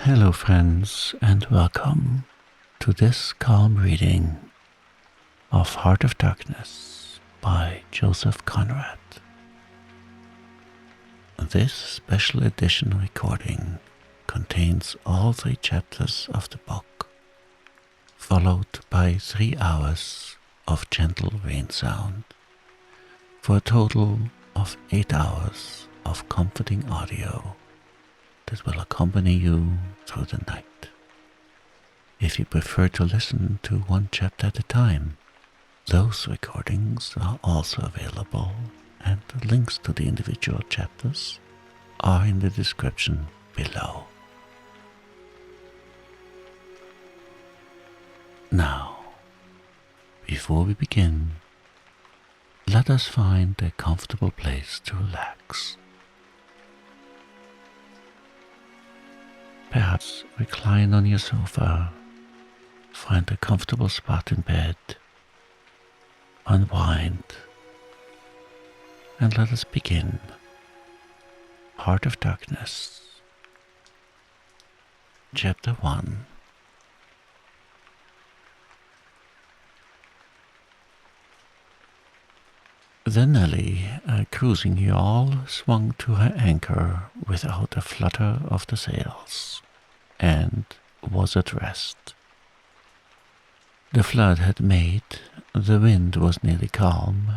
Hello friends, and welcome to this calm reading of Heart of Darkness by Joseph Conrad. This special edition recording contains all 3 chapters of the book, followed by 3 hours of gentle rain sound, for a total of 8 hours of comforting audio that will accompany you through the night. If you prefer to listen to one chapter at a time, those recordings are also available, and the links to the individual chapters are in the description below. Now, before we begin, let us find a comfortable place to relax. Perhaps recline on your sofa, find a comfortable spot in bed, unwind, and let us begin. Heart of Darkness, Chapter 1. The Nelly, a cruising yawl, swung to her anchor without a flutter of the sails, and was at rest. The flood had made, the wind was nearly calm,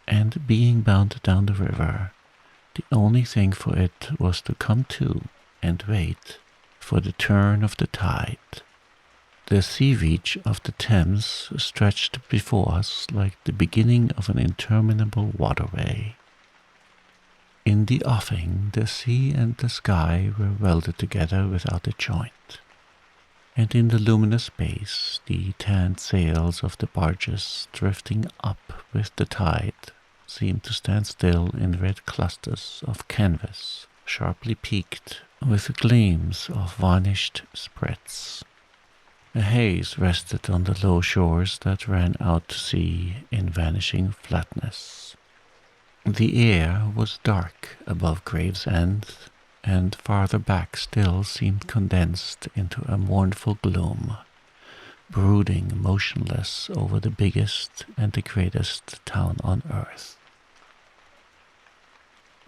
and being bound down the river, the only thing for it was to come to and wait for the turn of the tide. The sea reach of the Thames stretched before us like the beginning of an interminable waterway. In the offing, the sea and the sky were welded together without a joint, and in the luminous space the tanned sails of the barges drifting up with the tide seemed to stand still in red clusters of canvas, sharply peaked with gleams of varnished spreads. A haze rested on the low shores that ran out to sea in vanishing flatness. The air was dark above Gravesend, and farther back still seemed condensed into a mournful gloom, brooding motionless over the biggest and the greatest town on earth.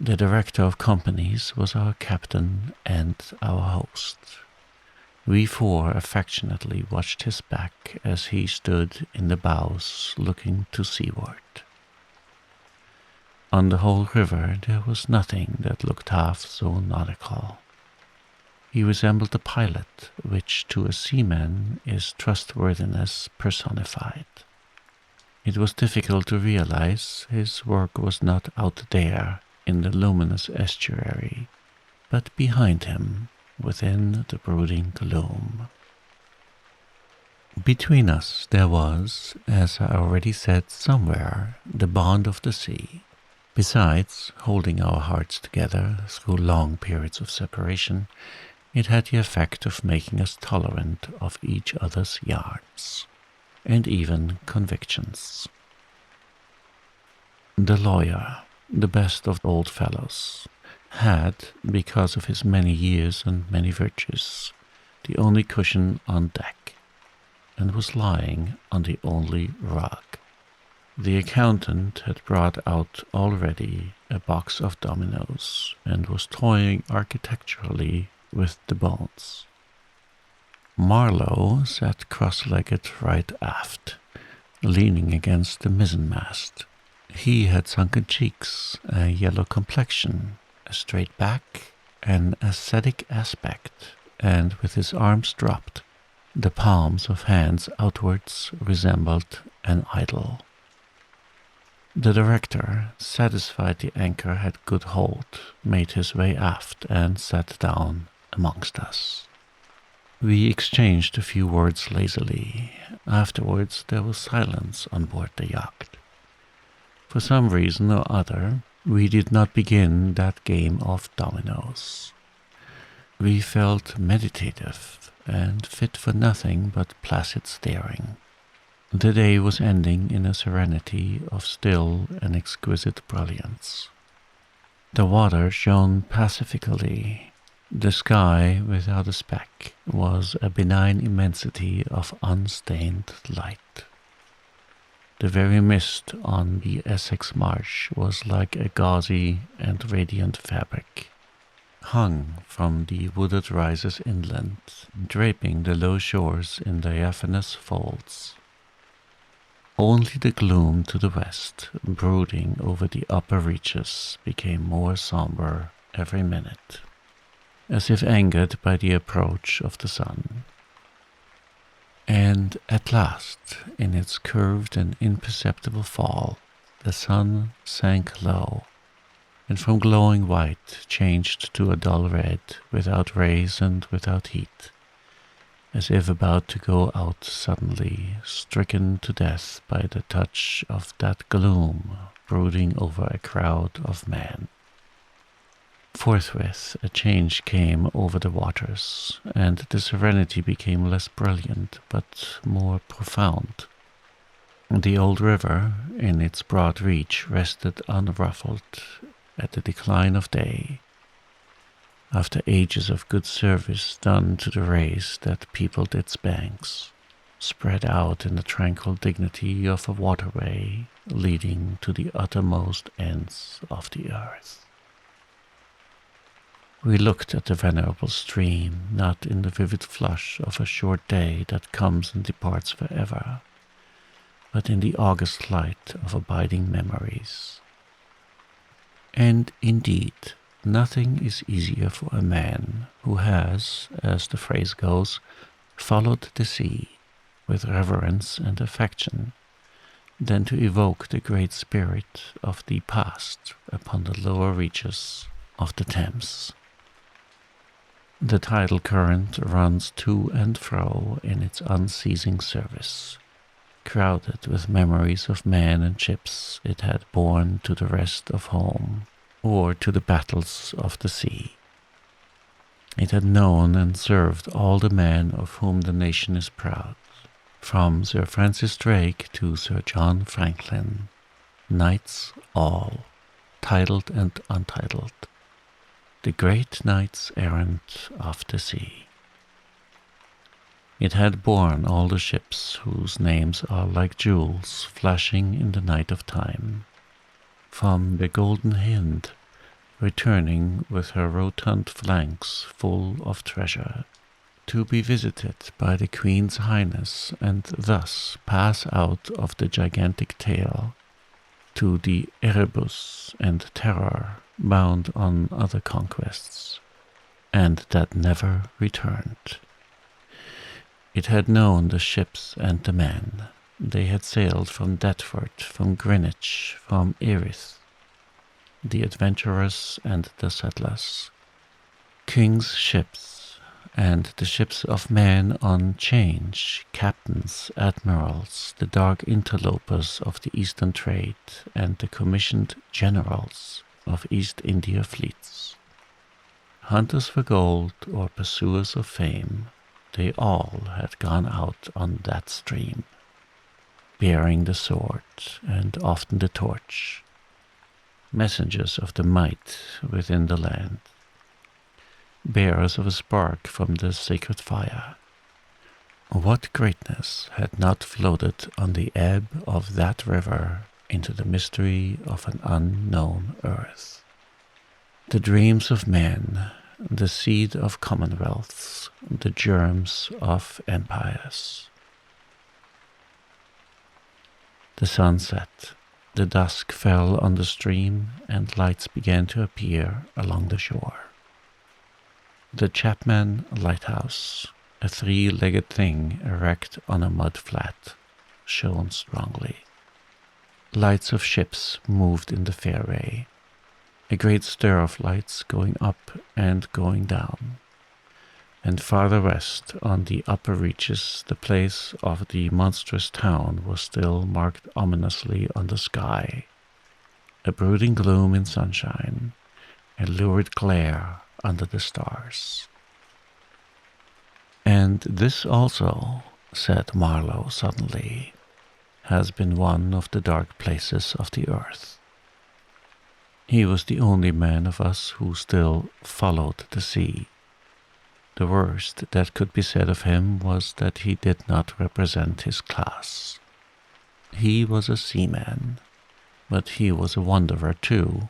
The director of companies was our captain and our host. We 4 affectionately watched his back as he stood in the bows looking to seaward. On the whole river there was nothing that looked half so nautical. He resembled a pilot, which to a seaman is trustworthiness personified. It was difficult to realize his work was not out there in the luminous estuary, but behind him, within the brooding gloom. Between us there was, as I already said somewhere, the bond of the sea. Besides holding our hearts together through long periods of separation, it had the effect of making us tolerant of each other's yards, and even convictions. The lawyer, the best of old fellows, had, because of his many years and many virtues, the only cushion on deck, and was lying on the only rug. The accountant had brought out already a box of dominoes, and was toying architecturally with the bones. Marlowe sat cross-legged right aft, leaning against the mizzenmast. He had sunken cheeks, a yellow complexion, a straight back, an ascetic aspect, and with his arms dropped, the palms of hands outwards resembled an idol. The director, satisfied the anchor had good hold, made his way aft and sat down amongst us. We exchanged a few words lazily. Afterwards there was silence on board the yacht. For some reason or other, we did not begin that game of dominoes. We felt meditative and fit for nothing but placid staring. The day was ending in a serenity of still and exquisite brilliance. The water shone pacifically, The sky, without a speck, was a benign immensity of unstained light. The very mist on the Essex marsh was like a gauzy and radiant fabric, hung from the wooded rises inland, draping the low shores in diaphanous folds. Only the gloom to the west, brooding over the upper reaches, became more somber every minute, as if angered by the approach of the sun. And at last, in its curved and imperceptible fall, the sun sank low, and from glowing white changed to a dull red, without rays and without heat, as if about to go out suddenly, stricken to death by the touch of that gloom brooding over a crowd of men. Forthwith a change came over the waters, and the serenity became less brilliant, but more profound. The old river, in its broad reach, rested unruffled at the decline of day, after ages of good service done to the race that peopled its banks, spread out in the tranquil dignity of a waterway leading to the uttermost ends of the earth. We looked at the venerable stream, not in the vivid flush of a short day that comes and departs forever, but in the august light of abiding memories. And indeed, nothing is easier for a man who has, as the phrase goes, followed the sea with reverence and affection, than to evoke the great spirit of the past upon the lower reaches of the Thames. The tidal current runs to and fro in its unceasing service, crowded with memories of men and ships it had borne to the rest of home, or to the battles of the sea. It had known and served all the men of whom the nation is proud, from Sir Francis Drake to Sir John Franklin, knights all, titled and untitled, the great knights errant of the sea. It had borne all the ships whose names are like jewels flashing in the night of time, from the Golden Hind, returning with her rotund flanks full of treasure, to be visited by the Queen's Highness and thus pass out of the gigantic tale, to the Erebus and Terror, bound on other conquests, and that never returned. It had known the ships and the men. They had sailed from Deptford, from Greenwich, from Erith, the adventurers and the settlers, king's ships, and the ships of men on change, captains, admirals, the dark interlopers of the Eastern trade, and the commissioned generals of East India fleets. Hunters for gold or pursuers of fame, they all had gone out on that stream, bearing the sword and often the torch, messengers of the might within the land, bearers of a spark from the sacred fire. What greatness had not floated on the ebb of that river into the mystery of an unknown earth? The dreams of men, the seed of commonwealths, the germs of empires. The sun set, the dusk fell on the stream, and lights began to appear along the shore. The Chapman Lighthouse, a three-legged thing erect on a mud flat, shone strongly. Lights of ships moved in the fairway, a great stir of lights going up and going down. And farther west, on the upper reaches, the place of the monstrous town was still marked ominously on the sky, a brooding gloom in sunshine, a lurid glare under the stars. And this also, said Marlowe suddenly, has been one of the dark places of the earth. He was the only man of us who still followed the sea, The worst that could be said of him was that he did not represent his class. He was a seaman, but he was a wanderer too.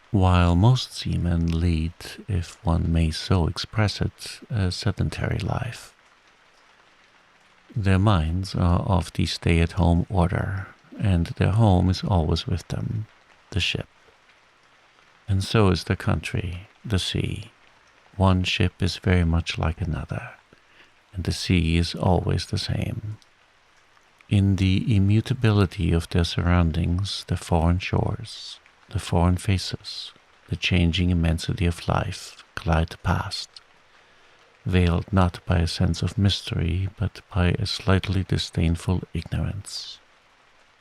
While most seamen lead, if one may so express it, a sedentary life. Their minds are of the stay-at-home order, and their home is always with them, the ship. And so is the country, the sea. One ship is very much like another, and the sea is always the same. In the immutability of their surroundings, the foreign shores, the foreign faces, the changing immensity of life glide past, veiled not by a sense of mystery, but by a slightly disdainful ignorance.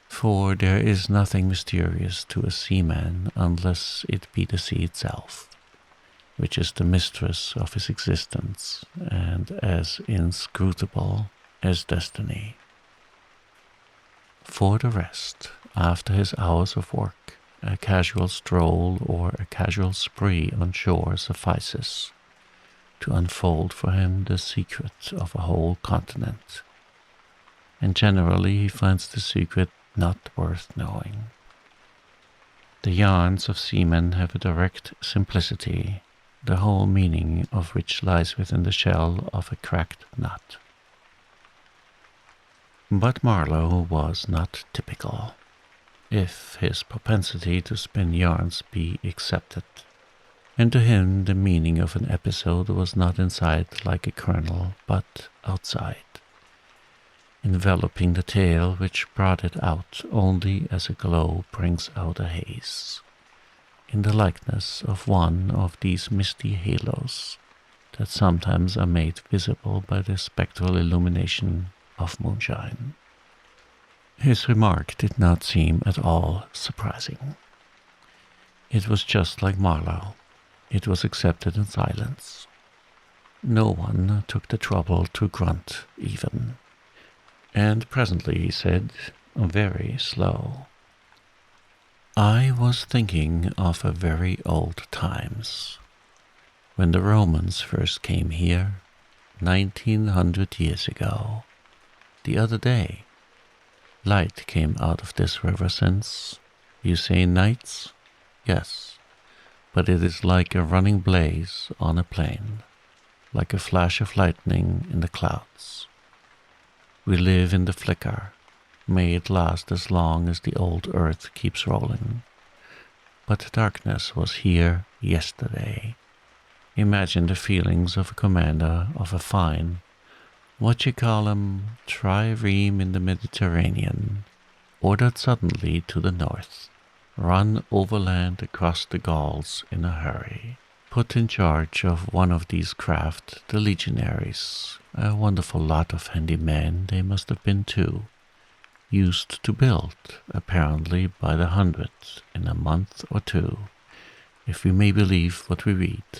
For there is nothing mysterious to a seaman unless it be the sea itself, which is the mistress of his existence and as inscrutable as destiny. For the rest, after his hours of work, a casual stroll or a casual spree on shore suffices to unfold for him the secret of a whole continent. And generally he finds the secret not worth knowing. The yarns of seamen have a direct simplicity, the whole meaning of which lies within the shell of a cracked nut. But Marlowe was not typical, if his propensity to spin yarns be accepted, and to him the meaning of an episode was not inside like a kernel, but outside, enveloping the tale which brought it out only as a glow brings out a haze, in the likeness of one of these misty halos that sometimes are made visible by the spectral illumination of moonshine. His remark did not seem at all surprising. It was just like Marlowe. It was accepted in silence. No one took the trouble to grunt even. And presently he said, very slow, "I was thinking of a very old times, when the Romans first came here, 1900 years ago. The other day, light came out of this river since. You say nights? Yes, but it is like a running blaze on a plain, like a flash of lightning in the clouds. We live in the flicker. May it last as long as the old earth keeps rolling. But darkness was here yesterday. Imagine the feelings of a commander of a fine, trireme in the Mediterranean, ordered suddenly to the north, run overland across the Gauls in a hurry, put in charge of one of these craft the legionaries, a wonderful lot of handy men they must have been too, used to build, apparently by the hundred, in a month or two, if we may believe what we read.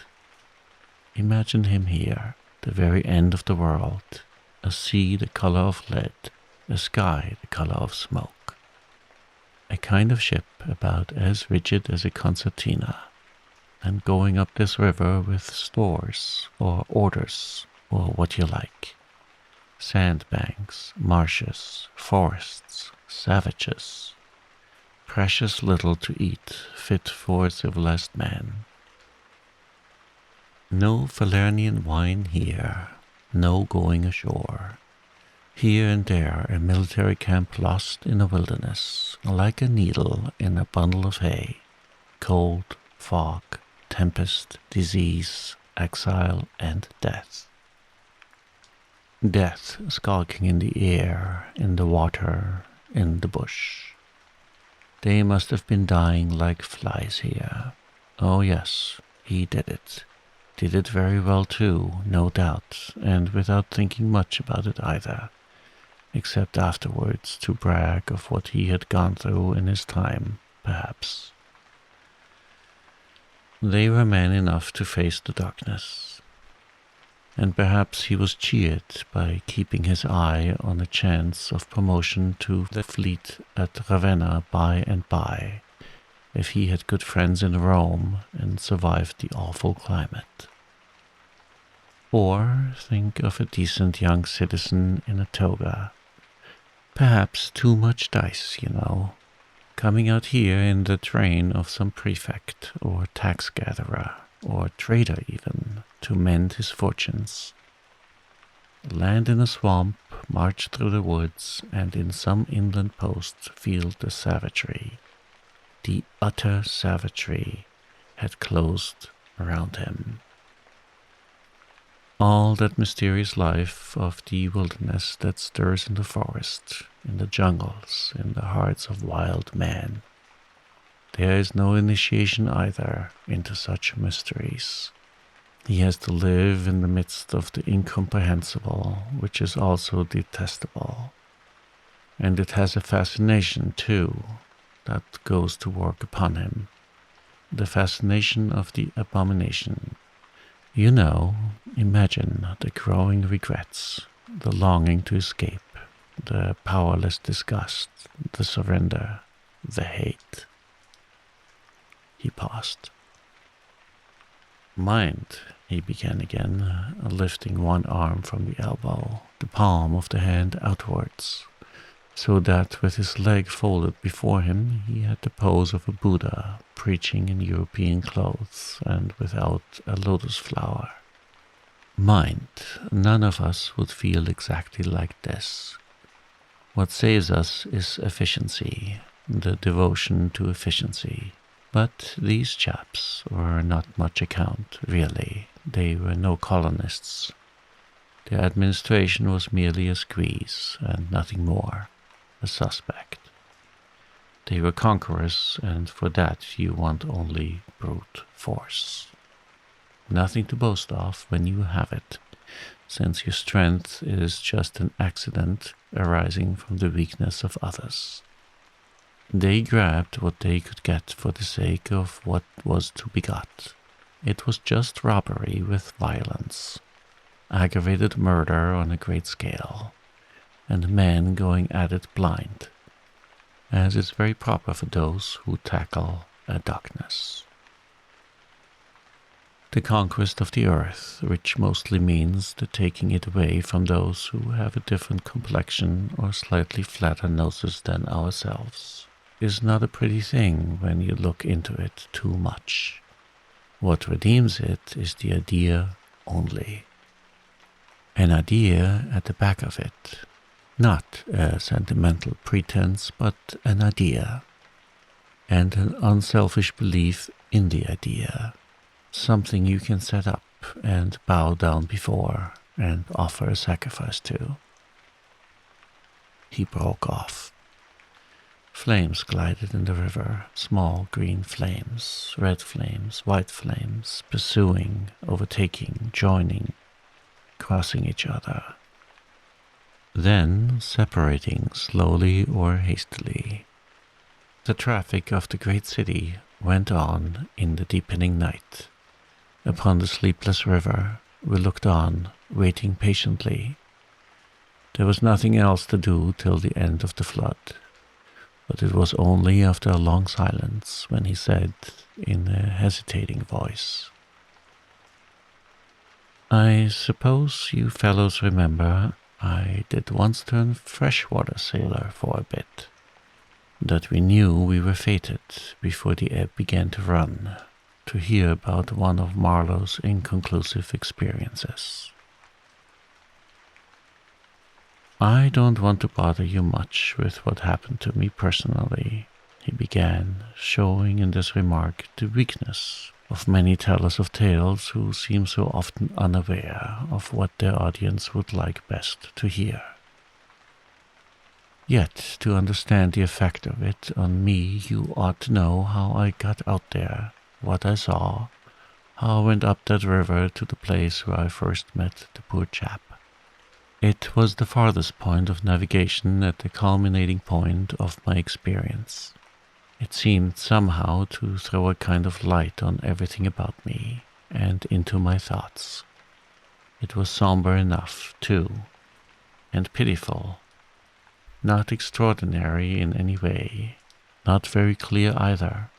Imagine him here, the very end of the world, a sea the color of lead, a sky the color of smoke. A kind of ship about as rigid as a concertina, and going up this river with stores, or orders, or what you like. Sandbanks, marshes, forests, savages. Precious little to eat, fit for a civilized man. No Falernian wine here, no going ashore. Here and there a military camp lost in a wilderness, like a needle in a bundle of hay. Cold, fog, tempest, disease, exile, and death. Death skulking in the air, in the water, in the bush. They must have been dying like flies here. Oh yes, he did it. Did it very well too, no doubt, and without thinking much about it either, except afterwards to brag of what he had gone through in his time, perhaps. They were men enough to face the darkness, and perhaps he was cheered by keeping his eye on a chance of promotion to the fleet at Ravenna by and by, if he had good friends in Rome and survived the awful climate. Or think of a decent young citizen in a toga. Perhaps too much dice, coming out here in the train of some prefect or tax gatherer or trader even, to mend his fortunes. Land in a swamp, march through the woods, and in some inland post feel the savagery, the utter savagery, had closed around him. All that mysterious life of the wilderness that stirs in the forest, in the jungles, in the hearts of wild men. There is no initiation either into such mysteries. He has to live in the midst of the incomprehensible, which is also detestable. And it has a fascination, too, that goes to work upon him. The fascination of the abomination. Imagine the growing regrets, the longing to escape, the powerless disgust, the surrender, the hate. He paused. Mind, he began again, lifting one arm from the elbow, the palm of the hand outwards, so that with his leg folded before him he had the pose of a Buddha preaching in European clothes and without a lotus flower. Mind, none of us would feel exactly like this. What saves us is efficiency, the devotion to efficiency. But these chaps were not much account, really. They were no colonists. Their administration was merely a squeeze, and nothing more, a suspect. They were conquerors, and for that you want only brute force. Nothing to boast of when you have it, since your strength is just an accident arising from the weakness of others. They grabbed what they could get for the sake of what was to be got. It was just robbery with violence, aggravated murder on a great scale, and men going at it blind, as is very proper for those who tackle a darkness. The conquest of the earth, which mostly means the taking it away from those who have a different complexion or slightly flatter noses than ourselves, is not a pretty thing when you look into it too much. What redeems it is the idea only. An idea at the back of it. Not a sentimental pretense, but an idea. And an unselfish belief in the idea. Something you can set up and bow down before and offer a sacrifice to. He broke off. Flames glided in the river, small green flames, red flames, white flames, pursuing, overtaking, joining, crossing each other. Then separating slowly or hastily. The traffic of the great city went on in the deepening night. Upon the sleepless river, we looked on, waiting patiently. There was nothing else to do till the end of the flood. But it was only after a long silence when he said, in a hesitating voice, "I suppose you fellows remember I did once turn freshwater sailor for a bit. That we knew we were fated before the ebb began to run, to hear about one of Marlowe's inconclusive experiences. I don't want to bother you much with what happened to me personally," he began, showing in this remark the weakness of many tellers of tales who seem so often unaware of what their audience would like best to hear. Yet, to understand the effect of it on me, you ought to know how I got out there, what I saw, how I went up that river to the place where I first met the poor chap. It was the farthest point of navigation at the culminating point of my experience. It seemed somehow to throw a kind of light on everything about me and into my thoughts. It was somber enough, too, and pitiful. Not extraordinary in any way, not very clear either.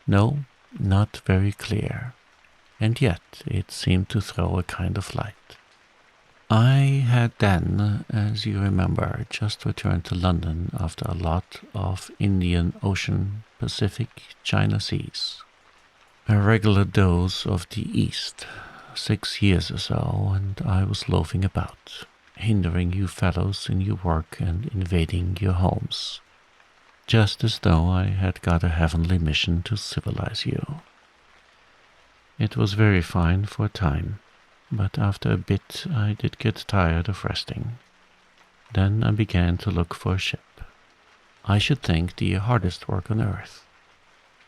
No, not very clear. and yet it seemed to throw a kind of light. I had then, as you remember, just returned to London after a lot of Indian Ocean, Pacific, China seas. A regular dose of the East, 6 years or so, and I was loafing about, hindering you fellows in your work and invading your homes, just as though I had got a heavenly mission to civilize you. It was very fine for a time, but after a bit I did get tired of resting. Then I began to look for a ship. I should think the hardest work on earth.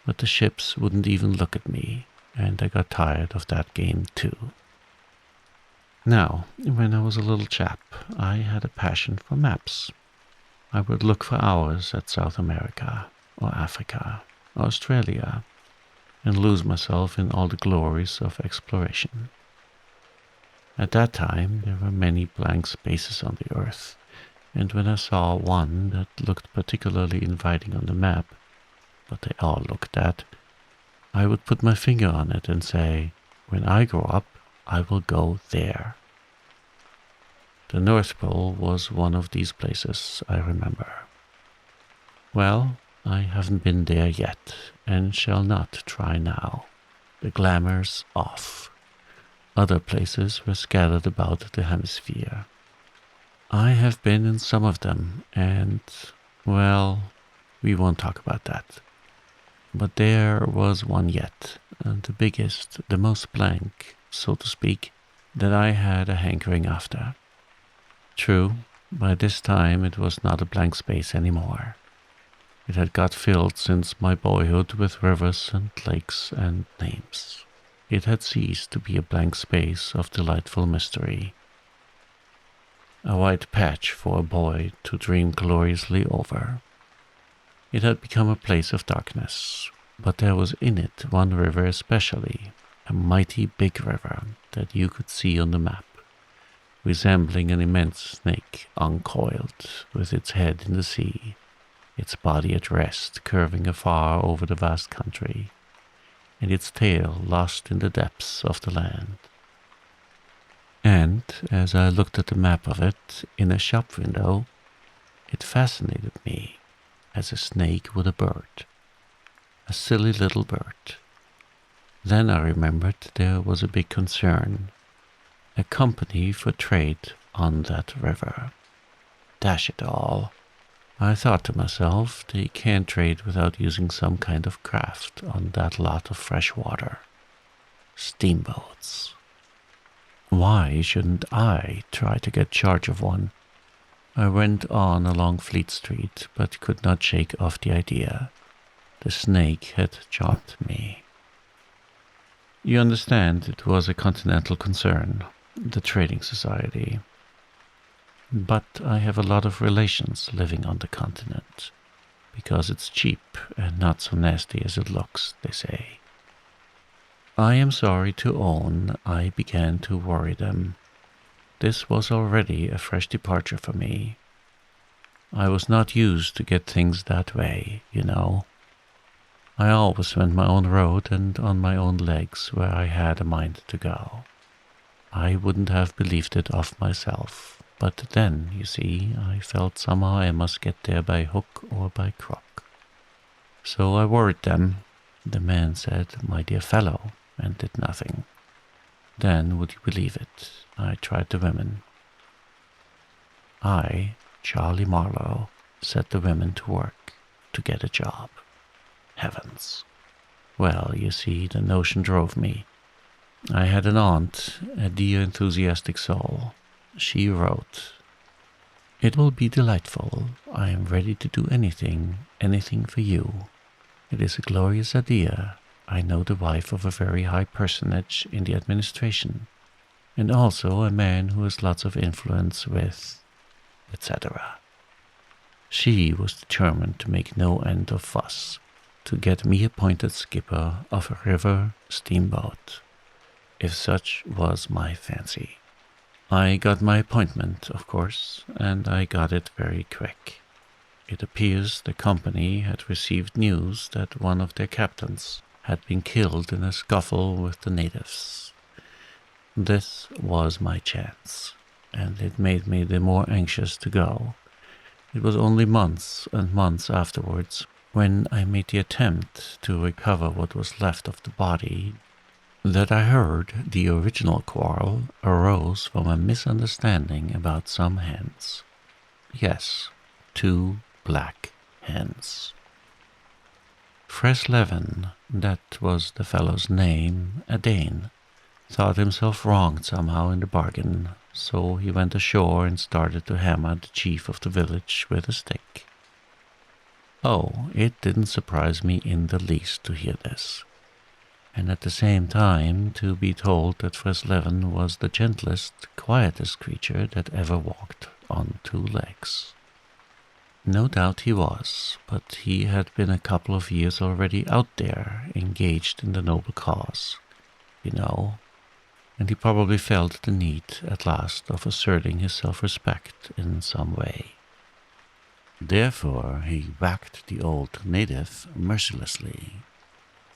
But the ships wouldn't even look at me, and I got tired of that game too. Now, when I was a little chap, I had a passion for maps. I would look for hours at South America, or Africa, or Australia, and lose myself in all the glories of exploration. At that time, there were many blank spaces on the earth, and when I saw one that looked particularly inviting on the map, but they all looked at, I would put my finger on it and say, when I grow up, I will go there. The North Pole was one of these places, I remember. Well, I haven't been there yet, and shall not try now. The glamour's off. Other places were scattered about the hemisphere. I have been in some of them, and, well, we won't talk about that. But there was one yet, the biggest, the most blank, so to speak, that I had a hankering after. True, by this time it was not a blank space anymore. It had got filled since my boyhood with rivers and lakes and names. It had ceased to be a blank space of delightful mystery. A white patch for a boy to dream gloriously over. It had become a place of darkness, but there was in it one river especially, a mighty big river that you could see on the map, resembling an immense snake uncoiled, with its head in the sea, its body at rest curving afar over the vast country, and its tail lost in the depths of the land. And, as I looked at the map of it in a shop window, it fascinated me, as a snake would a bird, a silly little bird. Then I remembered there was a big concern, a company for trade on that river. Dash it all, I thought to myself, they can't trade without using some kind of craft on that lot of fresh water. Steamboats. Why shouldn't I try to get charge of one? I went on along Fleet Street, but could not shake off the idea. The snake had charmed me. You understand, it was a continental concern, the trading society. But I have a lot of relations living on the continent, because it's cheap and not so nasty as it looks, they say. I am sorry to own I began to worry them. This was already a fresh departure for me. I was not used to get things that way, you know. I always went my own road and on my own legs where I had a mind to go. I wouldn't have believed it of myself, but then, you see, I felt somehow I must get there by hook or by crook. So I worried them. The man said, "My dear fellow," and did nothing. Then, would you believe it, I tried the women. I, Charlie Marlowe, set the women to work to get a job. Heavens. Well, you see, the notion drove me. I had an aunt, a dear enthusiastic soul. She wrote, "It will be delightful. I am ready to do anything for you. It is a glorious idea. I know the wife of a very high personage in the administration, and also a man who has lots of influence with, etc." She was determined to make no end of fuss, to get me appointed skipper of a river steamboat, if such was my fancy. I got my appointment, of course, and I got it very quick. It appears the company had received news that one of their captains, had been killed in a scuffle with the natives. This was my chance, and it made me the more anxious to go. It was only months and months afterwards, when I made the attempt to recover what was left of the body, that I heard the original quarrel arose from a misunderstanding about some hens. Yes, 2 black hens. Freslevin, that was the fellow's name, a Dane, thought himself wronged somehow in the bargain, so he went ashore and started to hammer the chief of the village with a stick. Oh, it didn't surprise me in the least to hear this, and at the same time to be told that Freslevin was the gentlest, quietest creature that ever walked on 2 legs. No doubt he was, but he had been a couple of years already out there, engaged in the noble cause, and he probably felt the need at last of asserting his self-respect in some way. Therefore he whacked the old native mercilessly,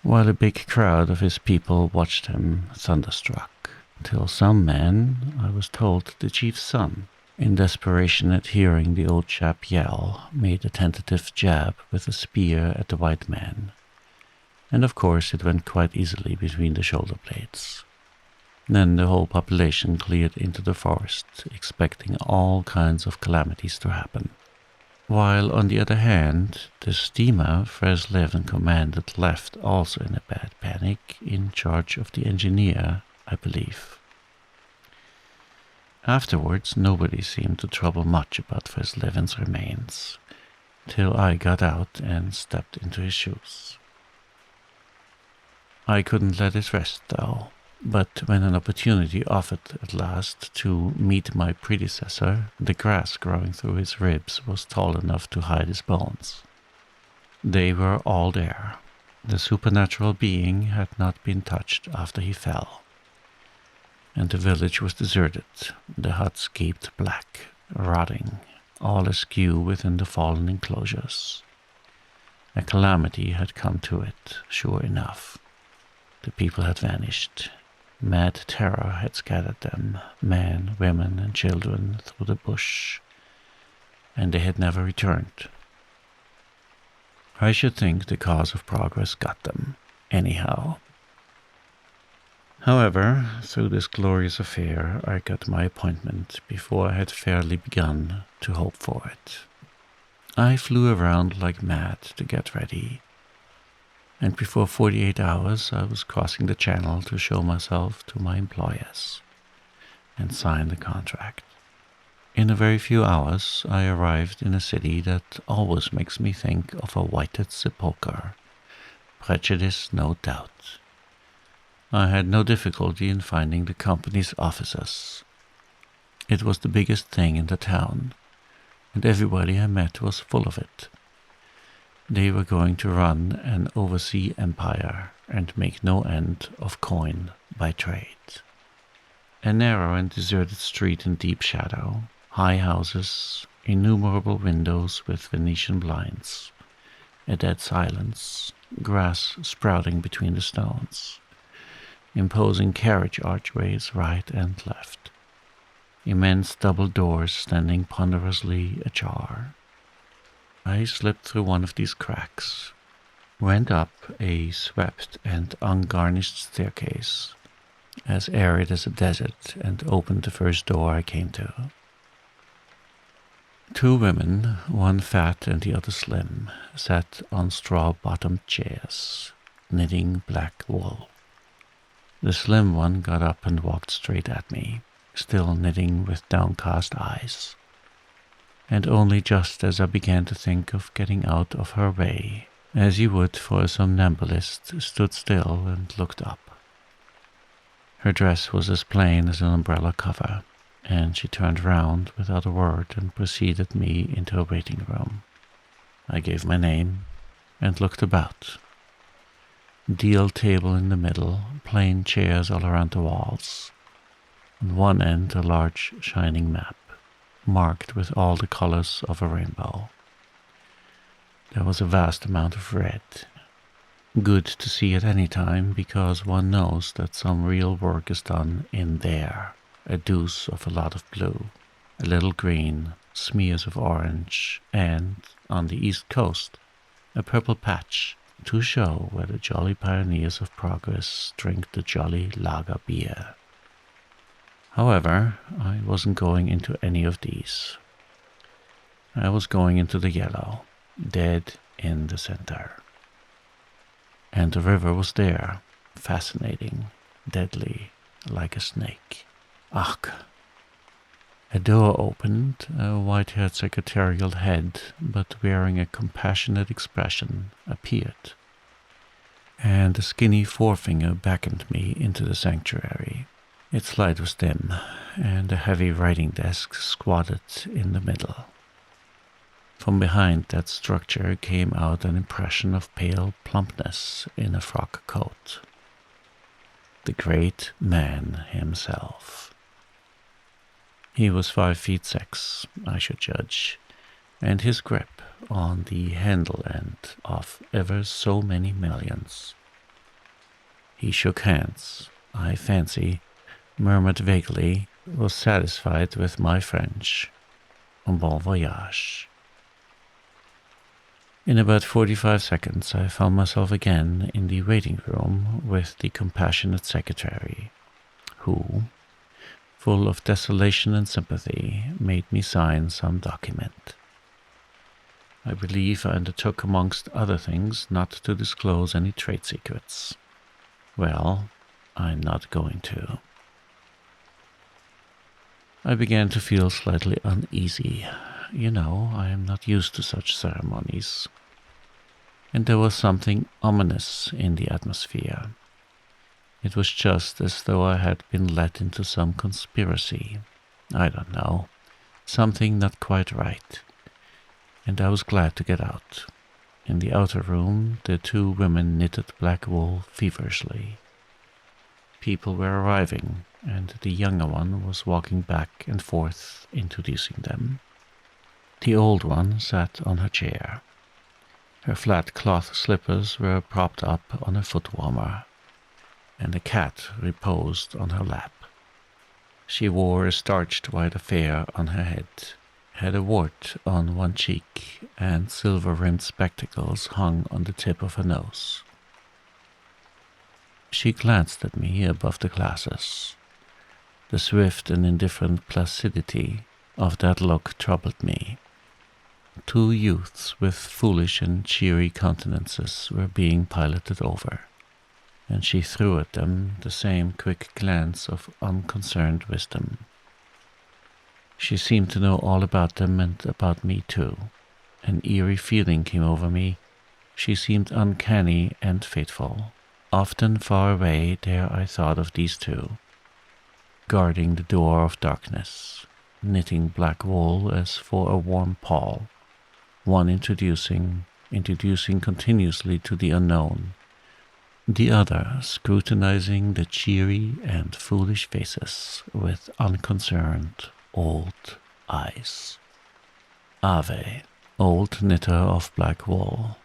while a big crowd of his people watched him thunderstruck, till some man, I was told the chief's son, in desperation at hearing the old chap yell, made a tentative jab with a spear at the white man, and of course it went quite easily between the shoulder blades. Then the whole population cleared into the forest, expecting all kinds of calamities to happen, while on the other hand, the steamer Freslevin commanded left also in a bad panic, in charge of the engineer, I believe. Afterwards, nobody seemed to trouble much about Freslevin's remains, till I got out and stepped into his shoes. I couldn't let it rest, though, but when an opportunity offered at last to meet my predecessor, the grass growing through his ribs was tall enough to hide his bones. They were all there. The supernatural being had not been touched after he fell, and the village was deserted, the huts gaped black, rotting, all askew within the fallen enclosures. A calamity had come to it, sure enough. The people had vanished. Mad terror had scattered them, men, women, and children, through the bush, and they had never returned. I should think the cause of progress got them, anyhow. However, through this glorious affair, I got my appointment before I had fairly begun to hope for it. I flew around like mad to get ready, and before 48 hours I was crossing the channel to show myself to my employers and sign the contract. In a very few hours I arrived in a city that always makes me think of a whited sepulchre. Prejudice, no doubt. I had no difficulty in finding the company's offices. It was the biggest thing in the town, and everybody I met was full of it. They were going to run an oversea empire and make no end of coin by trade. A narrow and deserted street in deep shadow, high houses, innumerable windows with Venetian blinds, a dead silence, grass sprouting between the stones, imposing carriage archways right and left, immense double doors standing ponderously ajar. I slipped through one of these cracks, went up a swept and ungarnished staircase, as arid as a desert, and opened the first door I came to. 2 women, one fat and the other slim, sat on straw-bottomed chairs, knitting black wool. The slim one got up and walked straight at me, still knitting with downcast eyes, and only just as I began to think of getting out of her way, as you would for a somnambulist, stood still and looked up. Her dress was as plain as an umbrella cover, and she turned round without a word and preceded me into a waiting room. I gave my name and looked about. Deal table in the middle, plain chairs all around the walls. On one end a large shining map, marked with all the colors of a rainbow. There was a vast amount of red. Good to see at any time, because one knows that some real work is done in there. A deuce of a lot of blue, a little green, smears of orange, and, on the east coast, a purple patch, to show where the jolly pioneers of progress drink the jolly lager beer. However, I wasn't going into any of these. I was going into the yellow, dead in the center. And the river was there, fascinating, deadly, like a snake. Ach! A door opened, a white-haired secretarial head, but wearing a compassionate expression, appeared, and a skinny forefinger beckoned me into the sanctuary. Its light was dim, and a heavy writing desk squatted in the middle. From behind that structure came out an impression of pale plumpness in a frock coat. The great man himself. He was 5'6", I should judge, and his grip on the handle end of ever so many millions. He shook hands, I fancy, murmured vaguely, was satisfied with my French. Bon voyage. In about 45 seconds I found myself again in the waiting room with the compassionate secretary, who, full of desolation and sympathy, made me sign some document. I believe I undertook, amongst other things, not to disclose any trade secrets. Well, I'm not going to. I began to feel slightly uneasy. You know, I am not used to such ceremonies. And there was something ominous in the atmosphere. It was just as though I had been let into some conspiracy. I don't know. Something not quite right. And I was glad to get out. In the outer room, the two women knitted black wool feverishly. People were arriving, and the younger one was walking back and forth, introducing them. The old one sat on her chair. Her flat cloth slippers were propped up on a foot warmer, and a cat reposed on her lap. She wore a starched white affair on her head, had a wart on one cheek, and silver-rimmed spectacles hung on the tip of her nose. She glanced at me above the glasses. The swift and indifferent placidity of that look troubled me. Two youths with foolish and cheery countenances were being piloted over, and she threw at them the same quick glance of unconcerned wisdom. She seemed to know all about them and about me too. An eerie feeling came over me. She seemed uncanny and fateful. Often far away there I thought of these two, guarding the door of darkness, knitting black wool as for a warm pall, one introducing continuously to the unknown, the other scrutinizing the cheery and foolish faces with unconcerned old eyes. Ave, old knitter of black wool,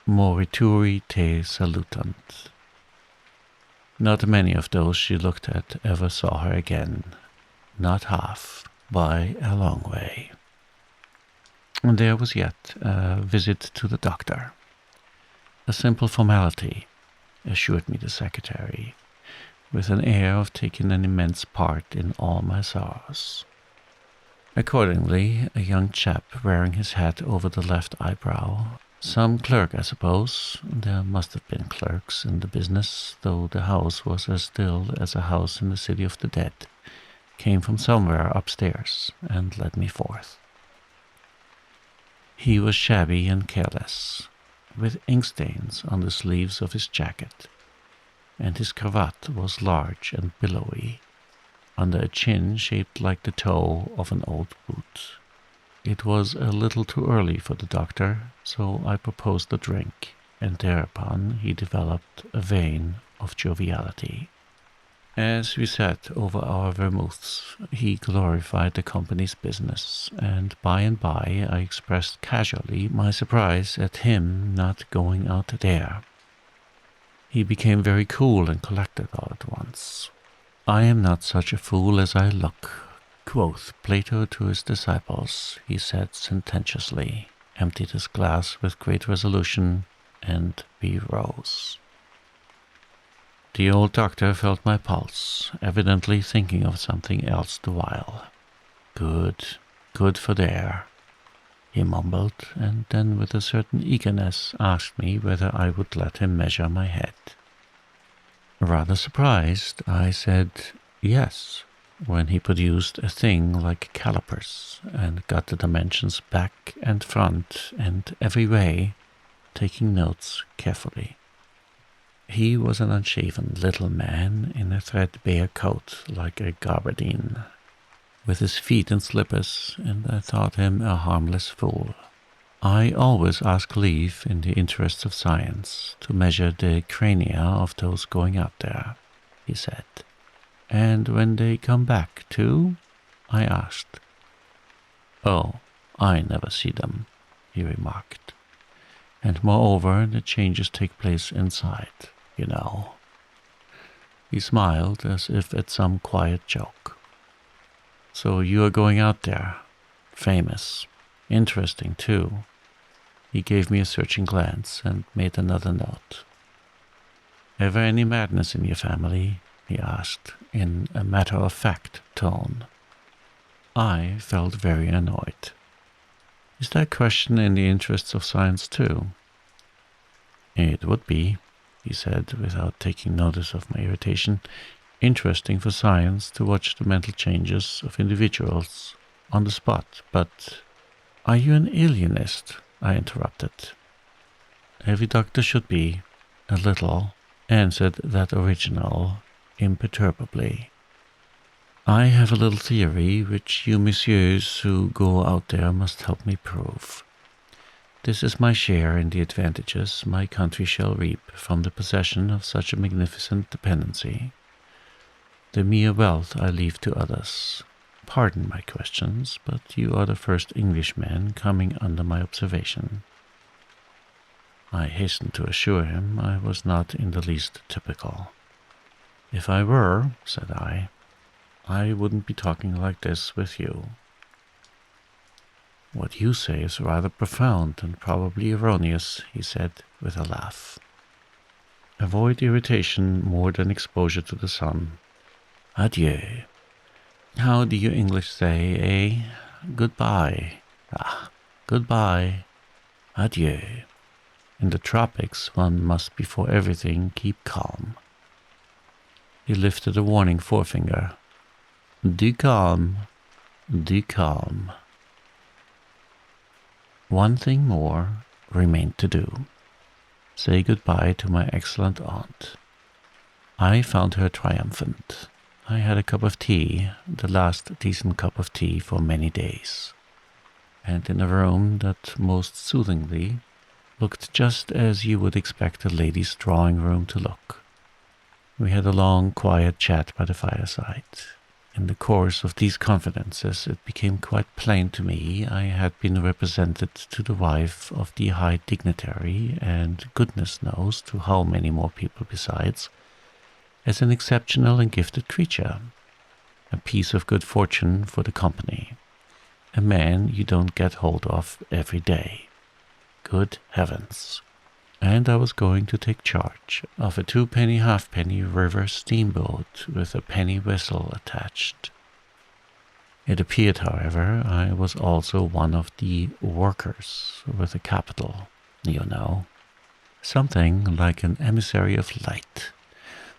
morituri te salutant. Not many of those she looked at ever saw her again, not half, by a long way. And there was yet a visit to the doctor. A simple formality, assured me the secretary, with an air of taking an immense part in all my sorrows. Accordingly, a young chap wearing his hat over the left eyebrow, some clerk, I suppose, there must have been clerks in the business, though the house was as still as a house in the city of the dead, came from somewhere upstairs and led me forth. He was shabby and careless, with ink stains on the sleeves of his jacket, and his cravat was large and billowy, under a chin shaped like the toe of an old boot. It was a little too early for the doctor, so I proposed a drink, and thereupon he developed a vein of joviality. As we sat over our vermouths, he glorified the company's business, and by I expressed casually my surprise at him not going out there. He became very cool and collected all at once. "I am not such a fool as I look," quoth Plato to his disciples, he said sententiously, emptied his glass with great resolution, and rose. The old doctor felt my pulse, evidently thinking of something else the while. Good for there," he mumbled, and then with a certain eagerness asked me whether I would let him measure my head. Rather surprised, I said yes, when he produced a thing like calipers and got the dimensions back and front and every way, taking notes carefully. He was an unshaven little man in a threadbare coat like a gabardine, with his feet in slippers, and I thought him a harmless fool. "I always ask leave, in the interests of science, to measure the crania of those going out there," he said. "And when they come back, too?" I asked. "Oh, I never see them," he remarked. "And moreover, the changes take place inside, you know." He smiled as if at some quiet joke. "So you are going out there. Famous. Interesting, too." He gave me a searching glance and made another note. "Ever any madness in your family?" he asked, in a matter-of-fact tone. I felt very annoyed. "Is that question in the interests of science, too?" "It would be," he said, without taking notice of my irritation. "Interesting for science to watch the mental changes of individuals on the spot, but—" "Are you an alienist?" I interrupted. "Every doctor should be, a little," answered that original imperturbably. "I have a little theory which you messieurs who go out there must help me prove. This is my share in the advantages my country shall reap from the possession of such a magnificent dependency. The mere wealth I leave to others. Pardon my questions, but you are the first Englishman coming under my observation." I hastened to assure him I was not in the least typical. "If I were," said I wouldn't be talking like this with you." "What you say is rather profound and probably erroneous," he said with a laugh. "Avoid irritation more than exposure to the sun. Adieu. How do you English say, eh? Goodbye. Goodbye. Adieu. In the tropics, one must before everything keep calm." He lifted a warning forefinger. "Du calm. Du calm." One thing more remained to do. Say goodbye to my excellent aunt. I found her triumphant. I had a cup of tea, the last decent cup of tea for many days, and in a room that most soothingly looked just as you would expect a lady's drawing room to look. We had a long, quiet chat by the fireside. In the course of these confidences, it became quite plain to me I had been represented to the wife of the high dignitary, and goodness knows to how many more people besides, as an exceptional and gifted creature, a piece of good fortune for the company, a man you don't get hold of every day. Good heavens! And I was going to take charge of a 2-penny halfpenny river steamboat with a penny whistle attached. It appeared, however, I was also one of the workers with a capital, you know, something like an emissary of light,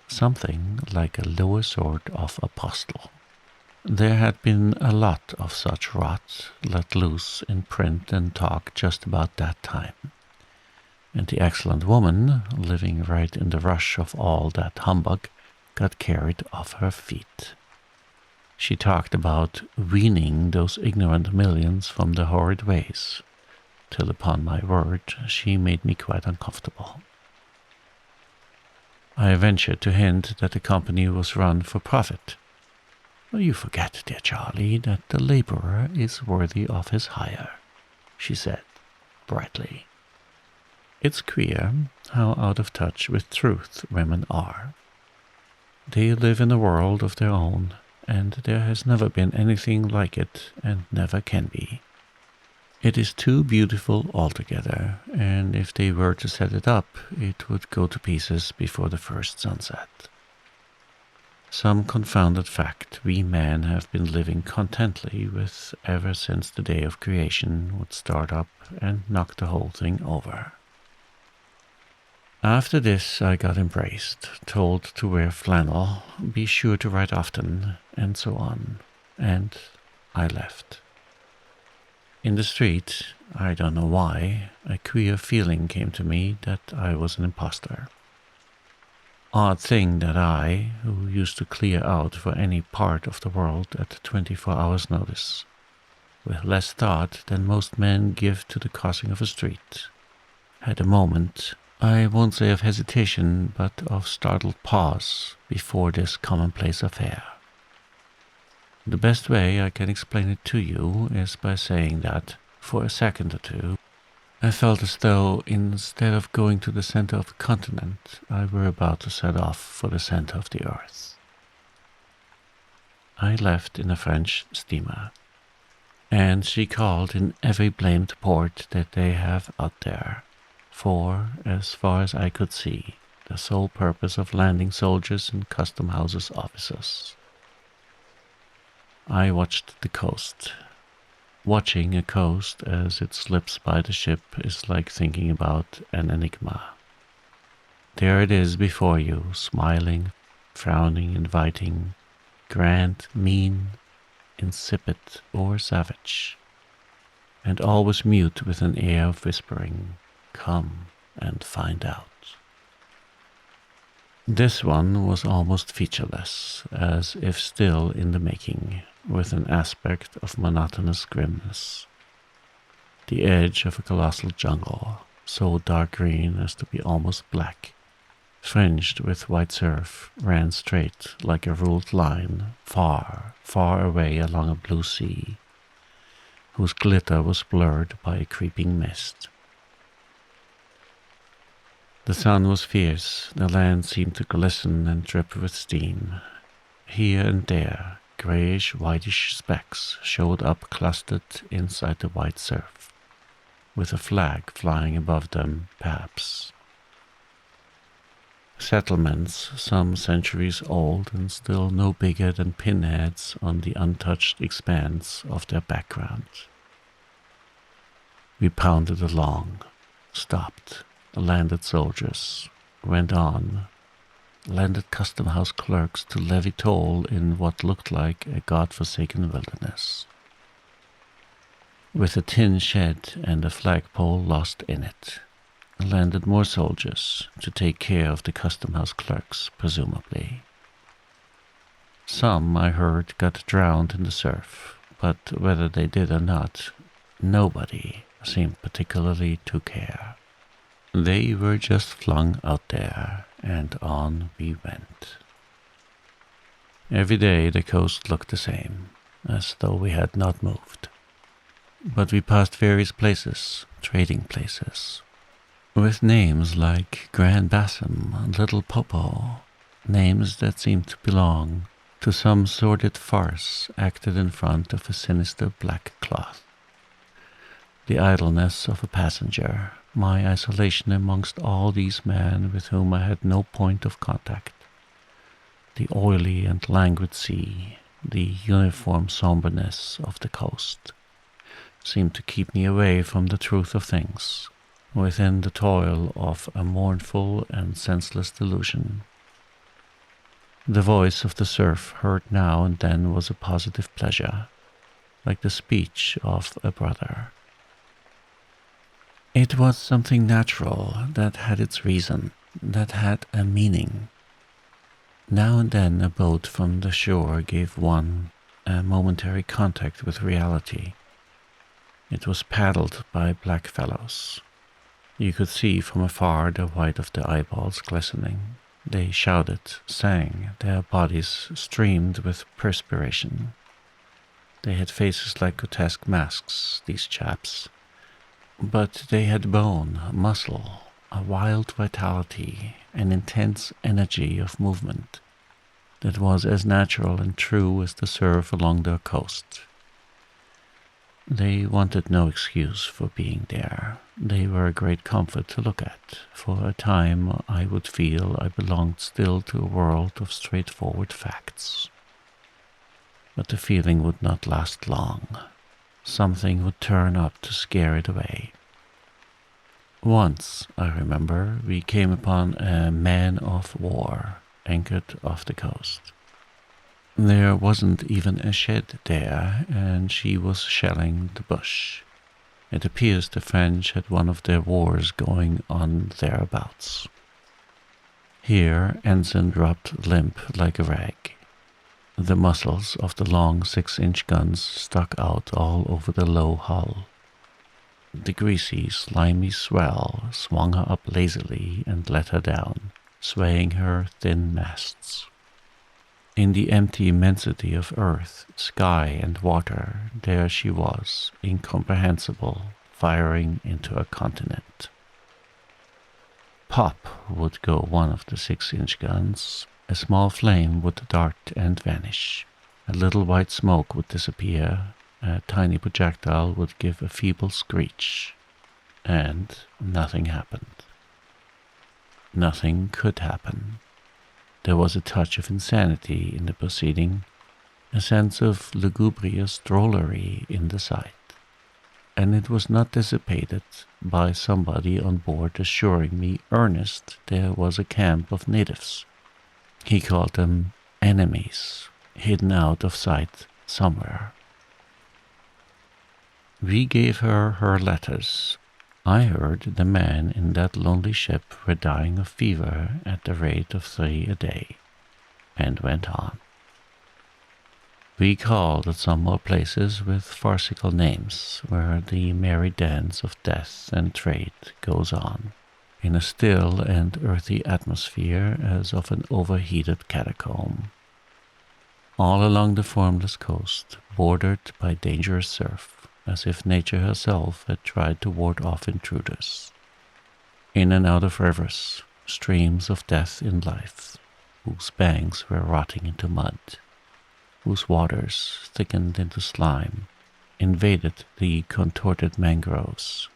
something like a lower sort of apostle. There had been a lot of such rot let loose in print and talk just about that time, and the excellent woman, living right in the rush of all that humbug, got carried off her feet. She talked about weaning those ignorant millions from the horrid ways, till upon my word she made me quite uncomfortable. I ventured to hint that the company was run for profit. "Well, you forget, dear Charlie, that the laborer is worthy of his hire," she said, brightly. It's queer how out of touch with truth women are. They live in a world of their own, and there has never been anything like it and never can be. It is too beautiful altogether, and if they were to set it up, it would go to pieces before the first sunset. Some confounded fact we men have been living contently with ever since the day of creation would start up and knock the whole thing over. After this I got embraced, told to wear flannel, be sure to write often, and so on, and I left. In the street, I don't know why, a queer feeling came to me that I was an imposter. Odd thing that I, who used to clear out for any part of the world at 24 hours notice, with less thought than most men give to the crossing of a street, had a moment, I won't say of hesitation, but of startled pause before this commonplace affair. The best way I can explain it to you is by saying that, for a second or two, I felt as though, instead of going to the center of the continent, I were about to set off for the center of the earth. I left in a French steamer, and she called in every blamed port that they have out there, for, as far as I could see, the sole purpose of landing soldiers and custom houses officers. I watched the coast. Watching a coast as it slips by the ship is like thinking about an enigma. There it is before you, smiling, frowning, inviting, grand, mean, insipid, or savage, and always mute with an air of whispering, "Come and find out." This one was almost featureless, as if still in the making, with an aspect of monotonous grimness. The edge of a colossal jungle, so dark green as to be almost black, fringed with white surf, ran straight like a ruled line, far, far away along a blue sea, whose glitter was blurred by a creeping mist. The sun was fierce, the land seemed to glisten and drip with steam. Here and there, grayish, whitish specks showed up clustered inside the white surf, with a flag flying above them, perhaps. Settlements, some centuries old and still no bigger than pinheads on the untouched expanse of their background. We pounded along, stopped, landed soldiers, went on, landed custom house clerks to levy toll in what looked like a god-forsaken wilderness, with a tin shed and a flagpole lost in it. Landed more soldiers to take care of the custom house clerks, presumably. Some, I heard, got drowned in the surf, but whether they did or not, nobody seemed particularly to care. They were just flung out there, and on we went. Every day the coast looked the same, as though we had not moved. But we passed various places, trading places, with names like Grand Bassam and Little Popo, names that seemed to belong to some sordid farce acted in front of a sinister black cloth. The idleness of a passenger, my isolation amongst all these men with whom I had no point of contact, the oily and languid sea, the uniform somberness of the coast, seemed to keep me away from the truth of things, within the toil of a mournful and senseless delusion. The voice of the surf heard now and then was a positive pleasure, like the speech of a brother. It was something natural that had its reason, that had a meaning. Now and then a boat from the shore gave one a momentary contact with reality. It was paddled by black fellows. You could see from afar the white of their eyeballs glistening. They shouted, sang, their bodies streamed with perspiration. They had faces like grotesque masks, these chaps. But they had bone, muscle, a wild vitality, an intense energy of movement that was as natural and true as the surf along their coast. They wanted no excuse for being there. They were a great comfort to look at. For a time I would feel I belonged still to a world of straightforward facts. But the feeling would not last long. Something would turn up to scare it away. Once, I remember, we came upon a man-of-war anchored off the coast. There wasn't even a shed there, and she was shelling the bush. It appears the French had one of their wars going on thereabouts. Here, Ensign dropped limp like a rag. The muzzles of the long 6-inch guns stuck out all over the low hull. The greasy, slimy swell swung her up lazily and let her down, swaying her thin masts. In the empty immensity of earth, sky, and water, there she was, incomprehensible, firing into a continent. Pop would go one of the 6-inch guns. A small flame would dart and vanish. A little white smoke would disappear. A tiny projectile would give a feeble screech. And nothing happened. Nothing could happen. There was a touch of insanity in the proceeding, a sense of lugubrious drollery in the sight, and it was not dissipated by somebody on board assuring me earnest there was a camp of natives. He called them enemies, hidden out of sight somewhere. We gave her her letters. I heard the men in that lonely ship were dying of fever at the rate of 3 a day, and went on. We called at some more places with farcical names, where the merry dance of death and trade goes on, in a still and earthy atmosphere as of an overheated catacomb. All along the formless coast, bordered by dangerous surf, as if nature herself had tried to ward off intruders. In and out of rivers, streams of death in life, whose banks were rotting into mud, whose waters, thickened into slime, invaded the contorted mangroves,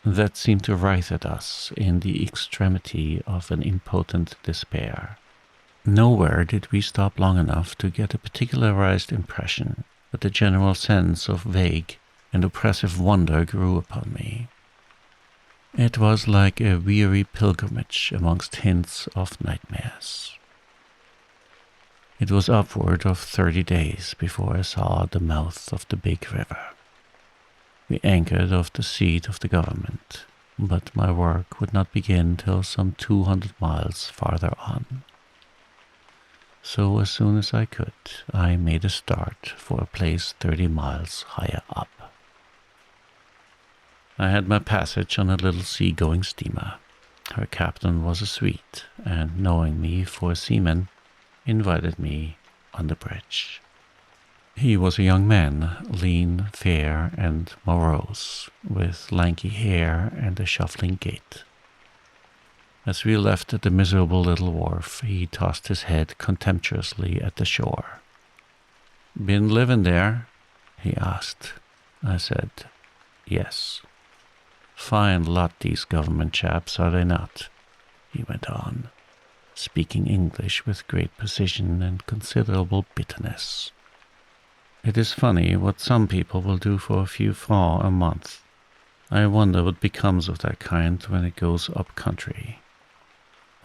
that seemed to writhe at us in the extremity of an impotent despair. Nowhere did we stop long enough to get a particularized impression, but the general sense of vague and oppressive wonder grew upon me. It was like a weary pilgrimage amongst hints of nightmares. It was upward of 30 days before I saw the mouth of the big river. We anchored off the seat of the government, but my work would not begin till some 200 miles farther on. So as soon as I could, I made a start for a place 30 miles higher up. I had my passage on a little sea-going steamer. Her captain was a Swede, and knowing me for a seaman, invited me on the bridge. He was a young man, lean, fair, and morose, with lanky hair and a shuffling gait. As we left the miserable little wharf, he tossed his head contemptuously at the shore. "Been living there?" he asked. I said, "Yes." "Fine lot, these government chaps, are they not?" he went on, speaking English with great precision and considerable bitterness. "It is funny what some people will do for a few francs a month. I wonder what becomes of that kind when it goes up country."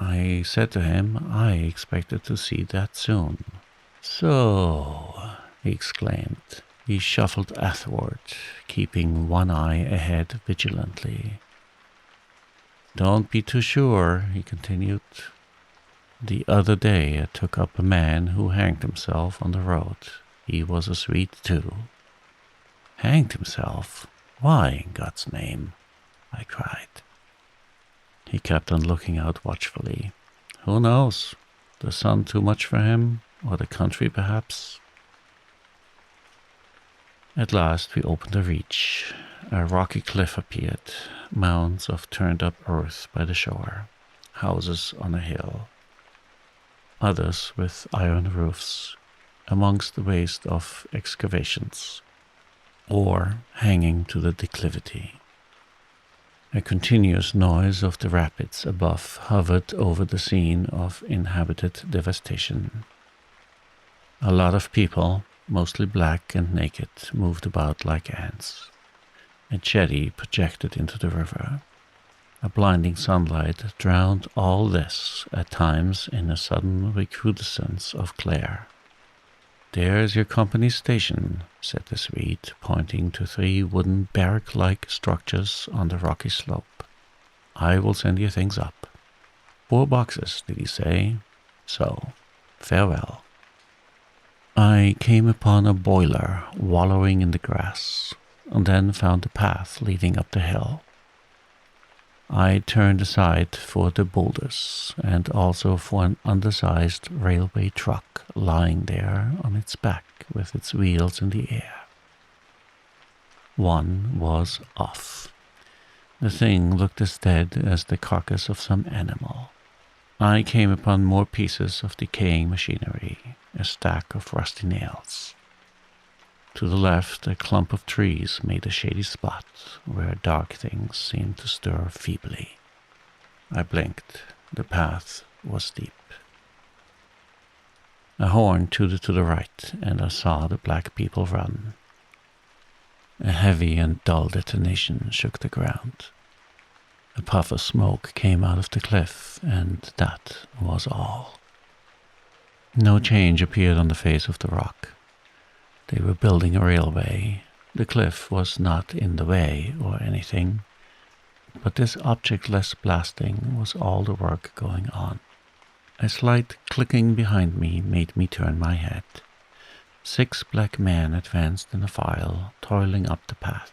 I said to him I expected to see that soon. "So," he exclaimed. He shuffled athwart, keeping one eye ahead vigilantly. "Don't be too sure," he continued. "The other day I took up a man who hanged himself on the road. He was a Swede too." "Hanged himself? Why, in God's name?" I cried. He kept on looking out watchfully. "Who knows? The sun too much for him, or the country perhaps." At last we opened the reach. a rocky cliff appeared, mounds of turned-up earth by the shore, houses on a hill, others with iron roofs, amongst the waste of excavations, or hanging to the declivity. A continuous noise of the rapids above hovered over the scene of inhabited devastation. A lot of people, mostly black and naked, moved about like ants. A jetty projected into the river. A blinding sunlight drowned all this at times in a sudden recrudescence of glare. "There's your company station," said the Swede, pointing to 3 wooden barrack-like structures on the rocky slope. "I will send your things up." 4 boxes, did he say? So, farewell. I came upon a boiler wallowing in the grass, and then found a path leading up the hill. I turned aside for the boulders, and also for an undersized railway truck lying there on its back with its wheels in the air. One was off. The thing looked as dead as the carcass of some animal. I came upon more pieces of decaying machinery, a stack of rusty nails. To the left, a clump of trees made a shady spot where dark things seemed to stir feebly. I blinked. The path was steep. A horn tooted to the right, and I saw the black people run. A heavy and dull detonation shook the ground. A puff of smoke came out of the cliff, and that was all. No change appeared on the face of the rock. They were building a railway. The cliff was not in the way or anything, but this objectless blasting was all the work going on. A slight clicking behind me made me turn my head. 6 black men advanced in a file, toiling up the path.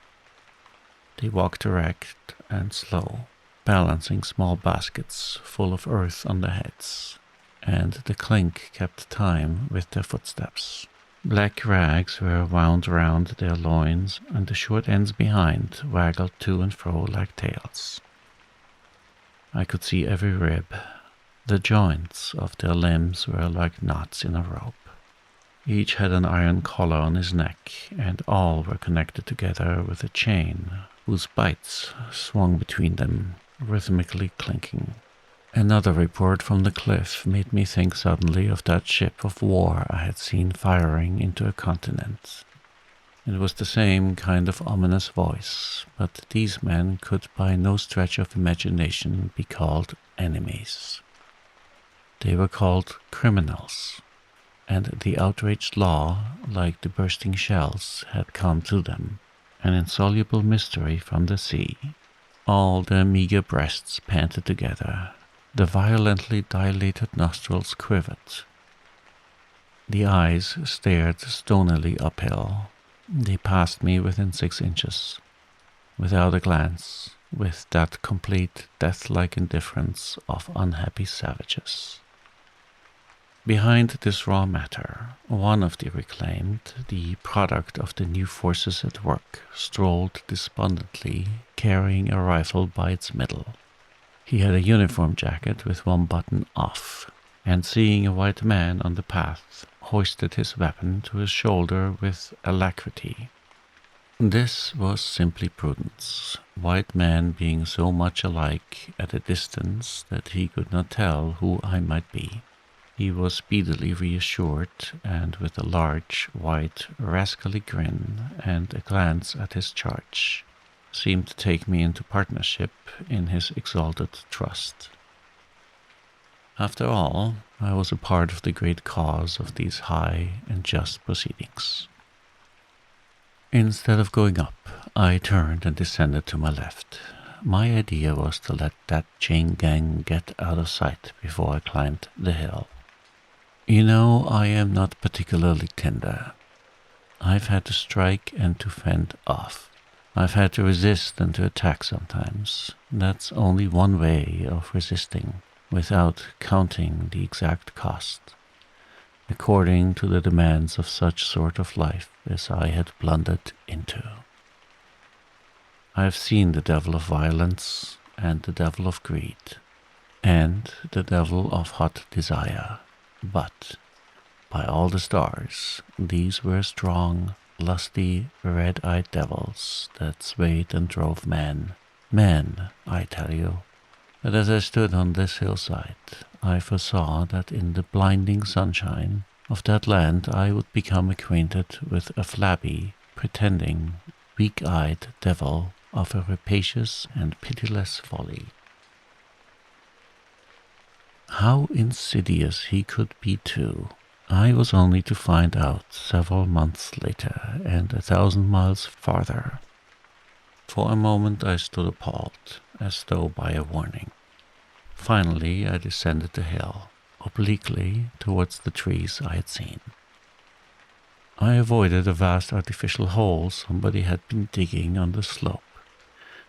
They walked erect and slow, balancing small baskets full of earth on their heads, and the clink kept time with their footsteps. Black rags were wound round their loins, and the short ends behind waggled to and fro like tails. I could see every rib. The joints of their limbs were like knots in a rope. Each had an iron collar on his neck, and all were connected together with a chain whose bites swung between them, rhythmically clinking. Another report from the cliff made me think suddenly of that ship of war I had seen firing into a continent. It was the same kind of ominous voice, but these men could by no stretch of imagination be called enemies. They were called criminals, and the outraged law, like the bursting shells, had come to them, an insoluble mystery from the sea. All their meager breasts panted together. The violently dilated nostrils quivered. The eyes stared stonily uphill. They passed me within 6 inches, without a glance, with that complete, death-like indifference of unhappy savages. Behind this raw matter, one of the reclaimed, the product of the new forces at work, strolled despondently, carrying a rifle by its middle. He had a uniform jacket with one button off, and seeing a white man on the path, hoisted his weapon to his shoulder with alacrity. This was simply prudence, white men being so much alike at a distance that he could not tell who I might be. He was speedily reassured, and with a large, white, rascally grin and a glance at his charge, seemed to take me into partnership in his exalted trust. After all, I was a part of the great cause of these high and just proceedings. Instead of going up, I turned and descended to my left. My idea was to let that chain gang get out of sight before I climbed the hill. You know, I am not particularly tender. I've had to strike and to fend off. I've had to resist and to attack sometimes. That's only one way of resisting, without counting the exact cost, according to the demands of such sort of life as I had blundered into. I have seen the devil of violence, and the devil of greed, and the devil of hot desire, but, by all the stars, these were strong, lusty, red-eyed devils that swayed and drove men. Men, I tell you. But as I stood on this hillside, I foresaw that in the blinding sunshine of that land I would become acquainted with a flabby, pretending, weak-eyed devil of a rapacious and pitiless folly. How insidious he could be, too, I was only to find out several months later and 1,000 miles farther. For a moment I stood appalled, as though by a warning. Finally I descended the hill, obliquely towards the trees I had seen. I avoided a vast artificial hole somebody had been digging on the slope,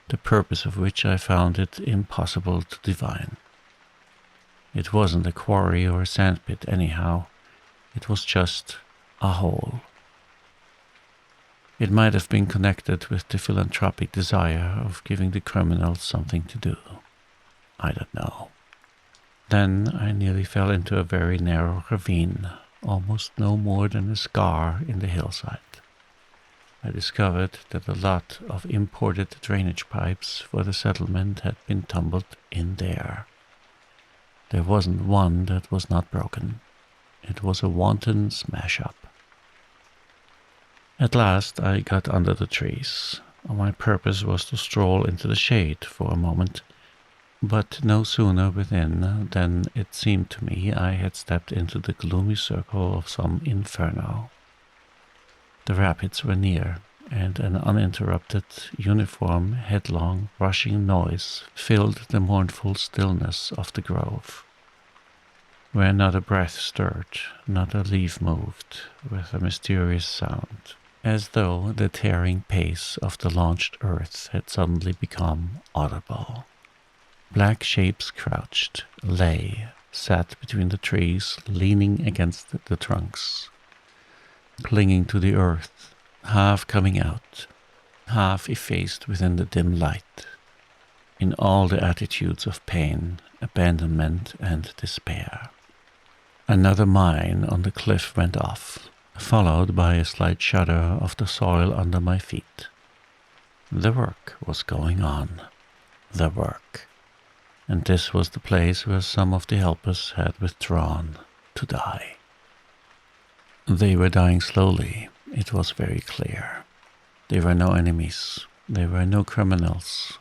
the purpose of which I found it impossible to divine. It wasn't a quarry or a sandpit anyhow. It was just a hole. It might have been connected with the philanthropic desire of giving the criminals something to do. I don't know. Then I nearly fell into a very narrow ravine, almost no more than a scar in the hillside. I discovered that a lot of imported drainage pipes for the settlement had been tumbled in there. There wasn't one that was not broken. It was a wanton smash-up. At last I got under the trees. My purpose was to stroll into the shade for a moment, but no sooner within than it seemed to me I had stepped into the gloomy circle of some inferno. The rapids were near, and an uninterrupted, uniform, headlong, rushing noise filled the mournful stillness of the grove, where not a breath stirred, not a leaf moved, with a mysterious sound, as though the tearing pace of the launched earth had suddenly become audible. Black shapes crouched, lay, sat between the trees, leaning against the trunks, clinging to the earth, half coming out, half effaced within the dim light, in all the attitudes of pain, abandonment, and despair. Another mine on the cliff went off, followed by a slight shudder of the soil under my feet. The work was going on. The work. And this was the place where some of the helpers had withdrawn to die. They were dying slowly, it was very clear. They were no enemies. They were no criminals.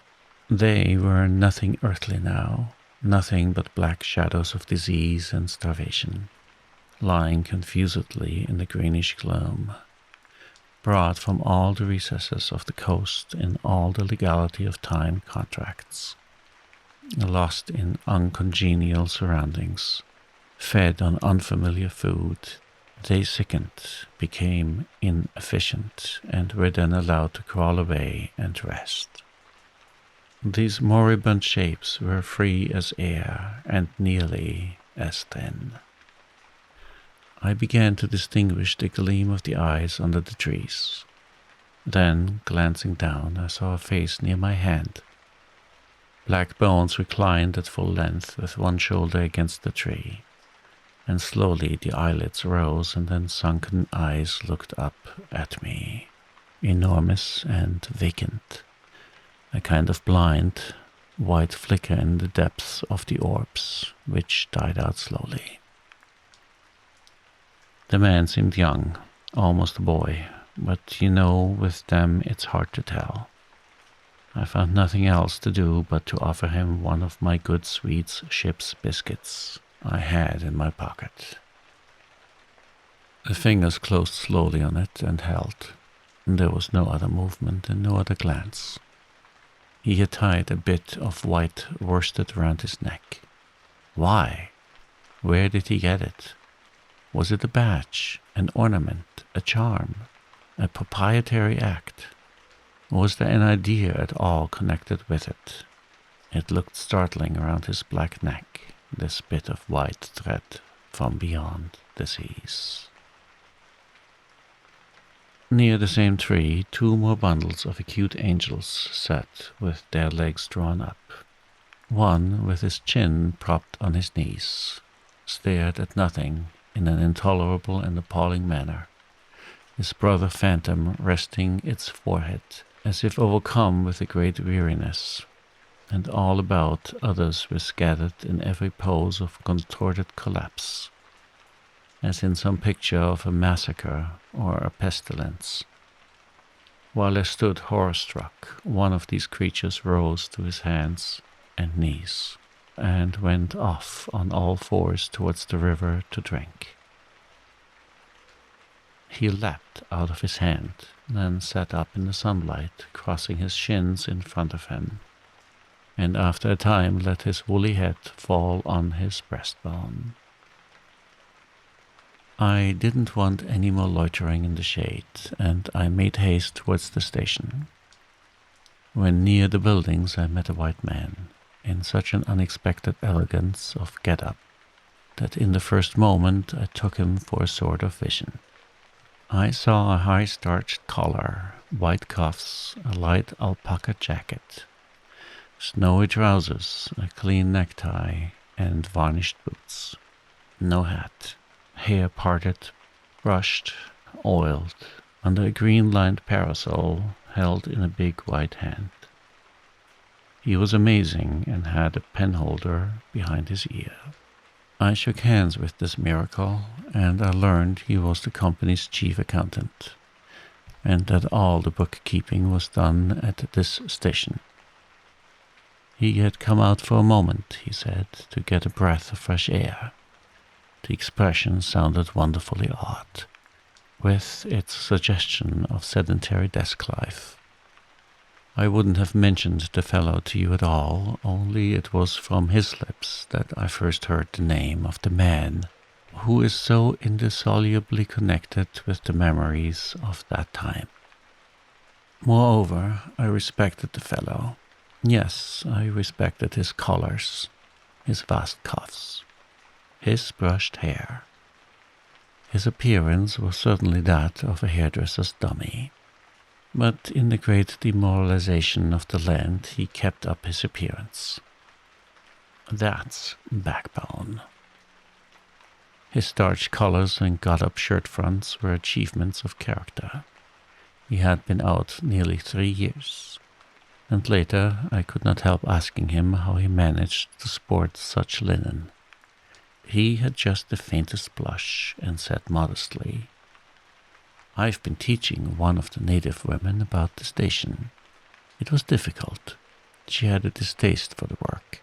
They were nothing earthly now, nothing but black shadows of disease and starvation, lying confusedly in the greenish gloom, brought from all the recesses of the coast in all the legality of time contracts, lost in uncongenial surroundings, fed on unfamiliar food. They sickened, became inefficient, and were then allowed to crawl away and rest. These moribund shapes were free as air and nearly as thin. I began to distinguish the gleam of the eyes under the trees. Then, glancing down, I saw a face near my hand. Black bones reclined at full length with one shoulder against the tree, and slowly the eyelids rose and then sunken eyes looked up at me, enormous and vacant, a kind of blind, white flicker in the depths of the orbs, which died out slowly. The man seemed young, almost a boy, but with them it's hard to tell. I found nothing else to do but to offer him one of my good Swede's ship's biscuits I had in my pocket. The fingers closed slowly on it and held. There was no other movement and no other glance. He had tied a bit of white worsted round his neck. Why? Where did he get it? Was it a badge, an ornament, a charm, a proprietary act? Was there an idea at all connected with it? It looked startling around his black neck, this bit of white thread from beyond the seas. Near the same tree, 2 more bundles of acute angels sat with their legs drawn up. One, with his chin propped on his knees, stared at nothing in an intolerable and appalling manner, his brother phantom resting its forehead, as if overcome with a great weariness, and all about others were scattered in every pose of contorted collapse, as in some picture of a massacre or a pestilence. While I stood horror-struck, one of these creatures rose to his hands and knees, and went off on all fours towards the river to drink. He leapt out of his hand, then sat up in the sunlight, crossing his shins in front of him, and after a time let his woolly head fall on his breastbone. I didn't want any more loitering in the shade, and I made haste towards the station. When near the buildings I met a white man, in such an unexpected elegance of get-up, that in the first moment I took him for a sort of vision. I saw a high-starched collar, white cuffs, a light alpaca jacket, snowy trousers, a clean necktie, and varnished boots. No hat, hair parted, brushed, oiled, under a green-lined parasol held in a big white hand. He was amazing and had a penholder behind his ear. I shook hands with this miracle, and I learned he was the company's chief accountant, and that all the bookkeeping was done at this station. He had come out for a moment, he said, to get a breath of fresh air. The expression sounded wonderfully odd, with its suggestion of sedentary desk life. I wouldn't have mentioned the fellow to you at all, only it was from his lips that I first heard the name of the man who is so indissolubly connected with the memories of that time. Moreover, I respected the fellow. Yes, I respected his collars, his vast cuffs, his brushed hair. His appearance was certainly that of a hairdresser's dummy. But in the great demoralization of the land, he kept up his appearance. That's backbone. His starched collars and got-up shirt fronts were achievements of character. He had been out nearly 3 years, and later I could not help asking him how he managed to sport such linen. He had just the faintest blush and said modestly, "I've been teaching one of the native women about the station. It was difficult. She had a distaste for the work."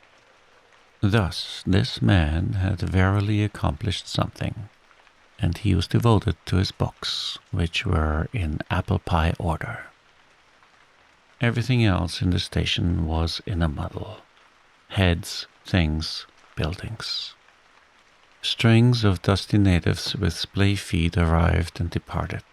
Thus, this man had verily accomplished something, and he was devoted to his books, which were in apple pie order. Everything else in the station was in a muddle. Heads, things, buildings. Strings of dusty natives with splay feet arrived and departed.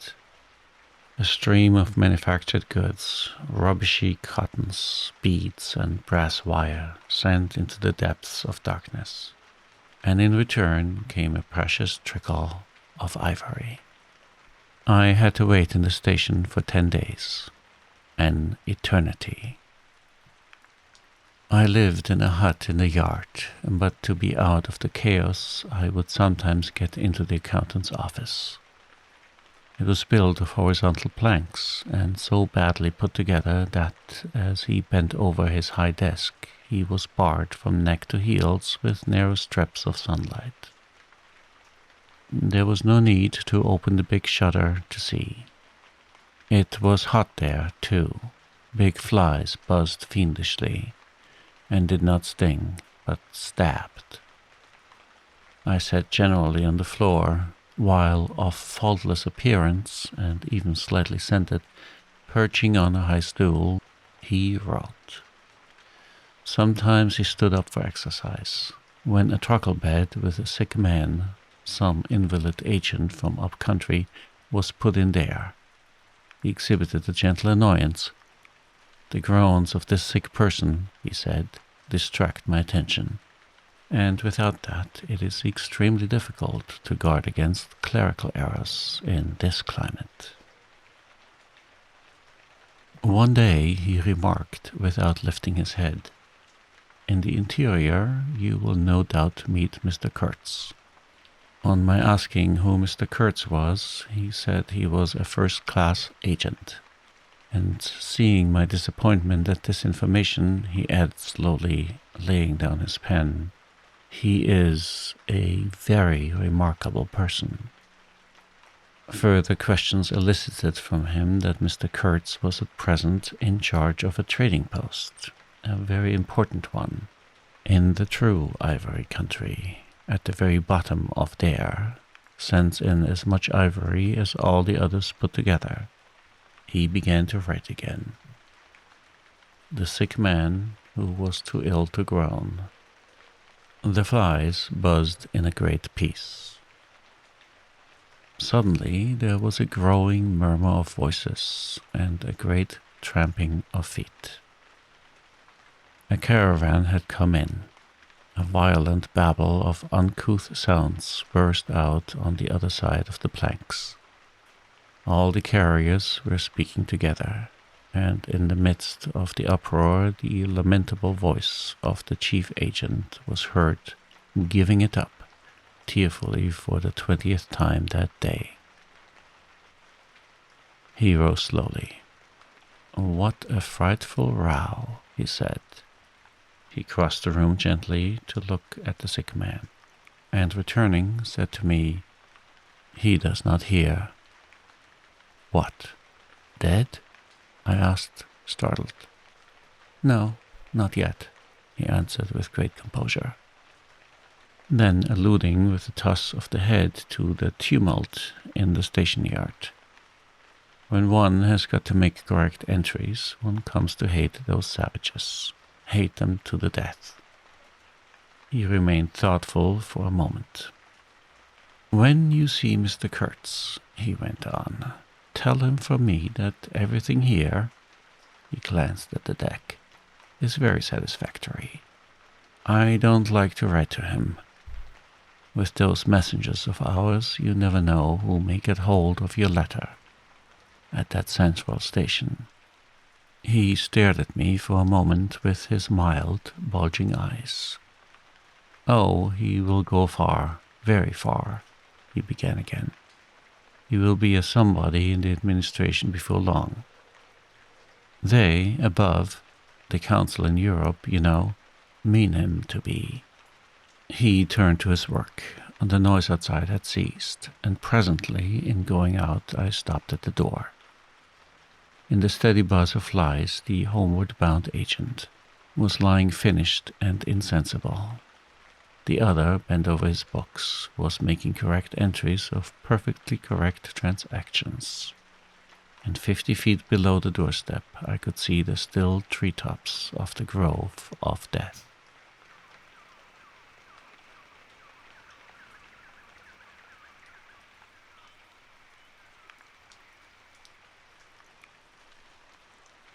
A stream of manufactured goods, rubbishy cottons, beads, and brass wire sent into the depths of darkness, and in return came a precious trickle of ivory. I had to wait in the station for 10 days, an eternity. I lived in a hut in the yard, but to be out of the chaos, I would sometimes get into the accountant's office. It was built of horizontal planks, and so badly put together that, as he bent over his high desk, he was barred from neck to heels with narrow strips of sunlight. There was no need to open the big shutter to see. It was hot there, too. Big flies buzzed fiendishly, and did not sting, but stabbed. I sat generally on the floor, while of faultless appearance, and even slightly scented, perching on a high stool, he wrote. Sometimes he stood up for exercise, when a truckle bed with a sick man, some invalid agent from up country, was put in there. He exhibited a gentle annoyance. "The groans of this sick person," he said, "distract my attention, and without that it is extremely difficult to guard against clerical errors in this climate." One day he remarked, without lifting his head, "In the interior you will no doubt meet Mr. Kurtz." On my asking who Mr. Kurtz was, he said he was a first-class agent. And seeing my disappointment at this information, he added slowly, laying down his pen, "He is a very remarkable person." Further questions elicited from him that Mr. Kurtz was at present in charge of a trading post, a very important one, in the true ivory country, at the very bottom of there, sends in as much ivory as all the others put together. He began to write again. The sick man who was too ill to groan. The flies buzzed in a great peace. Suddenly there was a growing murmur of voices and a great tramping of feet. A caravan had come in. A violent babble of uncouth sounds burst out on the other side of the planks. All the carriers were speaking together, and in the midst of the uproar the lamentable voice of the chief agent was heard giving it up tearfully for the 20th time that day. He rose slowly. "What a frightful row," he said. He crossed the room gently to look at the sick man, and returning said to me, "He does not hear." "What, dead?" I asked, startled. "No, not yet," he answered with great composure. Then, alluding with a toss of the head to the tumult in the station yard, "When one has got to make correct entries, one comes to hate those savages. Hate them to the death." He remained thoughtful for a moment. "When you see Mr. Kurtz," he went on, "tell him from me that everything here," he glanced at the deck, "is very satisfactory. I don't like to write to him. With those messengers of ours, you never know who may get hold of your letter at that central station." He stared at me for a moment with his mild, bulging eyes. "Oh, he will go far, very far," he began again. "He will be a somebody in the administration before long. They, above, the Council in Europe, you know, mean him to be." He turned to his work. The noise outside had ceased, and presently, in going out, I stopped at the door. In the steady buzz of flies, the homeward-bound agent was lying finished and insensible. The other, bent over his books, was making correct entries of perfectly correct transactions. And 50 feet below the doorstep, I could see the still treetops of the Grove of Death.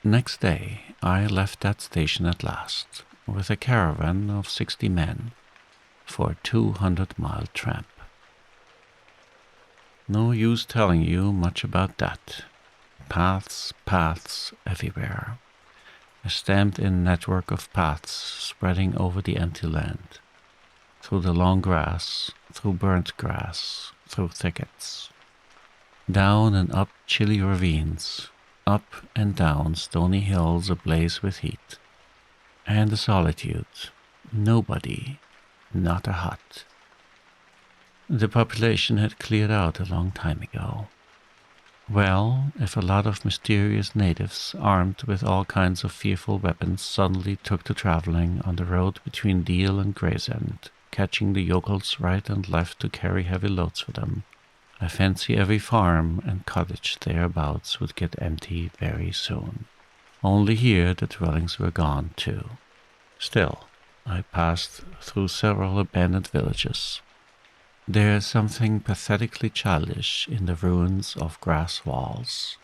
Next day, I left that station at last, with a caravan of 60 men, for a 200-mile tramp. No use telling you much about that. Paths, paths everywhere. A stamped-in network of paths spreading over the empty land, through the long grass, through burnt grass, through thickets. Down and up chilly ravines, up and down stony hills ablaze with heat, and a solitude, nobody, not a hut. The population had cleared out a long time ago. Well, if a lot of mysterious natives, armed with all kinds of fearful weapons, suddenly took to traveling on the road between Deal and Gravesend, catching the yokels right and left to carry heavy loads for them, I fancy every farm and cottage thereabouts would get empty very soon. Only here the dwellings were gone too. Still, I passed through several abandoned villages. There is something pathetically childish in the ruins of grass walls.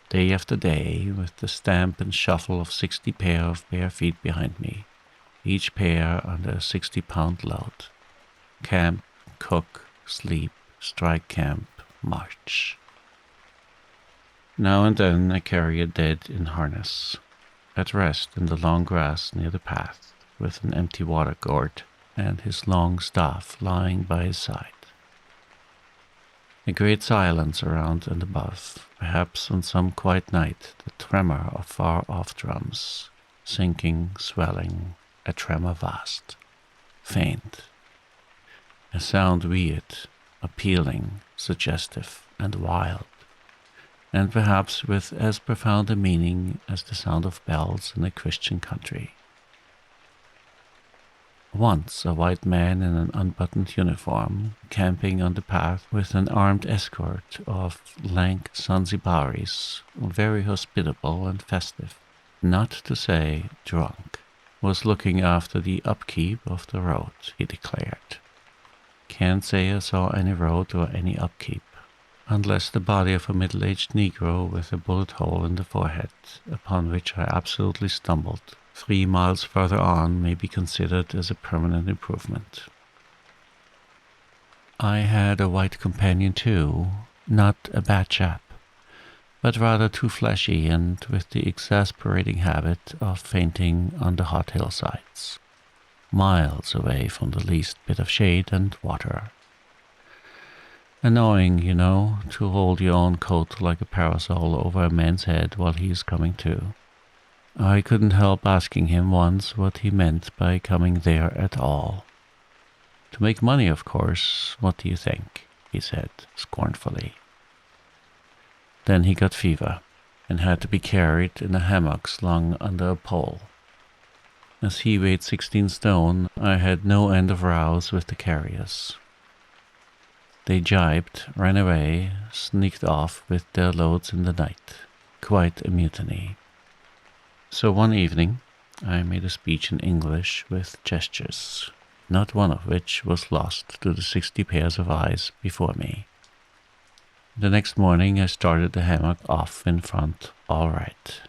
Day after day, with the stamp and shuffle of 60 pair of bare feet behind me, each pair under a 60-pound load. Camp, cook, sleep, strike camp, march. Now and then a carrier dead in harness, at rest in the long grass near the path, with an empty water gourd and his long staff lying by his side. A great silence around and above, perhaps on some quiet night the tremor of far-off drums, sinking, swelling, a tremor vast, faint, a sound weird, appealing, suggestive, and wild, and perhaps with as profound a meaning as the sound of bells in a Christian country. Once a white man in an unbuttoned uniform, camping on the path with an armed escort of lank Zanzibaris, very hospitable and festive, not to say drunk, was looking after the upkeep of the road, he declared. Can't say I saw any road or any upkeep, unless the body of a middle-aged Negro with a bullet hole in the forehead, upon which I absolutely stumbled 3 miles further on, may be considered as a permanent improvement. I had a white companion too, not a bad chap, but rather too fleshy and with the exasperating habit of fainting on the hot hillsides, miles away from the least bit of shade and water. Annoying, you know, to hold your own coat like a parasol over a man's head while he is coming to. I couldn't help asking him once what he meant by coming there at all. To make money, of course. What do you think? He said scornfully. Then he got fever and had to be carried in a hammock slung under a pole. As he weighed 16 stone, I had no end of rows with the carriers. They jibed, ran away, sneaked off with their loads in the night. Quite a mutiny. So one evening I made a speech in English with gestures, not one of which was lost to the 60 pairs of eyes before me. The next morning I started the hammock off in front all right.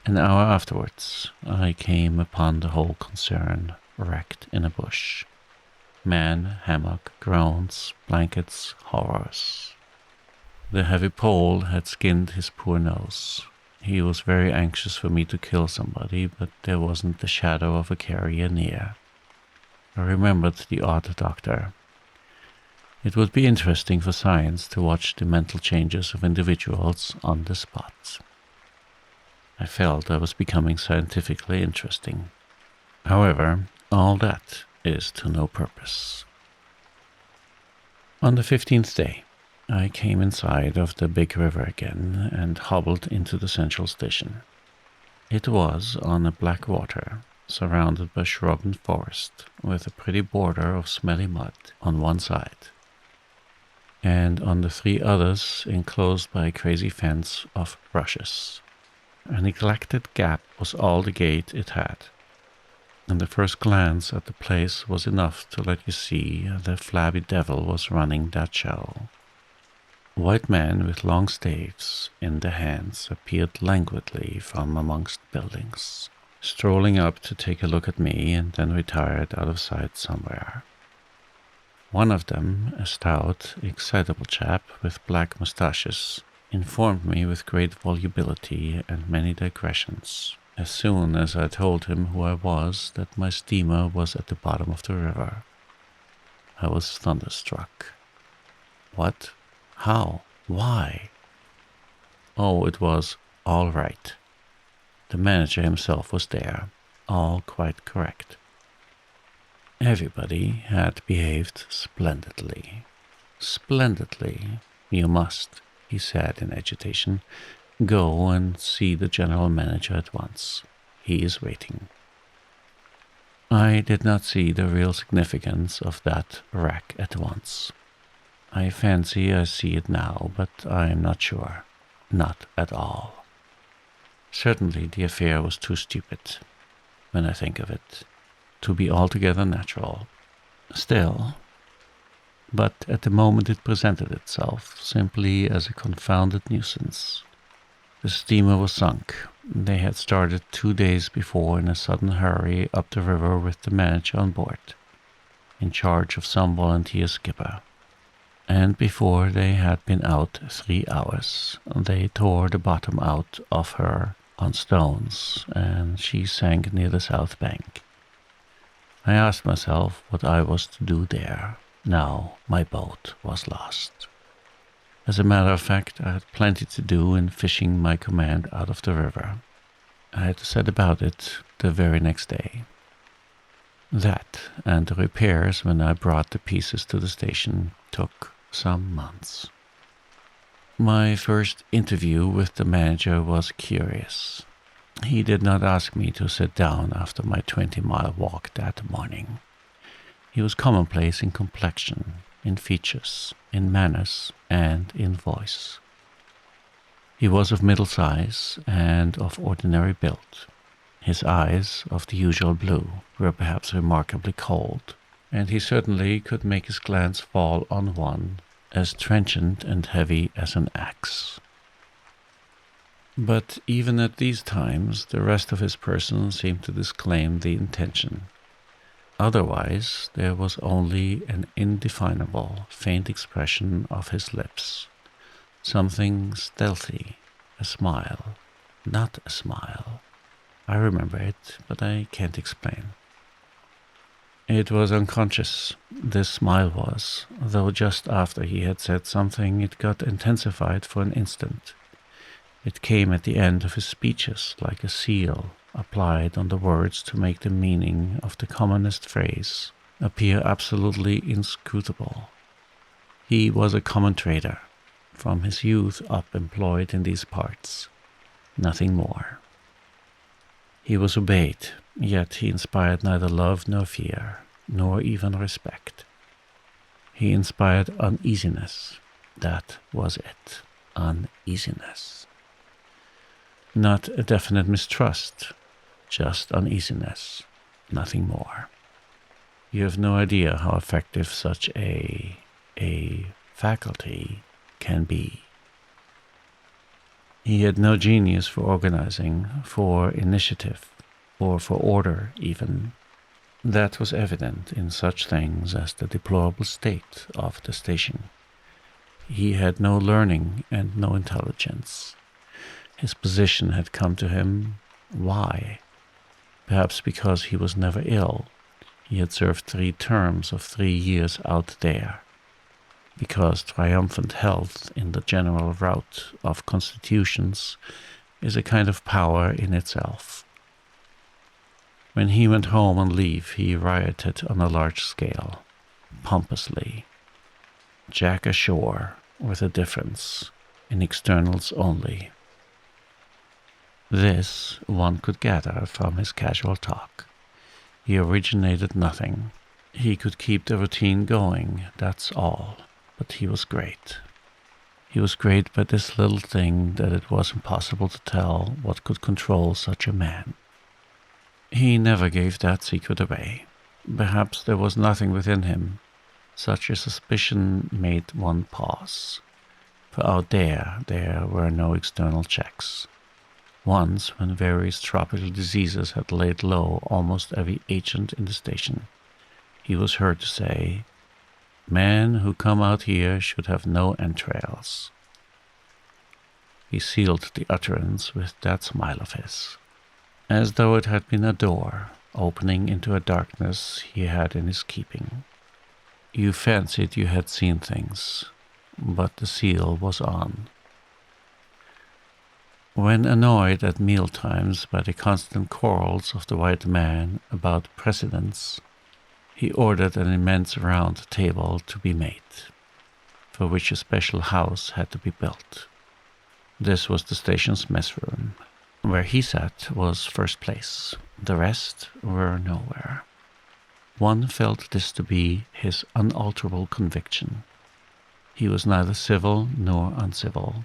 An hour afterwards I came upon the whole concern wrecked in a bush. Man, hammock, groans, blankets, horrors. The heavy pole had skinned his poor nose. He was very anxious for me to kill somebody, but there wasn't the shadow of a carrier near. I remembered the odd doctor. It would be interesting for science to watch the mental changes of individuals on the spot. I felt I was becoming scientifically interesting. However, all that is to no purpose. On the 15th day, I came inside of the big river again and hobbled into the central station. It was on a black water, surrounded by shrub and forest, with a pretty border of smelly mud on one side, and on the 3 others enclosed by a crazy fence of rushes. A neglected gap was all the gate it had, and the first glance at the place was enough to let you see the flabby devil was running that show. White men with long staves in their hands appeared languidly from amongst buildings, strolling up to take a look at me and then retired out of sight somewhere. One of them, a stout, excitable chap with black moustaches, informed me with great volubility and many digressions, as soon as I told him who I was, that my steamer was at the bottom of the river. I was thunderstruck. What? How? Why? Oh, it was all right. The manager himself was there, all quite correct. Everybody had behaved splendidly. Splendidly. You must, he said in agitation, go and see the general manager at once. He is waiting. I did not see the real significance of that wreck at once. I fancy I see it now, but I am not sure. Not at all. Certainly the affair was too stupid, when I think of it, to be altogether natural. Still, but at the moment it presented itself simply as a confounded nuisance. The steamer was sunk. They had started 2 days before in a sudden hurry up the river with the manager on board, in charge of some volunteer skipper. and before they had been out 3 hours, they tore the bottom out of her on stones, and she sank near the south bank. I asked myself what I was to do there, now my boat was lost. As a matter of fact, I had plenty to do in fishing my command out of the river. I had to set about it the very next day. That and the repairs when I brought the pieces to the station took some months. My first interview with the manager was curious. He did not ask me to sit down after my 20-mile walk that morning. He was commonplace in complexion, in features, in manners, and in voice. He was of middle size and of ordinary build. His eyes, of the usual blue, were perhaps remarkably cold, and he certainly could make his glance fall on one as trenchant and heavy as an axe. But even at these times, the rest of his person seemed to disclaim the intention. Otherwise, there was only an indefinable, faint expression of his lips, something stealthy, a smile, not a smile. I remember it, but I can't explain. It was unconscious, this smile was, though just after he had said something it got intensified for an instant. It came at the end of his speeches like a seal applied on the words to make the meaning of the commonest phrase appear absolutely inscrutable. He was a common trader, from his youth up employed in these parts, nothing more. He was obeyed, yet he inspired neither love nor fear, nor even respect. He inspired uneasiness. That was it, uneasiness. Not a definite mistrust, just uneasiness, nothing more. You have no idea how effective such a faculty can be. He had no genius for organizing, for initiative, or for order even. That was evident in such things as the deplorable state of the station. He had no learning and no intelligence. His position had come to him. Why? Perhaps because he was never ill. He had served 3 terms of 3 years out there. Because triumphant health in the general rout of constitutions is a kind of power in itself. When he went home on leave, he rioted on a large scale, pompously. Jack ashore, with a difference, in externals only. This one could gather from his casual talk. He originated nothing. He could keep the routine going, that's all. But he was great. He was great by this little thing that it was impossible to tell what could control such a man. He never gave that secret away. Perhaps there was nothing within him. Such a suspicion made one pause. For out there were no external checks. Once, when various tropical diseases had laid low almost every agent in the station, he was heard to say, "Men who come out here should have no entrails." He sealed the utterance with that smile of his, as though it had been a door opening into a darkness he had in his keeping. You fancied you had seen things, but the seal was on. When annoyed at mealtimes by the constant quarrels of the white man about precedence, he ordered an immense round table to be made, for which a special house had to be built. This was the station's mess room. Where he sat was first place, the rest were nowhere. One felt this to be his unalterable conviction. He was neither civil nor uncivil.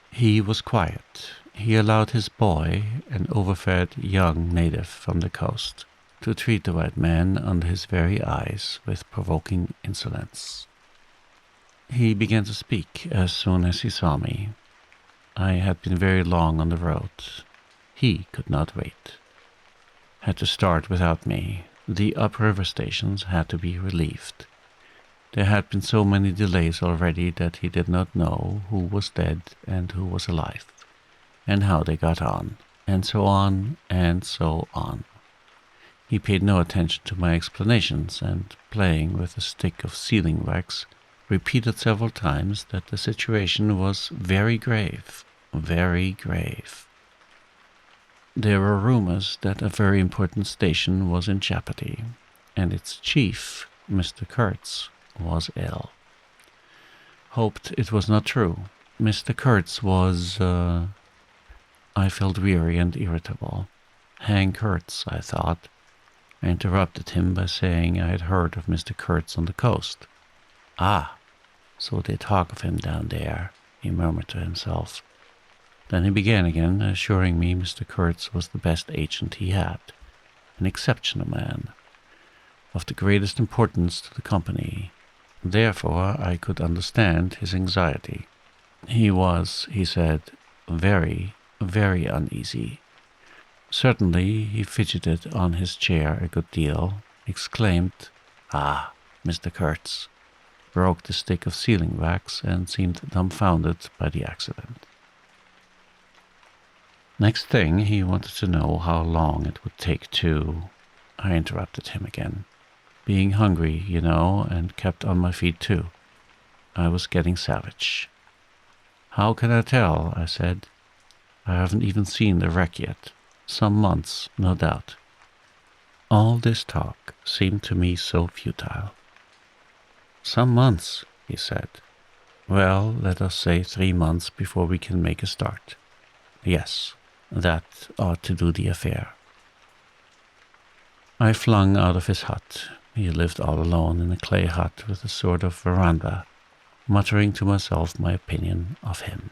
He was quiet. He allowed his boy, an overfed young native from the coast, to treat the white man under his very eyes with provoking insolence. He began to speak as soon as he saw me. I had been very long on the road. He could not wait. Had to start without me. The upriver stations had to be relieved. There had been so many delays already that he did not know who was dead and who was alive, and how they got on, and so on, and so on. He paid no attention to my explanations, and playing with a stick of sealing wax, repeated several times that the situation was very grave, very grave. There were rumors that a very important station was in jeopardy, and its chief, Mr. Kurtz, was ill. Hoped it was not true. Mr. Kurtz was, I felt weary and irritable. Hank Kurtz, I thought. I interrupted him by saying I had heard of Mr. Kurtz on the coast. Ah, so they talk of him down there, he murmured to himself. Then he began again, assuring me Mr. Kurtz was the best agent he had, an exceptional man, of the greatest importance to the company. Therefore, I could understand his anxiety. He was, he said, very, very uneasy. Certainly, he fidgeted on his chair a good deal, exclaimed, "Ah, Mr. Kurtz," broke the stick of sealing wax, and seemed dumbfounded by the accident. Next thing, he wanted to know how long it would take to... I interrupted him again. Being hungry, you know, and kept on my feet too. I was getting savage. "How can I tell?" I said. "I haven't even seen the wreck yet. Some months, no doubt." All this talk seemed to me so futile. "Some months," he said. "Well, let us say 3 months before we can make a start. Yes, that ought to do the affair." I flung out of his hut. He lived all alone in a clay hut with a sort of veranda, muttering to myself my opinion of him.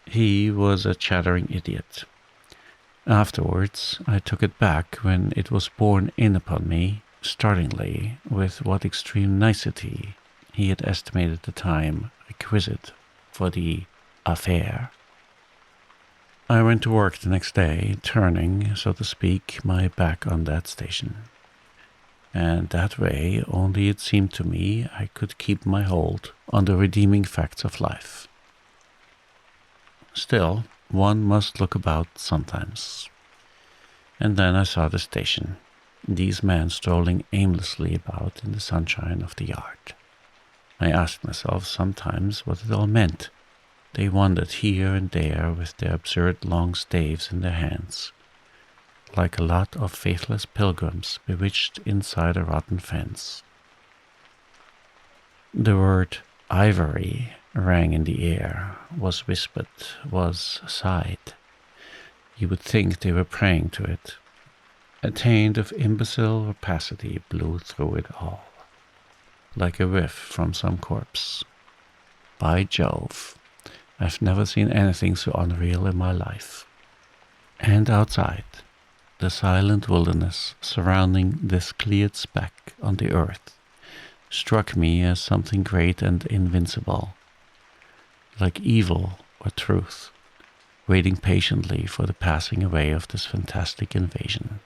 He was a chattering idiot. Afterwards, I took it back when it was borne in upon me, startlingly, with what extreme nicety he had estimated the time requisite for the affair. I went to work the next day, turning, so to speak, my back on that station. And that way, only it seemed to me, I could keep my hold on the redeeming facts of life. Still, one must look about sometimes. And then I saw the station, these men strolling aimlessly about in the sunshine of the yard. I asked myself sometimes what it all meant. They wandered here and there with their absurd long staves in their hands, like a lot of faithless pilgrims bewitched inside a rotten fence. The word ivory rang in the air, was whispered, was sighed. You would think they were praying to it. A taint of imbecile rapacity blew through it all, like a whiff from some corpse. By Jove, I've never seen anything so unreal in my life. And outside, the silent wilderness surrounding this cleared speck on the earth struck me as something great and invincible, like evil or truth, waiting patiently for the passing away of this fantastic invasion.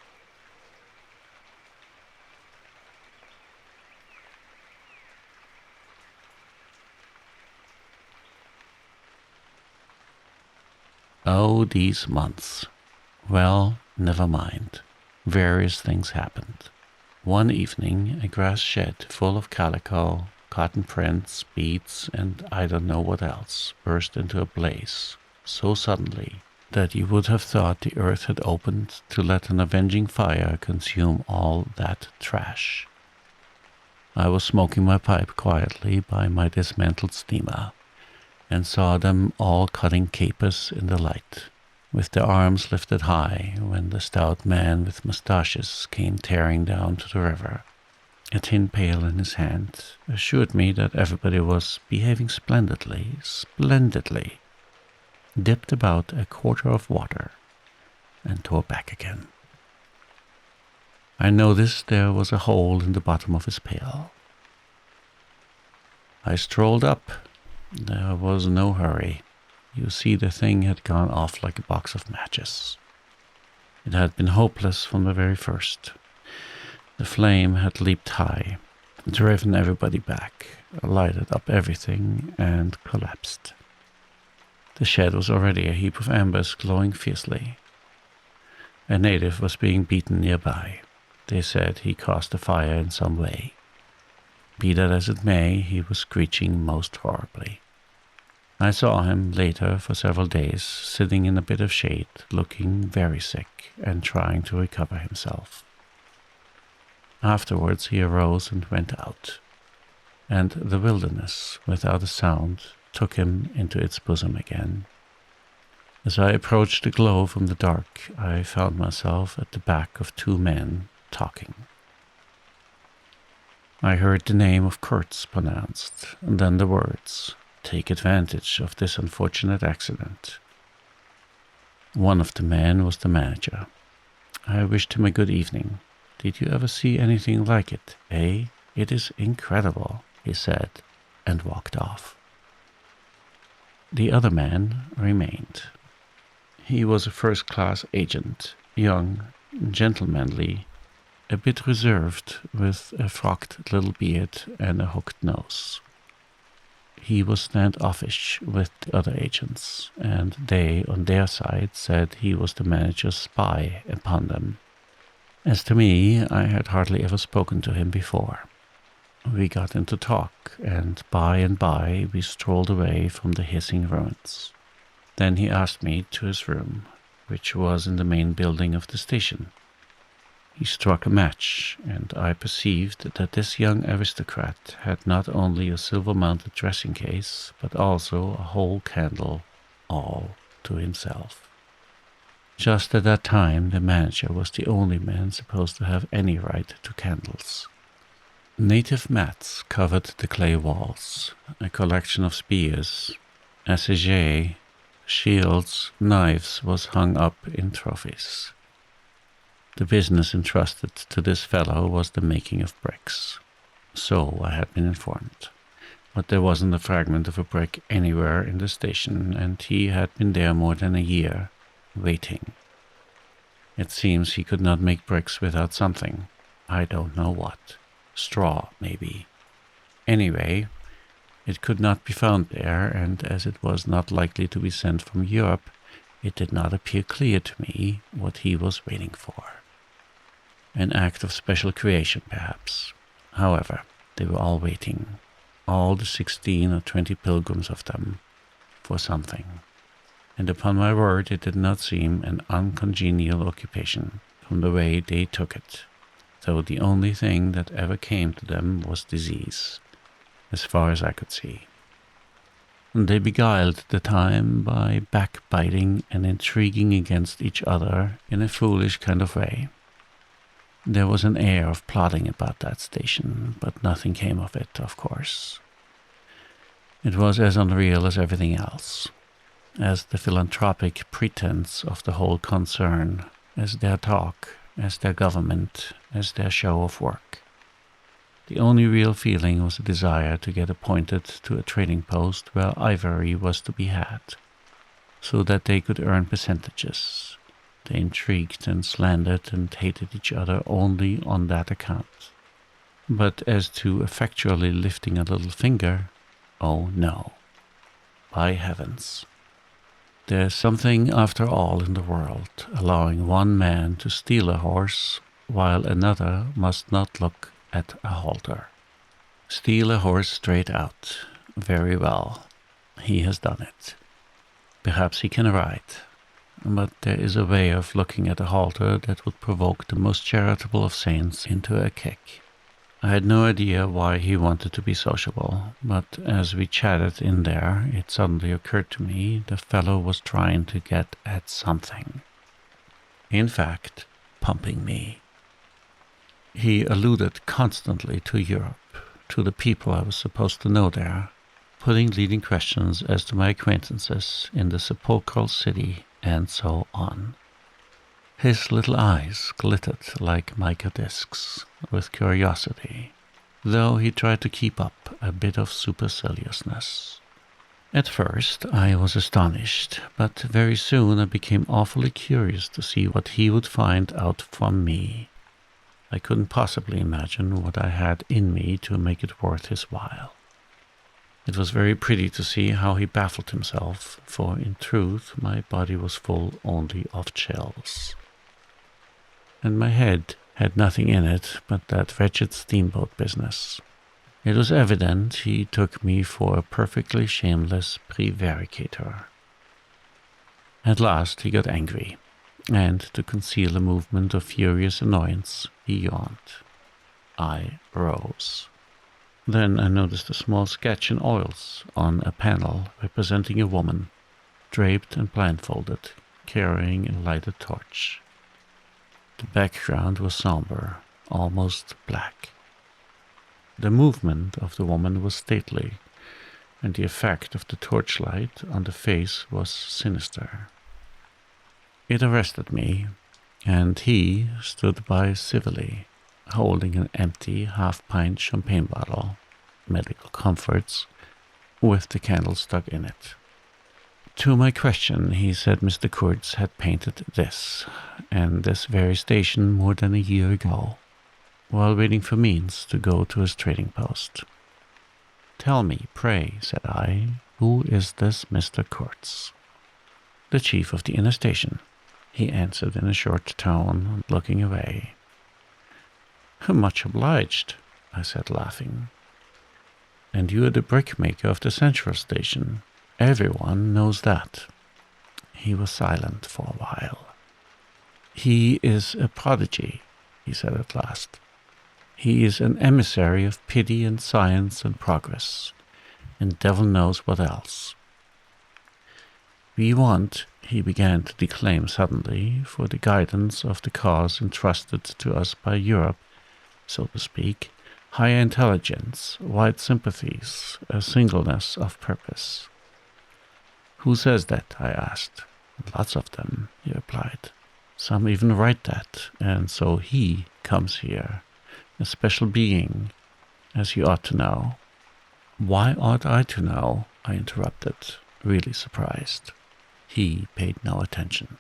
Oh, these months. Well, never mind. Various things happened. One evening, a grass shed full of calico, cotton prints, beads, and I don't know what else, burst into a blaze so suddenly that you would have thought the earth had opened to let an avenging fire consume all that trash. I was smoking my pipe quietly by my dismantled steamer, and saw them all cutting capers in the light, with their arms lifted high, when the stout man with moustaches came tearing down to the river. A tin pail in his hand assured me that everybody was behaving splendidly, dipped about a quarter of water, and tore back again. I noticed there was a hole in the bottom of his pail. I strolled up. There was no hurry. You see, the thing had gone off like a box of matches. It had been hopeless from the very first. The flame had leaped high, driven everybody back, lighted up everything, and collapsed. The shed was already a heap of embers glowing fiercely. A native was being beaten nearby. They said he caused the fire in some way. Be that as it may, he was screeching most horribly. I saw him later for several days, sitting in a bit of shade, looking very sick and trying to recover himself. Afterwards he arose and went out, and the wilderness, without a sound, took him into its bosom again. As I approached the glow from the dark, I found myself at the back of two men talking. I heard the name of Kurtz pronounced, and then the words, "Take advantage of this unfortunate accident." One of the men was the manager. I wished him a good evening. "Did you ever see anything like it, eh? It is incredible," he said, and walked off. The other man remained. He was a first-class agent, young, gentlemanly, a bit reserved, with a frocked little beard and a hooked nose. He was standoffish with the other agents, and they, on their side, said he was the manager's spy upon them. As to me, I had hardly ever spoken to him before. We got into talk, and by we strolled away from the hissing ruins. Then he asked me to his room, which was in the main building of the station. He struck a match, and I perceived that this young aristocrat had not only a silver-mounted dressing case, but also a whole candle, all to himself. Just at that time, the manager was the only man supposed to have any right to candles. Native mats covered the clay walls, a collection of spears, assegais, shields, knives was hung up in trophies. The business entrusted to this fellow was the making of bricks. So I had been informed. But there wasn't a fragment of a brick anywhere in the station, and he had been there more than a year, waiting. It seems he could not make bricks without something. I don't know what. Straw, maybe. Anyway, it could not be found there, and as it was not likely to be sent from Europe, it did not appear clear to me what he was waiting for. An act of special creation, perhaps. However, they were all waiting, all the 16 or 20 pilgrims of them, for something. And upon my word, it did not seem an uncongenial occupation, from the way they took it, though the only thing that ever came to them was disease, as far as I could see. And they beguiled the time by backbiting and intriguing against each other in a foolish kind of way. There was an air of plotting about that station, but nothing came of it, of course. It was as unreal as everything else, as the philanthropic pretense of the whole concern, as their talk, as their government, as their show of work. The only real feeling was a desire to get appointed to a trading post where ivory was to be had, so that they could earn percentages. They intrigued and slandered and hated each other only on that account. But as to effectually lifting a little finger, oh no. By heavens. There's something after all in the world, allowing one man to steal a horse, while another must not look at a halter. Steal a horse straight out. Very well. He has done it. Perhaps he can ride. But there is a way of looking at a halter that would provoke the most charitable of saints into a kick. I had no idea why he wanted to be sociable, but as we chatted in there, it suddenly occurred to me the fellow was trying to get at something. In fact, pumping me. He alluded constantly to Europe, to the people I was supposed to know there, putting leading questions as to my acquaintances in the sepulchral city, and so on. His little eyes glittered like mica discs with curiosity, though he tried to keep up a bit of superciliousness. At first I was astonished, but very soon I became awfully curious to see what he would find out from me. I couldn't possibly imagine what I had in me to make it worth his while. It was very pretty to see how he baffled himself, for in truth my body was full only of chills. And my head had nothing in it but that wretched steamboat business. It was evident he took me for a perfectly shameless prevaricator. At last he got angry, and to conceal a movement of furious annoyance, he yawned. I rose. Then I noticed a small sketch in oils on a panel representing a woman, draped and blindfolded, carrying a lighted torch. The background was somber, almost black. The movement of the woman was stately, and the effect of the torchlight on the face was sinister. It arrested me, and he stood by civilly, holding an empty half-pint champagne bottle, medical comforts, with the candle stuck in it. To my question, he said Mr. Kurtz had painted this, and this very station more than a year ago, while waiting for means to go to his trading post. "Tell me, pray," said I, "who is this Mr. Kurtz?" "The chief of the inner station," he answered in a short tone, looking away. "Much obliged," I said, laughing. "And you are the brickmaker of the central station. Everyone knows that." He was silent for a while. "He is a prodigy," he said at last. "He is an emissary of pity and science and progress, and devil knows what else. We want," he began to declaim suddenly, "for the guidance of the cause entrusted to us by Europe, so to speak, higher intelligence, wide sympathies, a singleness of purpose." "Who says that?" I asked. "Lots of them," he replied. "Some even write that, and so he comes here, a special being, as you ought to know." "Why ought I to know?" I interrupted, really surprised. He paid no attention.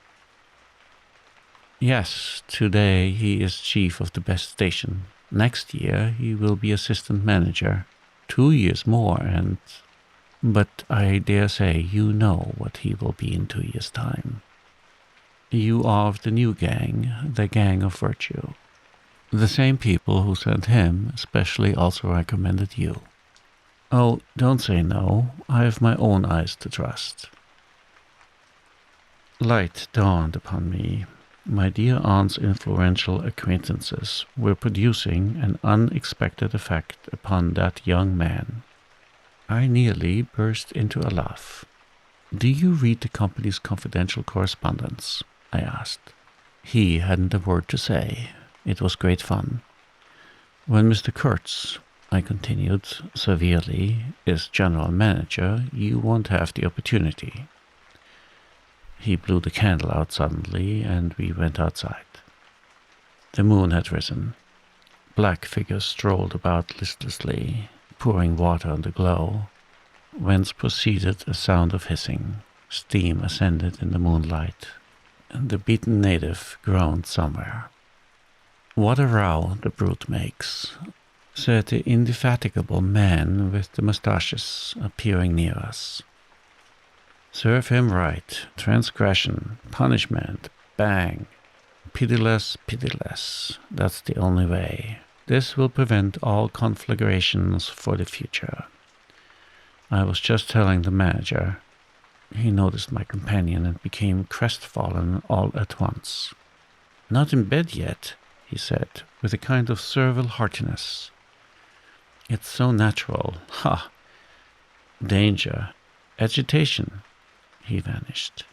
"Yes, today he is chief of the best station. Next year he will be assistant manager. 2 years more and... But I dare say you know what he will be in 2 years' time. You are of the new gang, the gang of virtue. The same people who sent him especially also recommended you. Oh, don't say no. I have my own eyes to trust." Light dawned upon me. My dear aunt's influential acquaintances were producing an unexpected effect upon that young man. I nearly burst into a laugh. "Do you read the company's confidential correspondence?" I asked. He hadn't a word to say. It was great fun. "When Mr. Kurtz," I continued severely, "is general manager, you won't have the opportunity." He blew the candle out suddenly, and we went outside. The moon had risen. Black figures strolled about listlessly, pouring water on the glow, whence proceeded a sound of hissing. Steam ascended in the moonlight, and the beaten native groaned somewhere. "What a row the brute makes," said the indefatigable man with the moustaches, appearing near us. "Serve him right. Transgression, punishment, bang. Pitiless, pitiless. That's the only way. This will prevent all conflagrations for the future. I was just telling the manager." He noticed my companion and became crestfallen all at once. "Not in bed yet," he said, with a kind of servile heartiness. "It's so natural. Ha! Danger. Agitation." He vanished.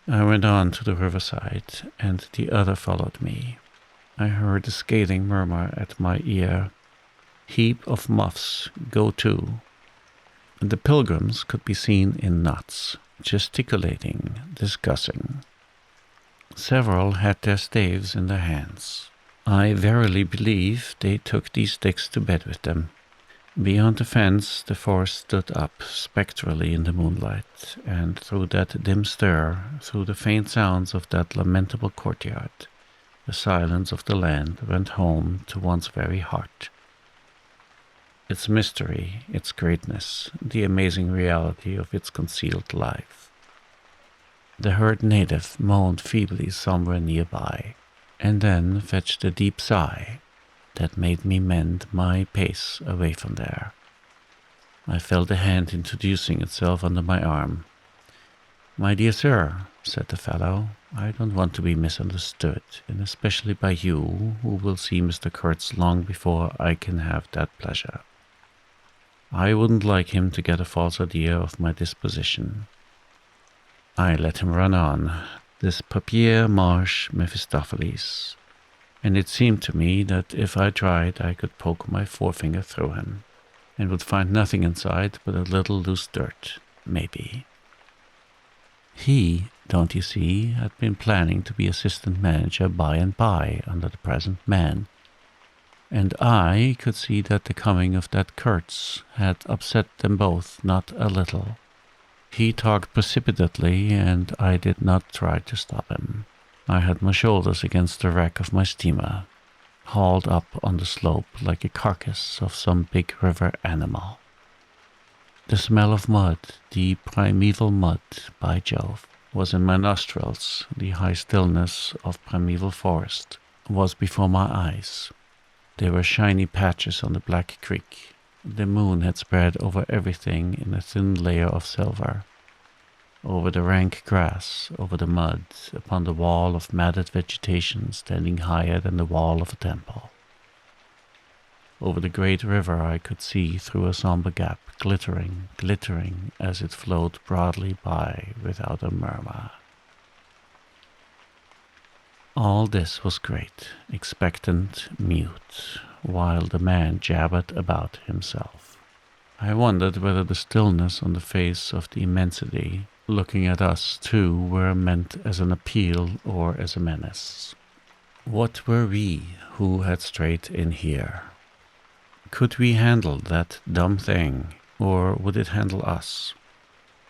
I went on to the riverside, and the other followed me. I heard a scathing murmur at my ear. "Heap of muffs, go to." The pilgrims could be seen in knots, gesticulating, discussing. Several had their staves in their hands. I verily believe they took these sticks to bed with them. Beyond the fence the forest stood up spectrally in the moonlight, and through that dim stir, through the faint sounds of that lamentable courtyard, The silence of the land went home to one's very heart. Its mystery, its greatness, the amazing reality of its concealed life. The herd native moaned feebly somewhere nearby, and then fetched a deep sigh that made me mend my pace away from there. I felt a hand introducing itself under my arm. "My dear sir," said the fellow, "I don't want to be misunderstood, and especially by you, who will see Mr. Kurtz long before I can have that pleasure. I wouldn't like him to get a false idea of my disposition." I let him run on, this papier mâche Mephistopheles, and it seemed to me that if I tried I could poke my forefinger through him, and would find nothing inside but a little loose dirt, maybe. He, don't you see, had been planning to be assistant manager by and by under the present man, and I could see that the coming of that Kurtz had upset them both not a little. He talked precipitately, and I did not try to stop him. I had my shoulders against the wreck of my steamer, hauled up on the slope like a carcass of some big river animal. The smell of mud, the primeval mud, by Jove, was in my nostrils. The high stillness of primeval forest was before my eyes. There were shiny patches on the black creek. The moon had spread over everything in a thin layer of silver. Over the rank grass, over the mud, upon the wall of matted vegetation standing higher than the wall of a temple. Over the great river I could see through a somber gap, glittering as it flowed broadly by without a murmur. All this was great, expectant, mute, while the man jabbered about himself. I wondered whether the stillness on the face of the immensity, looking at us too, were meant as an appeal or as a menace. What were we who had strayed in here? Could we handle that dumb thing, or would it handle us?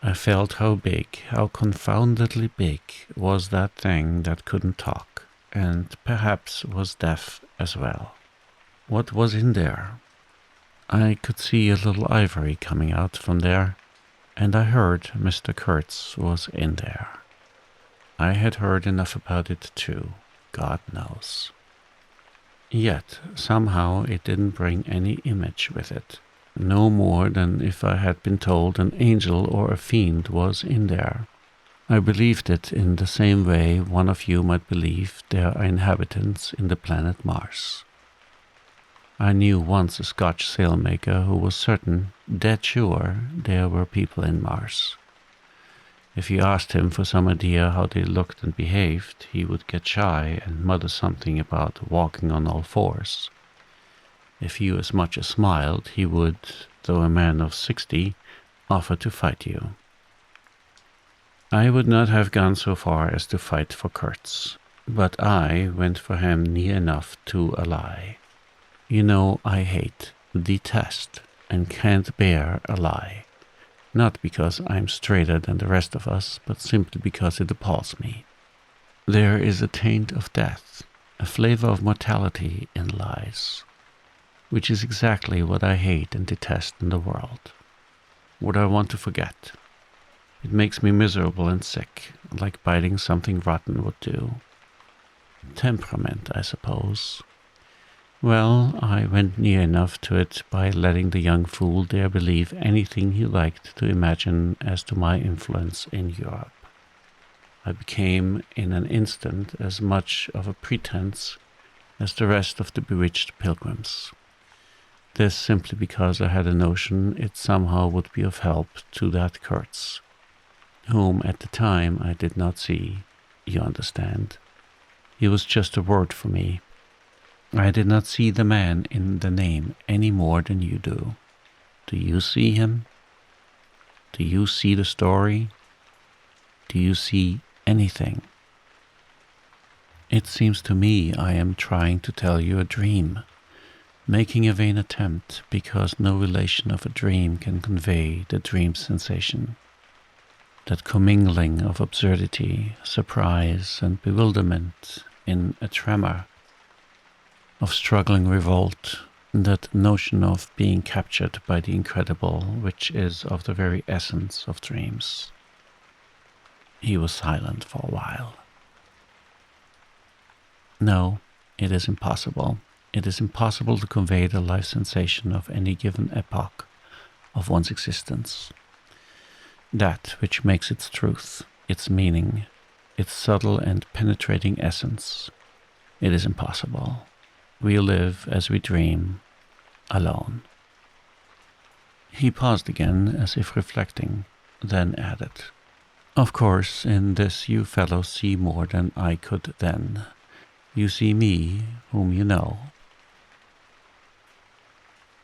I felt how big, how confoundedly big, was that thing that couldn't talk, and perhaps was deaf as well. What was in there? I could see a little ivory coming out from there, and I heard Mr. Kurtz was in there. I had heard enough about it too, God knows. Yet, somehow, it didn't bring any image with it, no more than if I had been told an angel or a fiend was in there. I believed it in the same way one of you might believe there are inhabitants in the planet Mars. I knew once a Scotch sailmaker who was certain, dead sure, there were people in Mars. If you asked him for some idea how they looked and behaved, he would get shy and mutter something about walking on all fours. If you as much as smiled, he would, though a man of 60, offer to fight you. I would not have gone so far as to fight for Kurtz, but I went for him near enough to a lie. You know, I hate, detest, and can't bear a lie. Not because I'm straighter than the rest of us, but simply because it appalls me. There is a taint of death, a flavor of mortality in lies, which is exactly what I hate and detest in the world. What I want to forget. It makes me miserable and sick, like biting something rotten would do. Temperament, I suppose. Well, I went near enough to it by letting the young fool dare believe anything he liked to imagine as to my influence in Europe. I became in an instant as much of a pretense as the rest of the bewitched pilgrims. This simply because I had a notion it somehow would be of help to that Kurtz, whom at the time I did not see, you understand. He was just a word for me. I did not see the man in the name any more than you do. Do you see him? Do you see the story? Do you see anything? It seems to me I am trying to tell you a dream, making a vain attempt because no relation of a dream can convey the dream sensation. That commingling of absurdity, surprise, and bewilderment in a tremor of struggling revolt, that notion of being captured by the incredible, which is of the very essence of dreams. He was silent for a while. No, it is impossible. It is impossible to convey the life sensation of any given epoch of one's existence. That which makes its truth, its meaning, its subtle and penetrating essence. It is impossible. We live as we dream, alone. He paused again, as if reflecting, then added, "Of course, in this you fellows see more than I could then. You see me, whom you know."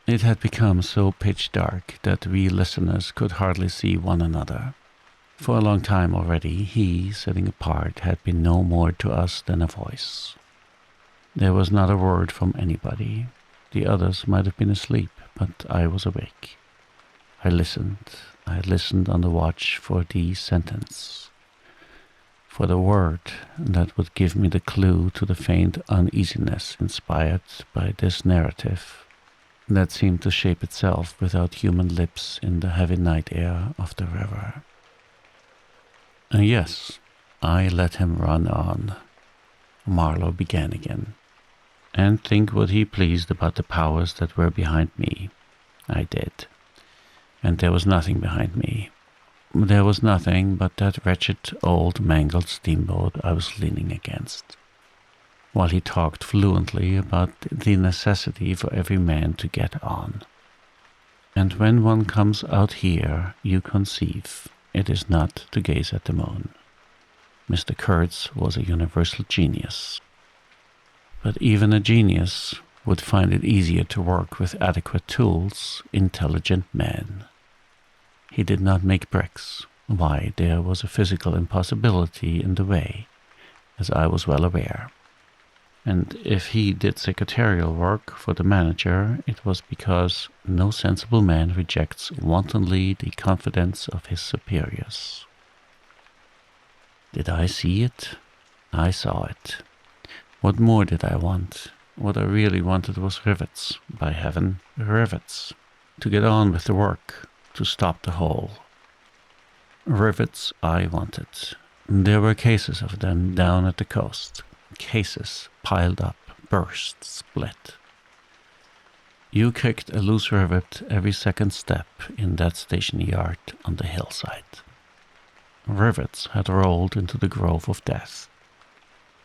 It had become so pitch dark that we listeners could hardly see one another. For a long time already, he, sitting apart, had been no more to us than a voice. There was not a word from anybody. The others might have been asleep, but I was awake. I listened on the watch for the sentence, for the word that would give me the clue to the faint uneasiness inspired by this narrative that seemed to shape itself without human lips in the heavy night air of the river. And yes, I let him run on. Marlowe began again, and think what he pleased about the powers that were behind me. I did. And there was nothing behind me. There was nothing but that wretched old mangled steamboat I was leaning against, while he talked fluently about the necessity for every man to get on. And when one comes out here, you conceive, it is not to gaze at the moon. Mr. Kurtz was a universal genius. But even a genius would find it easier to work with adequate tools, intelligent men. He did not make bricks. Why, there was a physical impossibility in the way, as I was well aware. And if he did secretarial work for the manager, it was because no sensible man rejects wantonly the confidence of his superiors. Did I see it? I saw it. What more did I want? What I really wanted was rivets, by heaven, rivets, to get on with the work, to stop the hole. Rivets I wanted. There were cases of them down at the coast, cases piled up, burst, split. You kicked a loose rivet every second step in that station yard on the hillside. Rivets had rolled into the grove of death.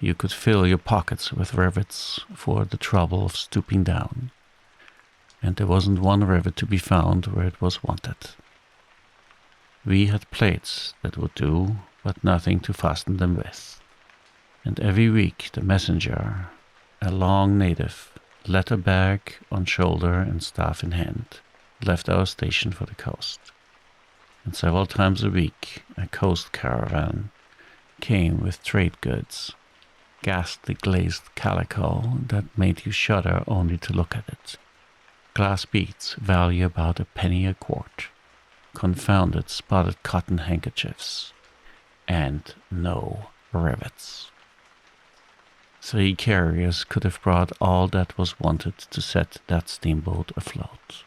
You could fill your pockets with rivets for the trouble of stooping down, and there wasn't one rivet to be found where it was wanted. We had plates that would do, but nothing to fasten them with, and every week the messenger, a long native, letter bag on shoulder and staff in hand, left our station for the coast. And several times a week a coast caravan came with trade goods, ghastly glazed calico that made you shudder only to look at it, glass beads value about a penny a quart, confounded spotted cotton handkerchiefs, and no rivets. 3 carriers could have brought all that was wanted to set that steamboat afloat.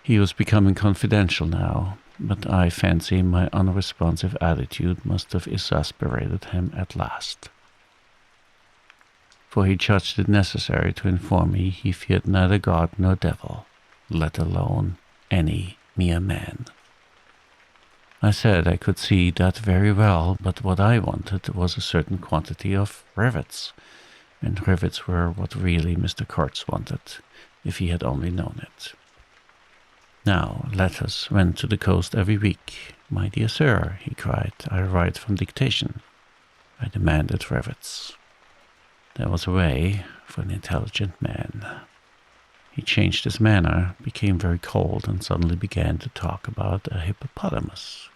He was becoming confidential now, but I fancy my unresponsive attitude must have exasperated him at last. For he judged it necessary to inform me he feared neither God nor devil, let alone any mere man. I said I could see that very well, but what I wanted was a certain quantity of rivets, and rivets were what really Mr. Kurtz wanted, if he had only known it. Now, letters went to the coast every week. "My dear sir," he cried, "I write from dictation." I demanded rivets. There was a way for an intelligent man. He changed his manner, became very cold, and suddenly began to talk about a hippopotamus.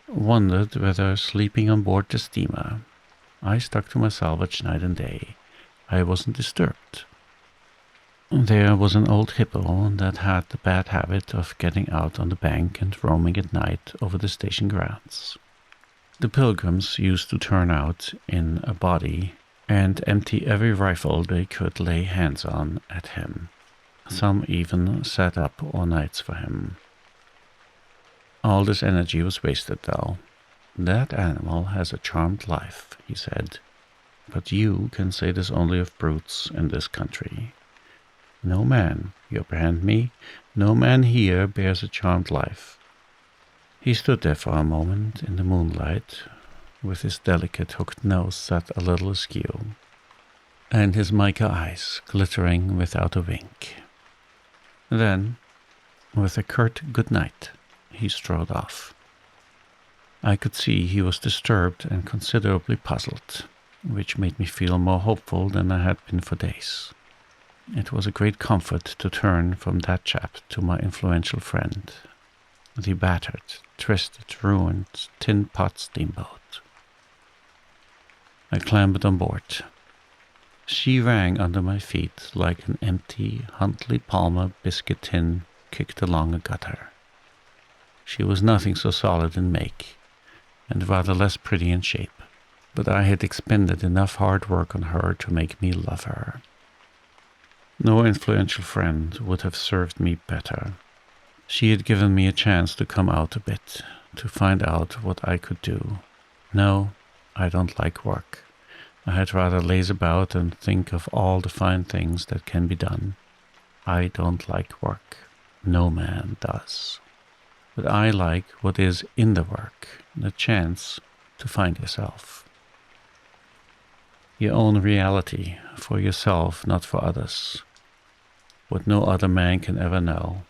Wondered whether sleeping on board the steamer. I stuck to my salvage night and day. I wasn't disturbed. There was an old hippo that had the bad habit of getting out on the bank and roaming at night over the station grounds. The pilgrims used to turn out in a body and empty every rifle they could lay hands on at him. Some even sat up all nights for him. All this energy was wasted, though. That animal has a charmed life, he said. But you can say this only of brutes in this country. No man, you apprehend me, no man here bears a charmed life. He stood there for a moment in the moonlight, with his delicate hooked nose set a little askew, and his mica eyes glittering without a wink. Then, with a curt good night, he strode off. I could see he was disturbed and considerably puzzled, which made me feel more hopeful than I had been for days. It was a great comfort to turn from that chap to my influential friend, the battered, twisted, ruined, tin-pot steamboat. I clambered on board. She rang under my feet like an empty Huntley Palmer biscuit tin kicked along a gutter. She was nothing so solid in make, and rather less pretty in shape, but I had expended enough hard work on her to make me love her. No influential friend would have served me better. She had given me a chance to come out a bit, to find out what I could do. No, I don't like work. I had rather laze about and think of all the fine things that can be done. I don't like work. No man does. But I like what is in the work, the chance to find yourself. Your own reality, for yourself, not for others. What no other man can ever know.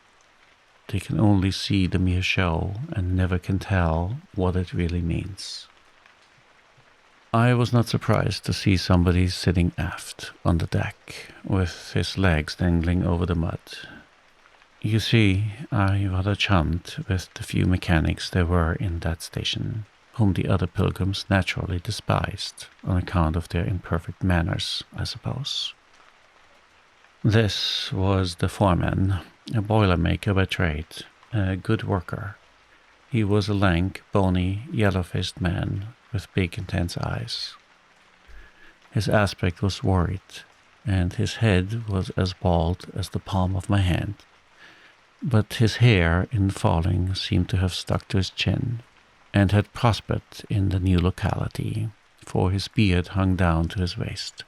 They can only see the mere show and never can tell what it really means. I was not surprised to see somebody sitting aft on the deck, with his legs dangling over the mud. You see, I rather chummed with the few mechanics there were in that station, whom the other pilgrims naturally despised, on account of their imperfect manners, I suppose. This was the foreman, a boiler-maker by trade, a good worker. He was a lank, bony, yellow-faced man with big, intense eyes. His aspect was worried, and his head was as bald as the palm of my hand. But his hair, in falling, seemed to have stuck to his chin, and had prospered in the new locality, for his beard hung down to his waist.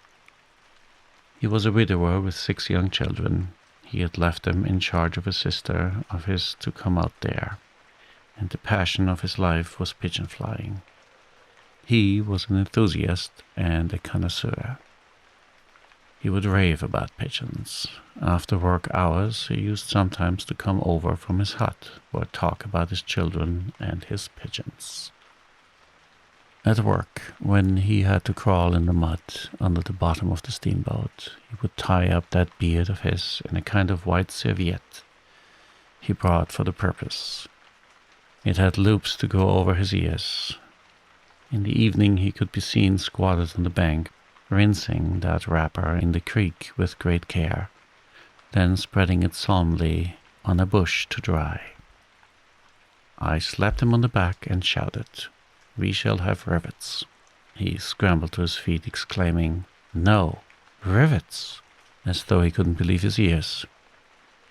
He was a widower with 6 young children. He had left them in charge of a sister of his to come out there, and the passion of his life was pigeon flying. He was an enthusiast and a connoisseur. He would rave about pigeons. After work hours, he used sometimes to come over from his hut or talk about his children and his pigeons. At work, when he had to crawl in the mud under the bottom of the steamboat, he would tie up that beard of his in a kind of white serviette he brought for the purpose. It had loops to go over his ears. In the evening he could be seen squatted on the bank, rinsing that wrapper in the creek with great care, then spreading it solemnly on a bush to dry. I slapped him on the back and shouted, "We shall have rivets." He scrambled to his feet, exclaiming, "No, rivets!" as though he couldn't believe his ears.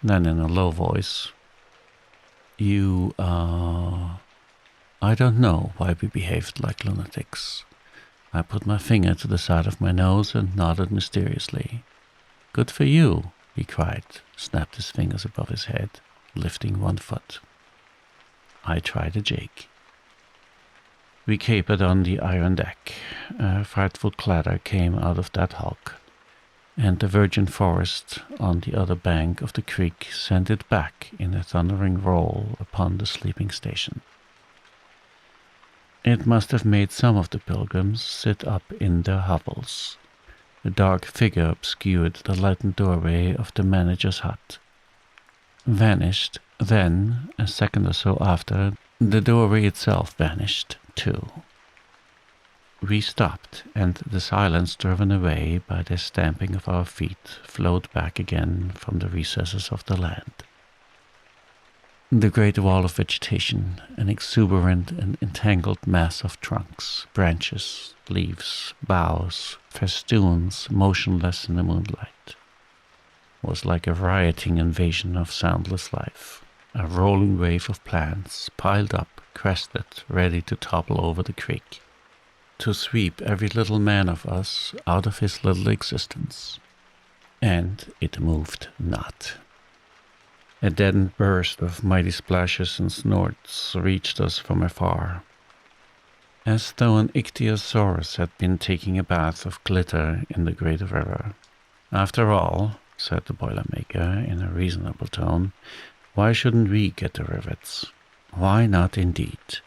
Then in a low voice, I don't know why we behaved like lunatics." I put my finger to the side of my nose and nodded mysteriously. "Good for you," he cried, snapped his fingers above his head, lifting one foot. I tried a jig. We capered on the iron deck. A frightful clatter came out of that hulk, and the virgin forest on the other bank of the creek sent it back in a thundering roll upon the sleeping station. It must have made some of the pilgrims sit up in their hovels. A dark figure obscured the lightened doorway of the manager's hut. Vanished, then, a second or so after, the doorway itself vanished, too. We stopped, and the silence driven away by the stamping of our feet flowed back again from the recesses of the land. The great wall of vegetation, an exuberant and entangled mass of trunks, branches, leaves, boughs, festoons, motionless in the moonlight, was like a rioting invasion of soundless life, a rolling wave of plants, piled up, crested, ready to topple over the creek, to sweep every little man of us out of his little existence. And it moved not. A deadened burst of mighty splashes and snorts reached us from afar, as though an ichthyosaurus had been taking a bath of glitter in the great river. "After all," said the Boilermaker in a reasonable tone, "why shouldn't we get the rivets? Why not indeed?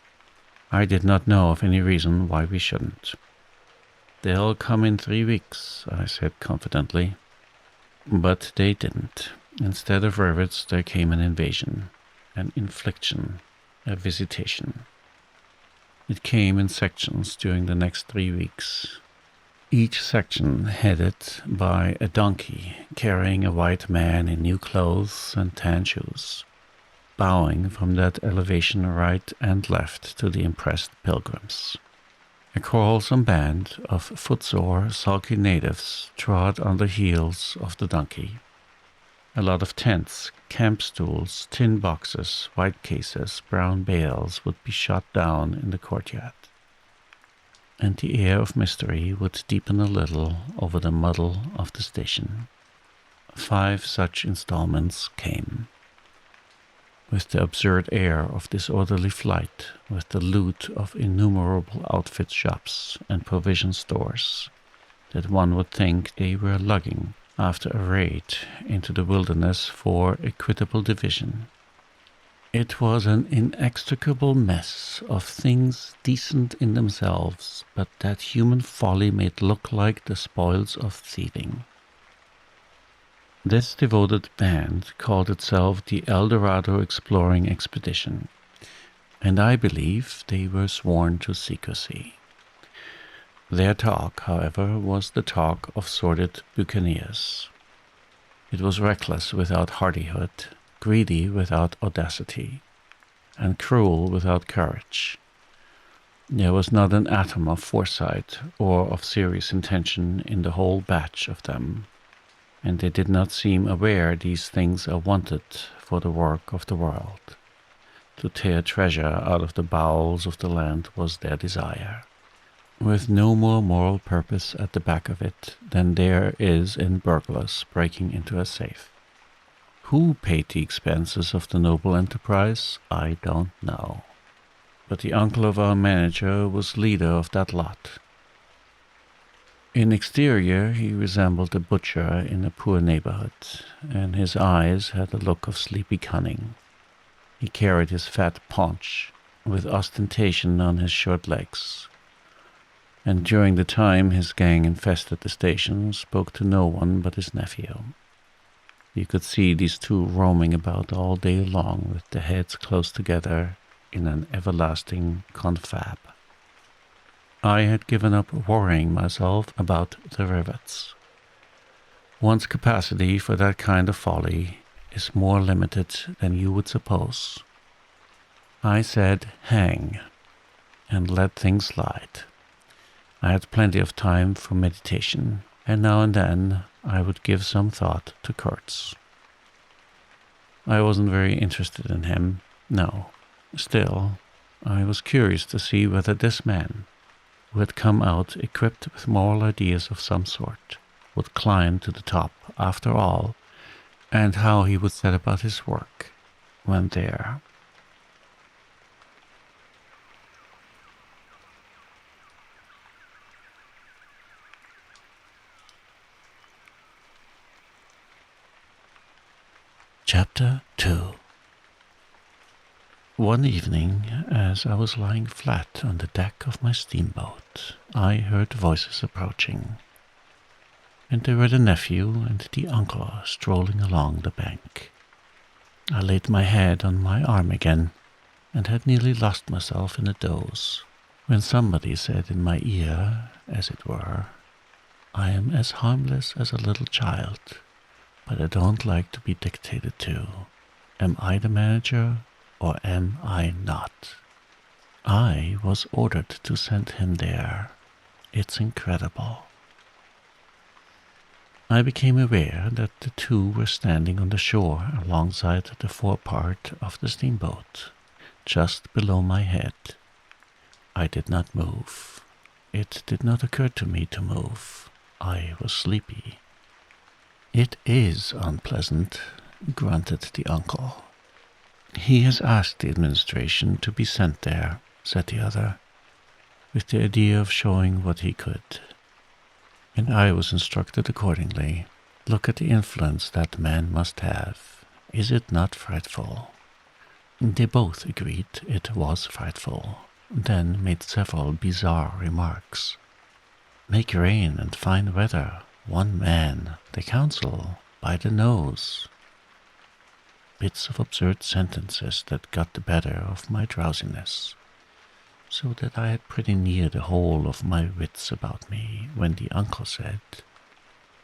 I did not know of any reason why we shouldn't." "They'll come in 3 weeks," I said confidently. But they didn't. Instead of rivets, there came an invasion, an infliction, a visitation. It came in sections during the next 3 weeks, each section headed by a donkey carrying a white man in new clothes and tan shoes, bowing from that elevation right and left to the impressed pilgrims. A quarrelsome band of footsore, sulky natives trod on the heels of the donkey. A lot of tents, camp stools, tin boxes, white cases, brown bales would be shot down in the courtyard, and the air of mystery would deepen a little over the muddle of the station. 5 such installments came, with the absurd air of disorderly flight, with the loot of innumerable outfit shops and provision stores that one would think they were lugging after a raid into the wilderness for equitable division. It was an inextricable mess of things decent in themselves, but that human folly made look like the spoils of thieving. This devoted band called itself the El Dorado Exploring Expedition, and I believe they were sworn to secrecy. Their talk, however, was the talk of sordid buccaneers. It was reckless without hardihood, greedy without audacity, and cruel without courage. There was not an atom of foresight or of serious intention in the whole batch of them, and they did not seem aware these things are wanted for the work of the world. To tear treasure out of the bowels of the land was their desire, with no more moral purpose at the back of it than there is in burglars breaking into a safe. Who paid the expenses of the noble enterprise, I don't know. But the uncle of our manager was leader of that lot. In exterior he resembled a butcher in a poor neighborhood, and his eyes had a look of sleepy cunning. He carried his fat paunch with ostentation on his short legs, and during the time his gang infested the station spoke to no one but his nephew. You could see these two roaming about all day long with their heads close together in an everlasting confab. I had given up worrying myself about the rivets. One's capacity for that kind of folly is more limited than you would suppose. I said hang, and let things slide. I had plenty of time for meditation, and now and then I would give some thought to Kurtz. I wasn't very interested in him, no. Still, I was curious to see whether this man, who had come out equipped with moral ideas of some sort, would climb to the top after all, and how he would set about his work when there. Chapter 2. One evening, as I was lying flat on the deck of my steamboat, I heard voices approaching, and they were the nephew and the uncle strolling along the bank. I laid my head on my arm again, and had nearly lost myself in a doze, when somebody said in my ear, as it were, "I am as harmless as a little child, but I don't like to be dictated to. Am I the manager, or am I not? I was ordered to send him there. It's incredible. I became aware that the two were standing on the shore alongside the forepart of the steamboat, just below my head. I did not move. It did not occur to me to move. I was sleepy. It is unpleasant, grunted the uncle. He has asked the administration to be sent there, said the other, with the idea of showing what he could. And I was instructed accordingly. Look at the influence that man must have. Is it not frightful? They both agreed it was frightful, then made several bizarre remarks. Make rain and fine weather, one man, the council, by the nose. Bits of absurd sentences that got the better of my drowsiness, so that I had pretty near the whole of my wits about me when the uncle said,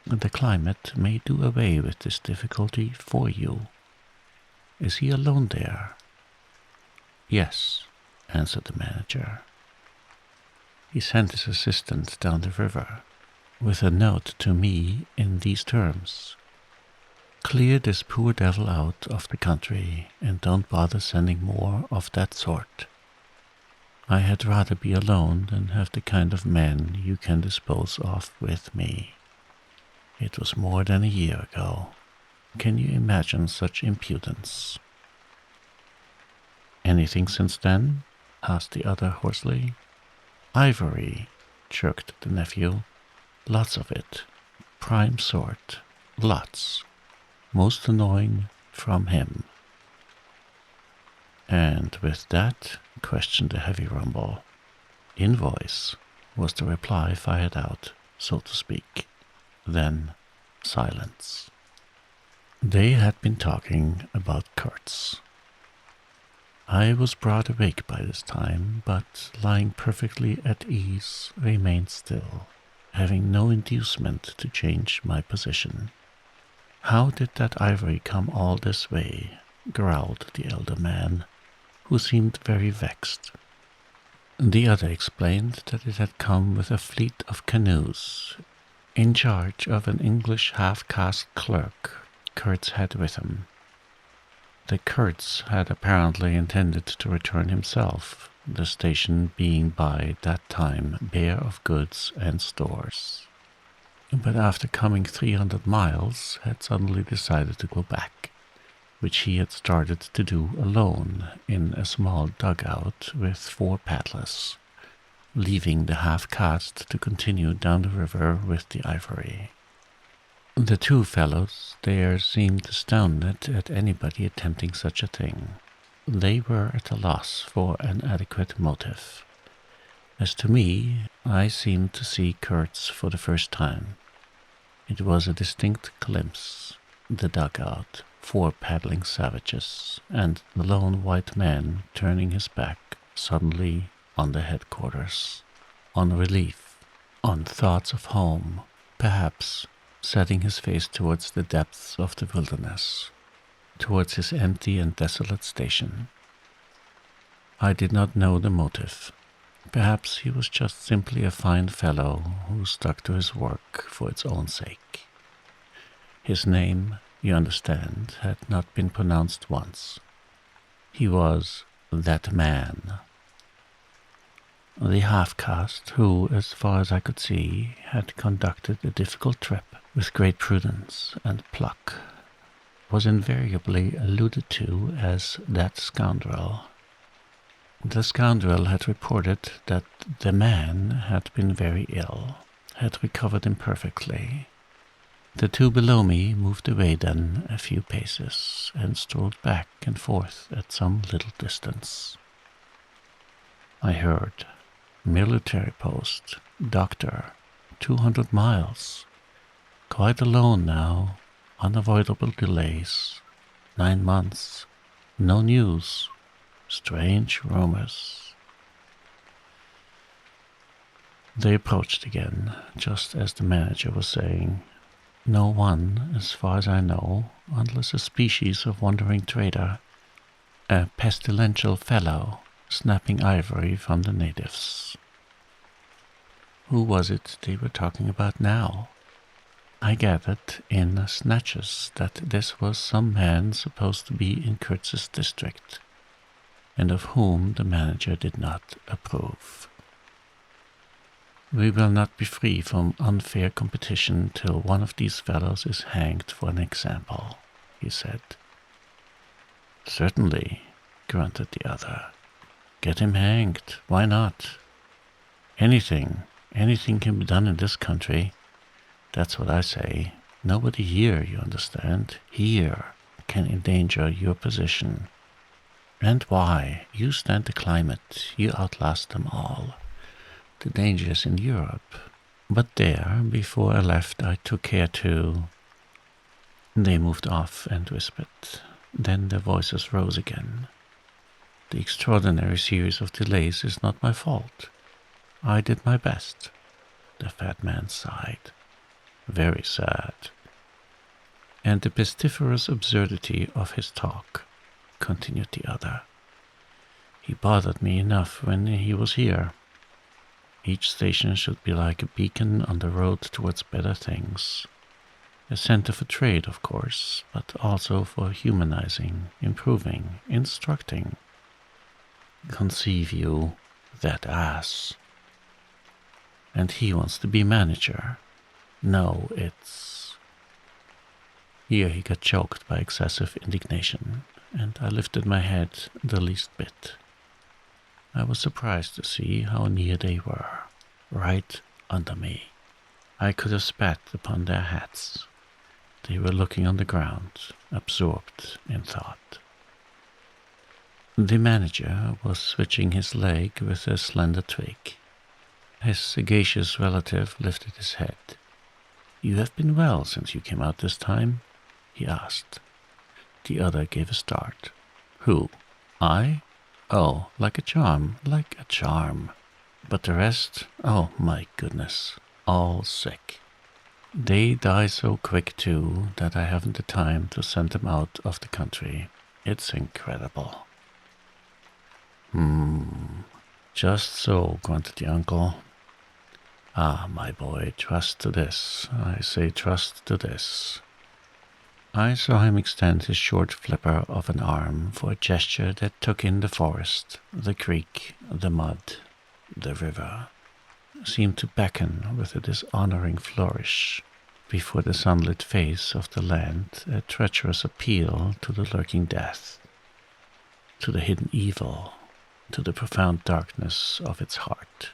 "The climate may do away with this difficulty for you. Is he alone there?" "Yes," answered the manager. He sent his assistant down the river, with a note to me in these terms: "Clear this poor devil out of the country, and don't bother sending more of that sort. I had rather be alone than have the kind of men you can dispose of with me. It was more than a year ago. Can you imagine such impudence?" "Anything since then?" asked the other hoarsely. "Ivory," chirked the nephew. "Lots of it. Prime sort. Lots. Most annoying from him." "And with that?" questioned a heavy rumble. "Invoice," was the reply fired out, so to speak. Then silence. They had been talking about Kurtz. I was broad awake by this time, but lying perfectly at ease, remained still, having no inducement to change my position. "How did that ivory come all this way?" growled the elder man, who seemed very vexed. The other explained that it had come with a fleet of canoes, in charge of an English half-caste clerk Kurtz had with him. The Kurtz had apparently intended to return himself, the station being by that time bare of goods and stores, but after coming 300 miles had suddenly decided to go back, which he had started to do alone in a small dugout with 4 paddlers, leaving the half-caste to continue down the river with the ivory. The 2 fellows there seemed astounded at anybody attempting such a thing. They were at a loss for an adequate motive. As to me, I seemed to see Kurtz for the first time. It was a distinct glimpse, the dugout, 4 paddling savages, and the lone white man turning his back suddenly on the headquarters, on relief, on thoughts of home, perhaps setting his face towards the depths of the wilderness, towards his empty and desolate station. I did not know the motive. Perhaps he was just simply a fine fellow who stuck to his work for its own sake. His name, you understand, had not been pronounced once. He was that man. The half-caste, who, as far as I could see, had conducted a difficult trip with great prudence and pluck, was invariably alluded to as that scoundrel. The scoundrel had reported that the man had been very ill, had recovered imperfectly. The 2 below me moved away then a few paces, and strolled back and forth at some little distance. I heard, "Military post, doctor, 200 miles. Quite alone now, unavoidable delays, 9 months, no news, strange rumors." They approached again, just as the manager was saying, "No one, as far as I know, unless a species of wandering trader, a pestilential fellow snapping ivory from the natives. Who was it they were talking about now? I gathered in snatches that this was some man supposed to be in Kurtz's district, and of whom the manager did not approve. We will not be free from unfair competition till one of these fellows is hanged for an example, he said. Certainly, grunted the other. Get him hanged, why not? Anything can be done in this country. That's what I say. Nobody here, you understand, here can endanger your position. And why? You stand the climate, you outlast them all. The danger is in Europe. But there, before I left, I took care to... They moved off and whispered. Then their voices rose again. The extraordinary series of delays is not my fault. I did my best. The fat man sighed. Very sad. And the pestiferous absurdity of his talk, continued the other. He bothered me enough when he was here. Each station should be like a beacon on the road towards better things. A center for trade, of course, but also for humanizing, improving, instructing. Conceive you, that ass. And he wants to be manager. No, it's... Here he got choked by excessive indignation, and I lifted my head the least bit. I was surprised to see how near they were, right under me. I could have spat upon their hats. They were looking on the ground, absorbed in thought. The manager was switching his leg with a slender twig. His sagacious relative lifted his head. You have been well since you came out this time? He asked. The other gave a start. Who? I? Oh, like a charm, like a charm. But the rest? Oh, my goodness. All sick. They die so quick, too, that I haven't the time to send them out of the country. It's incredible. Just so, grunted the uncle. Ah, my boy, trust to this. I say trust to this. I saw him extend his short flipper of an arm for a gesture that took in the forest, the creek, the mud, the river, seemed to beckon with a dishonoring flourish, before the sunlit face of the land a treacherous appeal to the lurking death, to the hidden evil, to the profound darkness of its heart.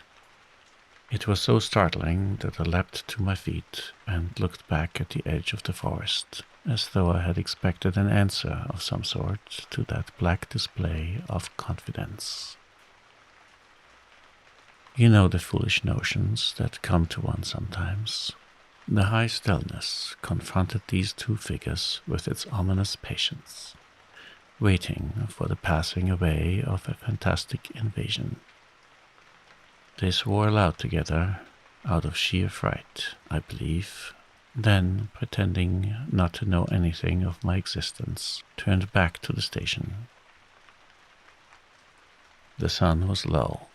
It was so startling that I leapt to my feet and looked back at the edge of the forest, as though I had expected an answer of some sort to that black display of confidence. You know the foolish notions that come to one sometimes. The high stillness confronted these two figures with its ominous patience, waiting for the passing away of a fantastic invasion. They swore aloud together, out of sheer fright, I believe, then, pretending not to know anything of my existence, turned back to the station. The sun was low,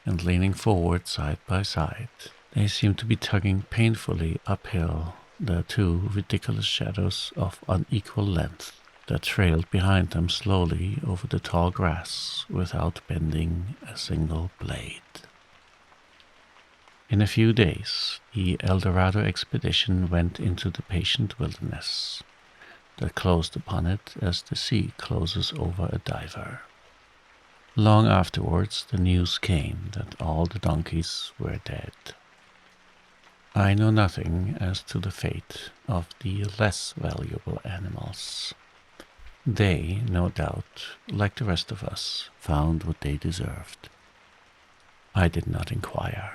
and leaning forward side by side, they seemed to be tugging painfully uphill the two ridiculous shadows of unequal length that trailed behind them slowly over the tall grass without bending a single blade. In a few days, the El Dorado expedition went into the patient wilderness that closed upon it as the sea closes over a diver. Long afterwards, the news came that all the donkeys were dead. I know nothing as to the fate of the less valuable animals. They, no doubt, like the rest of us, found what they deserved. I did not inquire.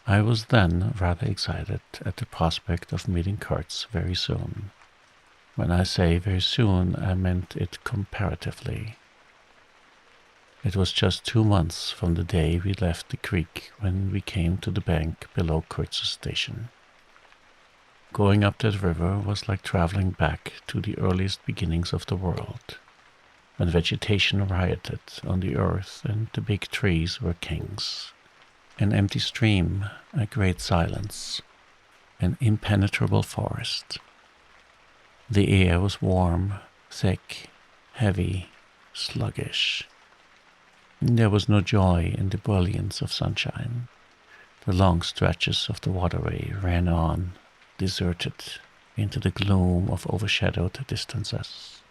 I was then rather excited at the prospect of meeting Kurtz very soon. When I say very soon, I meant it comparatively. It was just 2 months from the day we left the creek when we came to the bank below Kurtz's station. Going up that river was like traveling back to the earliest beginnings of the world. when vegetation rioted on the earth and the big trees were kings. An empty stream, a great silence, an impenetrable forest. The air was warm, thick, heavy, sluggish. There was no joy in the brilliance of sunshine. The long stretches of the waterway ran on, deserted, into the gloom of overshadowed distances.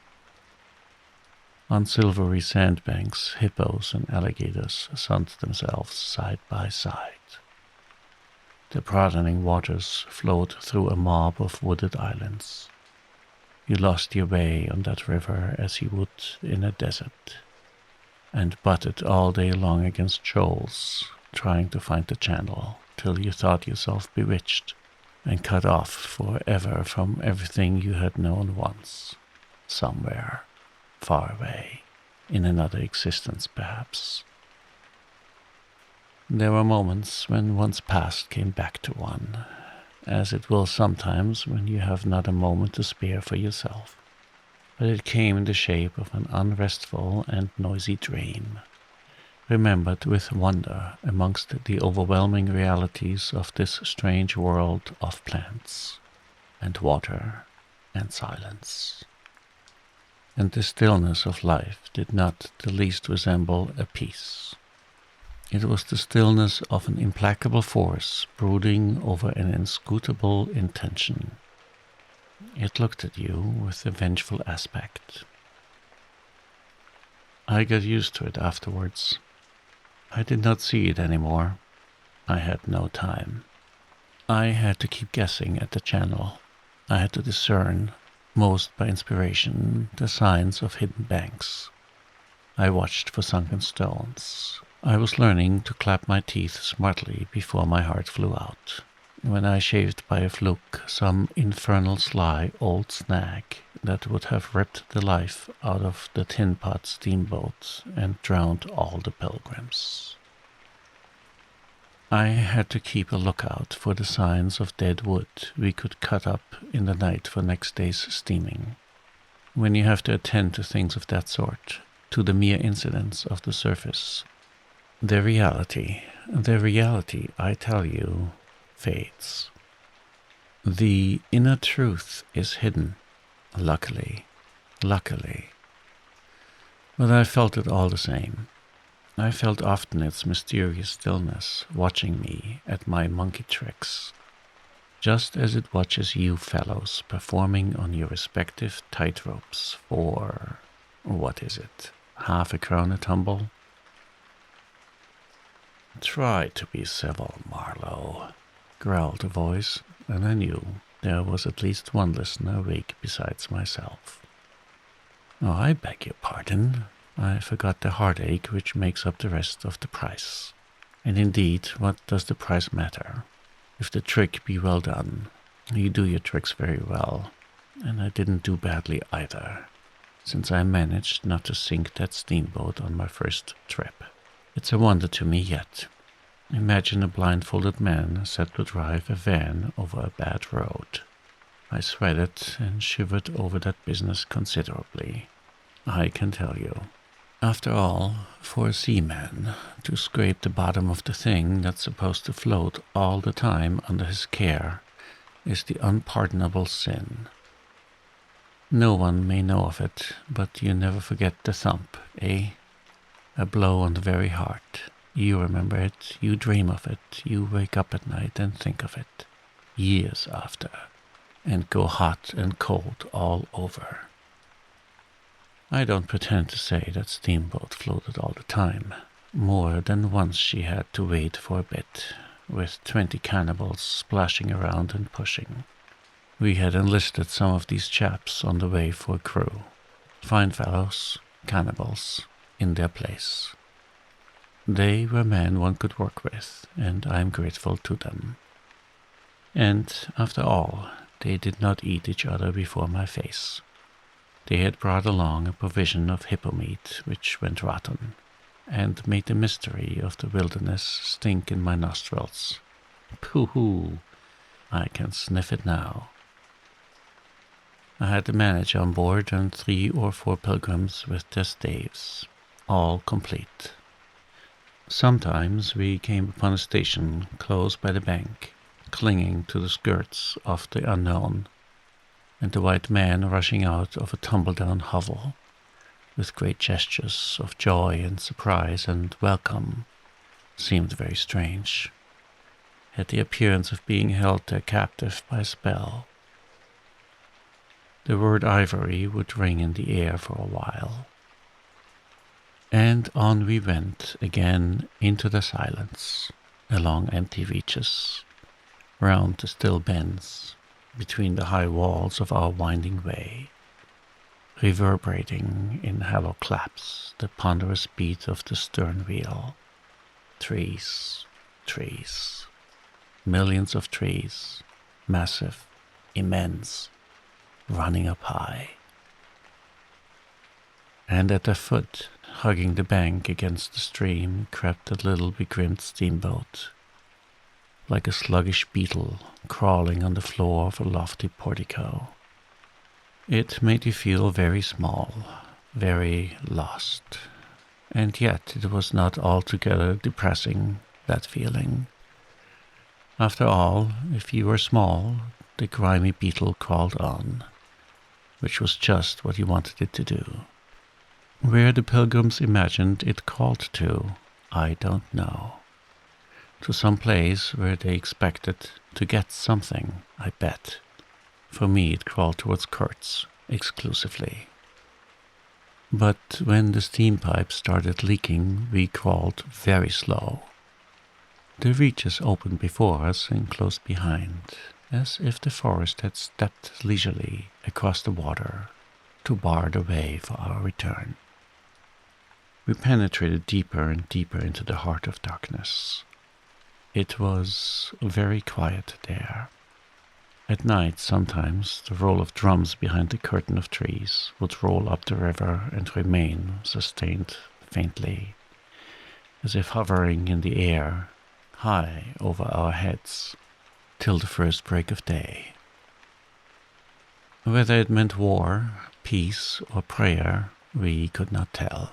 On silvery sandbanks, hippos and alligators sunned themselves side by side. The broadening waters flowed through a mob of wooded islands. You lost your way on that river as you would in a desert, and butted all day long against shoals, trying to find the channel, till you thought yourself bewitched and cut off forever from everything you had known once, somewhere, far away, in another existence perhaps. There were moments when one's past came back to one, as it will sometimes when you have not a moment to spare for yourself, but it came in the shape of an unrestful and noisy dream, remembered with wonder amongst the overwhelming realities of this strange world of plants, and water, and silence. And the stillness of life did not the least resemble a peace. It was the stillness of an implacable force brooding over an inscrutable intention. It looked at you with a vengeful aspect. I got used to it afterwards. I did not see it anymore. I had no time. I had to keep guessing at the channel. I had to discern, most by inspiration, the signs of hidden banks. I watched for sunken stones. I was learning to clap my teeth smartly before my heart flew out, when I shaved by a fluke some infernal sly old snag that would have ripped the life out of the tin pot steamboat and drowned all the pilgrims. I had to keep a lookout for the signs of dead wood we could cut up in the night for next day's steaming. When you have to attend to things of that sort, to the mere incidents of the surface, the reality, I tell you, fades. The inner truth is hidden, luckily. But I felt it all the same. I felt often its mysterious stillness watching me at my monkey tricks, just as it watches you fellows performing on your respective tightropes for, what is it, half a crown a tumble? "Try to be civil, Marlowe," growled a voice, and I knew there was at least one listener awake besides myself. "Oh, I beg your pardon. I forgot the heartache which makes up the rest of the price. And indeed, what does the price matter? If the trick be well done, you do your tricks very well, and I didn't do badly either, since I managed not to sink that steamboat on my first trip. It's a wonder to me yet. Imagine a blindfolded man set to drive a van over a bad road. I sweated and shivered over that business considerably, I can tell you. After all, for a seaman to scrape the bottom of the thing that's supposed to float all the time under his care is the unpardonable sin. No one may know of it, but you never forget the thump, eh? A blow on the very heart. You remember it, you dream of it, you wake up at night and think of it, years after, and go hot and cold all over. I don't pretend to say that steamboat floated all the time. More than once she had to wait for a bit, with 20 cannibals splashing around and pushing. We had enlisted some of these chaps on the way for a crew. Fine fellows, cannibals, in their place. They were men one could work with, and I am grateful to them. And, after all, they did not eat each other before my face. They had brought along a provision of hippo meat which went rotten, and made the mystery of the wilderness stink in my nostrils. Pooh-hoo! I can sniff it now. I had the manager on board and 3 or 4 pilgrims with their staves, all complete. Sometimes we came upon a station close by the bank, clinging to the skirts of the unknown, and the white man rushing out of a tumble-down hovel, with great gestures of joy and surprise and welcome, seemed very strange, had the appearance of being held there captive by a spell. The word ivory would ring in the air for a while. And on we went again into the silence, along empty reaches, round the still bends, between the high walls of our winding way, reverberating in hollow claps the ponderous beat of the stern wheel. Trees, trees, millions of trees, massive, immense, running up high. And at their foot, hugging the bank against the stream, crept a little begrimed steamboat, like a sluggish beetle crawling on the floor of a lofty portico. It made you feel very small, very lost, and yet it was not altogether depressing, that feeling. After all, if you were small, the grimy beetle crawled on, which was just what you wanted it to do. Where the pilgrims imagined it crawled to, I don't know. To some place where they expected to get something, I bet. For me it crawled towards Kurtz, exclusively. But when the steam pipe started leaking, we crawled very slow. The reaches opened before us and closed behind, as if the forest had stepped leisurely across the water to bar the way for our return. We penetrated deeper and deeper into the heart of darkness. It was very quiet there. At night, sometimes, the roll of drums behind the curtain of trees would roll up the river and remain sustained faintly, as if hovering in the air, high over our heads, till the first break of day. Whether it meant war, peace, or prayer, we could not tell.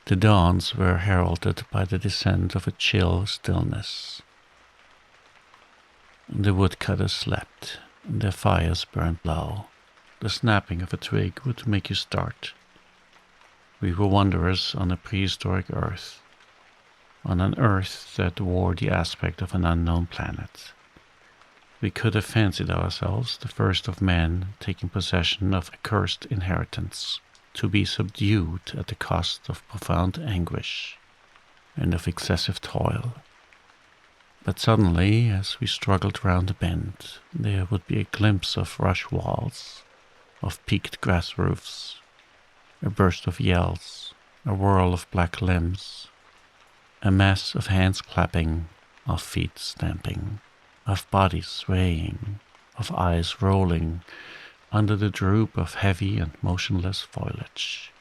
The dawns were heralded by the descent of a chill stillness. The woodcutters slept, their fires burned low. The snapping of a twig would make you start. We were wanderers on a prehistoric earth, on an earth that wore the aspect of an unknown planet. We could have fancied ourselves the first of men taking possession of a cursed inheritance, to be subdued at the cost of profound anguish and of excessive toil. But suddenly, as we struggled round a bend, there would be a glimpse of rush walls, of peaked grass roofs, a burst of yells, a whirl of black limbs, a mass of hands clapping, of feet stamping, of bodies swaying, of eyes rolling under the droop of heavy and motionless foliage.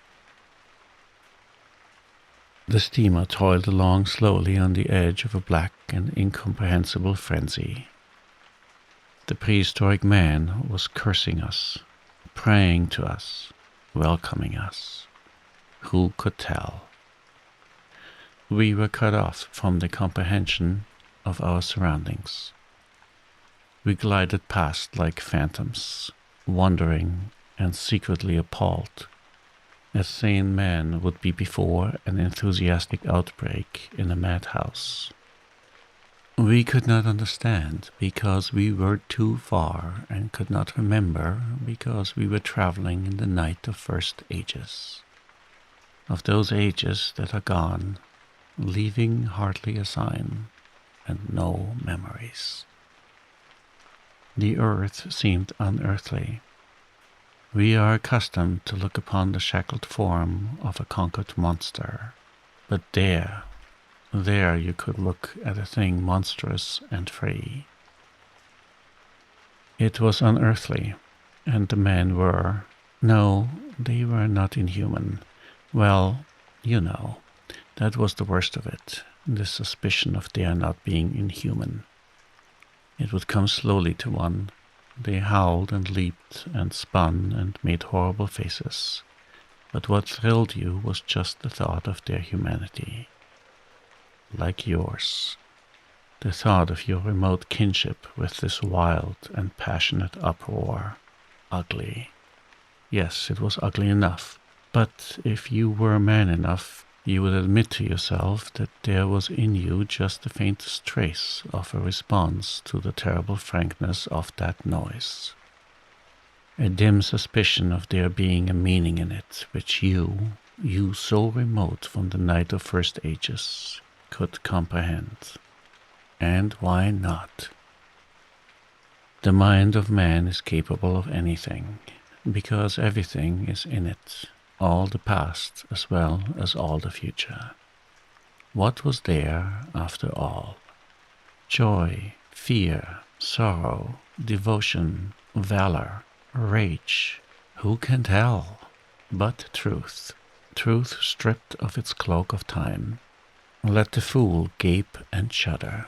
The steamer toiled along slowly on the edge of a black and incomprehensible frenzy. The prehistoric man was cursing us, praying to us, welcoming us. Who could tell? We were cut off from the comprehension of our surroundings. We glided past like phantoms, wondering and secretly appalled, as sane men would be before an enthusiastic outbreak in a madhouse. We could not understand because we were too far, and could not remember because we were traveling in the night of first ages, of those ages that are gone, leaving hardly a sign and no memories. The earth seemed unearthly. We are accustomed to look upon the shackled form of a conquered monster, but there you could look at a thing monstrous and free. It was unearthly, and the men were, no, they were not inhuman. Well, you know, that was the worst of it, the suspicion of their not being inhuman. It would come slowly to one, They howled and leaped and spun and made horrible faces, but what thrilled you was just the thought of their humanity. Like yours, the thought of your remote kinship with this wild and passionate uproar. Ugly. Yes, it was ugly enough, but if you were man enough, you would admit to yourself that there was in you just the faintest trace of a response to the terrible frankness of that noise. A dim suspicion of there being a meaning in it which you so remote from the night of first ages, could comprehend. And why not? The mind of man is capable of anything, because everything is in it, all the past as well as all the future. What was there after all? Joy, fear, sorrow, devotion, valor, rage. Who can tell? But truth. Truth stripped of its cloak of time. Let the fool gape and shudder.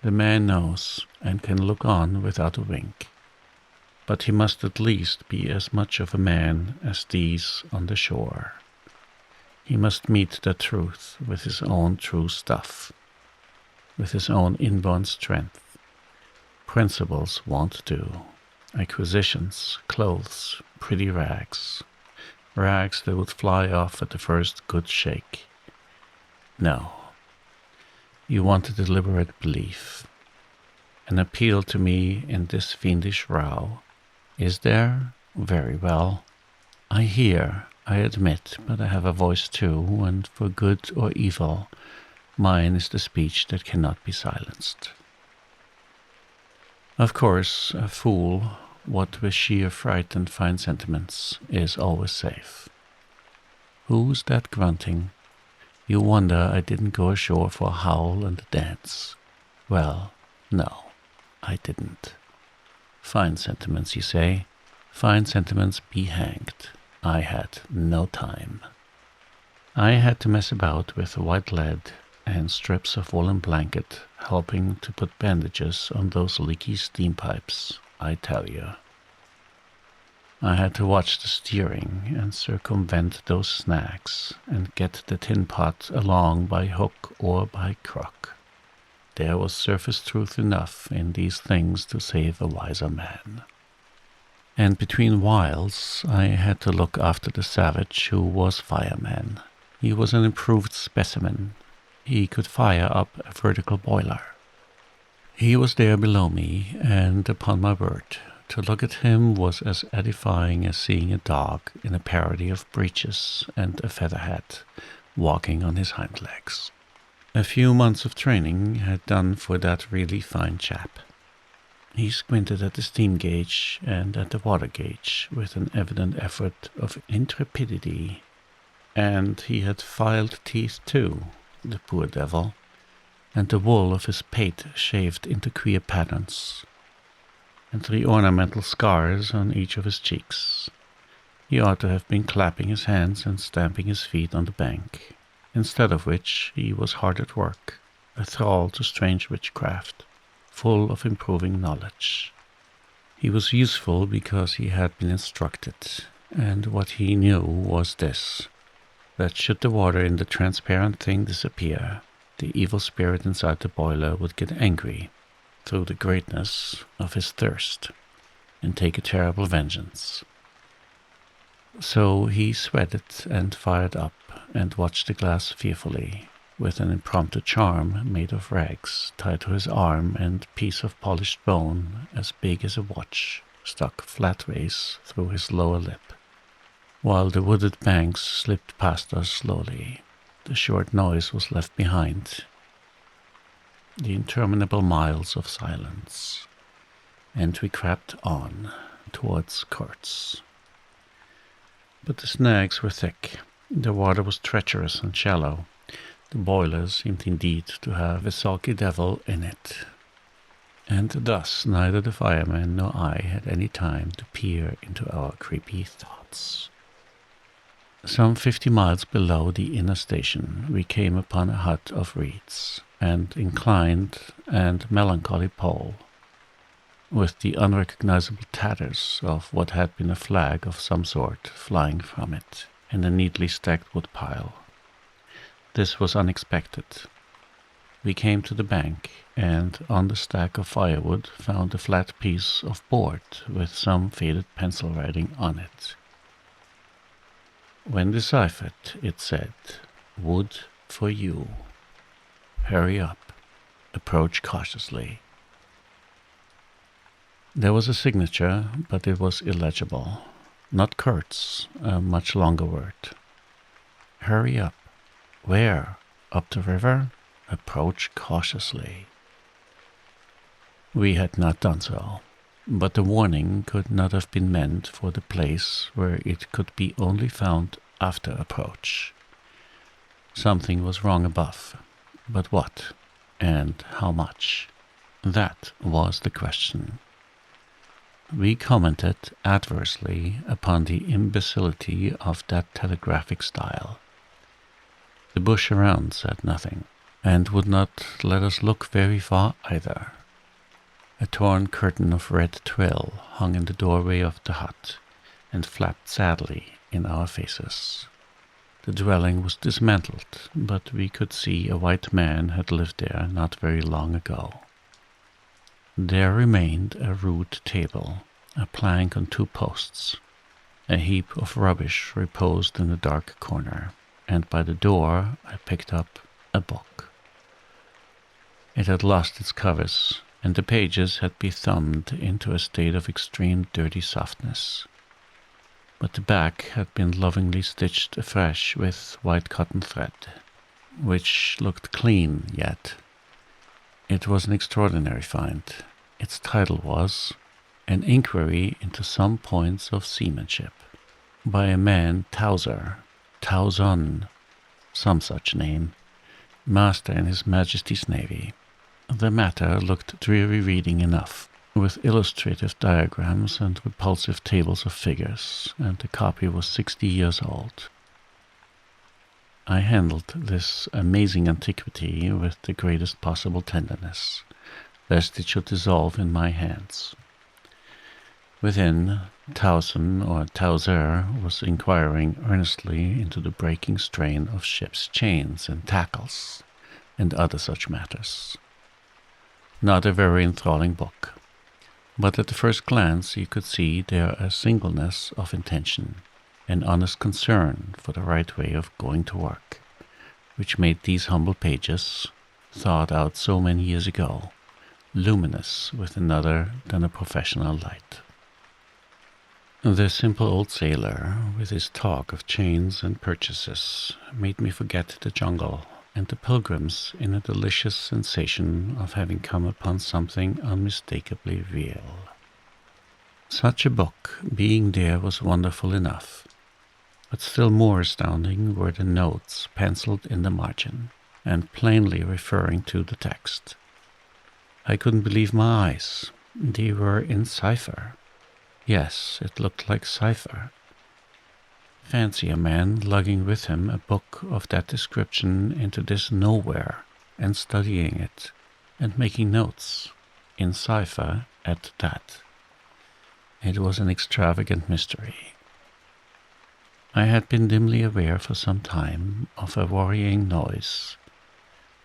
The man knows and can look on without a wink. But he must at least be as much of a man as these on the shore. He must meet the truth with his own true stuff, with his own inborn strength. Principles won't do. Acquisitions, clothes, pretty rags. Rags that would fly off at the first good shake. No. You want a deliberate belief. An appeal to me in this fiendish row. Is there? Very well. I hear, I admit, but I have a voice too, and for good or evil, mine is the speech that cannot be silenced. Of course, a fool, what with sheer fright and fine sentiments, is always safe. Who's that grunting? You wonder I didn't go ashore for a howl and a dance. Well, no, I didn't. Fine sentiments, you say? Fine sentiments be hanged. I had no time. I had to mess about with white lead and strips of woolen blanket, helping to put bandages on those leaky steam pipes, I tell you. I had to watch the steering and circumvent those snags and get the tin pot along by hook or by crook. There was surface truth enough in these things to save a wiser man. And between whiles I had to look after the savage who was fireman. He was an improved specimen. He could fire up a vertical boiler. He was there below me, and upon my word, to look at him was as edifying as seeing a dog in a parody of breeches and a feather hat, walking on his hind legs. A few months of training had done for that really fine chap. He squinted at the steam gauge and at the water gauge with an evident effort of intrepidity, and he had filed teeth too, the poor devil, and the wool of his pate shaved into queer patterns, and 3 ornamental scars on each of his cheeks. He ought to have been clapping his hands and stamping his feet on the bank, instead of which he was hard at work, a thrall to strange witchcraft, full of improving knowledge. He was useful because he had been instructed, and what he knew was this, that should the water in the transparent thing disappear, the evil spirit inside the boiler would get angry through the greatness of his thirst and take a terrible vengeance. So he sweated and fired up and watched the glass fearfully, with an impromptu charm made of rags tied to his arm and piece of polished bone as big as a watch stuck flatways through his lower lip. While the wooded banks slipped past us slowly, the short noise was left behind, the interminable miles of silence, and we crept on towards Kurtz. But the snags were thick, the water was treacherous and shallow, the boiler seemed indeed to have a sulky devil in it, and thus neither the fireman nor I had any time to peer into our creepy thoughts. Some 50 miles below the inner station we came upon a hut of reeds, and inclined and melancholy pole. with the unrecognizable tatters of what had been a flag of some sort flying from it, and a neatly stacked woodpile. This was unexpected. We came to the bank, and on the stack of firewood found a flat piece of board with some faded pencil writing on it. When deciphered, it said, "Wood for you. Hurry up. Approach cautiously." There was a signature, but it was illegible. Not Kurt's, a much longer word. Hurry up. Where? Up the river? Approach cautiously. We had not done so, but the warning could not have been meant for the place where it could be only found after approach. Something was wrong above, but what, and how much? That was the question. We commented adversely upon the imbecility of that telegraphic style. The bush around said nothing, and would not let us look very far either. A torn curtain of red twill hung in the doorway of the hut, and flapped sadly in our faces. The dwelling was dismantled, but we could see a white man had lived there not very long ago. There remained a rude table, a plank on 2 posts. A heap of rubbish reposed in a dark corner, and by the door I picked up a book. It had lost its covers, and the pages had been thumbed into a state of extreme dirty softness. But the back had been lovingly stitched afresh with white cotton thread, which looked clean yet. It was an extraordinary find. Its title was An Inquiry into Some Points of Seamanship, by a man Tauzon, some such name, master in His Majesty's Navy. The matter looked dreary reading enough, with illustrative diagrams and repulsive tables of figures, and the copy was 60 years old. I handled this amazing antiquity with the greatest possible tenderness, lest it should dissolve in my hands. Within, Towson or Towser was inquiring earnestly into the breaking strain of ships' chains and tackles, and other such matters. Not a very enthralling book, but at the first glance you could see there a singleness of intention, an honest concern for the right way of going to work, which made these humble pages, thought out so many years ago, luminous with another than a professional light. The simple old sailor, with his talk of chains and purchases, made me forget the jungle and the pilgrims in a delicious sensation of having come upon something unmistakably real. Such a book being there was wonderful enough, but still more astounding were the notes penciled in the margin, and plainly referring to the text. I couldn't believe my eyes. They were in cipher. Yes, it looked like cipher. Fancy a man lugging with him a book of that description into this nowhere, and studying it, and making notes, in cipher at that. It was an extravagant mystery. I had been dimly aware for some time of a worrying noise,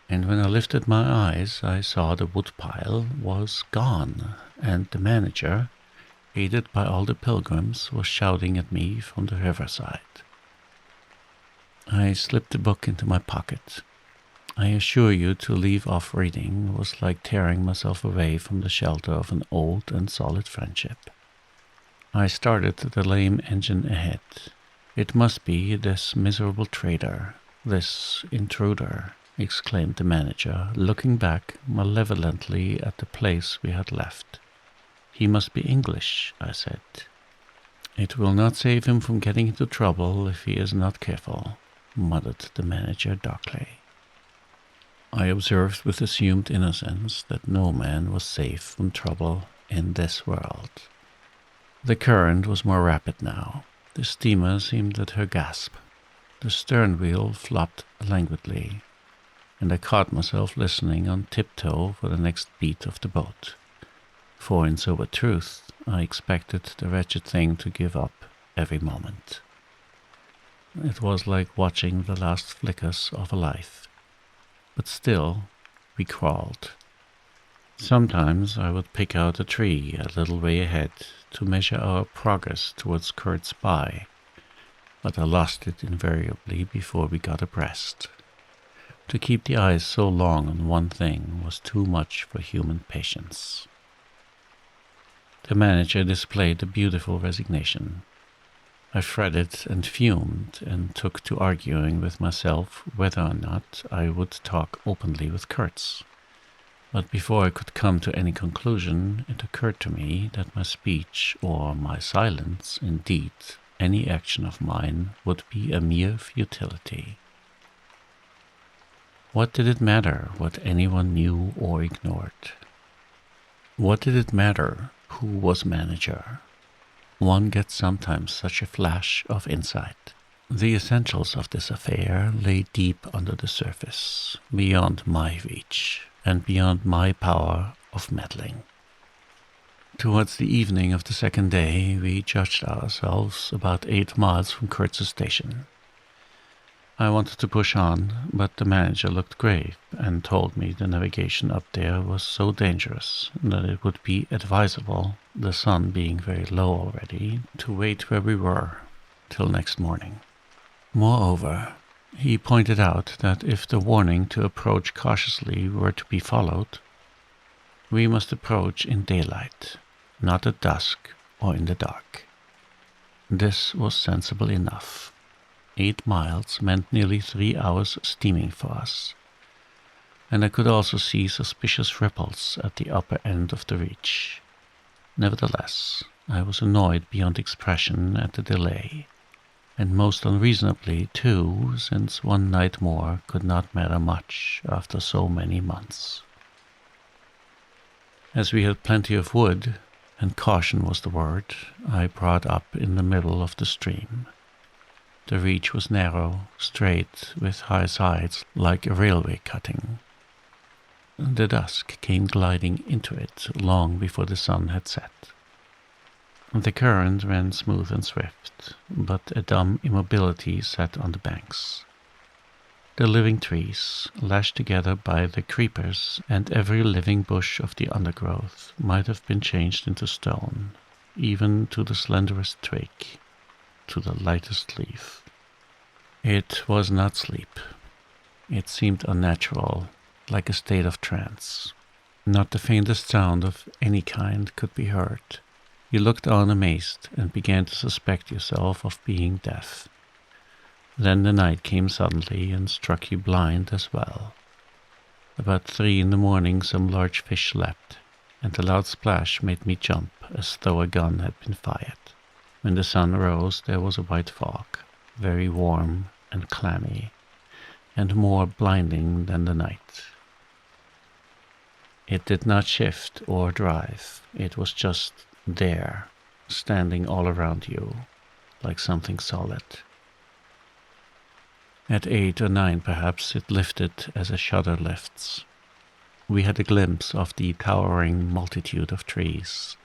and when I lifted my eyes I saw the woodpile was gone, and the manager, aided by all the pilgrims, was shouting at me from the riverside. I slipped the book into my pocket. I assure you, to leave off reading was like tearing myself away from the shelter of an old and solid friendship. I started the lame engine ahead. It must be this miserable trader, this intruder, exclaimed the manager, looking back malevolently at the place we had left. He must be English, I said. It will not save him from getting into trouble if he is not careful, muttered the manager darkly. I observed with assumed innocence that no man was safe from trouble in this world. The current was more rapid now. The steamer seemed at her gasp. The stern wheel flopped languidly, and I caught myself listening on tiptoe for the next beat of the boat. for in sober truth I expected the wretched thing to give up every moment. It was like watching the last flickers of a life, but still we crawled. Sometimes I would pick out a tree a little way ahead to measure our progress towards Kurt's Spy, but I lost it invariably before we got abreast. To keep the eyes so long on one thing was too much for human patience. The manager displayed a beautiful resignation. I fretted and fumed and took to arguing with myself whether or not I would talk openly with Kurtz. But before I could come to any conclusion, it occurred to me that my speech, or my silence, indeed, any action of mine, would be a mere futility. What did it matter what anyone knew or ignored? What did it matter who was manager? One gets sometimes such a flash of insight. The essentials of this affair lay deep under the surface, beyond my reach, and beyond my power of meddling. Towards the evening of the second day, we judged ourselves about 8 miles from Kurtz's station. I wanted to push on, but the manager looked grave and told me the navigation up there was so dangerous that it would be advisable, the sun being very low already, to wait where we were till next morning. Moreover, he pointed out that if the warning to approach cautiously were to be followed, we must approach in daylight, not at dusk or in the dark. This was sensible enough. 8 miles meant nearly 3 hours steaming for us, and I could also see suspicious ripples at the upper end of the reach. Nevertheless, I was annoyed beyond expression at the delay, and most unreasonably too, since one night more could not matter much after so many months. As we had plenty of wood, and caution was the word, I brought up in the middle of the stream. The reach was narrow, straight, with high sides like a railway cutting. The dusk came gliding into it long before the sun had set. The current ran smooth and swift, but a dumb immobility sat on the banks. The living trees, lashed together by the creepers, and every living bush of the undergrowth, might have been changed into stone, even to the slenderest twig, to the lightest leaf. It was not sleep. It seemed unnatural, like a state of trance. Not the faintest sound of any kind could be heard. You looked on amazed and began to suspect yourself of being deaf. Then the night came suddenly and struck you blind as well. About 3 in the morning some large fish leapt, and a loud splash made me jump as though a gun had been fired. When the sun rose there was a white fog, very warm and clammy, and more blinding than the night. It did not shift or drive, it was just there, standing all around you, like something solid. At 8 or 9 perhaps it lifted as a shutter lifts. We had a glimpse of the towering multitude of trees,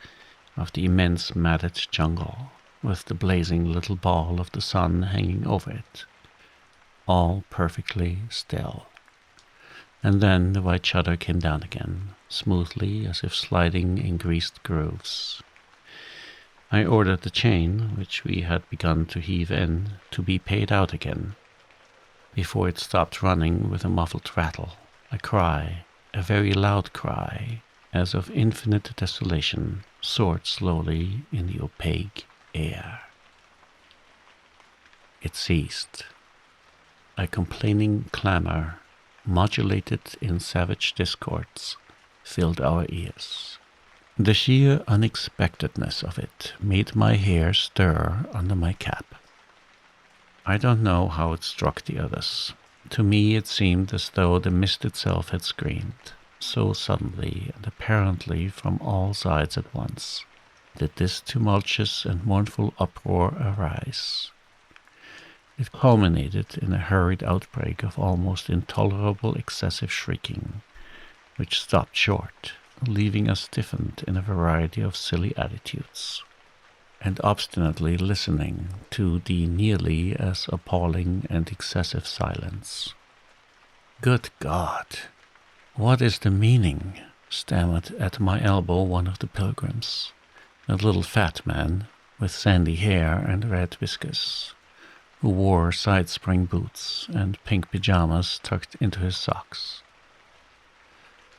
of the immense matted jungle, with the blazing little ball of the sun hanging over it, all perfectly still. And then the white shutter came down again, smoothly as if sliding in greased grooves. I ordered the chain, which we had begun to heave in, to be paid out again, before it stopped running with a muffled rattle, a cry, a very loud cry, as of infinite desolation, soared slowly in the opaque air. It ceased. A complaining clamor, modulated in savage discords, filled our ears. The sheer unexpectedness of it made my hair stir under my cap. I don't know how it struck the others. To me it seemed as though the mist itself had screamed, so suddenly and apparently from all sides at once did this tumultuous and mournful uproar arise. It culminated in a hurried outbreak of almost intolerable excessive shrieking, which stopped short, leaving us stiffened in a variety of silly attitudes, and obstinately listening to the nearly as appalling and excessive silence. "Good God! What is the meaning?" stammered at my elbow one of the pilgrims, a little fat man with sandy hair and red whiskers, who wore side-spring boots and pink pajamas tucked into his socks.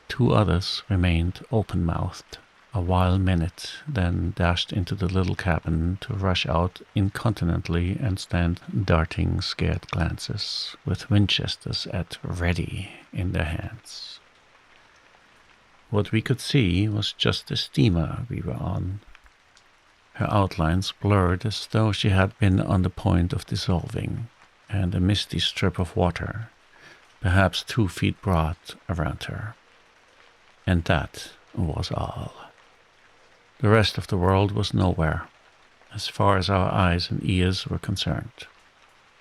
Two others remained open-mouthed a while minute, then dashed into the little cabin to rush out incontinently and stand darting scared glances, with Winchesters at ready in their hands. What we could see was just the steamer we were on. Her outlines blurred as though she had been on the point of dissolving, and a misty strip of water, perhaps 2 feet broad, around her. And that was all. The rest of the world was nowhere, as far as our eyes and ears were concerned.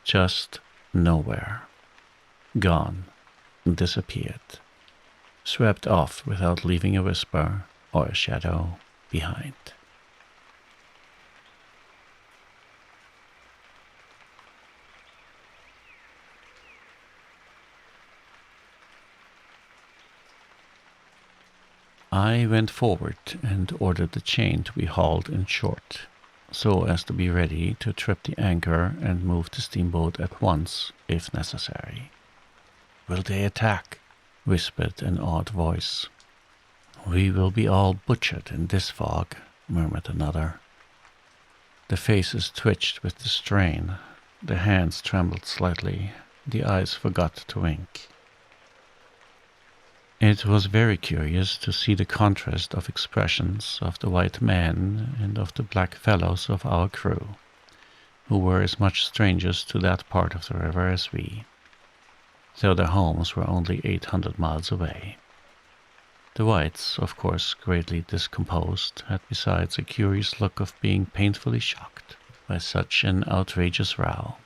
Just nowhere. Gone. Disappeared. Swept off without leaving a whisper or a shadow behind. I went forward and ordered the chain to be hauled in short, so as to be ready to trip the anchor and move the steamboat at once, if necessary. "Will they attack?" whispered an odd voice. "We will be all butchered in this fog," murmured another. The faces twitched with the strain, the hands trembled slightly, the eyes forgot to wink. It was very curious to see the contrast of expressions of the white men and of the black fellows of our crew, who were as much strangers to that part of the river as we, though their homes were only 800 miles away. The whites, of course greatly discomposed, had besides a curious look of being painfully shocked by such an outrageous row.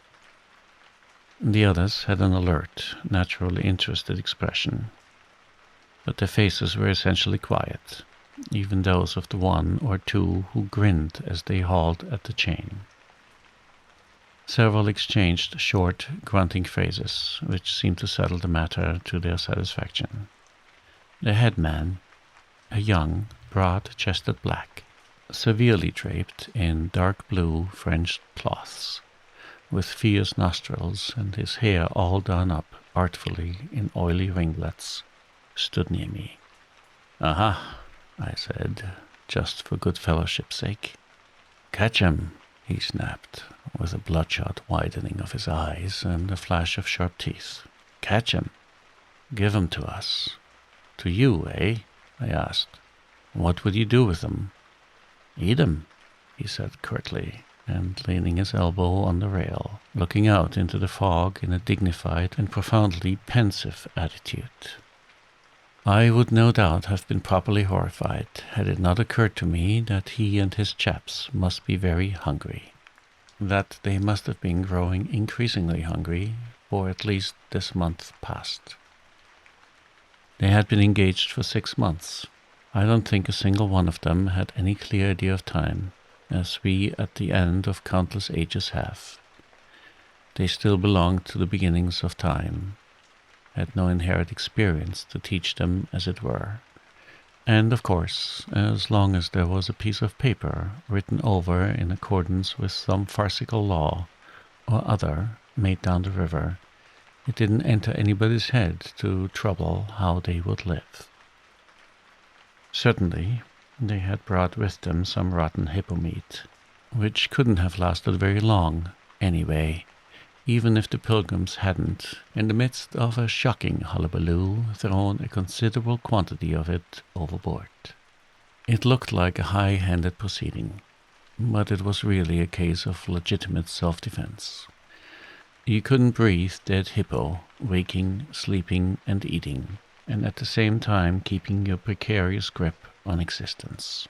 The others had an alert, naturally interested expression, but their faces were essentially quiet, even those of the one or two who grinned as they hauled at the chain. Several exchanged short, grunting phrases, which seemed to settle the matter to their satisfaction. The head man, a young, broad-chested black, severely draped in dark blue French cloths, with fierce nostrils and his hair all done up artfully in oily ringlets, stood near me. "Aha," I said, just for good fellowship's sake. "Catch 'em," he snapped, with a bloodshot widening of his eyes and a flash of sharp teeth. "Catch 'em. Give 'em to us." "To you, eh?" I asked. "What would you do with them?" "Eat 'em," he said curtly, and leaning his elbow on the rail, looking out into the fog in a dignified and profoundly pensive attitude. I would no doubt have been properly horrified had it not occurred to me that he and his chaps must be very hungry, that they must have been growing increasingly hungry for at least this month past. They had been engaged for 6 months. I don't think a single one of them had any clear idea of time, as we at the end of countless ages have. They still belonged to the beginnings of time, had no inherent experience to teach them, as it were, and, of course, as long as there was a piece of paper written over in accordance with some farcical law or other made down the river, it didn't enter anybody's head to trouble how they would live. Certainly, they had brought with them some rotten hippo meat, which couldn't have lasted very long, anyway, even if the pilgrims hadn't, in the midst of a shocking hullabaloo, thrown a considerable quantity of it overboard. It looked like a high-handed proceeding, but it was really a case of legitimate self-defense. You couldn't breathe dead hippo, waking, sleeping, and eating, and at the same time keeping your precarious grip on existence.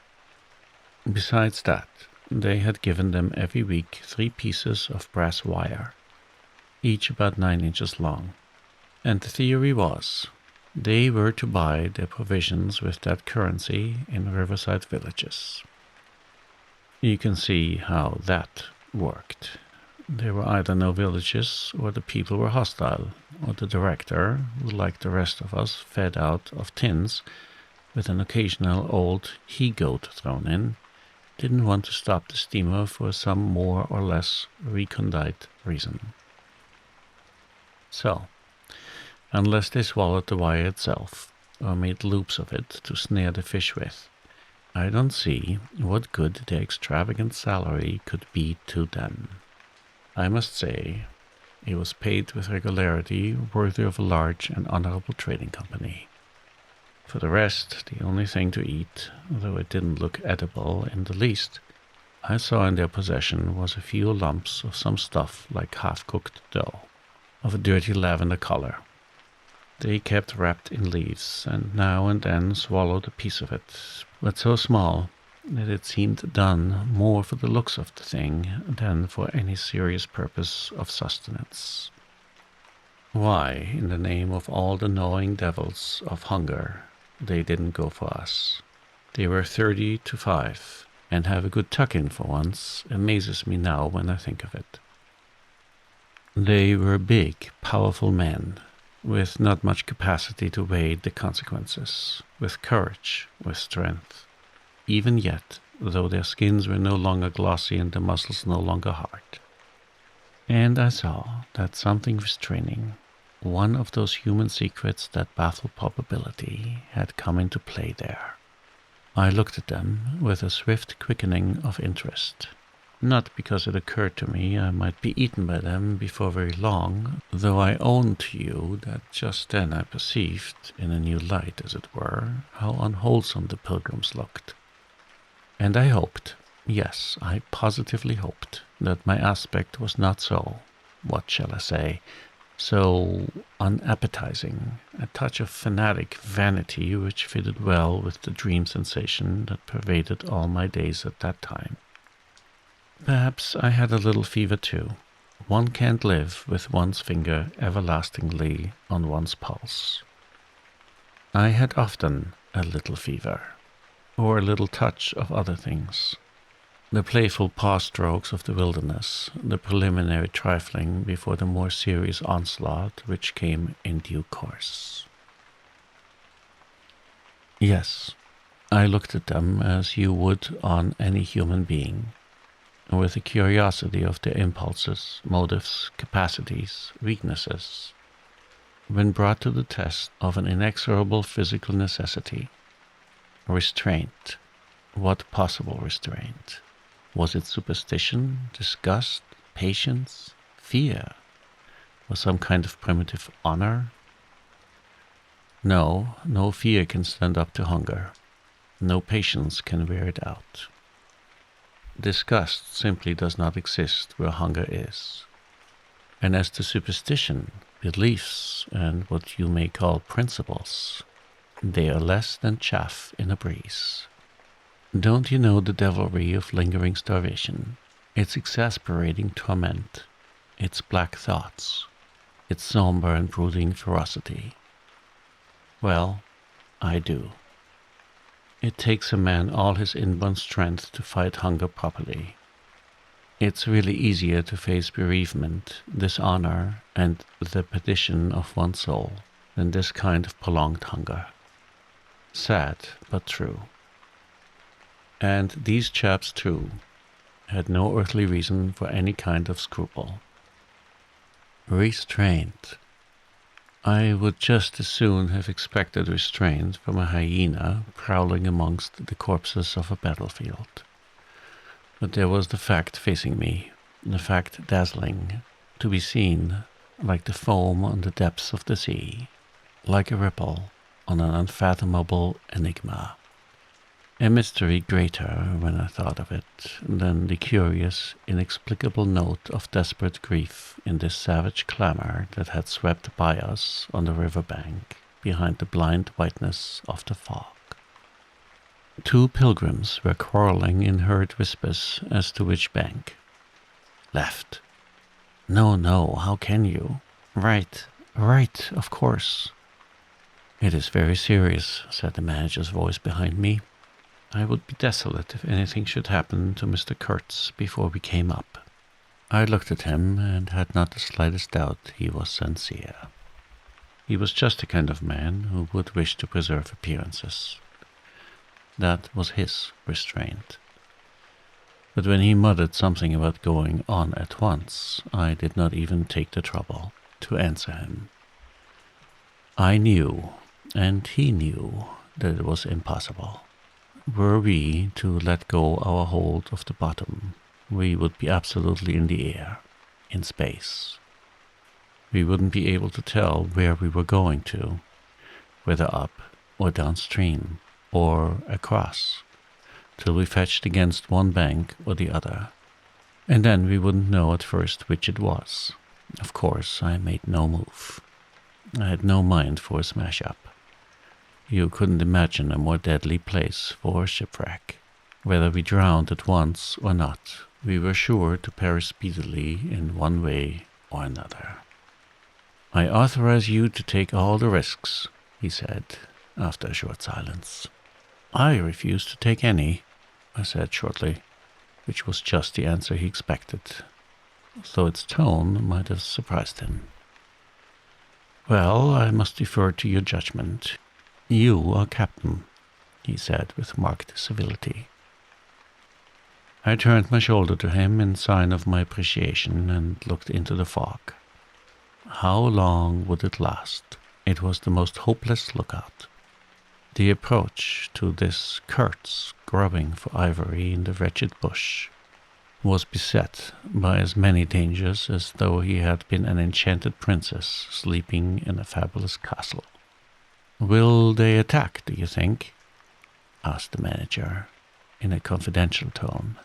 Besides that, they had given them every week 3 pieces of brass wire, each about 9 inches long, and the theory was They were to buy their provisions with that currency in riverside villages. You can see how that worked. There were either no villages, or the people were hostile, or the director, who like the rest of us fed out of tins with an occasional old he-goat thrown in, didn't want to stop the steamer for some more or less recondite reason. So, unless they swallowed the wire itself, or made loops of it to snare the fish with, I don't see what good their extravagant salary could be to them. I must say, it was paid with regularity worthy of a large and honorable trading company. For the rest, the only thing to eat, though it didn't look edible in the least, I saw in their possession was a few lumps of some stuff like half-cooked dough, of a dirty lavender color. They kept wrapped in leaves, and now and then swallowed a piece of it, but so small that it seemed done more for the looks of the thing than for any serious purpose of sustenance. Why, in the name of all the gnawing devils of hunger, they didn't go for us. They were 30 to 5, and have a good tuck-in for once, amazes me now when I think of it. They were big, powerful men, with not much capacity to weigh the consequences, with courage, with strength. Even yet, though their skins were no longer glossy and the muscles no longer hard. And I saw that something restraining, one of those human secrets that baffle probability, had come into play there. I looked at them with a swift quickening of interest. Not because it occurred to me I might be eaten by them before very long, though I own to you that just then I perceived, in a new light as it were, how unwholesome the pilgrims looked. And I hoped, yes, I positively hoped, that my aspect was not so, what shall I say, so unappetizing, a touch of fanatic vanity which fitted well with the dream sensation that pervaded all my days at that time. Perhaps I had a little fever too. One can't live with one's finger everlastingly on one's pulse. I had often a little fever, or a little touch of other things. The playful paw-strokes of the wilderness, the preliminary trifling before the more serious onslaught which came in due course. Yes, I looked at them as you would on any human being, with the curiosity of their impulses, motives, capacities, weaknesses, when brought to the test of an inexorable physical necessity. Restraint. What possible restraint? Was it superstition, disgust, patience, fear, or some kind of primitive honor? No, no fear can stand up to hunger. No patience can wear it out. Disgust simply does not exist where hunger is. And as to superstition, beliefs, and what you may call principles, they are less than chaff in a breeze. Don't you know the devilry of lingering starvation, its exasperating torment, its black thoughts, its somber and brooding ferocity? Well, I do. It takes a man all his inborn strength to fight hunger properly. It's really easier to face bereavement, dishonor, and the perdition of one's soul than this kind of prolonged hunger. Sad, but true. And these chaps, too, had no earthly reason for any kind of scruple. Restraint. I would just as soon have expected restraint from a hyena prowling amongst the corpses of a battlefield. But there was the fact facing me, the fact dazzling, to be seen, like the foam on the depths of the sea, like a ripple on an unfathomable enigma. A mystery greater, when I thought of it, than the curious, inexplicable note of desperate grief in this savage clamor that had swept by us on the river bank behind the blind whiteness of the fog. Two pilgrims were quarreling in hurried whispers as to which bank. Left. No, no, how can you? Right, right, of course. "It is very serious," said the manager's voice behind me. "I would be desolate if anything should happen to Mr. Kurtz before we came up." I looked at him and had not the slightest doubt he was sincere. He was just the kind of man who would wish to preserve appearances. That was his restraint. But when he muttered something about going on at once, I did not even take the trouble to answer him. I knew, and he knew, that it was impossible. Were we to let go our hold of the bottom, we would be absolutely in the air, in space. We wouldn't be able to tell where we were going to, whether up or downstream, or across, till we fetched against one bank or the other, and then we wouldn't know at first which it was. Of course, I made no move. I had no mind for a smash-up. You couldn't imagine a more deadly place for a shipwreck. Whether we drowned at once or not, we were sure to perish speedily in one way or another. "I authorize you to take all the risks," he said, after a short silence. "I refuse to take any," I said shortly, which was just the answer he expected, though its tone might have surprised him. "Well, I must defer to your judgment. You are captain," he said with marked civility. I turned my shoulder to him in sign of my appreciation and looked into the fog. How long would it last? It was the most hopeless lookout. The approach to this Kurtz, grubbing for ivory in the wretched bush, was beset by as many dangers as though he had been an enchanted princess sleeping in a fabulous castle. "Will they attack, do you think?" asked the manager, in a confidential tone.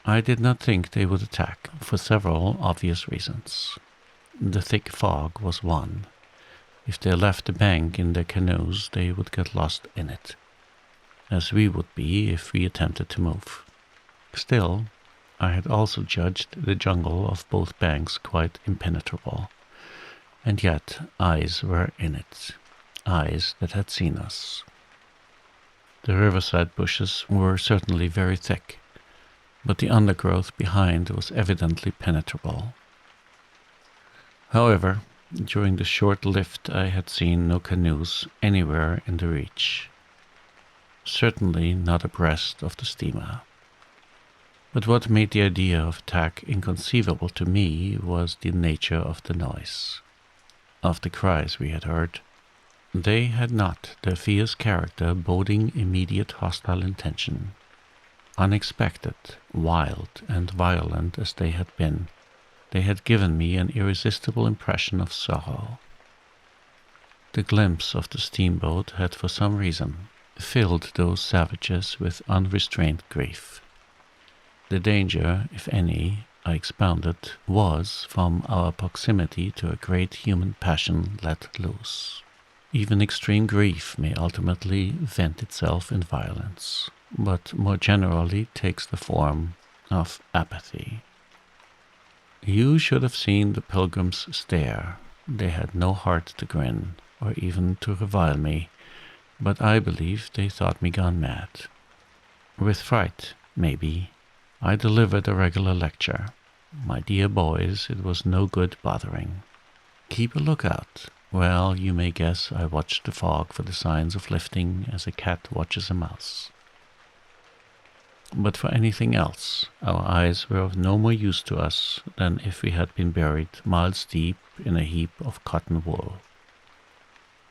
I did not think they would attack, for several obvious reasons. The thick fog was one. If they left the bank in their canoes, they would get lost in it, as we would be if we attempted to move. Still, I had also judged the jungle of both banks quite impenetrable, and yet eyes were in it, eyes that had seen us. The riverside bushes were certainly very thick, but the undergrowth behind was evidently penetrable. However, during the short lift I had seen no canoes anywhere in the reach, certainly not abreast of the steamer. But what made the idea of attack inconceivable to me was the nature of the noise, of the cries we had heard. They had not their fierce character boding immediate hostile intention. Unexpected, wild, and violent as they had been, they had given me an irresistible impression of sorrow. The glimpse of the steamboat had for some reason filled those savages with unrestrained grief. The danger, if any, I expounded, was from our proximity to a great human passion let loose. Even extreme grief may ultimately vent itself in violence, but more generally takes the form of apathy. You should have seen the pilgrims stare. They had no heart to grin, or even to revile me, but I believe they thought me gone mad. With fright, maybe, I delivered a regular lecture. My dear boys, it was no good bothering. Keep a lookout. Well, you may guess I watched the fog for the signs of lifting as a cat watches a mouse. But for anything else, our eyes were of no more use to us than if we had been buried miles deep in a heap of cotton wool.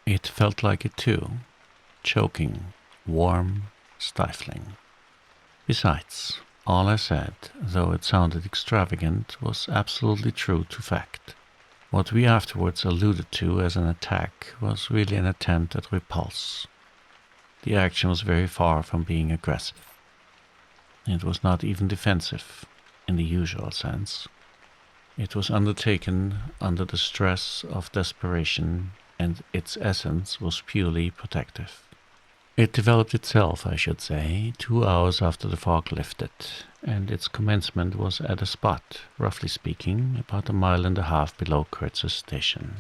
It felt like it too, choking, warm, stifling. Besides, all I said, though it sounded extravagant, was absolutely true to fact. What we afterwards alluded to as an attack was really an attempt at repulse. The action was very far from being aggressive. It was not even defensive, in the usual sense. It was undertaken under the stress of desperation, and its essence was purely protective. It developed itself, I should say, 2 hours after the fog lifted, and its commencement was at a spot, roughly speaking, about 1.5 miles below Kurtz's station.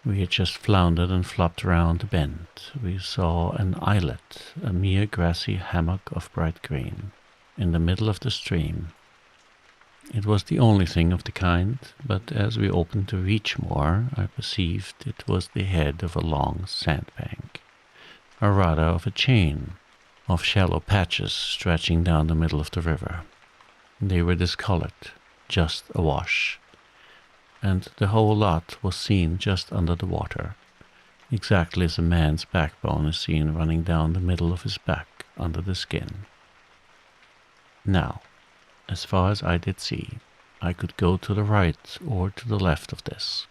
We had just floundered and flopped around a bend. We saw an islet, a mere grassy hammock of bright green, in the middle of the stream. It was the only thing of the kind, but as we opened to reach more, I perceived it was the head of a long sandbank, or rather of a chain of shallow patches stretching down the middle of the river. They were discolored, just awash, and the whole lot was seen just under the water, exactly as a man's backbone is seen running down the middle of his back under the skin. Now, as far as I did see, I could go to the right or to the left of this.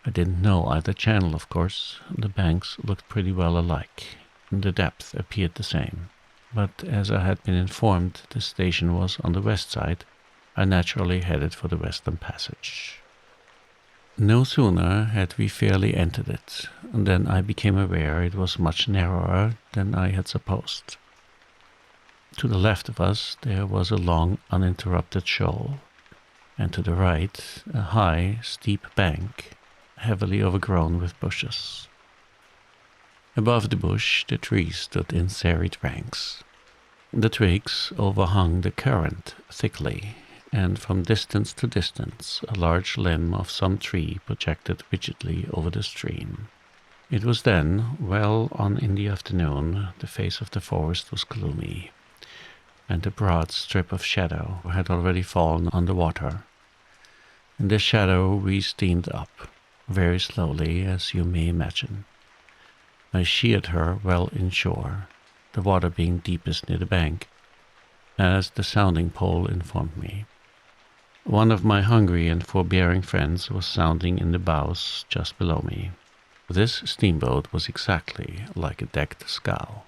I didn't know either channel, of course. The banks looked pretty well alike, and the depth appeared the same. But as I had been informed the station was on the west side, I naturally headed for the Western Passage. No sooner had we fairly entered it than I became aware it was much narrower than I had supposed. To the left of us there was a long uninterrupted shoal, and to the right a high, steep bank, heavily overgrown with bushes. Above the bush the trees stood in serried ranks. The twigs overhung the current thickly, and from distance to distance a large limb of some tree projected rigidly over the stream. It was then, well on in the afternoon, the face of the forest was gloomy, and a broad strip of shadow had already fallen on the water. In this shadow we steamed up, very slowly, as you may imagine. I sheered her well inshore, the water being deepest near the bank, as the sounding pole informed me. One of my hungry and forbearing friends was sounding in the bows just below me. This steamboat was exactly like a decked scow.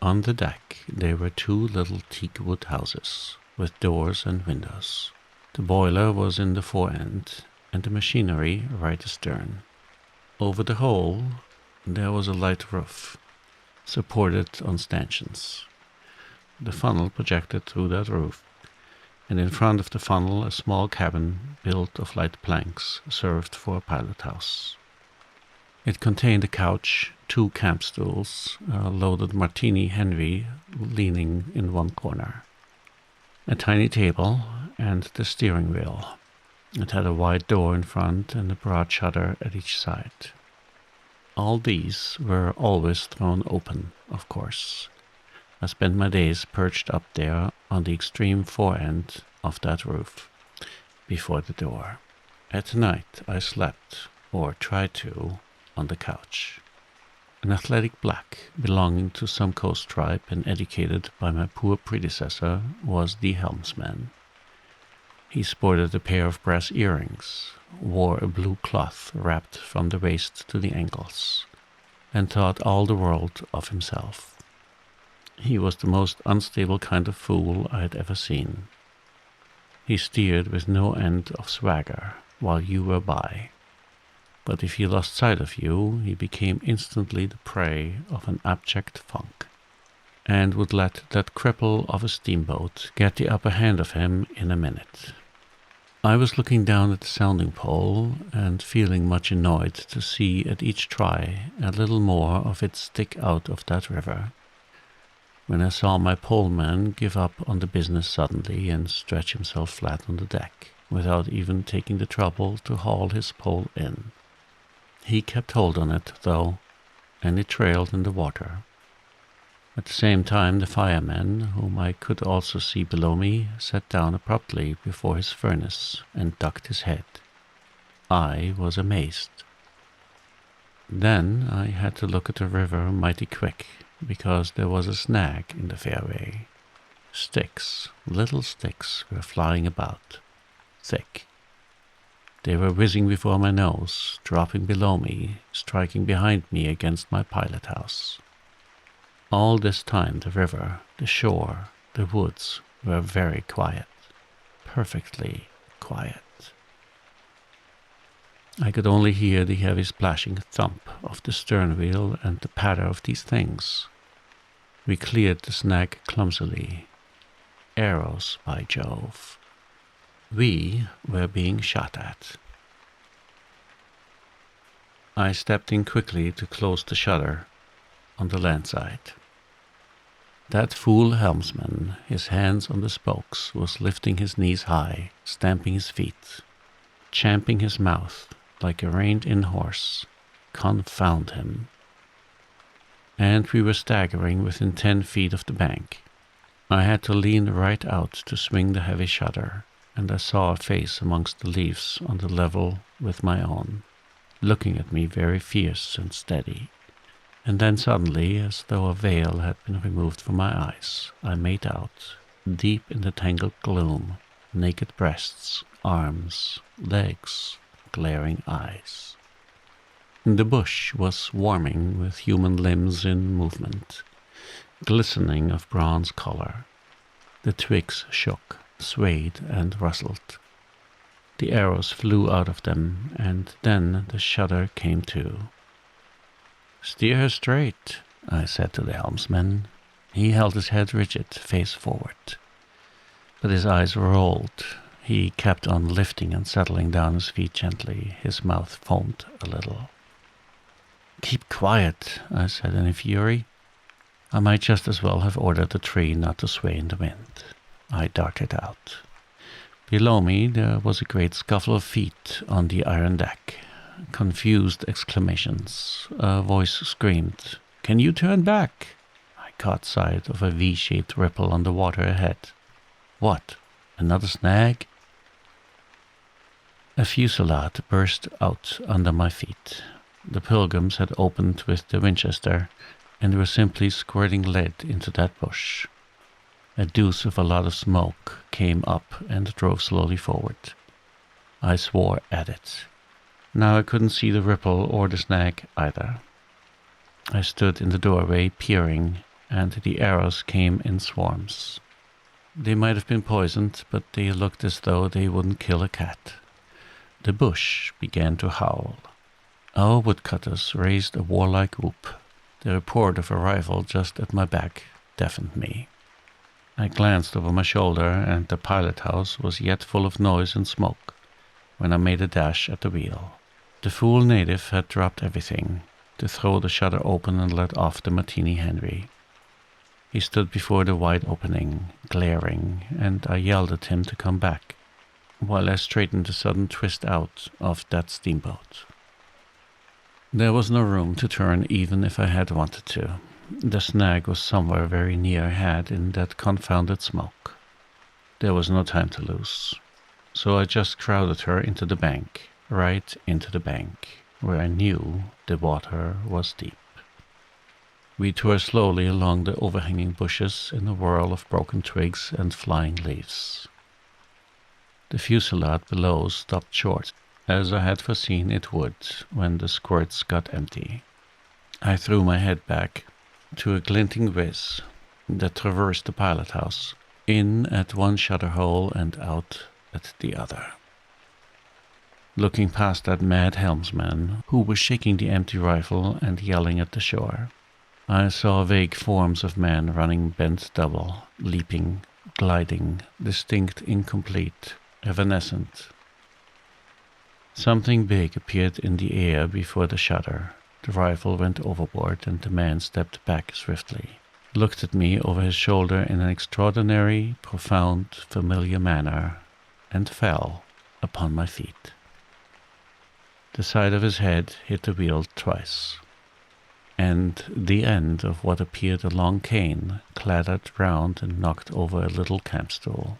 On the deck there were two little teak-wood houses, with doors and windows. The boiler was in the fore-end, and the machinery right astern. Over the whole there was a light roof, supported on stanchions. The funnel projected through that roof, and in front of the funnel a small cabin built of light planks served for a pilot house. It contained a couch, two camp stools, a loaded Martini Henry leaning in one corner, a tiny table, and the steering wheel. It had a wide door in front and a broad shutter at each side. All these were always thrown open, of course. I spent my days perched up there on the extreme fore-end of that roof, before the door. At night I slept, or tried to, on the couch. An athletic black, belonging to some coast tribe and educated by my poor predecessor, was the helmsman. He sported a pair of brass earrings, wore a blue cloth wrapped from the waist to the ankles, and thought all the world of himself. He was the most unstable kind of fool I had ever seen. He steered with no end of swagger while you were by, but if he lost sight of you, he became instantly the prey of an abject funk, and would let that cripple of a steamboat get the upper hand of him in a minute. I was looking down at the sounding pole and feeling much annoyed to see at each try a little more of it stick out of that river, when I saw my poleman give up on the business suddenly and stretch himself flat on the deck, without even taking the trouble to haul his pole in. He kept hold on it, though, and it trailed in the water. At the same time the fireman, whom I could also see below me, sat down abruptly before his furnace and ducked his head. I was amazed. Then I had to look at the river mighty quick, because there was a snag in the fairway. Sticks, little sticks, were flying about, thick. They were whizzing before my nose, dropping below me, striking behind me against my pilot house. All this time the river, the shore, the woods were very quiet, perfectly quiet. I could only hear the heavy splashing thump of the stern wheel and the patter of these things. We cleared the snag clumsily. Arrows, by Jove. We were being shot at. I stepped in quickly to close the shutter on the land side. That fool helmsman, his hands on the spokes, was lifting his knees high, stamping his feet, champing his mouth like a reined-in horse. Confound him. And we were staggering within 10 feet of the bank. I had to lean right out to swing the heavy shutter, and I saw a face amongst the leaves on the level with my own, looking at me very fierce and steady. And then suddenly, as though a veil had been removed from my eyes, I made out, deep in the tangled gloom, naked breasts, arms, legs, glaring eyes. The bush was swarming with human limbs in movement, glistening of bronze color. The twigs shook, swayed, and rustled. The arrows flew out of them, and then the shutter came to. "Steer her straight," I said to the helmsman. He held his head rigid, face forward. But his eyes rolled. He kept on lifting and settling down his feet gently. His mouth foamed a little. "Keep quiet," I said in a fury. I might just as well have ordered the tree not to sway in the wind. I darted out. Below me there was a great scuffle of feet on the iron deck. Confused exclamations. A voice screamed, "Can you turn back?" I caught sight of a V-shaped ripple on the water ahead. What? Another snag? A fusillade burst out under my feet. The Pilgrims had opened with the Winchester and were simply squirting lead into that bush. A deuce of a lot of smoke came up and drove slowly forward. I swore at it. Now I couldn't see the ripple or the snag either. I stood in the doorway peering, and the arrows came in swarms. They might have been poisoned, but they looked as though they wouldn't kill a cat. The bush began to howl. Our woodcutters raised a warlike whoop. The report of a rifle just at my back deafened me. I glanced over my shoulder, and the pilot house was yet full of noise and smoke when I made a dash at the wheel. The fool native had dropped everything to throw the shutter open and let off the Martini Henry. He stood before the wide opening, glaring, and I yelled at him to come back, while I straightened the sudden twist out of that steamboat. There was no room to turn even if I had wanted to. The snag was somewhere very near ahead in that confounded smoke. There was no time to lose, so I just crowded her into the bank, right into the bank, where I knew the water was deep. We tore slowly along the overhanging bushes in a whirl of broken twigs and flying leaves. The fusillade below stopped short, as I had foreseen it would when the squirts got empty. I threw my head back to a glinting whiz that traversed the pilot house, in at one shutter hole and out at the other. Looking past that mad helmsman, who was shaking the empty rifle and yelling at the shore, I saw vague forms of men running bent double, leaping, gliding, distinct, incomplete, evanescent. Something big appeared in the air before the shutter. The rifle went overboard, and the man stepped back swiftly, looked at me over his shoulder in an extraordinary, profound, familiar manner, and fell upon my feet. The side of his head hit the wheel twice, and the end of what appeared a long cane clattered round and knocked over a little camp stool.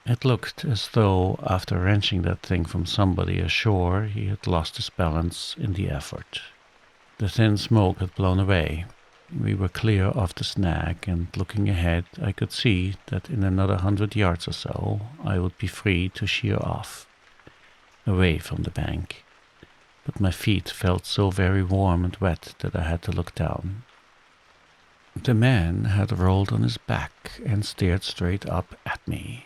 It looked as though, after wrenching that thing from somebody ashore, he had lost his balance in the effort. The thin smoke had blown away. We were clear of the snag, and looking ahead, I could see that in another 100 yards or so, I would be free to sheer off, away from the bank. But my feet felt so very warm and wet that I had to look down. The man had rolled on his back and stared straight up at me.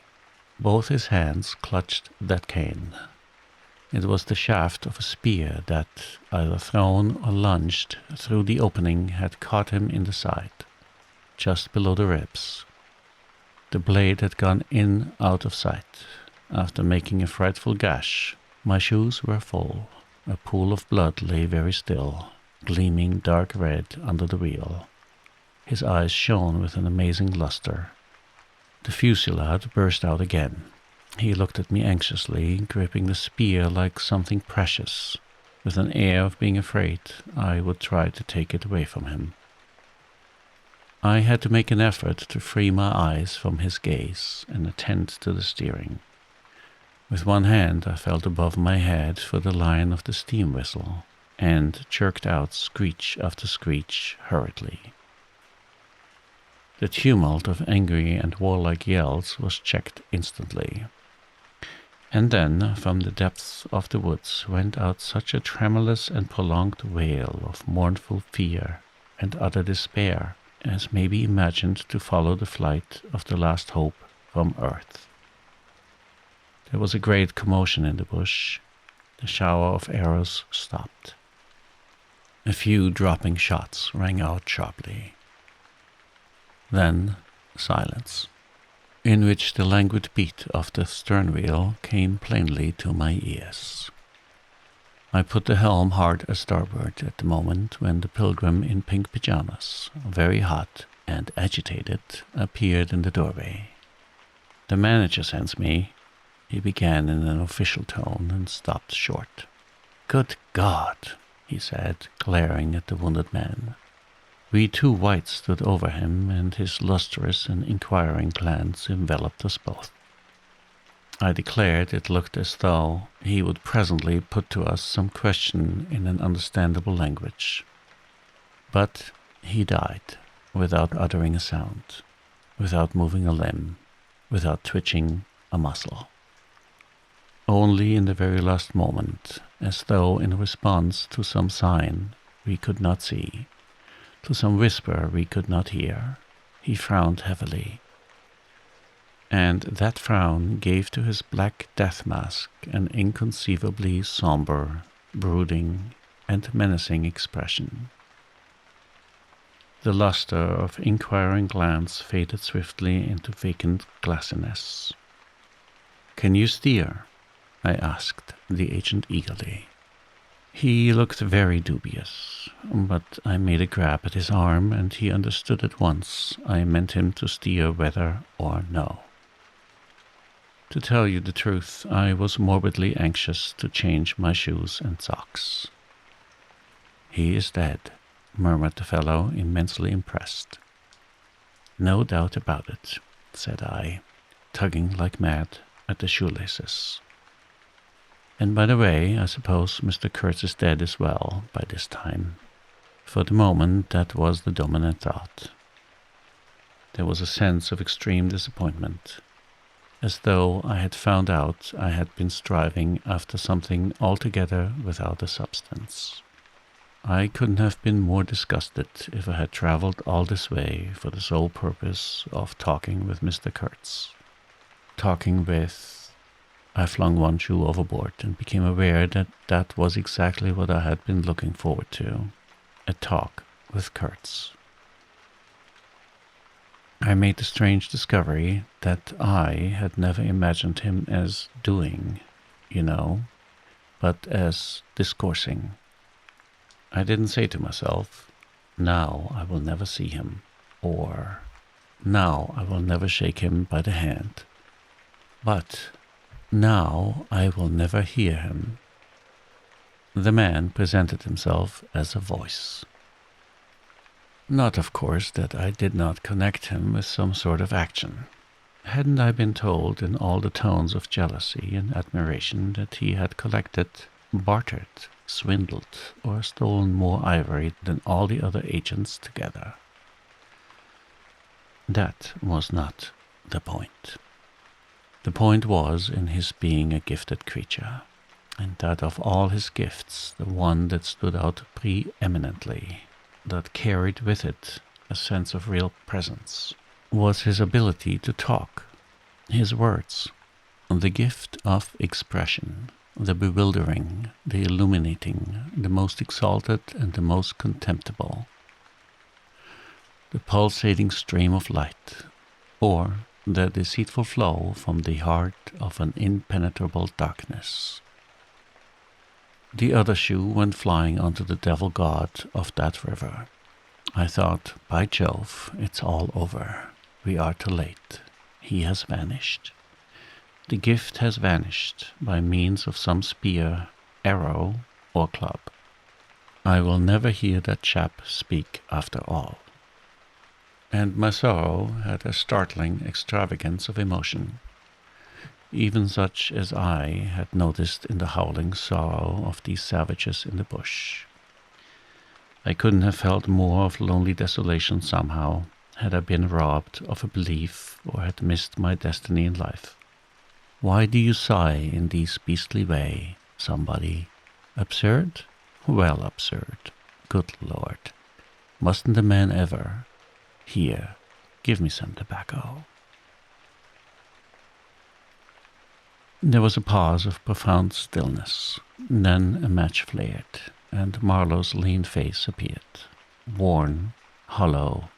Both his hands clutched that cane. It was the shaft of a spear that, either thrown or lunged through the opening, had caught him in the side, just below the ribs. The blade had gone out of sight. After making a frightful gash, my shoes were full. A pool of blood lay very still, gleaming dark red under the wheel. His eyes shone with an amazing luster. The fusillade burst out again. He looked at me anxiously, gripping the spear like something precious, with an air of being afraid I would try to take it away from him. I had to make an effort to free my eyes from his gaze and attend to the steering. With one hand I felt above my head for the line of the steam whistle, and jerked out screech after screech hurriedly. The tumult of angry and warlike yells was checked instantly. And then, from the depths of the woods went out such a tremulous and prolonged wail of mournful fear and utter despair as may be imagined to follow the flight of the last hope from earth. There was a great commotion in the bush. The shower of arrows stopped. A few dropping shots rang out sharply. Then silence, in which the languid beat of the stern wheel came plainly to my ears. I put the helm hard a starboard at the moment when the pilgrim in pink pajamas, very hot and agitated, appeared in the doorway. "The manager sends me," he began in an official tone and stopped short. "Good God," he said, glaring at the wounded man. We two whites stood over him, and his lustrous and inquiring glance enveloped us both. I declared it looked as though he would presently put to us some question in an understandable language. But he died, without uttering a sound, without moving a limb, without twitching a muscle. Only in the very last moment, as though in response to some sign we could not see, to some whisper we could not hear, he frowned heavily. And that frown gave to his black death mask an inconceivably somber, brooding, and menacing expression. The luster of inquiring glance faded swiftly into vacant glassiness. "Can you steer?" I asked the agent eagerly. He looked very dubious, but I made a grab at his arm, and he understood at once I meant him to steer whether or no. To tell you the truth, I was morbidly anxious to change my shoes and socks. "He is dead," murmured the fellow, immensely impressed. "No doubt about it," said I, tugging like mad at the shoelaces. "And by the way, I suppose Mr. Kurtz is dead as well by this time." For the moment, that was the dominant thought. There was a sense of extreme disappointment, as though I had found out I had been striving after something altogether without a substance. I couldn't have been more disgusted if I had traveled all this way for the sole purpose of talking with Mr. Kurtz. I flung one shoe overboard and became aware that that was exactly what I had been looking forward to, a talk with Kurtz. I made the strange discovery that I had never imagined him as doing, but as discoursing. I didn't say to myself, "Now I will never see him," or "Now I will never shake him by the hand," but "Now I will never hear him." The man presented himself as a voice. Not, of course, that I did not connect him with some sort of action. Hadn't I been told in all the tones of jealousy and admiration that he had collected, bartered, swindled, or stolen more ivory than all the other agents together? That was not the point. The point was in his being a gifted creature, and that of all his gifts, the one that stood out preeminently, that carried with it a sense of real presence, was his ability to talk, his words, the gift of expression, the bewildering, the illuminating, the most exalted and the most contemptible, the pulsating stream of light, or the deceitful flow from the heart of an impenetrable darkness. The other shoe went flying onto the devil god of that river. I thought, by Jove, it's all over. We are too late. He has vanished. The gift has vanished by means of some spear, arrow, or club. I will never hear that chap speak after all. And my sorrow had a startling extravagance of emotion, even such as I had noticed in the howling sorrow of these savages in the bush. I couldn't have felt more of lonely desolation somehow, had I been robbed of a belief or had missed my destiny in life. Why do you sigh in this beastly way, somebody? Absurd? Well, absurd. Good Lord. Mustn't a man ever? Here, give me some tobacco. There was a pause of profound stillness. Then a match flared, and Marlowe's lean face appeared, worn, hollow,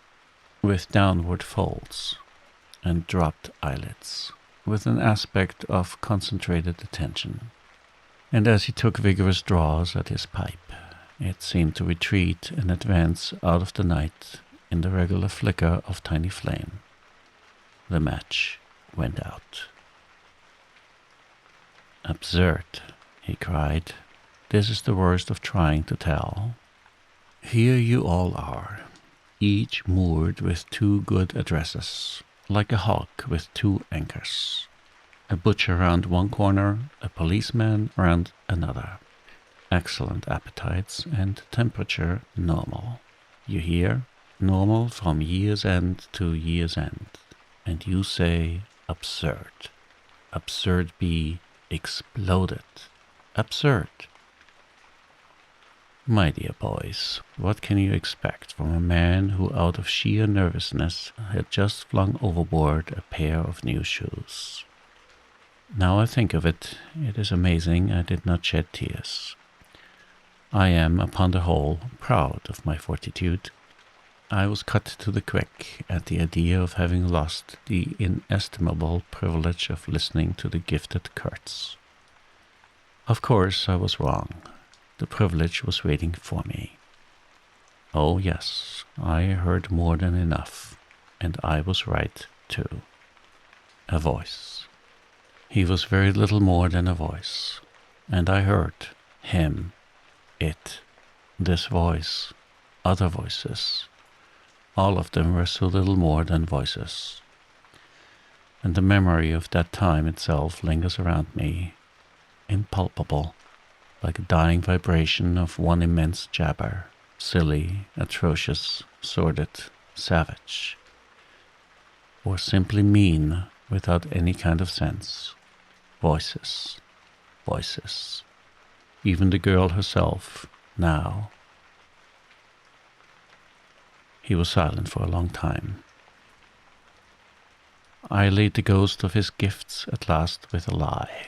with downward folds and dropped eyelids, with an aspect of concentrated attention. And as he took vigorous draws at his pipe, it seemed to retreat and advance out of the night in the regular flicker of tiny flame. The match went out. Absurd, he cried. This is the worst of trying to tell. Here you all are, each moored with two good addresses, like a hulk with two anchors. A butcher round one corner, a policeman round another. Excellent appetites and temperature normal. You hear? Normal from year's end to year's end. And you say absurd. Absurd be exploded. Absurd. My dear boys, what can you expect from a man who out of sheer nervousness had just flung overboard a pair of new shoes? Now I think of it, it is amazing I did not shed tears. I am, upon the whole, proud of my fortitude. I was cut to the quick at the idea of having lost the inestimable privilege of listening to the gifted Kurtz. Of course I was wrong. The privilege was waiting for me. Oh yes, I heard more than enough, and I was right too. A voice. He was very little more than a voice, and I heard him, it, this voice, other voices. All of them were so little more than voices. And the memory of that time itself lingers around me, impalpable, like a dying vibration of one immense jabber, silly, atrocious, sordid, savage, or simply mean without any kind of sense. Voices, voices. Even the girl herself, now. He was silent for a long time. I laid the ghost of his gifts at last with a lie.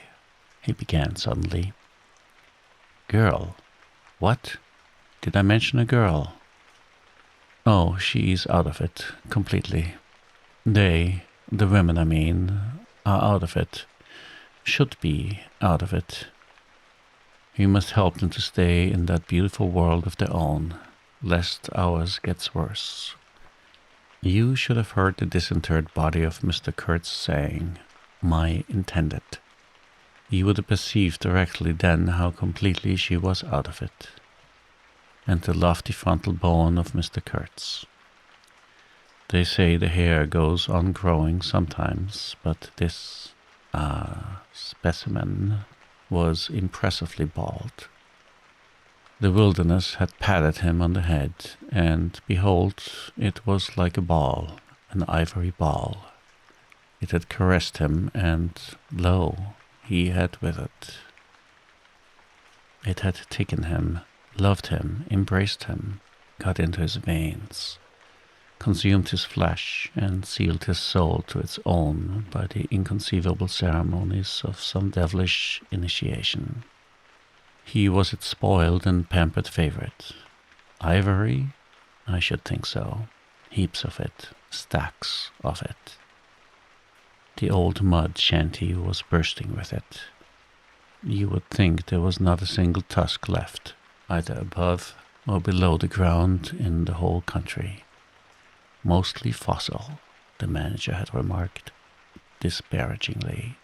He began suddenly. Girl? What? Did I mention a girl? Oh, she's out of it, completely. They, the women I mean, are out of it. Should be out of it. We must help them to stay in that beautiful world of their own, lest ours gets worse. You should have heard the disinterred body of Mr. Kurtz saying, my intended. You would have perceived directly then how completely she was out of it. And the lofty frontal bone of Mr. Kurtz. They say the hair goes on growing sometimes, but this, specimen was impressively bald. The wilderness had patted him on the head, and behold, it was like a ball, an ivory ball. It had caressed him, and lo, he had withered. It had taken him, loved him, embraced him, got into his veins, consumed his flesh, and sealed his soul to its own by the inconceivable ceremonies of some devilish initiation. He was its spoiled and pampered favorite. Ivory? I should think so. Heaps of it, stacks of it. The old mud shanty was bursting with it. You would think there was not a single tusk left, either above or below the ground in the whole country. Mostly fossil, the manager had remarked, disparagingly.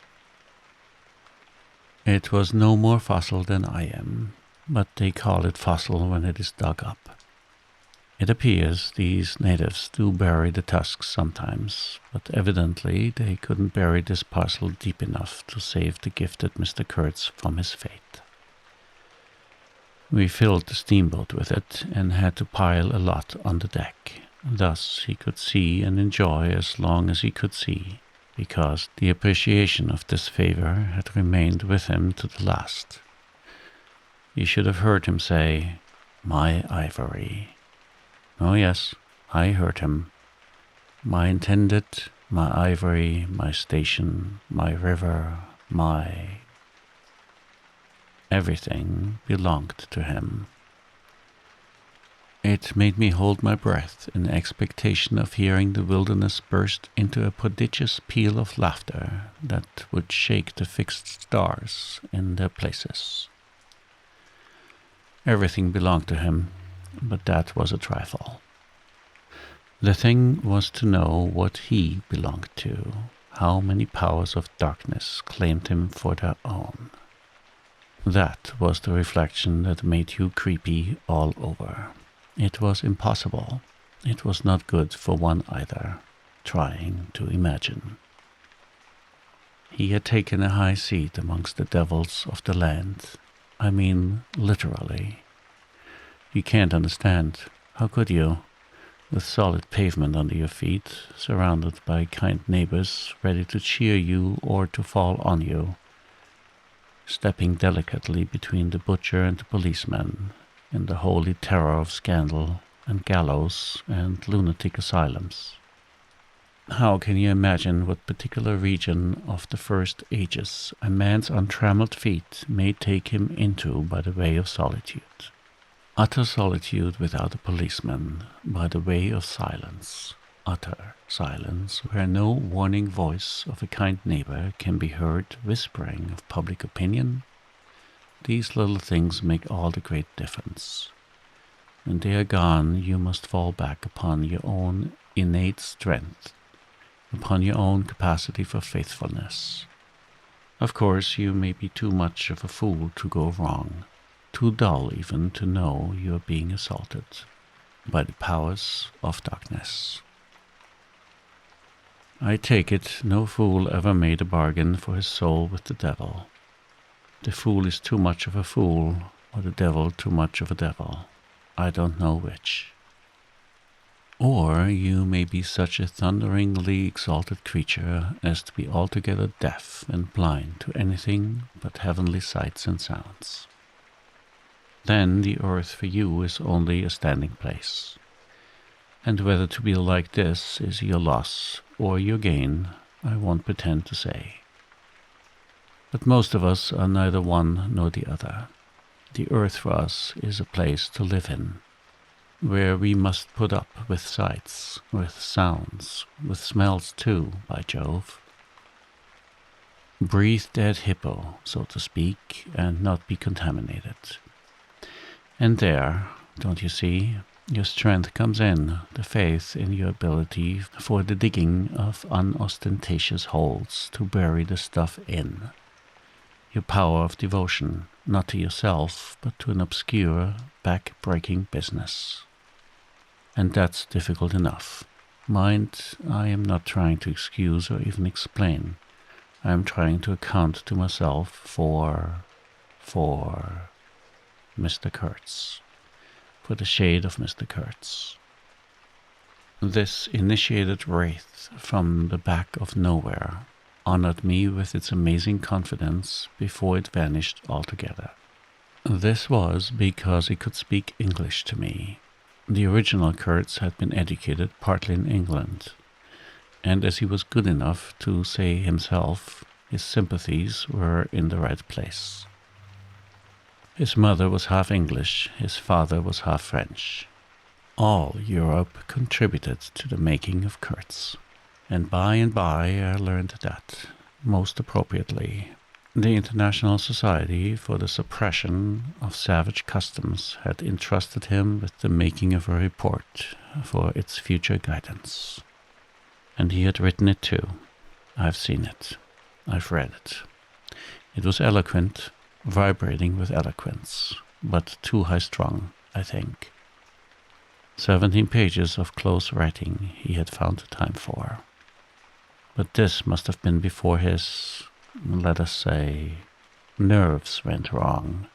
It was no more fossil than I am, but they call it fossil when it is dug up. It appears these natives do bury the tusks sometimes, but evidently they couldn't bury this parcel deep enough to save the gifted Mr. Kurtz from his fate. We filled the steamboat with it and had to pile a lot on the deck. Thus he could see and enjoy as long as he could see, because the appreciation of this favor had remained with him to the last. You should have heard him say, "My ivory." Oh yes, I heard him. My intended, my ivory, my station, my river, my... everything belonged to him. It made me hold my breath in expectation of hearing the wilderness burst into a prodigious peal of laughter that would shake the fixed stars in their places. Everything belonged to him, but that was a trifle. The thing was to know what he belonged to, how many powers of darkness claimed him for their own. That was the reflection that made you creepy all over. It was impossible. It was not good for one either, trying to imagine. He had taken a high seat amongst the devils of the land. I mean, literally. You can't understand. How could you? With solid pavement under your feet, surrounded by kind neighbors ready to cheer you or to fall on you, stepping delicately between the butcher and the policeman, in the holy terror of scandal and gallows and lunatic asylums. How can you imagine what particular region of the first ages a man's untrammeled feet may take him into by the way of solitude? Utter solitude without a policeman, by the way of silence. Utter silence, where no warning voice of a kind neighbor can be heard whispering of public opinion. These little things make all the great difference. When they are gone, you must fall back upon your own innate strength, upon your own capacity for faithfulness. Of course, you may be too much of a fool to go wrong, too dull even to know you are being assaulted by the powers of darkness. I take it no fool ever made a bargain for his soul with the devil. The fool is too much of a fool, or the devil too much of a devil. I don't know which. Or you may be such a thunderingly exalted creature as to be altogether deaf and blind to anything but heavenly sights and sounds. Then the earth for you is only a standing place. And whether to be like this is your loss or your gain, I won't pretend to say. But most of us are neither one nor the other. The earth for us is a place to live in, where we must put up with sights, with sounds, with smells too, by Jove. Breathe dead hippo, so to speak, and not be contaminated. And there, don't you see, your strength comes in, the faith in your ability for the digging of unostentatious holes to bury the stuff in. Your power of devotion, not to yourself, but to an obscure, back-breaking business. And that's difficult enough. Mind, I am not trying to excuse or even explain. I am trying to account to myself for Mr. Kurtz, for the shade of Mr. Kurtz. This initiated wraith from the back of nowhere honored me with its amazing confidence before it vanished altogether. This was because he could speak English to me. The original Kurtz had been educated partly in England, and as he was good enough to say himself, his sympathies were in the right place. His mother was half English, his father was half French. All Europe contributed to the making of Kurtz, and by I learned that, most appropriately, The International Society for the Suppression of Savage Customs had entrusted him with the making of a report for its future guidance. And he had written it too. I've seen it. I've read it. It was eloquent, vibrating with eloquence, but too high-strung, I think. 17 pages of close writing he had found the time for. But this must have been before his, let us say, nerves went wrong,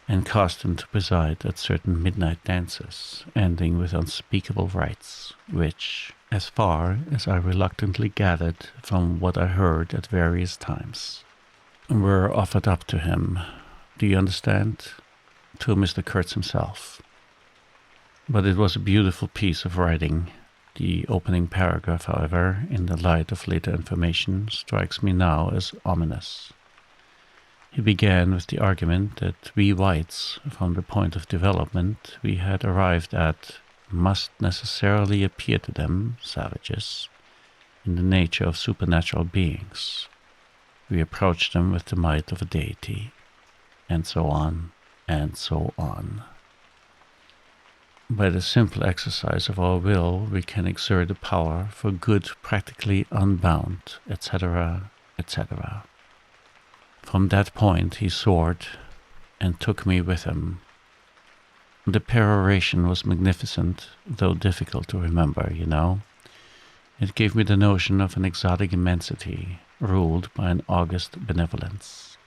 and caused him to preside at certain midnight dances, ending with unspeakable rites, which, as far as I reluctantly gathered from what I heard at various times, were offered up to him, do you understand? To Mr. Kurtz himself. But it was a beautiful piece of writing. The opening paragraph, however, in the light of later information, strikes me now as ominous. He began with the argument that we whites, from the point of development we had arrived at, must necessarily appear to them, savages, in the nature of supernatural beings. We approach them with the might of a deity, and so on, and so on. By the simple exercise of our will, we can exert a power for good practically unbound, etc., etc. From that point he soared and took me with him. The peroration was magnificent, though difficult to remember, you know. It gave me the notion of an exotic immensity, ruled by an august benevolence.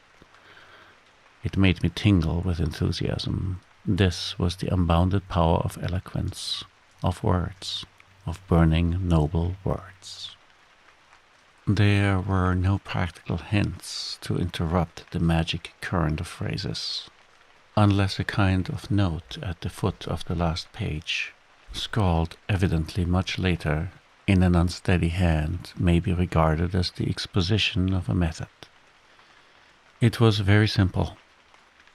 It made me tingle with enthusiasm. This was the unbounded power of eloquence, of words, of burning, noble words. There were no practical hints to interrupt the magic current of phrases, unless a kind of note at the foot of the last page, scrawled evidently much later in an unsteady hand, may be regarded as the exposition of a method. It was very simple,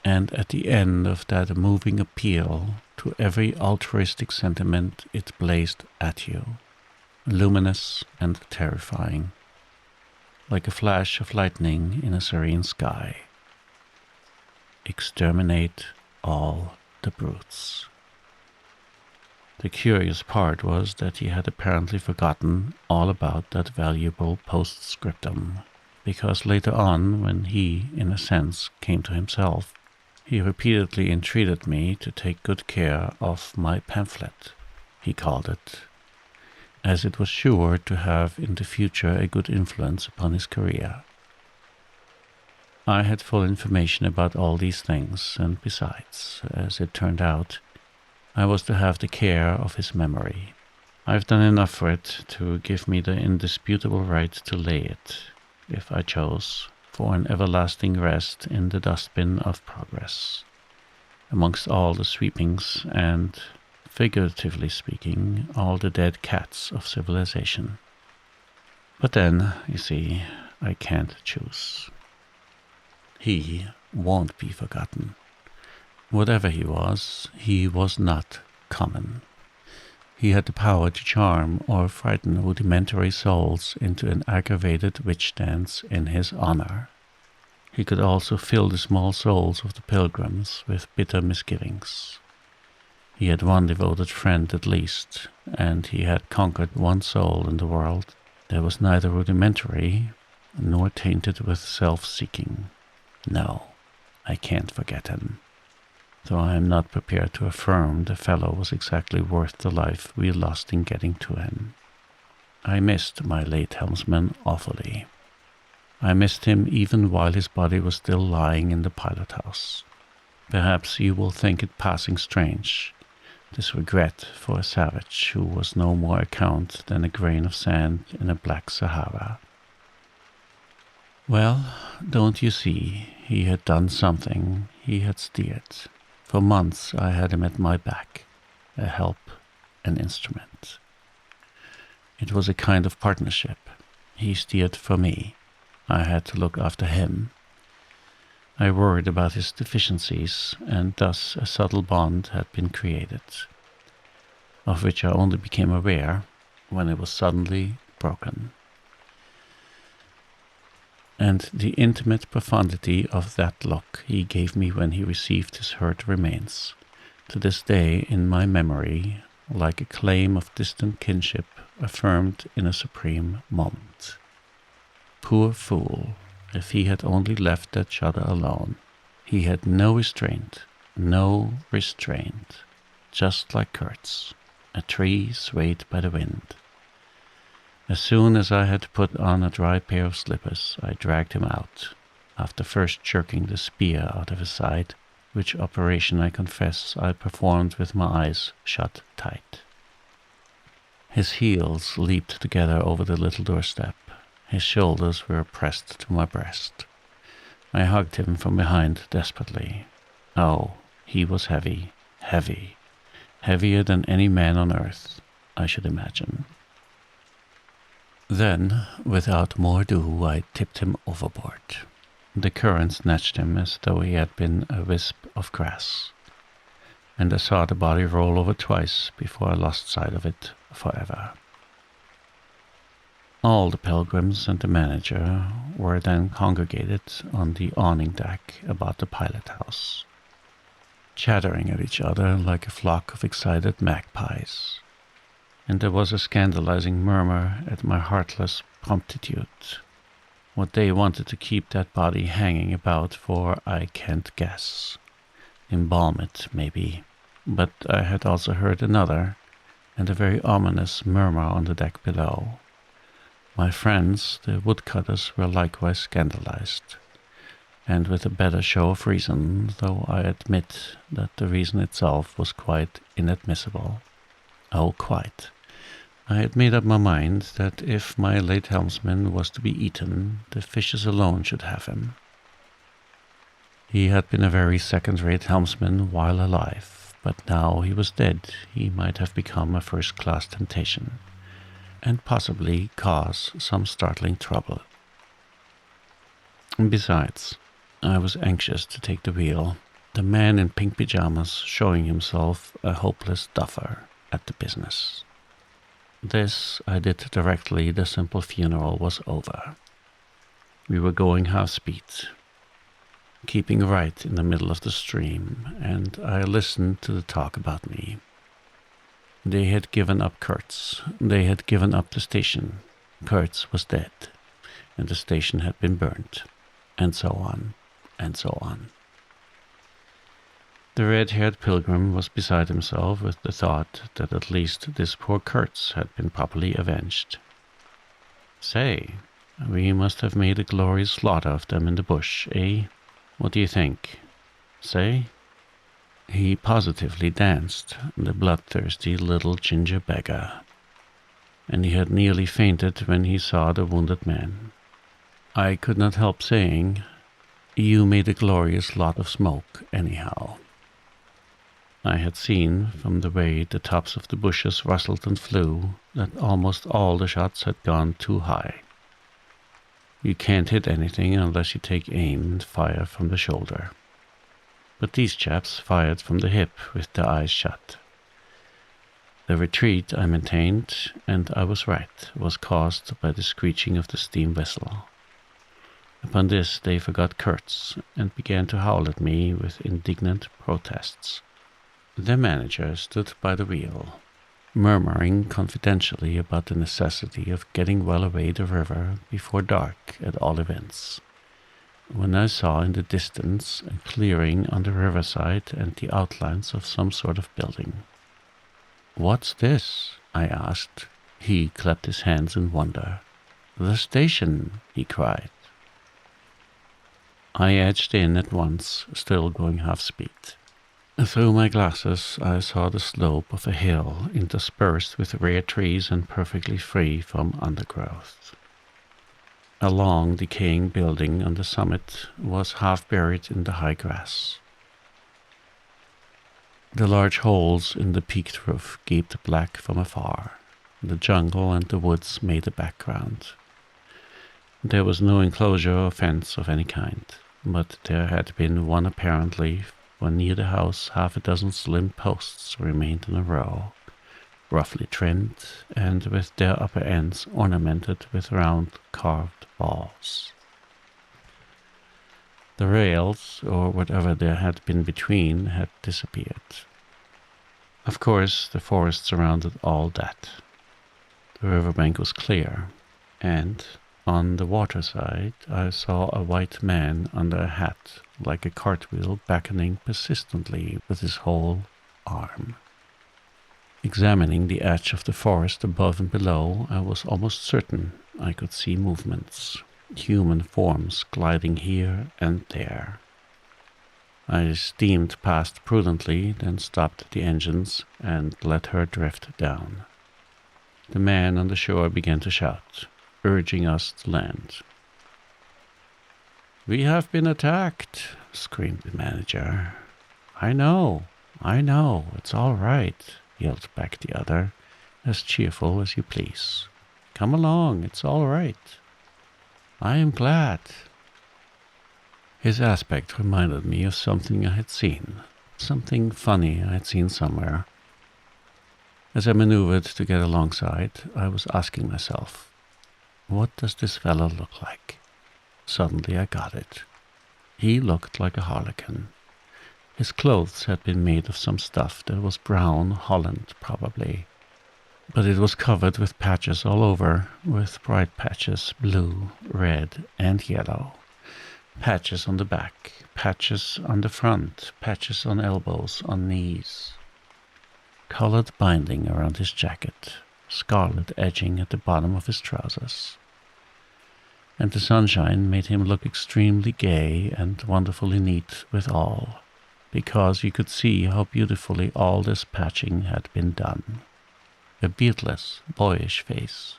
and at the end of that a moving appeal to every altruistic sentiment it blazed at you, luminous and terrifying, like a flash of lightning in a serene sky. Exterminate all the brutes. The curious part was that he had apparently forgotten all about that valuable postscriptum, because later on, when he, in a sense, came to himself, he repeatedly entreated me to take good care of my pamphlet, he called it, as it was sure to have in the future a good influence upon his career. I had full information about all these things, and besides, as it turned out, I was to have the care of his memory. I've done enough for it to give me the indisputable right to lay it, if I chose, for an everlasting rest in the dustbin of progress, amongst all the sweepings and, figuratively speaking, all the dead cats of civilization. But then, you see, I can't choose. He won't be forgotten. Whatever he was not common. He had the power to charm or frighten rudimentary souls into an aggravated witch dance in his honor. He could also fill the small souls of the pilgrims with bitter misgivings. He had one devoted friend at least, and he had conquered one soul in the world that was neither rudimentary nor tainted with self-seeking. No, I can't forget him, though I am not prepared to affirm the fellow was exactly worth the life we lost in getting to him. I missed my late helmsman awfully. I missed him even while his body was still lying in the pilot-house. Perhaps you will think it passing strange, this regret for a savage who was no more account than a grain of sand in a black Sahara. Well, don't you see, he had done something, he had steered. For months I had him at my back, a help, an instrument. It was a kind of partnership. He steered for me. I had to look after him. I worried about his deficiencies, and thus a subtle bond had been created, of which I only became aware when it was suddenly broken. and the intimate profundity of that look he gave me when he received his hurt remains, to this day in my memory, like a claim of distant kinship affirmed in a supreme moment. Poor fool, if he had only left that shudder alone. He had no restraint, just like Kurtz, a tree swayed by the wind. As soon as I had put on a dry pair of slippers, I dragged him out, after first jerking the spear out of his side, which operation I confess I performed with my eyes shut tight. His heels leaped together over the little doorstep. His shoulders were pressed to my breast. I hugged him from behind desperately. Oh, he was heavy, heavier than any man on earth, I should imagine. Then, without more ado, I tipped him overboard. The current snatched him as though he had been a wisp of grass, and I saw the body roll over twice before I lost sight of it forever. All the pilgrims and the manager were then congregated on the awning deck about the pilot house, chattering at each other like a flock of excited magpies, and there was a scandalizing murmur at my heartless promptitude. What they wanted to keep that body hanging about for I can't guess. Embalm it, maybe, but I had also heard another, and a very ominous murmur on the deck below. My friends, the woodcutters, were likewise scandalized, and with a better show of reason, though I admit that the reason itself was quite inadmissible. Oh, quite. I had made up my mind that if my late helmsman was to be eaten, the fishes alone should have him. He had been a very second-rate helmsman while alive, but now he was dead he might have become a first-class temptation, and possibly cause some startling trouble. Besides, I was anxious to take the wheel, the man in pink pajamas showing himself a hopeless duffer at the business. This I did directly the simple funeral was over. We were going half-speed, keeping right in the middle of the stream, and I listened to the talk about me. They had given up Kurtz. They had given up the station. Kurtz was dead, and the station had been burnt, and so on, and so on. The red-haired pilgrim was beside himself with the thought that at least this poor Kurtz had been properly avenged. Say, we must have made a glorious slaughter of them in the bush, eh? What do you think? Say? He positively danced, the bloodthirsty little ginger beggar, and he had nearly fainted when he saw the wounded man. I could not help saying, "You made a glorious lot of smoke, anyhow." I had seen, from the way the tops of the bushes rustled and flew, that almost all the shots had gone too high. You can't hit anything unless you take aim and fire from the shoulder. But these chaps fired from the hip with their eyes shut. The retreat, I maintained, and I was right, was caused by the screeching of the steam whistle. Upon this they forgot Kurtz and began to howl at me with indignant protests. The manager stood by the wheel, murmuring confidentially about the necessity of getting well away the river before dark at all events, when I saw in the distance a clearing on the riverside and the outlines of some sort of building. "What's this?" I asked. He clapped his hands in wonder. "The station," he cried. I edged in at once, still going half-speed. Through my glasses I saw the slope of a hill interspersed with rare trees and perfectly free from undergrowth. A long, decaying building on the summit was half buried in the high grass. The large holes in the peaked roof gaped black from afar. The jungle and the woods made a background. There was no enclosure or fence of any kind, but there had been one apparently, for near the house 6 slim posts remained in a row, roughly trimmed, and with their upper ends ornamented with round carved balls. The rails, or whatever there had been between, had disappeared. Of course, the forest surrounded all that. The riverbank was clear, and on the water side I saw a white man under a hat, like a cartwheel, beckoning persistently with his whole arm. Examining the edge of the forest above and below, I was almost certain I could see movements, human forms gliding here and there. I steamed past prudently, then stopped the engines and let her drift down. The man on the shore began to shout, urging us to land. "We have been attacked," screamed the manager. I know, it's all right," yelled back the other, as cheerful as you please. "Come along, it's all right. I am glad." His aspect reminded me of something I had seen, something funny I had seen somewhere. As I maneuvered to get alongside, I was asking myself, what does this fellow look like? Suddenly I got it. He looked like a harlequin. His clothes had been made of some stuff that was brown holland, probably, but it was covered with patches all over, with bright patches, blue, red, and yellow. Patches on the back, patches on the front, patches on elbows, on knees. Colored binding around his jacket, scarlet edging at the bottom of his trousers. And the sunshine made him look extremely gay and wonderfully neat withal, because you could see how beautifully all this patching had been done. A beardless, boyish face,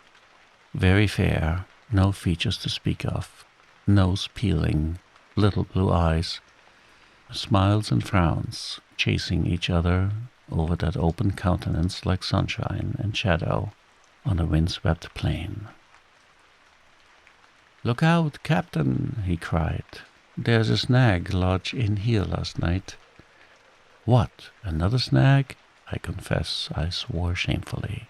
very fair, no features to speak of, nose peeling, little blue eyes, smiles and frowns chasing each other over that open countenance like sunshine and shadow on a windswept plain. "Look out, Captain," he cried. "There's a snag lodged in here last night." "What, another snag?" I confess I swore shamefully.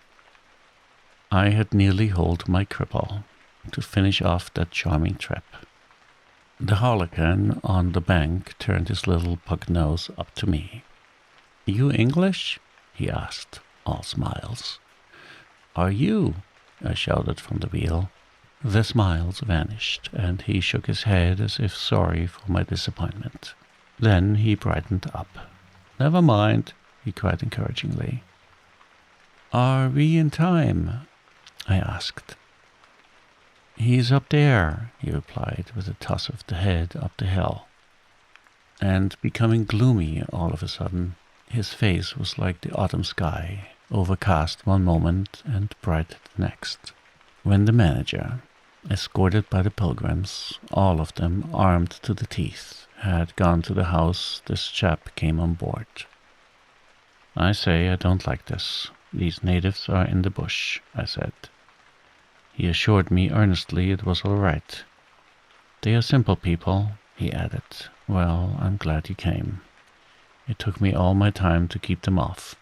I had nearly holed my cripple to finish off that charming trip. The harlequin on the bank turned his little pug nose up to me. "You English?" he asked, all smiles. "Are you?" I shouted from the wheel. The smiles vanished, and he shook his head as if sorry for my disappointment. Then he brightened up. "Never mind," he cried encouragingly. "Are we in time?" I asked. "He's up there," he replied with a toss of the head up the hill. And becoming gloomy all of a sudden, his face was like the autumn sky, overcast one moment and bright the next. When the manager, escorted by the pilgrims, all of them armed to the teeth, had gone to the house, this chap came on board. "I say, I don't like this. These natives are in the bush," I said. He assured me earnestly it was all right. "They are simple people," he added. "Well, I'm glad you came. It took me all my time to keep them off."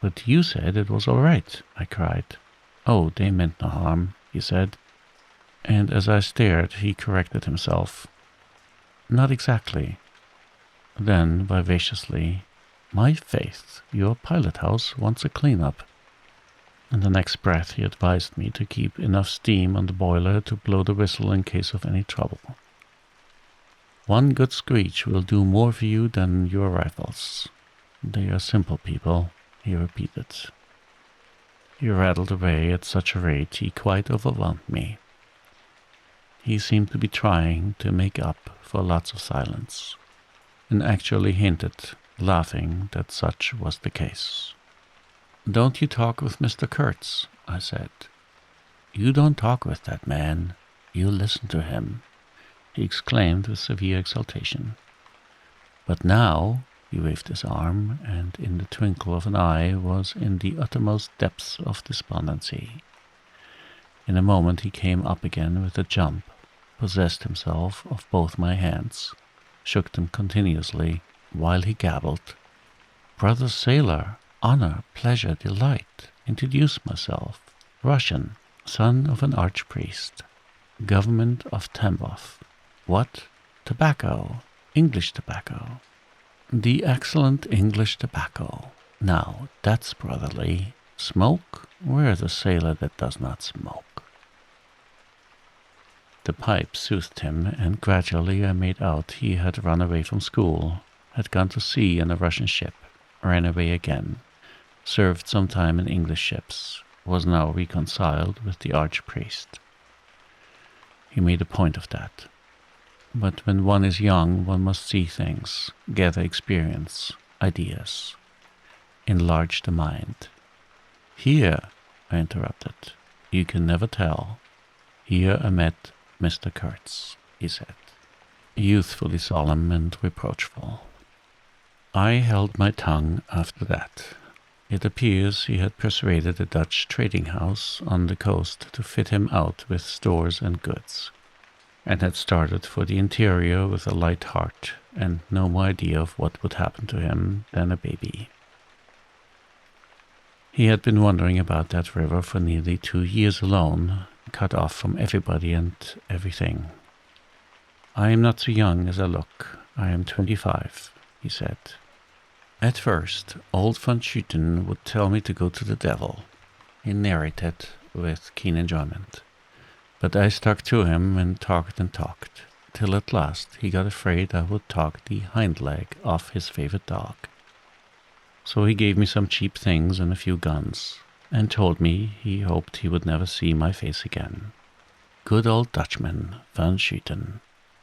"But you said it was all right," I cried. "Oh, they meant no harm," he said. And as I stared, he corrected himself. "Not exactly." Then, vivaciously, "My faith, your pilot house wants a clean-up." In the next breath he advised me to keep enough steam on the boiler to blow the whistle in case of any trouble. "One good screech will do more for you than your rifles. They are simple people," he repeated. He rattled away at such a rate he quite overwhelmed me. He seemed to be trying to make up for lots of silence, and actually hinted, laughing, that such was the case. "Don't you talk with Mr. Kurtz," I said. "You don't talk with that man. You listen to him," he exclaimed with severe exultation. "But now," he waved his arm, and in the twinkle of an eye was in the uttermost depths of despondency. In a moment he came up again with a jump, possessed himself of both my hands, shook them continuously, while he gabbled, "Brother sailor, honor, pleasure, delight, introduce myself, Russian, son of an archpriest, government of Tambov. What? Tobacco. English tobacco. The excellent English tobacco. Now, that's brotherly. Smoke? Where is a sailor that does not smoke? The pipe soothed him, and gradually I made out he had run away from school, had gone to sea in a Russian ship, ran away again, served some time in English ships, was now reconciled with the archpriest. He made a point of that. But when one is young, one must see things, gather experience, ideas, enlarge the mind. Here, I interrupted, you can never tell. Here I met Mr. Kurtz, he said, youthfully solemn and reproachful. I held my tongue after that. It appears he had persuaded a Dutch trading house on the coast to fit him out with stores and goods, and had started for the interior with a light heart and no more idea of what would happen to him than a baby. He had been wandering about that river for nearly 2 years alone, cut off from everybody and everything. I am not so young as I look. I am 25, he said. At first, old von Schütten would tell me to go to the devil. He narrated with keen enjoyment. But I stuck to him and talked, till at last he got afraid I would talk the hind leg off his favorite dog. So he gave me some cheap things and a few guns, and told me he hoped he would never see my face again. Good old Dutchman, von Schütten.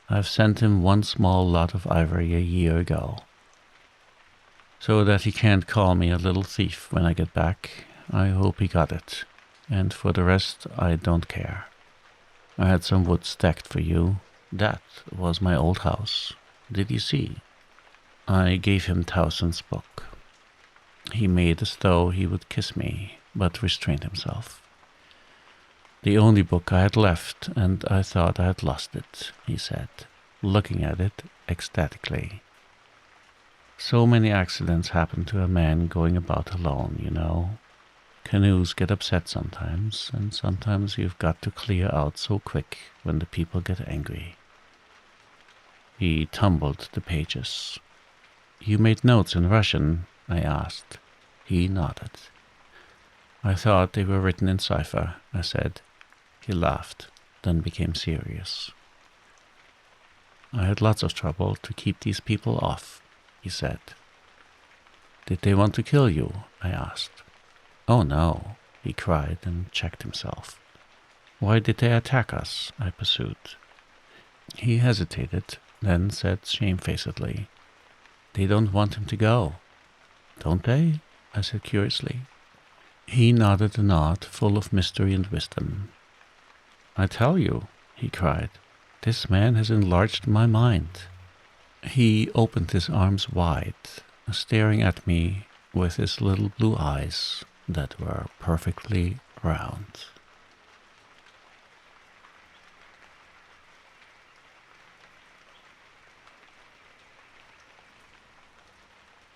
I've sent him one small lot of ivory a year ago, so that he can't call me a little thief when I get back. I hope he got it, and for the rest I don't care. I had some wood stacked for you. That was my old house. Did you see? I gave him Towson's book. He made as though he would kiss me, but restrained himself. The only book I had left, and I thought I had lost it, he said, looking at it ecstatically. So many accidents happen to a man going about alone, you know. Canoes get upset sometimes, and sometimes you've got to clear out so quick when the people get angry. He tumbled the pages. You made notes in Russian? I asked. He nodded. I thought they were written in cipher, I said. He laughed, then became serious. I had lots of trouble to keep these people off, he said. Did they want to kill you? I asked. Oh no, he cried and checked himself. Why did they attack us? I pursued. He hesitated, then said shamefacedly, They don't want him to go. Don't they? I said curiously. He nodded a nod full of mystery and wisdom. I tell you, he cried, this man has enlarged my mind. He opened his arms wide, staring at me with his little blue eyes that were perfectly round.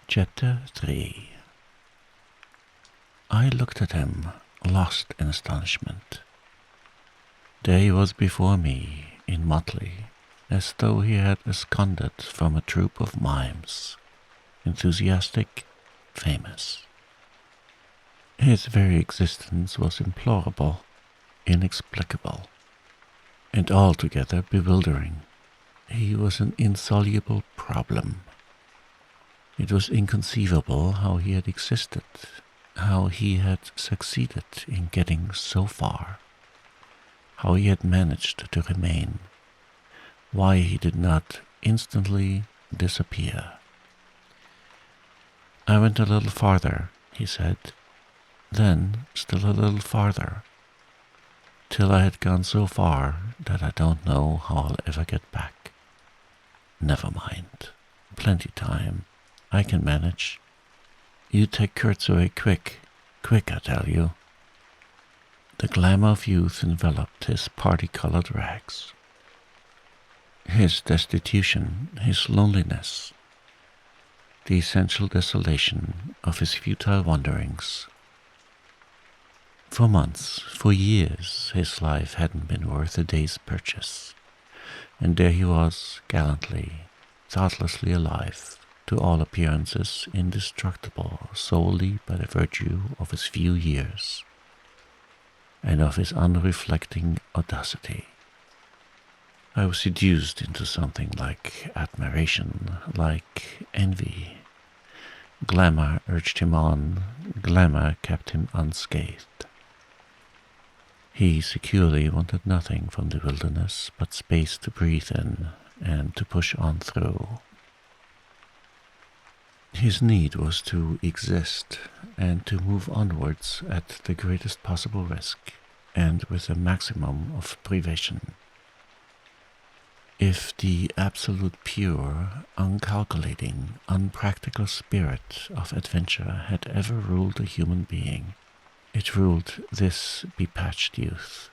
Chapter 3. I looked at him, lost in astonishment. There he was before me, in motley, as though he had absconded from a troupe of mimes, enthusiastic, famous. His very existence was implorable, inexplicable, and altogether bewildering. He was an insoluble problem. It was inconceivable how he had existed, how he had succeeded in getting so far, how he had managed to remain, why he did not instantly disappear. I went a little farther, he said, then still a little farther, till I had gone so far that I don't know how I'll ever get back. Never mind, plenty time. I can manage. You take Kurtz away quick, I tell you. The glamour of youth enveloped his party-colored rags. His destitution, his loneliness, the essential desolation of his futile wanderings. For months, for years, his life hadn't been worth a day's purchase. And there he was, gallantly, thoughtlessly alive, to all appearances indestructible solely by the virtue of his few years, and of his unreflecting audacity. I was seduced into something like admiration, like envy. Glamour urged him on, glamour kept him unscathed. He securely wanted nothing from the wilderness but space to breathe in and to push on through. His need was to exist and to move onwards at the greatest possible risk and with a maximum of privation. If the absolute pure, uncalculating, unpractical spirit of adventure had ever ruled a human being, it ruled this bepatched youth.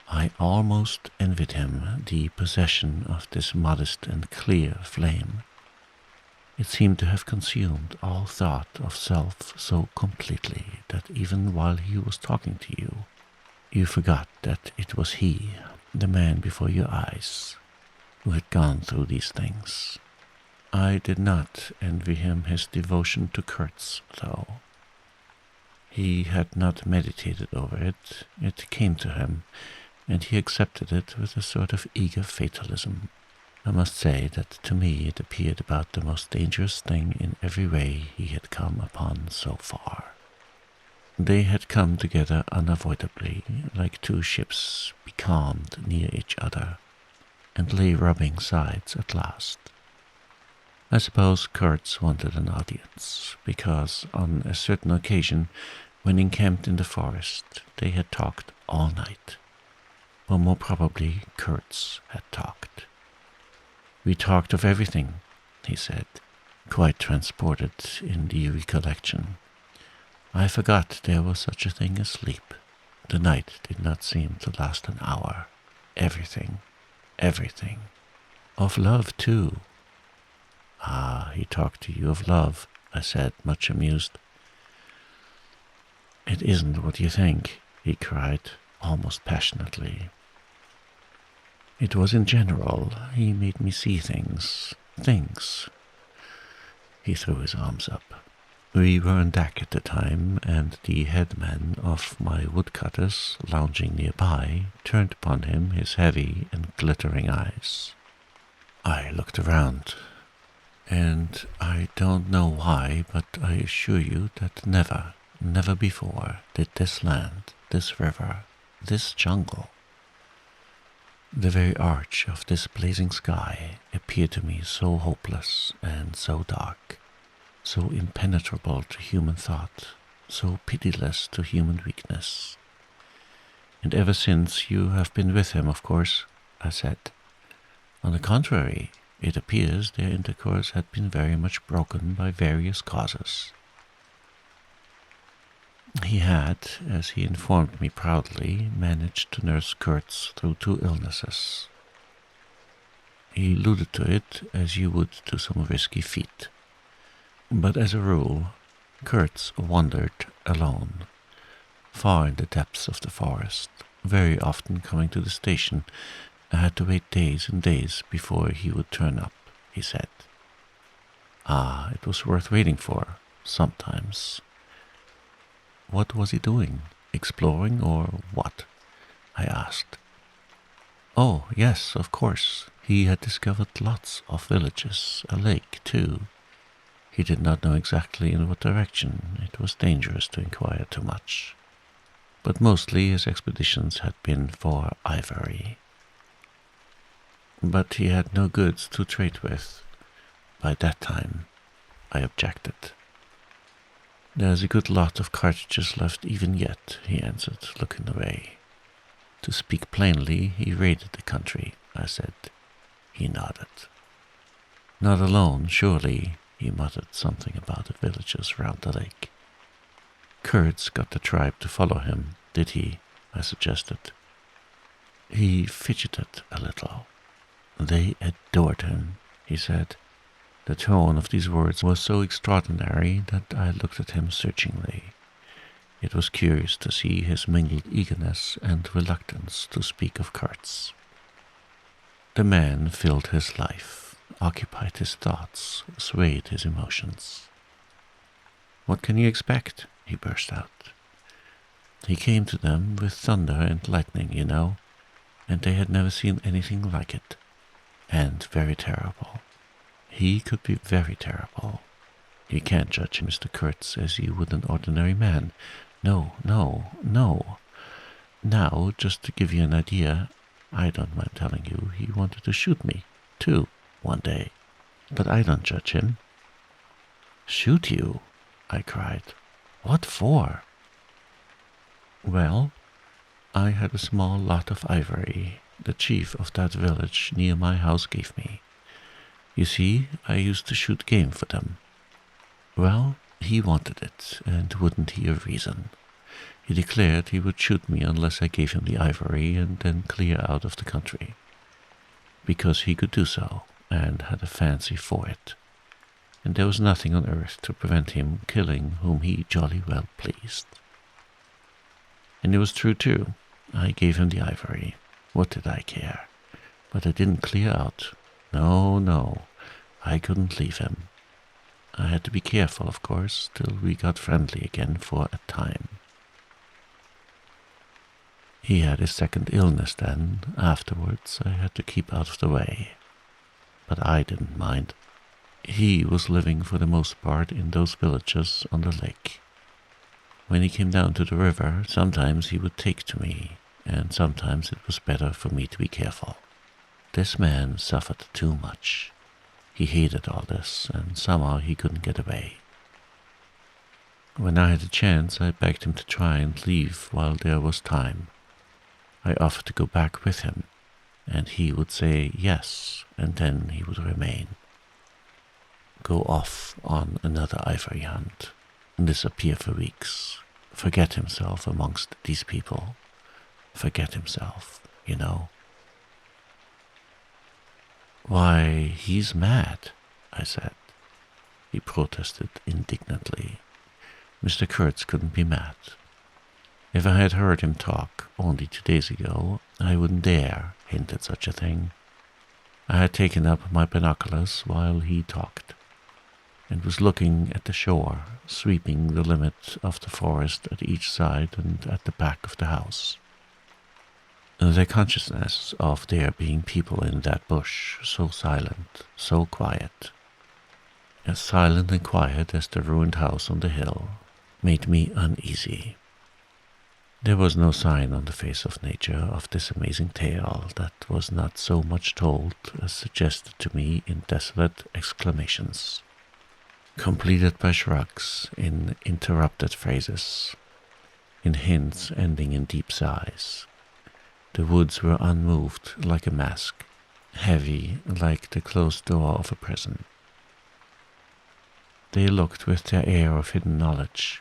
I almost envied him the possession of this modest and clear flame. It seemed to have consumed all thought of self so completely that even while he was talking to you, you forgot that it was he, the man before your eyes, who had gone through these things. I did not envy him his devotion to Kurtz, though. He had not meditated over it. It came to him, and he accepted it with a sort of eager fatalism. I must say that to me it appeared about the most dangerous thing in every way he had come upon so far. They had come together unavoidably, like two ships becalmed near each other, and lay rubbing sides at last. I suppose Kurtz wanted an audience, because on a certain occasion, when encamped in the forest, they had talked all night. Or more probably, Kurtz had talked. We talked of everything, he said, quite transported in the recollection. I forgot there was such a thing as sleep. The night did not seem to last an hour. Everything, everything. Of love, too. Ah, he talked to you of love, I said, much amused. It isn't what you think, he cried, almost passionately. It was in general. He made me see things. He threw his arms up. We were on deck at the time, and the headman of my woodcutters, lounging nearby, turned upon him his heavy and glittering eyes. I looked around, and I don't know why, but I assure you that never before did this land, this river, this jungle, the very arch of this blazing sky appear to me so hopeless and so dark, so impenetrable to human thought, so pitiless to human weakness. And ever since you have been with him, of course, I said. On the contrary, it appears their intercourse had been very much broken by various causes. He had, as he informed me proudly, managed to nurse Kurtz through 2 illnesses. He alluded to it as you would to some risky feat. But as a rule, Kurtz wandered alone, far in the depths of the forest, very often coming to the station. I had to wait days and days before he would turn up, he said. Ah, it was worth waiting for, sometimes. What was he doing? Exploring or what? I asked. Oh, yes, of course. He had discovered lots of villages, a lake, too. He did not know exactly in what direction. It was dangerous to inquire too much. But mostly his expeditions had been for ivory. But he had no goods to trade with. By that time, I objected. There's a good lot of cartridges left even yet, he answered, looking away. To speak plainly, he raided the country, I said. He nodded. Not alone, surely, he muttered something about the villages round the lake. Kurtz got the tribe to follow him, did he? I suggested. He fidgeted a little. They adored him, he said. The tone of these words was so extraordinary that I looked at him searchingly. It was curious to see his mingled eagerness and reluctance to speak of Kurtz. The man filled his life, occupied his thoughts, swayed his emotions. "What can you expect?" he burst out. He came to them with thunder and lightning, you know, and they had never seen anything like it. And very terrible. He could be very terrible. You can't judge Mr. Kurtz as you would an ordinary man. No, no, no. Now, just to give you an idea, I don't mind telling you, he wanted to shoot me, too, one day. But I don't judge him. "Shoot you?" I cried. "What for?" "Well, I had a small lot of ivory the chief of that village near my house gave me. You see, I used to shoot game for them. Well, he wanted it, and wouldn't hear reason. He declared he would shoot me unless I gave him the ivory and then clear out of the country, because he could do so, and had a fancy for it. And there was nothing on earth to prevent him killing whom he jolly well pleased. And it was true too. I gave him the ivory. What did I care? But I didn't clear out. No, no, I couldn't leave him. I had to be careful, of course, till we got friendly again for a time. He had his second illness then. Afterwards, I had to keep out of the way. But I didn't mind. He was living for the most part in those villages on the lake. When he came down to the river, sometimes he would take to me, and sometimes it was better for me to be careful. This man suffered too much. He hated all this, and somehow he couldn't get away. When I had a chance, I begged him to try and leave while there was time. I offered to go back with him, and he would say yes, and then he would remain. Go off on another ivory hunt, disappear for weeks, forget himself amongst these people, forget himself, you know. "Why, he's mad," I said. He protested indignantly. Mr. Kurtz couldn't be mad. If I had heard him talk only 2 days ago, I wouldn't dare hint at such a thing. I had taken up my binoculars while he talked, and was looking at the shore, sweeping the limit of the forest at each side and at the back of the house. The consciousness of there being people in that bush, so silent, so quiet, as silent and quiet as the ruined house on the hill, made me uneasy. There was no sign on the face of nature of this amazing tale that was not so much told as suggested to me in desolate exclamations, completed by shrugs, in interrupted phrases, in hints ending in deep sighs. The woods were unmoved like a mask, heavy like the closed door of a prison. They looked with their air of hidden knowledge,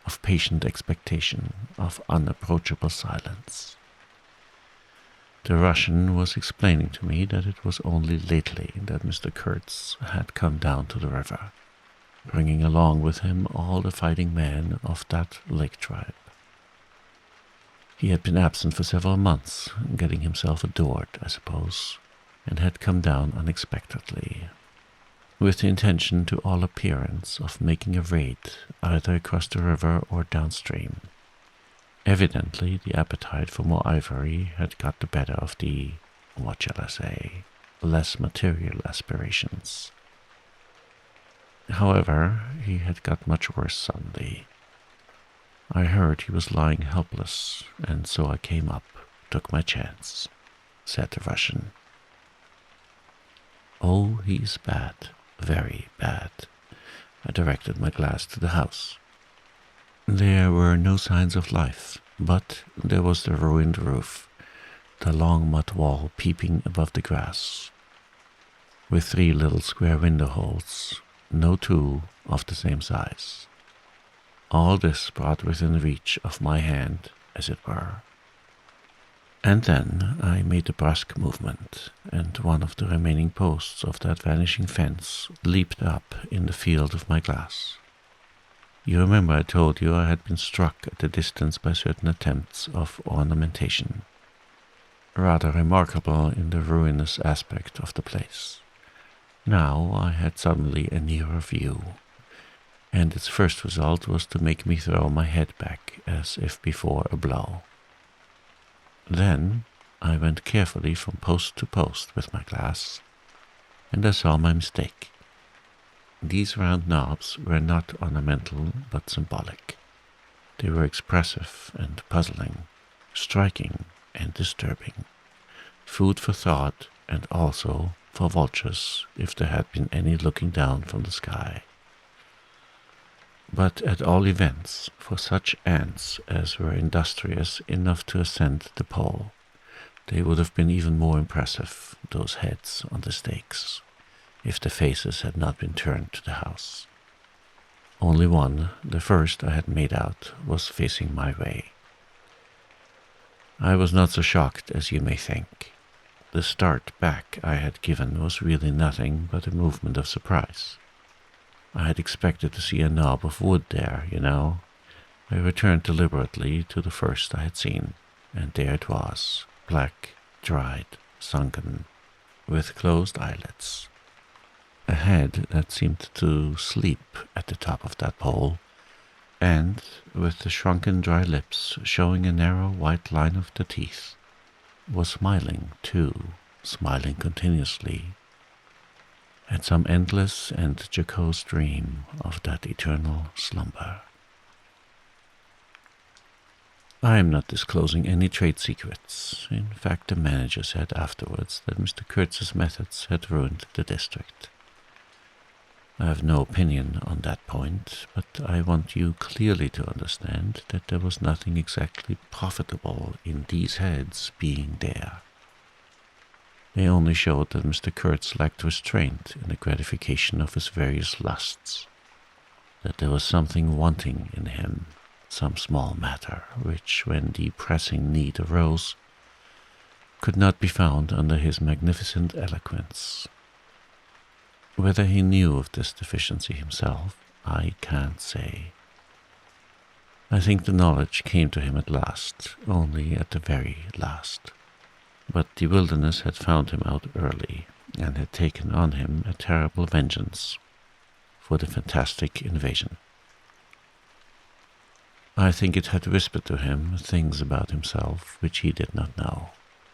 of patient expectation, of unapproachable silence. The Russian was explaining to me that it was only lately that Mr. Kurtz had come down to the river, bringing along with him all the fighting men of that lake tribe. He had been absent for several months, getting himself adored, I suppose, and had come down unexpectedly, with the intention to all appearance of making a raid either across the river or downstream. Evidently the appetite for more ivory had got the better of the, what shall I say, less material aspirations. However, he had got much worse suddenly. I heard he was lying helpless, and so I came up, took my chance, said the Russian. "Oh, he's bad, very bad." I directed my glass to the house. There were no signs of life, but there was the ruined roof, the long mud wall peeping above the grass, with 3 little square window holes, no 2 of the same size. All this brought within reach of my hand, as it were. And then I made a brusque movement, and one of the remaining posts of that vanishing fence leaped up in the field of my glass. You remember I told you I had been struck at a distance by certain attempts of ornamentation. rather remarkable in the ruinous aspect of the place. Now I had suddenly a nearer view, and its first result was to make me throw my head back as if before a blow. Then I went carefully from post to post with my glass, and I saw my mistake. These round knobs were not ornamental but symbolic. They were expressive and puzzling, striking and disturbing, food for thought and also for vultures if there had been any looking down from the sky. But at all events, for such ants as were industrious enough to ascend the pole, they would have been even more impressive, those heads on the stakes, if the faces had not been turned to the house. Only one, the first I had made out, was facing my way. I was not so shocked as you may think. The start back I had given was really nothing but a movement of surprise. I had expected to see a knob of wood there, you know. I returned deliberately to the first I had seen, and there it was, black, dried, sunken, with closed eyelids. A head that seemed to sleep at the top of that pole, and, with the shrunken dry lips showing a narrow white line of the teeth, was smiling too, smiling continuously, at some endless and jocose dream of that eternal slumber. I am not disclosing any trade secrets. In fact, the manager said afterwards that Mr. Kurtz's methods had ruined the district. I have no opinion on that point, but I want you clearly to understand that there was nothing exactly profitable in these heads being there. They only showed that Mr. Kurtz lacked restraint in the gratification of his various lusts, that there was something wanting in him, some small matter, which, when the pressing need arose, could not be found under his magnificent eloquence. Whether he knew of this deficiency himself, I can't say. I think the knowledge came to him at last, only at the very last. But the wilderness had found him out early, and had taken on him a terrible vengeance for the fantastic invasion. I think it had whispered to him things about himself which he did not know,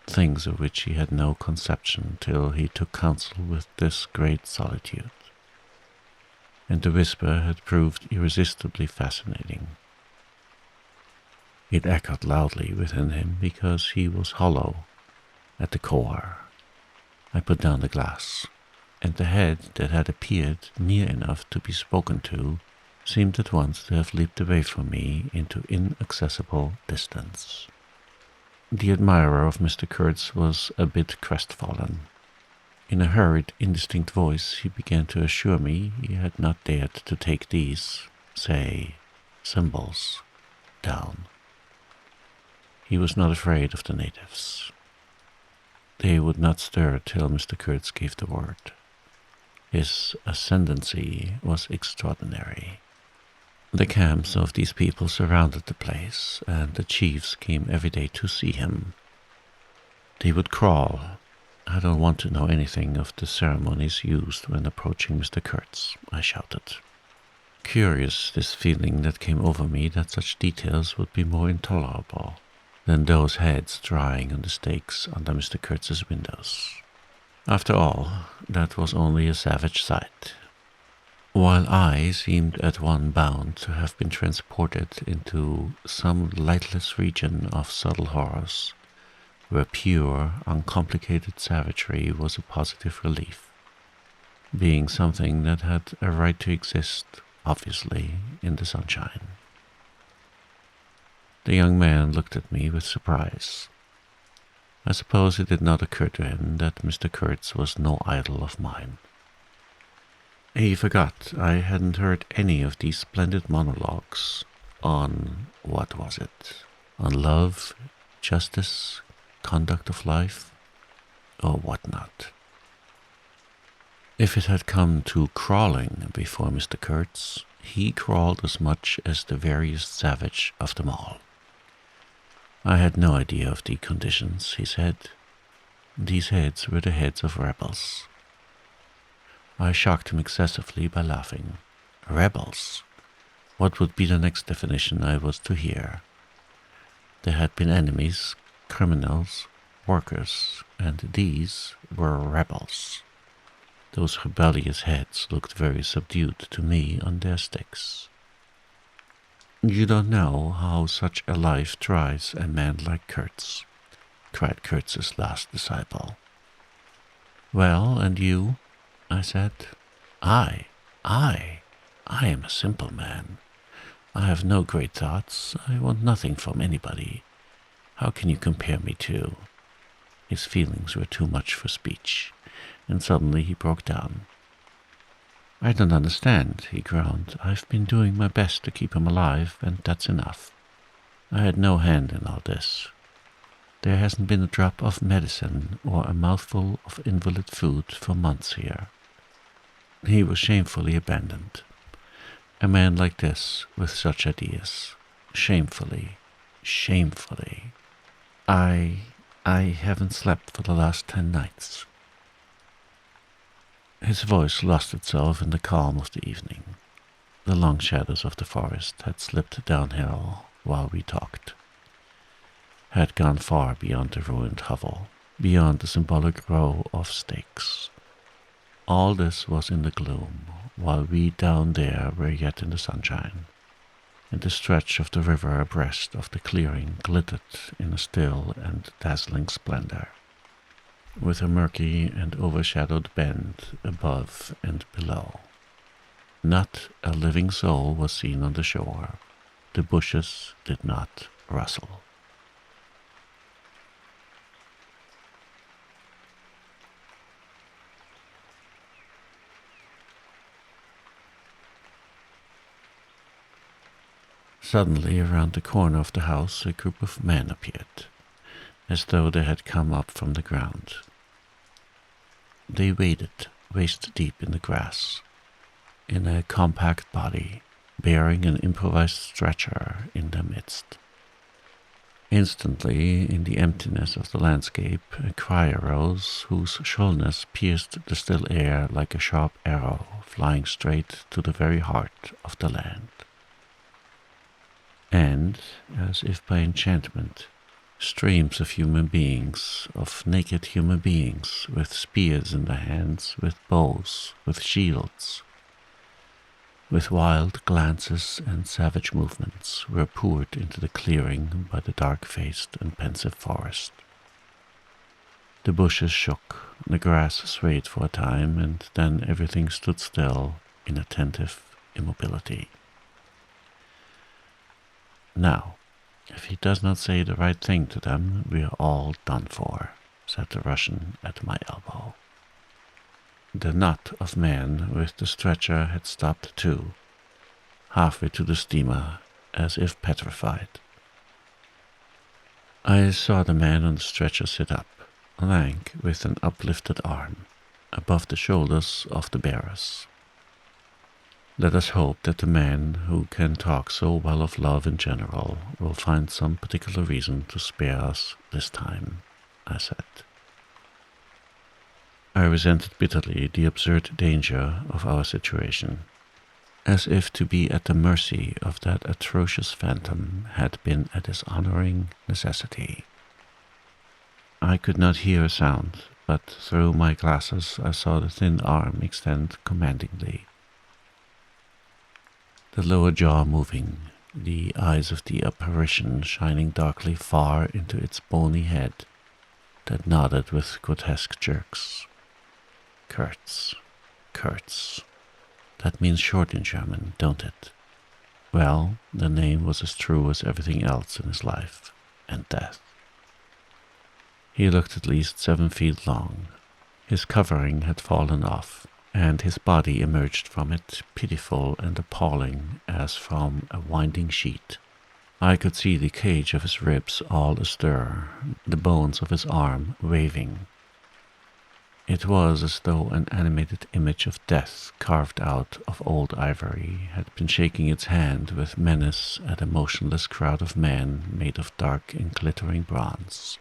things of which he had no conception till he took counsel with this great solitude. And the whisper had proved irresistibly fascinating. It echoed loudly within him because he was hollow at the core. I put down the glass, and the head that had appeared near enough to be spoken to seemed at once to have leaped away from me into inaccessible distance. The admirer of Mr. Kurtz was a bit crestfallen. In a hurried, indistinct voice he began to assure me he had not dared to take these, say, symbols, down. He was not afraid of the natives. They would not stir till Mr. Kurtz gave the word. His ascendancy was extraordinary. The camps of these people surrounded the place, and the chiefs came every day to see him. They would crawl. I don't want to know anything of the ceremonies used when approaching Mr. Kurtz, I shouted. Curious, this feeling that came over me that such details would be more intolerable than those heads drying on the stakes under Mr. Kurtz's windows. After all, that was only a savage sight. While I seemed at one bound to have been transported into some lightless region of subtle horrors, where pure, uncomplicated savagery was a positive relief, being something that had a right to exist, obviously, in the sunshine. The young man looked at me with surprise. I suppose it did not occur to him that Mr. Kurtz was no idol of mine. He forgot I hadn't heard any of these splendid monologues on, what was it, on love, justice, conduct of life, or what not. If it had come to crawling before Mr. Kurtz, he crawled as much as the veriest savage of them all. I had no idea of the conditions, he said. These heads were the heads of rebels. I shocked him excessively by laughing. Rebels? What would be the next definition I was to hear? There had been enemies, criminals, workers, and these were rebels. Those rebellious heads looked very subdued to me on their sticks. You don't know how such a life tries a man like Kurtz, cried Kurtz's last disciple. Well, and you? I said. I am a simple man. I have no great thoughts. I want nothing from anybody. How can you compare me to? His feelings were too much for speech, and suddenly he broke down. I don't understand, he groaned. I've been doing my best to keep him alive, and that's enough. I had no hand in all this. There hasn't been a drop of medicine or a mouthful of invalid food for months here. He was shamefully abandoned. A man like this, with such ideas. Shamefully. I haven't slept for the last 10 nights. His voice lost itself in the calm of the evening. The long shadows of the forest had slipped downhill while we talked, had gone far beyond the ruined hovel, beyond the symbolic row of stakes. All this was in the gloom, while we down there were yet in the sunshine, and the stretch of the river abreast of the clearing glittered in a still and dazzling splendor, with a murky and overshadowed bend above and below. Not a living soul was seen on the shore. The bushes did not rustle. Suddenly, around the corner of the house, a group of men appeared, as though they had come up from the ground. They waded waist-deep in the grass, in a compact body, bearing an improvised stretcher in their midst. Instantly, in the emptiness of the landscape, a cry arose whose shrillness pierced the still air like a sharp arrow flying straight to the very heart of the land. And, as if by enchantment, streams of human beings, of naked human beings, with spears in their hands, with bows, with shields, with wild glances and savage movements, were poured into the clearing by the dark-faced and pensive forest. The bushes shook, the grass swayed for a time, and then everything stood still in attentive immobility. Now, if he does not say the right thing to them, we are all done for, said the Russian at my elbow. The knot of men with the stretcher had stopped too, halfway to the steamer, as if petrified. I saw the man on the stretcher sit up, lank with an uplifted arm, above the shoulders of the bearers. Let us hope that the man who can talk so well of love in general will find some particular reason to spare us this time, I said. I resented bitterly the absurd danger of our situation, as if to be at the mercy of that atrocious phantom had been a dishonoring necessity. I could not hear a sound, but through my glasses I saw the thin arm extend commandingly, the lower jaw moving, the eyes of the apparition shining darkly far into its bony head that nodded with grotesque jerks. Kurtz. That means short in German, don't it? Well, the name was as true as everything else in his life and death. He looked at least 7 feet long. His covering had fallen off, and his body emerged from it, pitiful and appalling as from a winding sheet. I could see the cage of his ribs all astir, the bones of his arm waving. It was as though an animated image of death carved out of old ivory had been shaking its hand with menace at a motionless crowd of men made of dark and glittering bronze.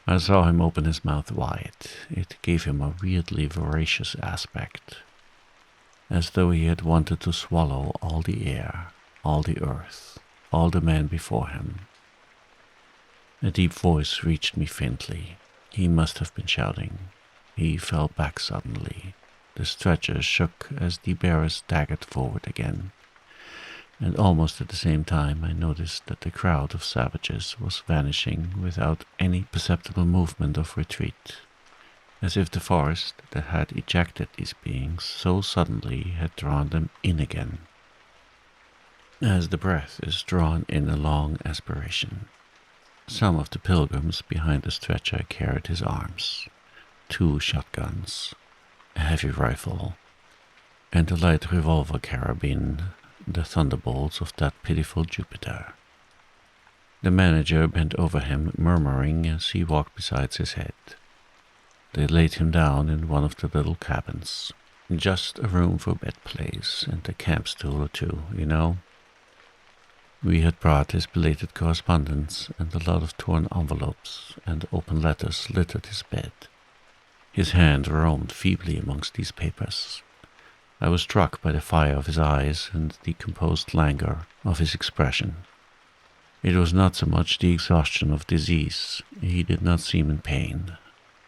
I saw him open his mouth wide. It gave him a weirdly voracious aspect, as though he had wanted to swallow all the air, all the earth, all the men before him. A deep voice reached me faintly. He must have been shouting. He fell back suddenly. The stretcher shook as the bearer staggered forward again, and almost at the same time I noticed that the crowd of savages was vanishing without any perceptible movement of retreat, as if the forest that had ejected these beings so suddenly had drawn them in again, as the breath is drawn in a long aspiration. Some of the pilgrims behind the stretcher carried his arms, 2 shotguns, a heavy rifle, and a light revolver carabine, the thunderbolts of that pitiful Jupiter. The manager bent over him, murmuring as he walked beside his head. They laid him down in one of the little cabins, just a room for bed place and a camp stool or 2, you know. We had brought his belated correspondence, and a lot of torn envelopes and open letters littered his bed. His hand roamed feebly amongst these papers. I was struck by the fire of his eyes and the composed languor of his expression. It was not so much the exhaustion of disease. He did not seem in pain.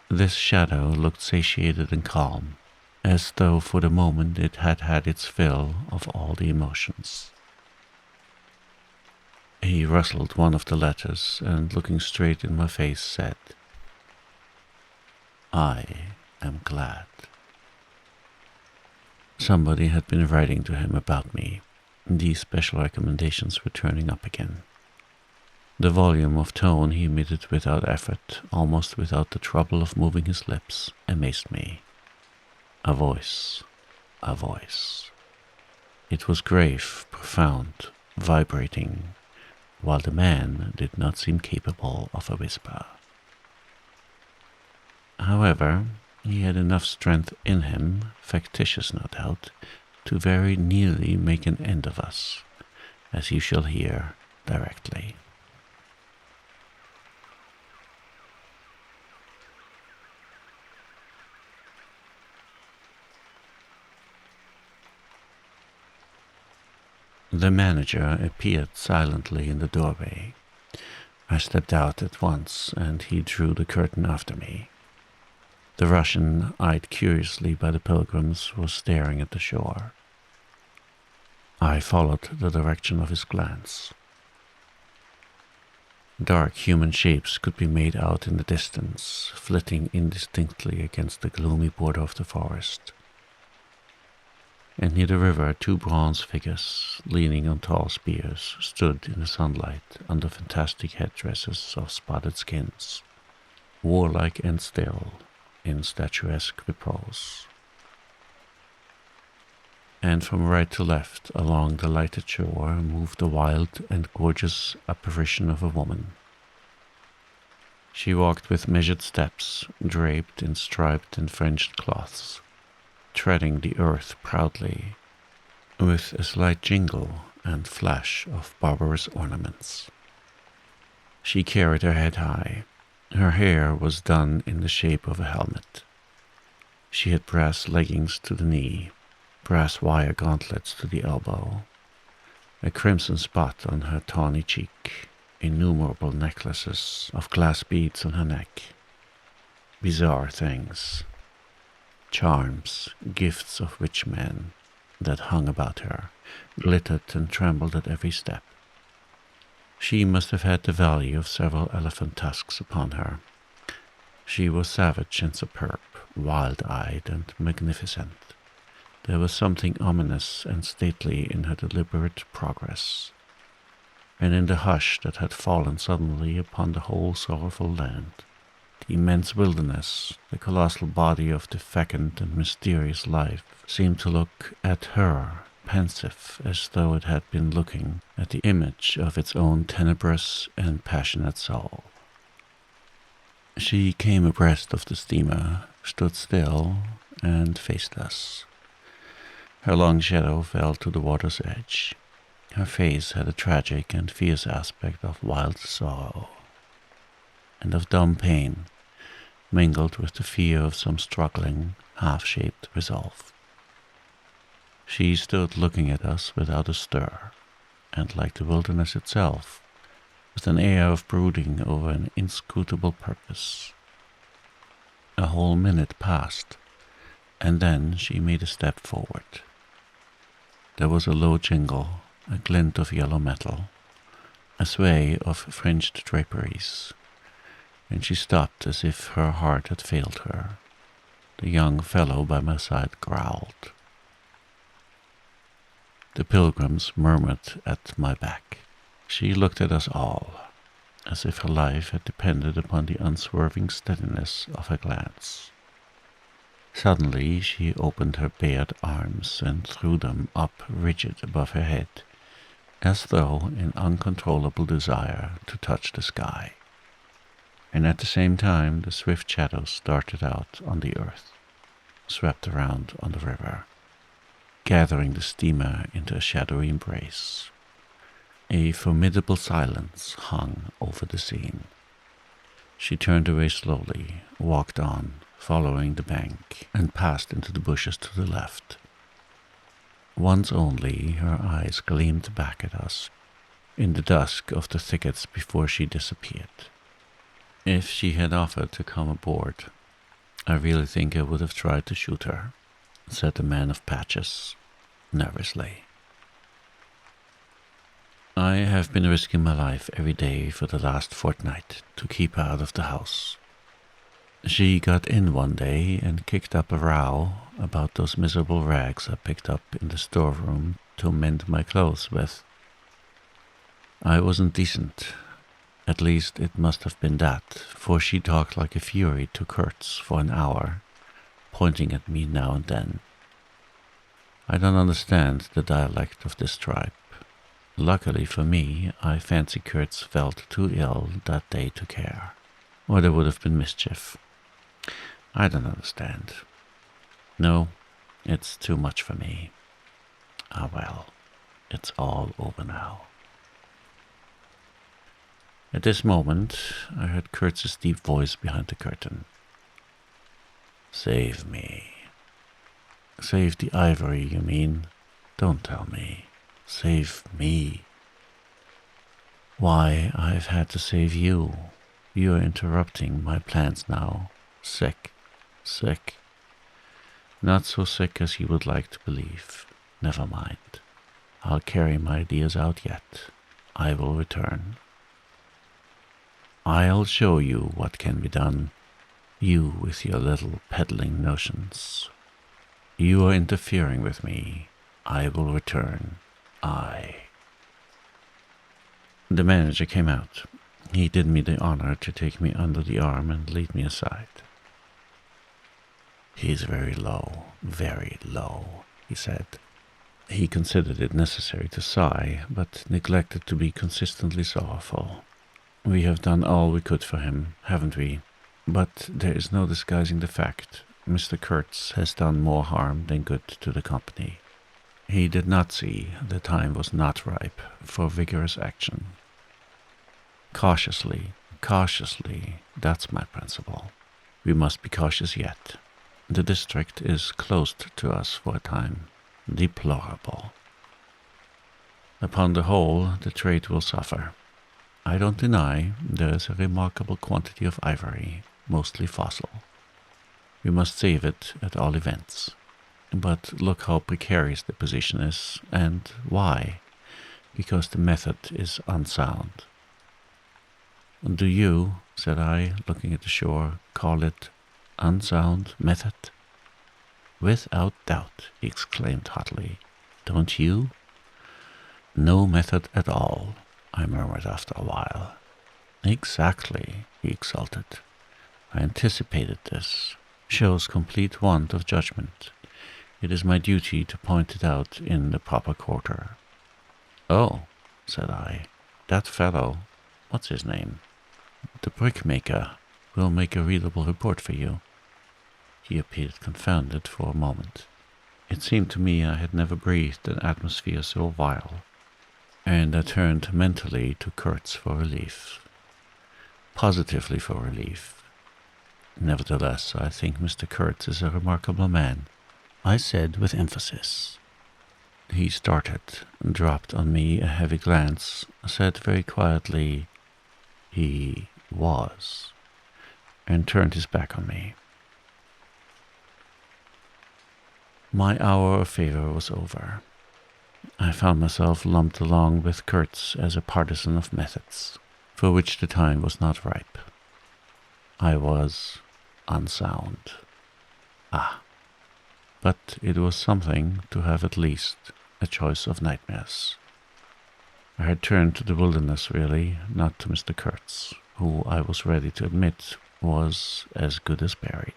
This shadow looked satiated and calm, as though for the moment it had had its fill of all the emotions. He rustled one of the letters and, looking straight in my face, said, "I am glad." Somebody had been writing to him about me. These special recommendations were turning up again. The volume of tone he emitted without effort, almost without the trouble of moving his lips, amazed me. A voice, a voice. It was grave, profound, vibrating, while the man did not seem capable of a whisper. However, he had enough strength in him, factitious no doubt, to very nearly make an end of us, as you shall hear directly. The manager appeared silently in the doorway. I stepped out at once, and he drew the curtain after me. The Russian, eyed curiously by the pilgrims, was staring at the shore. I followed the direction of his glance. Dark human shapes could be made out in the distance, flitting indistinctly against the gloomy border of the forest. And near the river 2 bronze figures, leaning on tall spears, stood in the sunlight under fantastic headdresses of spotted skins, warlike and still, in statuesque repose. And from right to left along the lighted shore moved the wild and gorgeous apparition of a woman. She walked with measured steps, draped in striped and fringed cloths, treading the earth proudly, with a slight jingle and flash of barbarous ornaments. She carried her head high. Her hair was done in the shape of a helmet. She had brass leggings to the knee, brass wire gauntlets to the elbow, a crimson spot on her tawny cheek, innumerable necklaces of glass beads on her neck. Bizarre things. Charms, gifts of rich men, that hung about her, glittered and trembled at every step. She must have had the value of several elephant tusks upon her. She was savage and superb, wild-eyed and magnificent. There was something ominous and stately in her deliberate progress, and in the hush that had fallen suddenly upon the whole sorrowful land. The immense wilderness, the colossal body of the fecund and mysterious life, seemed to look at her, pensive, as though it had been looking at the image of its own tenebrous and passionate soul. She came abreast of the steamer, stood still, and faced us. Her long shadow fell to the water's edge. Her face had a tragic and fierce aspect of wild sorrow, and of dumb pain, mingled with the fear of some struggling, half-shaped resolve. She stood looking at us without a stir, and like the wilderness itself, with an air of brooding over an inscrutable purpose. A whole minute passed, and then she made a step forward. There was a low jingle, a glint of yellow metal, a sway of fringed draperies, and she stopped as if her heart had failed her. The young fellow by my side growled. The pilgrims murmured at my back. She looked at us all, as if her life had depended upon the unswerving steadiness of her glance. Suddenly she opened her bared arms and threw them up rigid above her head, as though in uncontrollable desire to touch the sky. And at the same time the swift shadows darted out on the earth, swept around on the river, gathering the steamer into a shadowy embrace. A formidable silence hung over the scene. She turned away slowly, walked on, following the bank, and passed into the bushes to the left. Once only her eyes gleamed back at us in the dusk of the thickets before she disappeared. If she had offered to come aboard, I really think I would have tried to shoot her, said the man of patches, nervously. I have been risking my life every day for the last fortnight to keep her out of the house. She got in one day and kicked up a row about those miserable rags I picked up in the storeroom to mend my clothes with. I wasn't decent. At least it must have been that, for she talked like a fury to Kurtz for an hour, pointing at me now and then. I don't understand the dialect of this tribe. Luckily for me, I fancy Kurtz felt too ill that day to care, or there would have been mischief. I don't understand. No, it's too much for me. Ah well, it's all over now. At this moment, I heard Kurtz's deep voice behind the curtain. Save me. Save the ivory, you mean? Don't tell me. Save me. Why, I've had to save you. You're interrupting my plans now. Sick. Not so sick as you would like to believe. Never mind. I'll carry my ideas out yet. I will return. I'll show you what can be done. You with your little peddling notions. You are interfering with me. I will return. The manager came out. He did me the honor to take me under the arm and lead me aside. He's very low, he said. He considered it necessary to sigh, but neglected to be consistently sorrowful. We have done all we could for him, haven't we? But there is no disguising the fact. Mr. Kurtz has done more harm than good to the company. He did not see the time was not ripe for vigorous action. Cautiously, that's my principle. We must be cautious yet. The district is closed to us for a time. Deplorable. Upon the whole, the trade will suffer. I don't deny there is a remarkable quantity of ivory, mostly fossil. We must save it at all events. But look how precarious the position is, and why? Because the method is unsound. Do you, said I, looking at the shore, call it unsound method? Without doubt, he exclaimed hotly. Don't you? No method at all, I murmured after a while. Exactly, he exulted. I anticipated this. Shows complete want of judgment. It is my duty to point it out in the proper quarter. Oh, said I, that fellow, what's his name? The brickmaker. We'll make a readable report for you." He appeared confounded for a moment. It seemed to me I had never breathed an atmosphere so vile, and I turned mentally to Kurtz for relief. Positively for relief. "Nevertheless, I think Mr. Kurtz is a remarkable man," I said with emphasis. He started, dropped on me a heavy glance, said very quietly, "He was," and turned his back on me. My hour of favor was over. I found myself lumped along with Kurtz as a partisan of methods, for which the time was not ripe. I was unsound. But it was something to have at least a choice of nightmares. I had turned to the wilderness, really, not to Mr. Kurtz, who I was ready to admit was as good as buried.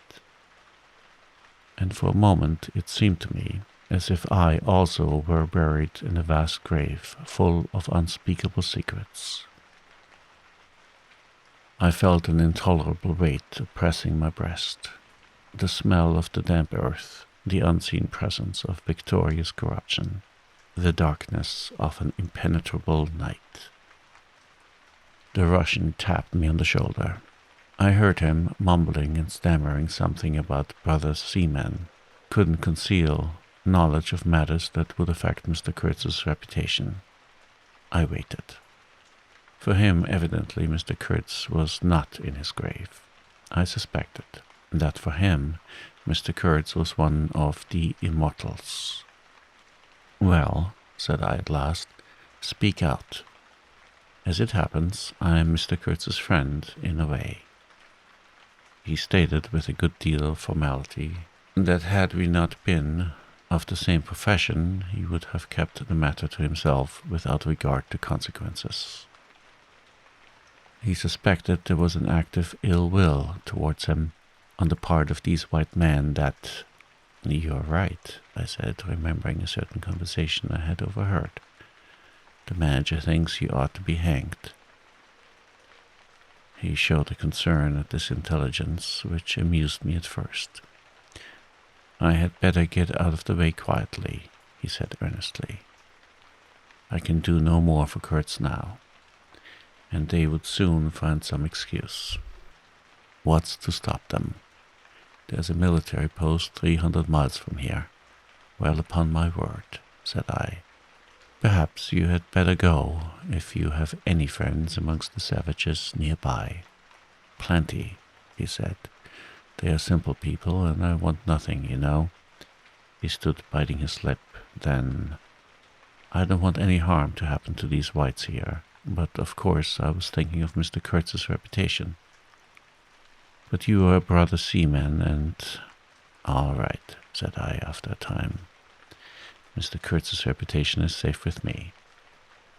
And for a moment it seemed to me as if I also were buried in a vast grave full of unspeakable secrets. I felt an intolerable weight oppressing my breast, the smell of the damp earth, the unseen presence of victorious corruption, the darkness of an impenetrable night. The Russian tapped me on the shoulder. I heard him mumbling and stammering something about brothers seamen, couldn't conceal knowledge of matters that would affect Mr. Kurtz's reputation. I waited. For him, evidently, Mr. Kurtz was not in his grave. I suspected that for him, Mr. Kurtz was one of the immortals. "Well," said I at last, "speak out. As it happens, I am Mr. Kurtz's friend, in a way." He stated with a good deal of formality that had we not been of the same profession, he would have kept the matter to himself without regard to consequences. He suspected there was an active ill will towards him on the part of these white men that— "You're right," I said, remembering a certain conversation I had overheard. "The manager thinks you ought to be hanged." He showed a concern at this intelligence which amused me at first. "I had better get out of the way quietly," he said earnestly. "I can do no more for Kurtz now, and they would soon find some excuse. What's to stop them? There's a military post 300 miles from here." "Well, upon my word," said I. "Perhaps you had better go, if you have any friends amongst the savages nearby." "Plenty," he said. "They are simple people, and I want nothing, you know." He stood biting his lip. Then, "I don't want any harm to happen to these whites here, but of course I was thinking of Mr. Kurtz's reputation. But you are a brother seaman, and—" "All right," said I after a time. "Mr. Kurtz's reputation is safe with me."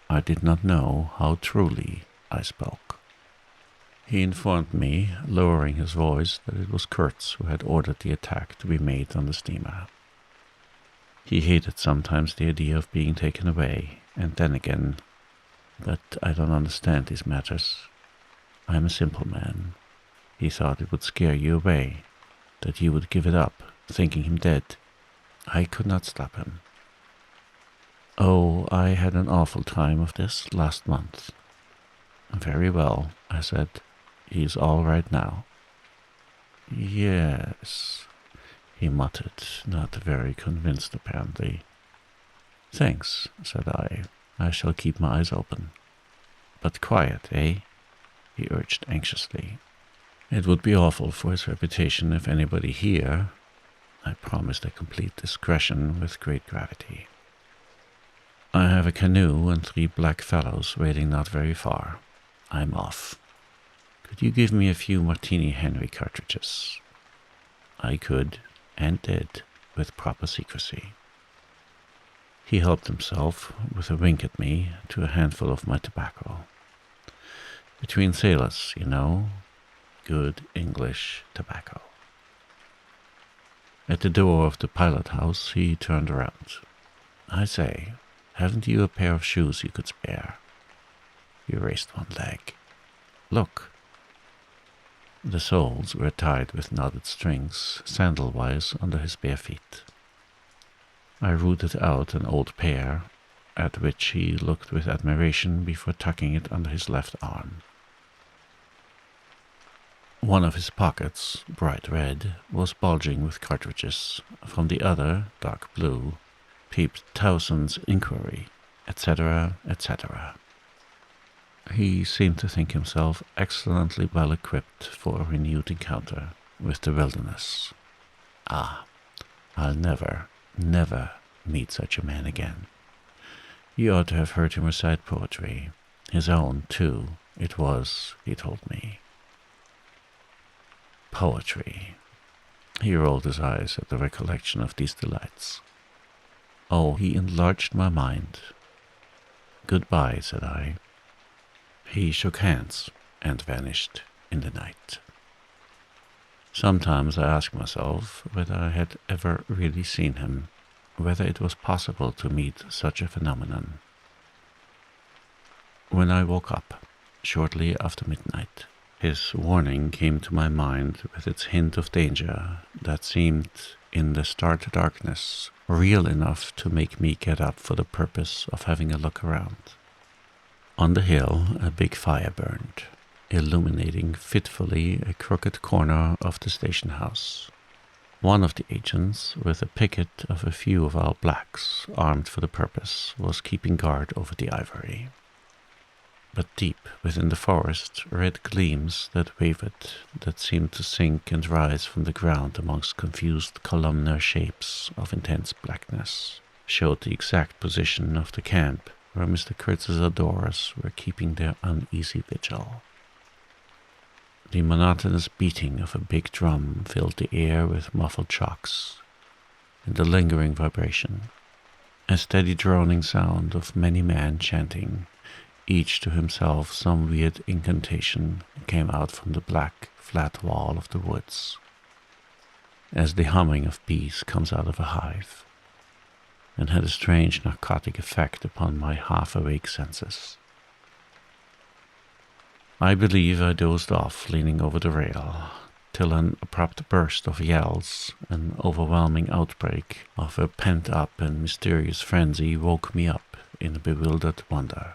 I did not know how truly I spoke. He informed me, lowering his voice, that it was Kurtz who had ordered the attack to be made on the steamer. He hated sometimes the idea of being taken away, and then again— "But I don't understand these matters. I'm a simple man. He thought it would scare you away, that you would give it up, thinking him dead. I could not stop him." "Oh, I had an awful time of this last month." "Very well," I said. "He's all right now." "Yes," he muttered, not very convinced apparently. "Thanks," said I. "I shall keep my eyes open. But quiet, eh?" he urged anxiously. "It would be awful for his reputation if anybody here—" I promised a complete discretion with great gravity. "I have a canoe and 3 black fellows waiting not very far. I'm off. Could you give me a few Martini Henry cartridges?" I could, and did, with proper secrecy. He helped himself, with a wink at me, to a handful of my tobacco. Between sailors, you know, good English tobacco. At the door of the pilot house he turned around. "I say, haven't you a pair of shoes you could spare?" He raised one leg. "Look." The soles were tied with knotted strings, sandal-wise, under his bare feet. I rooted out an old pair, at which he looked with admiration before tucking it under his left arm. One of his pockets, bright red, was bulging with cartridges. From the other, dark blue, peeped Towson's inquiry, etc., etc. He seemed to think himself excellently well equipped for a renewed encounter with the wilderness. Ah, I'll never meet such a man again. You ought to have heard him recite poetry. His own, too, it was, he told me. Poetry. He rolled his eyes at the recollection of these delights. Oh, he enlarged my mind. Goodbye, said I. He shook hands and vanished in the night. Sometimes I ask myself whether I had ever really seen him, whether it was possible to meet such a phenomenon. When I woke up, shortly after midnight, his warning came to my mind with its hint of danger that seemed, in the stark darkness, real enough to make me get up for the purpose of having a look around. On the hill, a big fire burned, illuminating fitfully a crooked corner of the station house. One of the agents, with a picket of a few of our blacks, armed for the purpose, was keeping guard over the ivory. But deep within the forest, red gleams that wavered, that seemed to sink and rise from the ground amongst confused columnar shapes of intense blackness, showed the exact position of the camp where Mr. Kurtz's adorers were keeping their uneasy vigil. The monotonous beating of a big drum filled the air with muffled shocks, and the lingering vibration, a steady droning sound of many men chanting, each to himself some weird incantation, came out from the black, flat wall of the woods, as the humming of bees comes out of a hive, and had a strange narcotic effect upon my half-awake senses. I believe I dozed off, leaning over the rail, till an abrupt burst of yells, an overwhelming outbreak of a pent-up and mysterious frenzy woke me up in a bewildered wonder.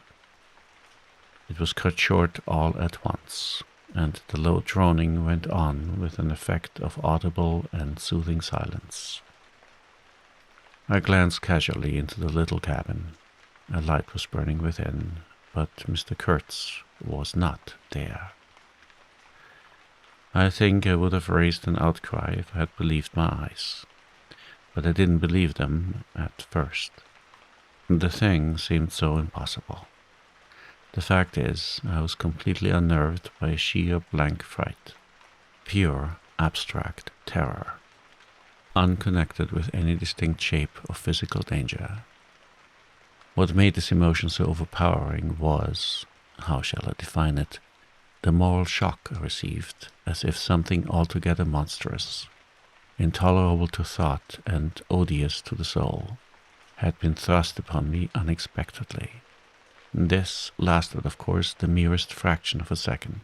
It was cut short all at once, and the low droning went on with an effect of audible and soothing silence. I glanced casually into the little cabin. A light was burning within, but Mr. Kurtz was not there. I think I would have raised an outcry if I had believed my eyes, but I didn't believe them at first. The thing seemed so impossible. The fact is, I was completely unnerved by sheer blank fright, pure abstract terror, unconnected with any distinct shape of physical danger. What made this emotion so overpowering was, how shall I define it, the moral shock I received, as if something altogether monstrous, intolerable to thought and odious to the soul, had been thrust upon me unexpectedly. This lasted, of course, the merest fraction of a second,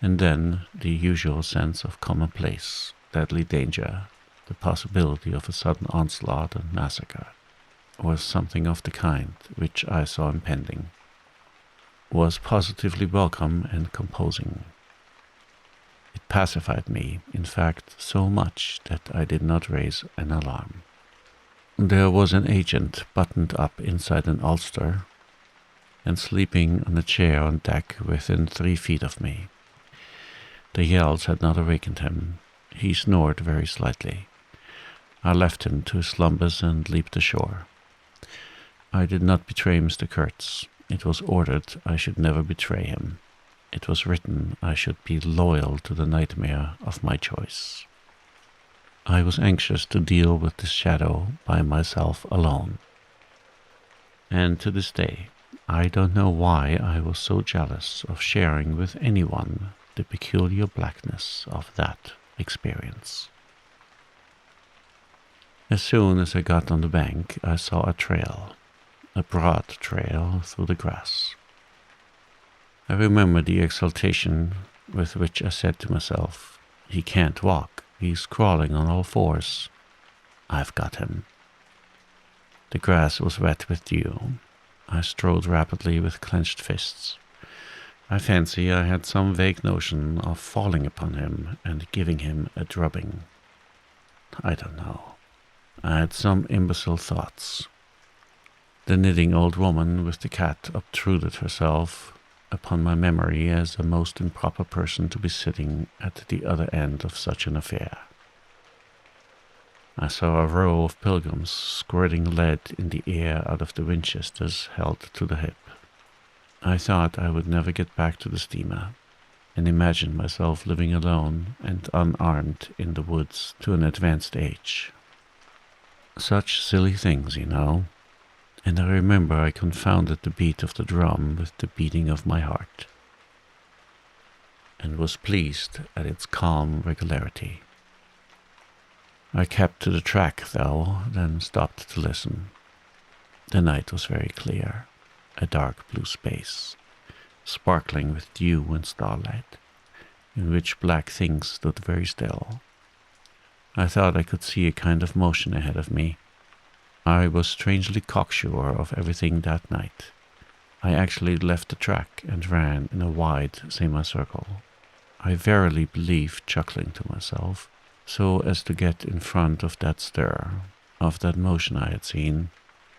and then the usual sense of commonplace, deadly danger, the possibility of a sudden onslaught and massacre, was something of the kind which I saw impending, was positively welcome and composing. It pacified me, in fact, so much that I did not raise an alarm. There was an agent buttoned up inside an ulster and sleeping on a chair on deck within 3 feet of me. The yells had not awakened him. He snored very slightly. I left him to his slumbers and leaped ashore. I did not betray Mr. Kurtz. It was ordered I should never betray him. It was written I should be loyal to the nightmare of my choice. I was anxious to deal with this shadow by myself alone. And to this day, I don't know why I was so jealous of sharing with anyone the peculiar blackness of that experience. As soon as I got on the bank, I saw a trail, a broad trail through the grass. I remember the exultation with which I said to myself, "He can't walk, he's crawling on all fours. I've got him." The grass was wet with dew. I strode rapidly with clenched fists. I fancy I had some vague notion of falling upon him and giving him a drubbing. I don't know. I had some imbecile thoughts. The knitting old woman with the cat obtruded herself upon my memory as a most improper person to be sitting at the other end of such an affair. I saw a row of pilgrims squirting lead in the air out of the Winchesters held to the hip. I thought I would never get back to the steamer, and imagined myself living alone and unarmed in the woods to an advanced age. Such silly things, you know, and I remember I confounded the beat of the drum with the beating of my heart, and was pleased at its calm regularity. I kept to the track, though, then stopped to listen. The night was very clear, a dark blue space, sparkling with dew and starlight, in which black things stood very still. I thought I could see a kind of motion ahead of me. I was strangely cocksure of everything that night. I actually left the track and ran in a wide semicircle. I verily believe chuckling to myself, so as to get in front of that stir, of that motion I had seen,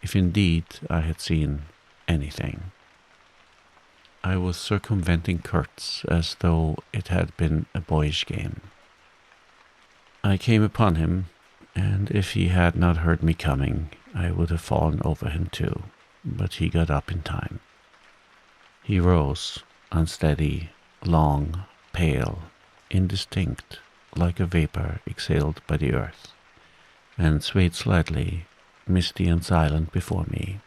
if indeed I had seen anything. I was circumventing Kurtz as though it had been a boyish game. I came upon him, and if he had not heard me coming, I would have fallen over him too, but he got up in time. He rose, unsteady, long, pale, indistinct, like a vapor exhaled by the earth, and swayed slightly, misty and silent before me,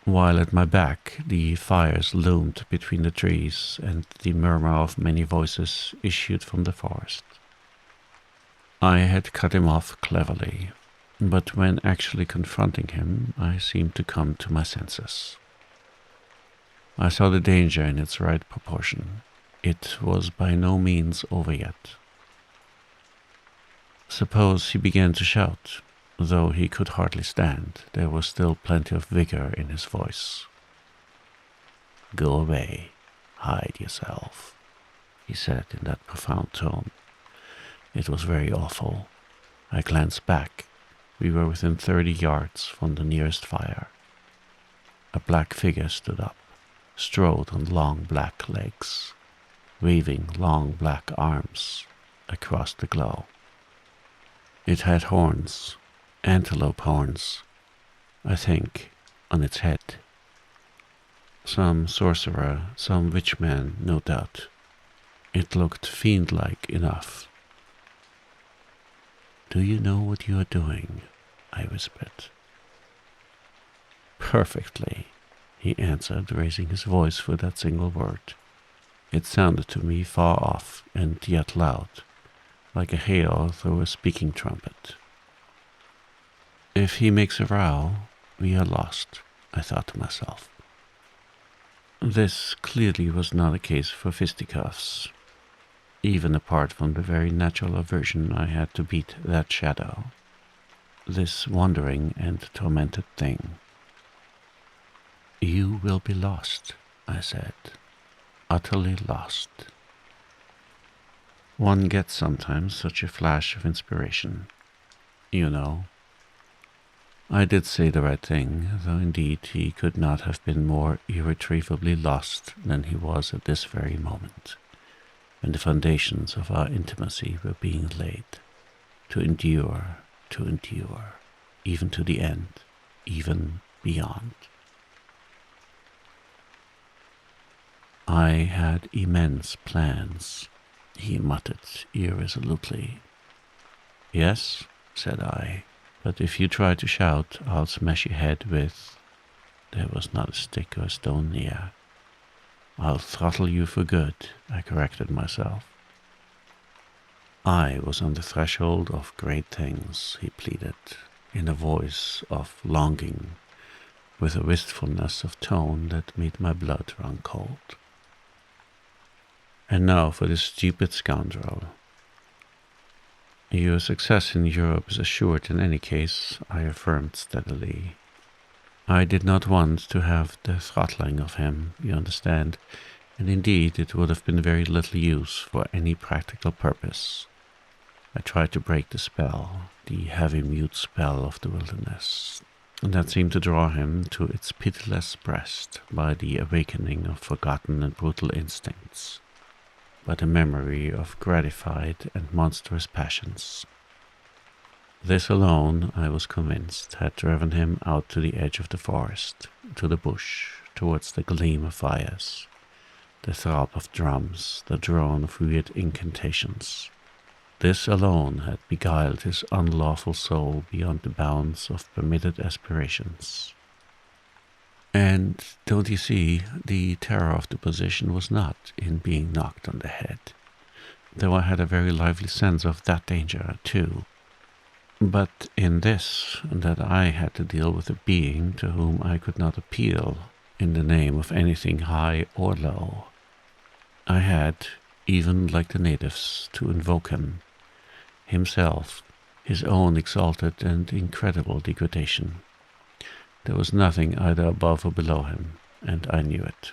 while at my back the fires loomed between the trees and the murmur of many voices issued from the forest. I had cut him off cleverly, but when actually confronting him, I seemed to come to my senses. I saw the danger in its right proportion. It was by no means over yet. Suppose he began to shout. Though he could hardly stand, there was still plenty of vigor in his voice. "Go away, hide yourself," he said in that profound tone. It was very awful. I glanced back. We were within 30 yards from the nearest fire. A black figure stood up, strode on long black legs, waving long black arms across the glow. It had horns, antelope horns, I think, on its head. Some sorcerer, some witchman, no doubt. It looked fiend-like enough. "Do you know what you are doing?" I whispered. "Perfectly," he answered, raising his voice for that single word. It sounded to me far off and yet loud, like a hail through a speaking trumpet. If he makes a row, we are lost, I thought to myself. This clearly was not a case for fisticuffs, even apart from the very natural aversion I had to beat that shadow, this wandering and tormented thing. "You will be lost," I said, "utterly lost." One gets sometimes such a flash of inspiration, you know. I did say the right thing, though indeed he could not have been more irretrievably lost than he was at this very moment, when the foundations of our intimacy were being laid, to endure, even to the end, even beyond. I had immense plans, he muttered irresolutely. "Yes," said I, "but if you try to shout, I'll smash your head with—" There was not a stick or a stone near. "I'll throttle you for good," I corrected myself. I was on the threshold of great things, he pleaded, in a voice of longing, with a wistfulness of tone that made my blood run cold. And now for this stupid scoundrel. Your success in Europe is assured in any case, I affirmed steadily. I did not want to have the throttling of him, you understand, and indeed it would have been very little use for any practical purpose. I tried to break the spell, the heavy mute spell of the wilderness, and that seemed to draw him to its pitiless breast by the awakening of forgotten and brutal instincts, by the memory of gratified and monstrous passions. This alone, I was convinced, had driven him out to the edge of the forest, to the bush, towards the gleam of fires, the throb of drums, the drone of weird incantations. This alone had beguiled his unlawful soul beyond the bounds of permitted aspirations. And, don't you see, the terror of the position was not in being knocked on the head, though I had a very lively sense of that danger, too, but in this, that I had to deal with a being to whom I could not appeal in the name of anything high or low. I had, even like the natives, to invoke him, himself, his own exalted and incredible degradation. There was nothing either above or below him, and I knew it.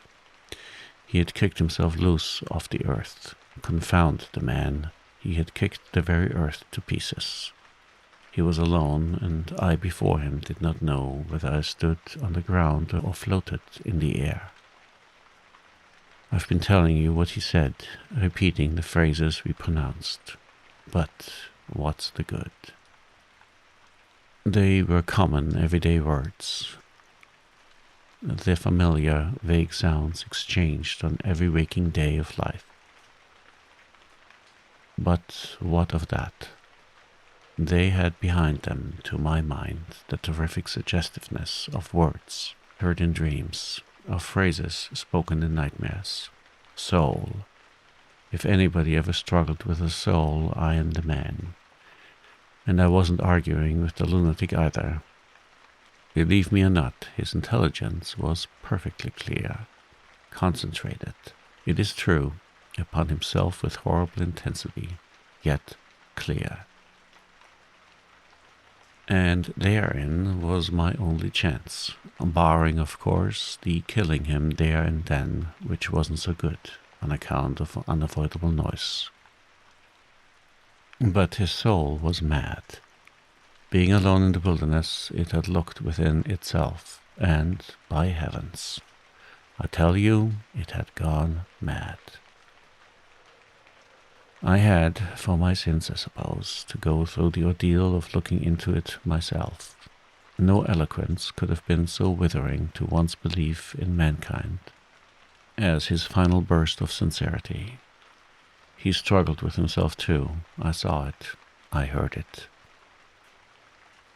He had kicked himself loose off the earth. Confound the man, he had kicked the very earth to pieces. He was alone, and I before him did not know whether I stood on the ground or floated in the air. I've been telling you what he said, repeating the phrases we pronounced. But what's the good? They were common, everyday words. The familiar, vague sounds exchanged on every waking day of life. But what of that? They had behind them, to my mind, the terrific suggestiveness of words heard in dreams, of phrases spoken in nightmares. Soul. If anybody ever struggled with a soul, I am the man. And I wasn't arguing with the lunatic either. Believe me or not, his intelligence was perfectly clear, concentrated, it is true, upon himself with horrible intensity, yet clear. And therein was my only chance, barring, of course, the killing him there and then, which wasn't so good, on account of unavoidable noise. But his soul was mad. Being alone in the wilderness, it had looked within itself, and, by heavens, I tell you, it had gone mad. I had, for my sins I suppose, to go through the ordeal of looking into it myself. No eloquence could have been so withering to one's belief in mankind as his final burst of sincerity. He struggled with himself too. I saw it. I heard it.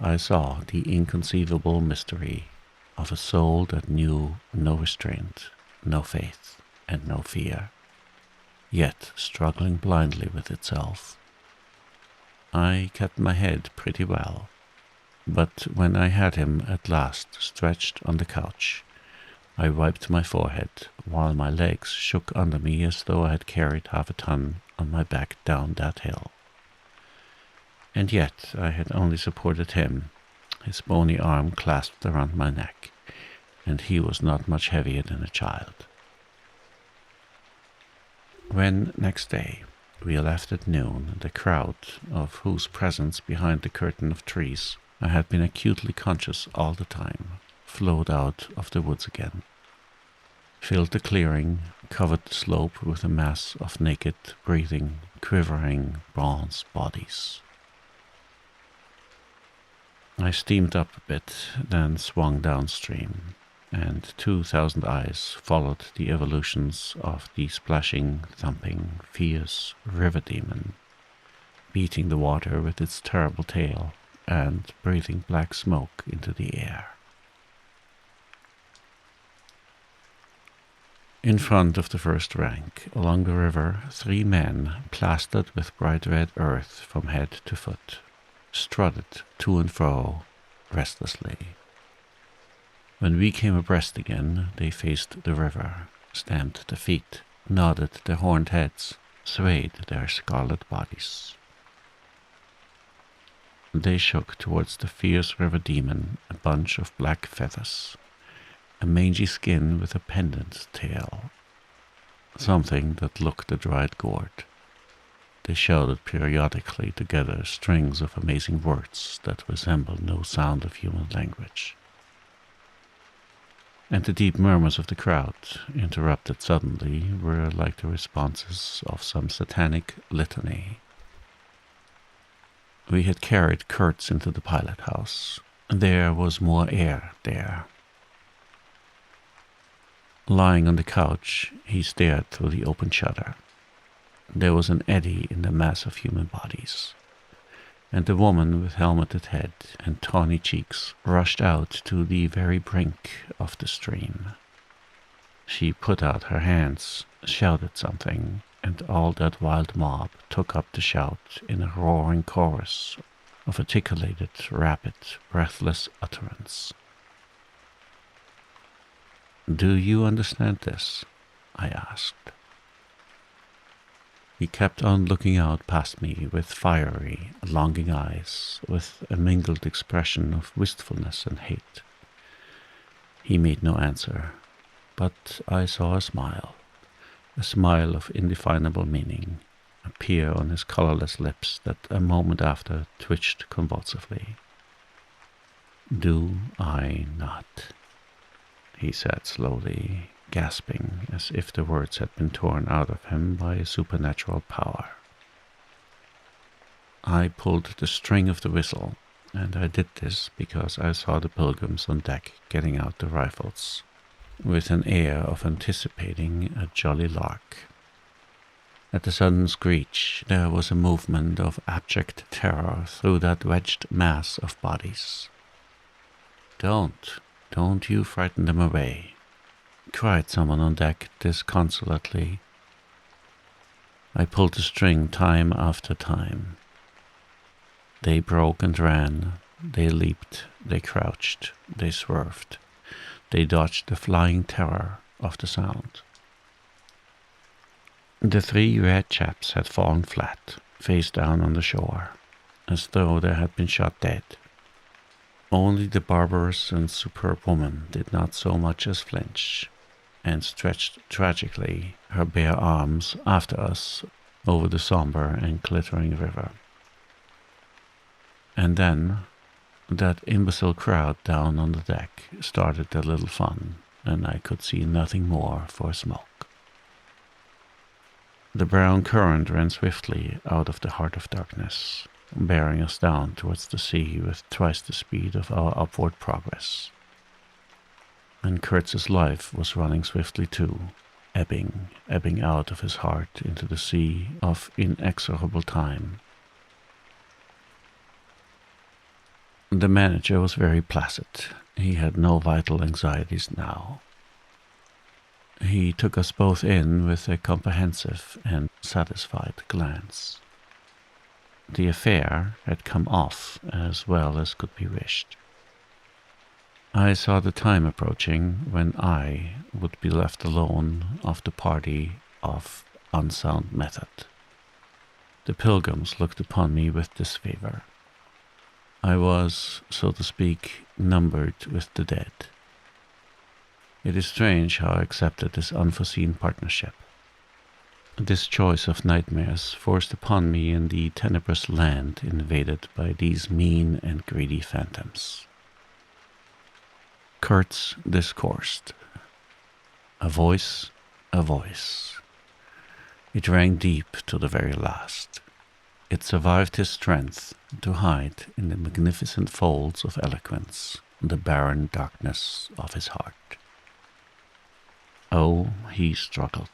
I saw the inconceivable mystery of a soul that knew no restraint, no faith, and no fear, yet struggling blindly with itself. I kept my head pretty well, but when I had him at last stretched on the couch, I wiped my forehead, while my legs shook under me as though I had carried half a ton on my back down that hill. And yet I had only supported him, his bony arm clasped around my neck, and he was not much heavier than a child. When, next day, we left at noon, the crowd, of whose presence behind the curtain of trees I had been acutely conscious all the time, flowed out of the woods again, filled the clearing, covered the slope with a mass of naked, breathing, quivering bronze bodies. I steamed up a bit, then swung downstream, and 2,000 eyes followed the evolutions of the splashing, thumping, fierce river demon, beating the water with its terrible tail and breathing black smoke into the air. In front of the first rank, along the river, 3 men, plastered with bright red earth from head to foot, strutted to and fro restlessly. When we came abreast again, they faced the river, stamped their feet, nodded their horned heads, swayed their scarlet bodies. They shook towards the fierce river demon, a bunch of black feathers, a mangy skin with a pendant tail, something that looked a dried gourd. They shouted periodically together strings of amazing words that resembled no sound of human language. And the deep murmurs of the crowd, interrupted suddenly, were like the responses of some satanic litany. We had carried Kurtz into the pilot house. There was more air there. Lying on the couch, he stared through the open shutter. There was an eddy in the mass of human bodies, and the woman with helmeted head and tawny cheeks rushed out to the very brink of the stream. She put out her hands, shouted something, and all that wild mob took up the shout in a roaring chorus of articulated, rapid, breathless utterance. "Do you understand this?" I asked. He kept on looking out past me with fiery, longing eyes, with a mingled expression of wistfulness and hate. He made no answer, but I saw a smile of indefinable meaning, appear on his colorless lips that a moment after twitched convulsively. "Do I not?" he said slowly, gasping as if the words had been torn out of him by a supernatural power. I pulled the string of the whistle, and I did this because I saw the pilgrims on deck getting out the rifles, with an air of anticipating a jolly lark. At the sudden screech, there was a movement of abject terror through that wedged mass of bodies. Don't you frighten them away," cried someone on deck disconsolately. I pulled the string time after time. They broke and ran, they leaped, they crouched, they swerved, they dodged the flying terror of the sound. The 3 red chaps had fallen flat, face down on the shore, as though they had been shot dead. Only the barbarous and superb woman did not so much as flinch, and stretched tragically her bare arms after us over the somber and glittering river. And then that imbecile crowd down on the deck started their little fun, and I could see nothing more for smoke. The brown current ran swiftly out of the heart of darkness, bearing us down towards the sea with twice the speed of our upward progress. And Kurtz's life was running swiftly too, ebbing out of his heart into the sea of inexorable time. The manager was very placid. He had no vital anxieties now. He took us both in with a comprehensive and satisfied glance. The affair had come off as well as could be wished. I saw the time approaching when I would be left alone of the party of unsound method. The pilgrims looked upon me with disfavor. I was, so to speak, numbered with the dead. It is strange how I accepted this unforeseen partnership. This choice of nightmares forced upon me in the tenebrous land invaded by these mean and greedy phantoms. Kurtz discoursed. A voice. It rang deep to the very last. It survived his strength to hide in the magnificent folds of eloquence the barren darkness of his heart. Oh, he struggled.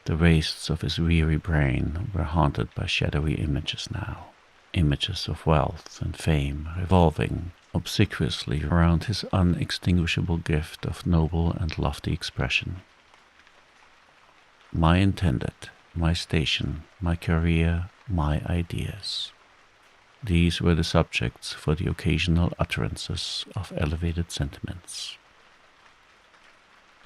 The wastes of his weary brain were haunted by shadowy images now, images of wealth and fame revolving obsequiously around his unextinguishable gift of noble and lofty expression. My intended, my station, my career, my ideas. These were the subjects for the occasional utterances of elevated sentiments.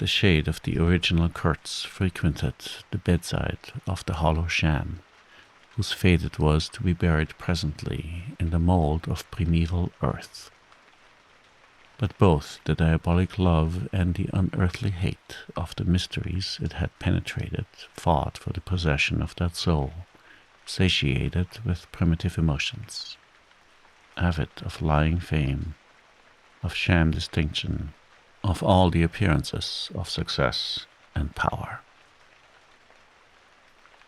the shade of the original Kurtz frequented the bedside of the hollow sham, whose fate it was to be buried presently in the mold of primeval earth. But both the diabolic love and the unearthly hate of the mysteries it had penetrated fought for the possession of that soul, satiated with primitive emotions, avid of lying fame, of sham distinction, of all the appearances of success and power.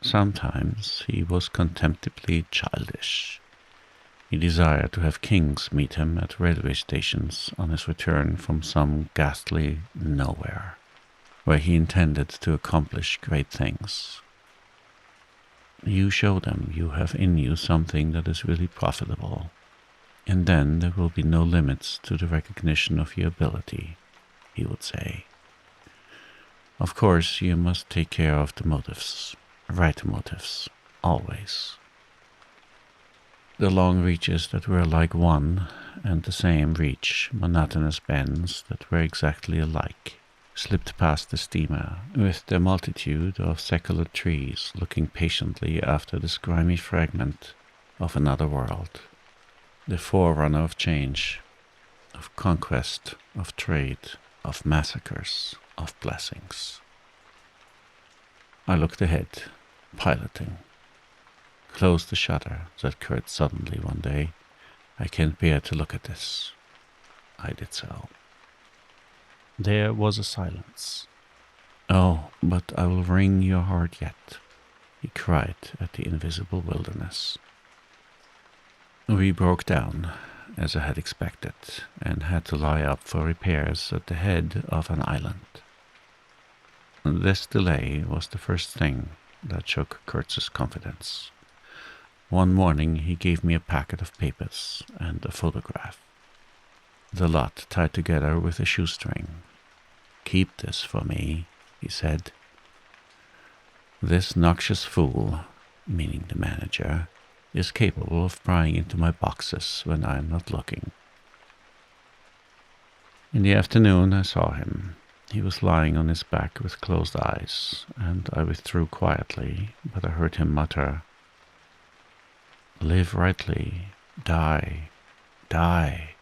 Sometimes he was contemptibly childish. He desired to have kings meet him at railway stations on his return from some ghastly nowhere, where he intended to accomplish great things. You show them you have in you something that is really profitable, and then there will be no limits to the recognition of your ability, he would say. Of course, you must take care of the motives, right motives, always. The long reaches that were like one and the same reach, monotonous bends that were exactly alike, slipped past the steamer with their multitude of secular trees looking patiently after this grimy fragment of another world, the forerunner of change, of conquest, of trade, of massacres, of blessings. I looked ahead, piloting. "Close the shutter," said Kurt suddenly one day. "I can't bear to look at this." I did so. There was a silence. "Oh, but I will wring your heart yet," he cried at the invisible wilderness. We broke down, as I had expected, and had to lie up for repairs at the head of an island. This delay was the first thing that shook Kurtz's confidence. One morning he gave me a packet of papers and a photograph, the lot tied together with a shoestring. "Keep this for me," he said. "This noxious fool," meaning the manager, "is capable of prying into my boxes when I am not looking." In the afternoon I saw him. He was lying on his back with closed eyes, and I withdrew quietly, but I heard him mutter, "Live rightly, die, die."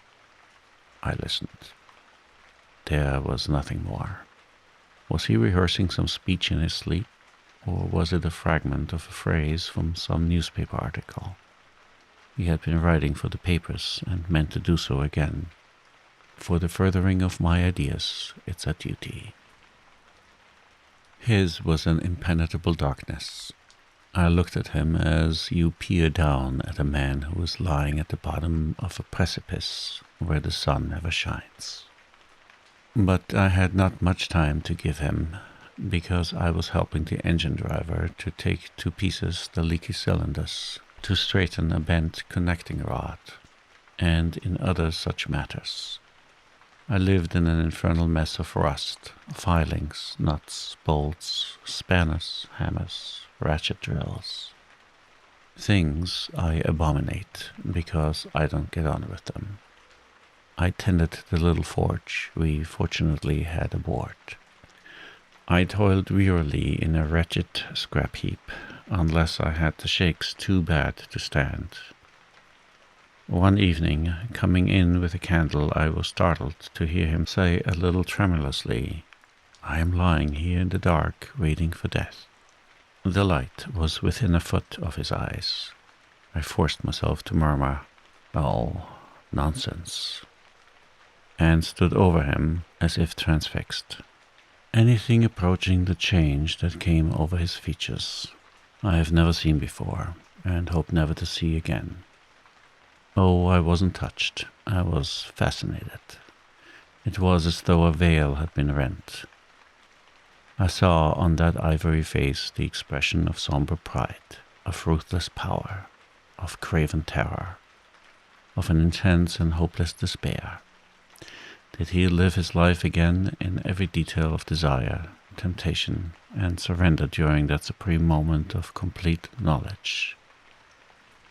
I listened. There was nothing more. Was he rehearsing some speech in his sleep, or was it a fragment of a phrase from some newspaper article? He had been writing for the papers and meant to do so again. For the furthering of my ideas, it's a duty. His was an impenetrable darkness. I looked at him as you peer down at a man who is lying at the bottom of a precipice where the sun never shines. But I had not much time to give him, because I was helping the engine driver to take to pieces the leaky cylinders, to straighten a bent connecting rod, and in other such matters. I lived in an infernal mess of rust, filings, nuts, bolts, spanners, hammers, ratchet drills. Things I abominate because I don't get on with them. I tended the little forge we fortunately had aboard. I toiled wearily in a wretched scrap heap, unless I had the shakes too bad to stand. One evening, coming in with a candle, I was startled to hear him say a little tremulously, "I am lying here in the dark, waiting for death." The light was within a foot of his eyes. I forced myself to murmur, "Oh, nonsense," and stood over him as if transfixed. Anything approaching the change that came over his features I have never seen before, and hope never to see again. Oh, I wasn't touched. I was fascinated. It was as though a veil had been rent. I saw on that ivory face the expression of somber pride, of ruthless power, of craven terror, of an intense and hopeless despair. Did he live his life again in every detail of desire, temptation, and surrender during that supreme moment of complete knowledge?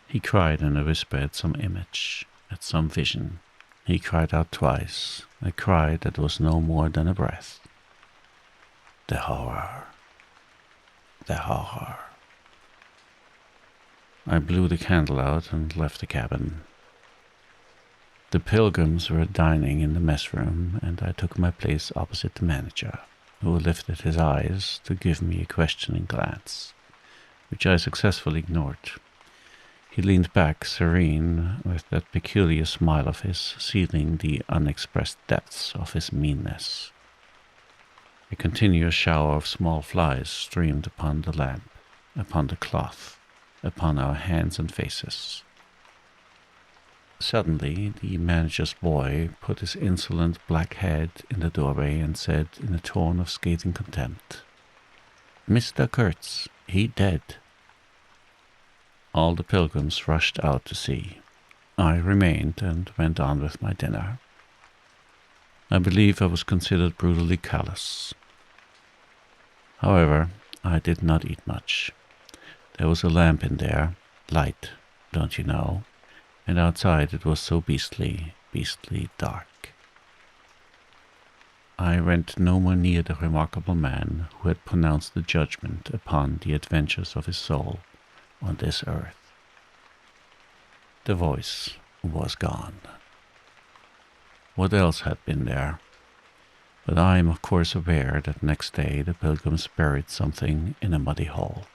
He cried in a whisper at some image, at some vision. He cried out twice, a cry that was no more than a breath. The horror. The horror. I blew the candle out and left the cabin. The pilgrims were dining in the mess room, and I took my place opposite the manager, who lifted his eyes to give me a questioning glance, which I successfully ignored. He leaned back, serene, with that peculiar smile of his, sealing the unexpressed depths of his meanness. A continuous shower of small flies streamed upon the lamp, upon the cloth, upon our hands and faces. Suddenly, the manager's boy put his insolent black head in the doorway and said in a tone of scathing contempt, "Mr. Kurtz, he dead." All the pilgrims rushed out to see. I remained and went on with my dinner. I believe I was considered brutally callous. However, I did not eat much. There was a lamp in there, light, don't you know, and outside it was so beastly dark. I went no more near the remarkable man who had pronounced the judgment upon the adventures of his soul on this earth. The voice was gone. What else had been there? But I am of course aware that next day the pilgrims buried something in a muddy hole.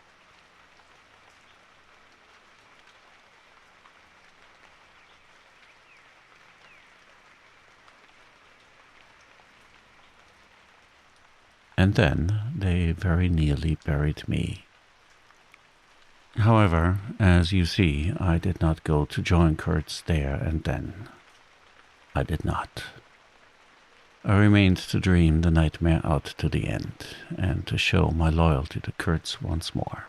And then they very nearly buried me. However, as you see, I did not go to join Kurtz there and then. I did not. I remained to dream the nightmare out to the end, and to show my loyalty to Kurtz once more.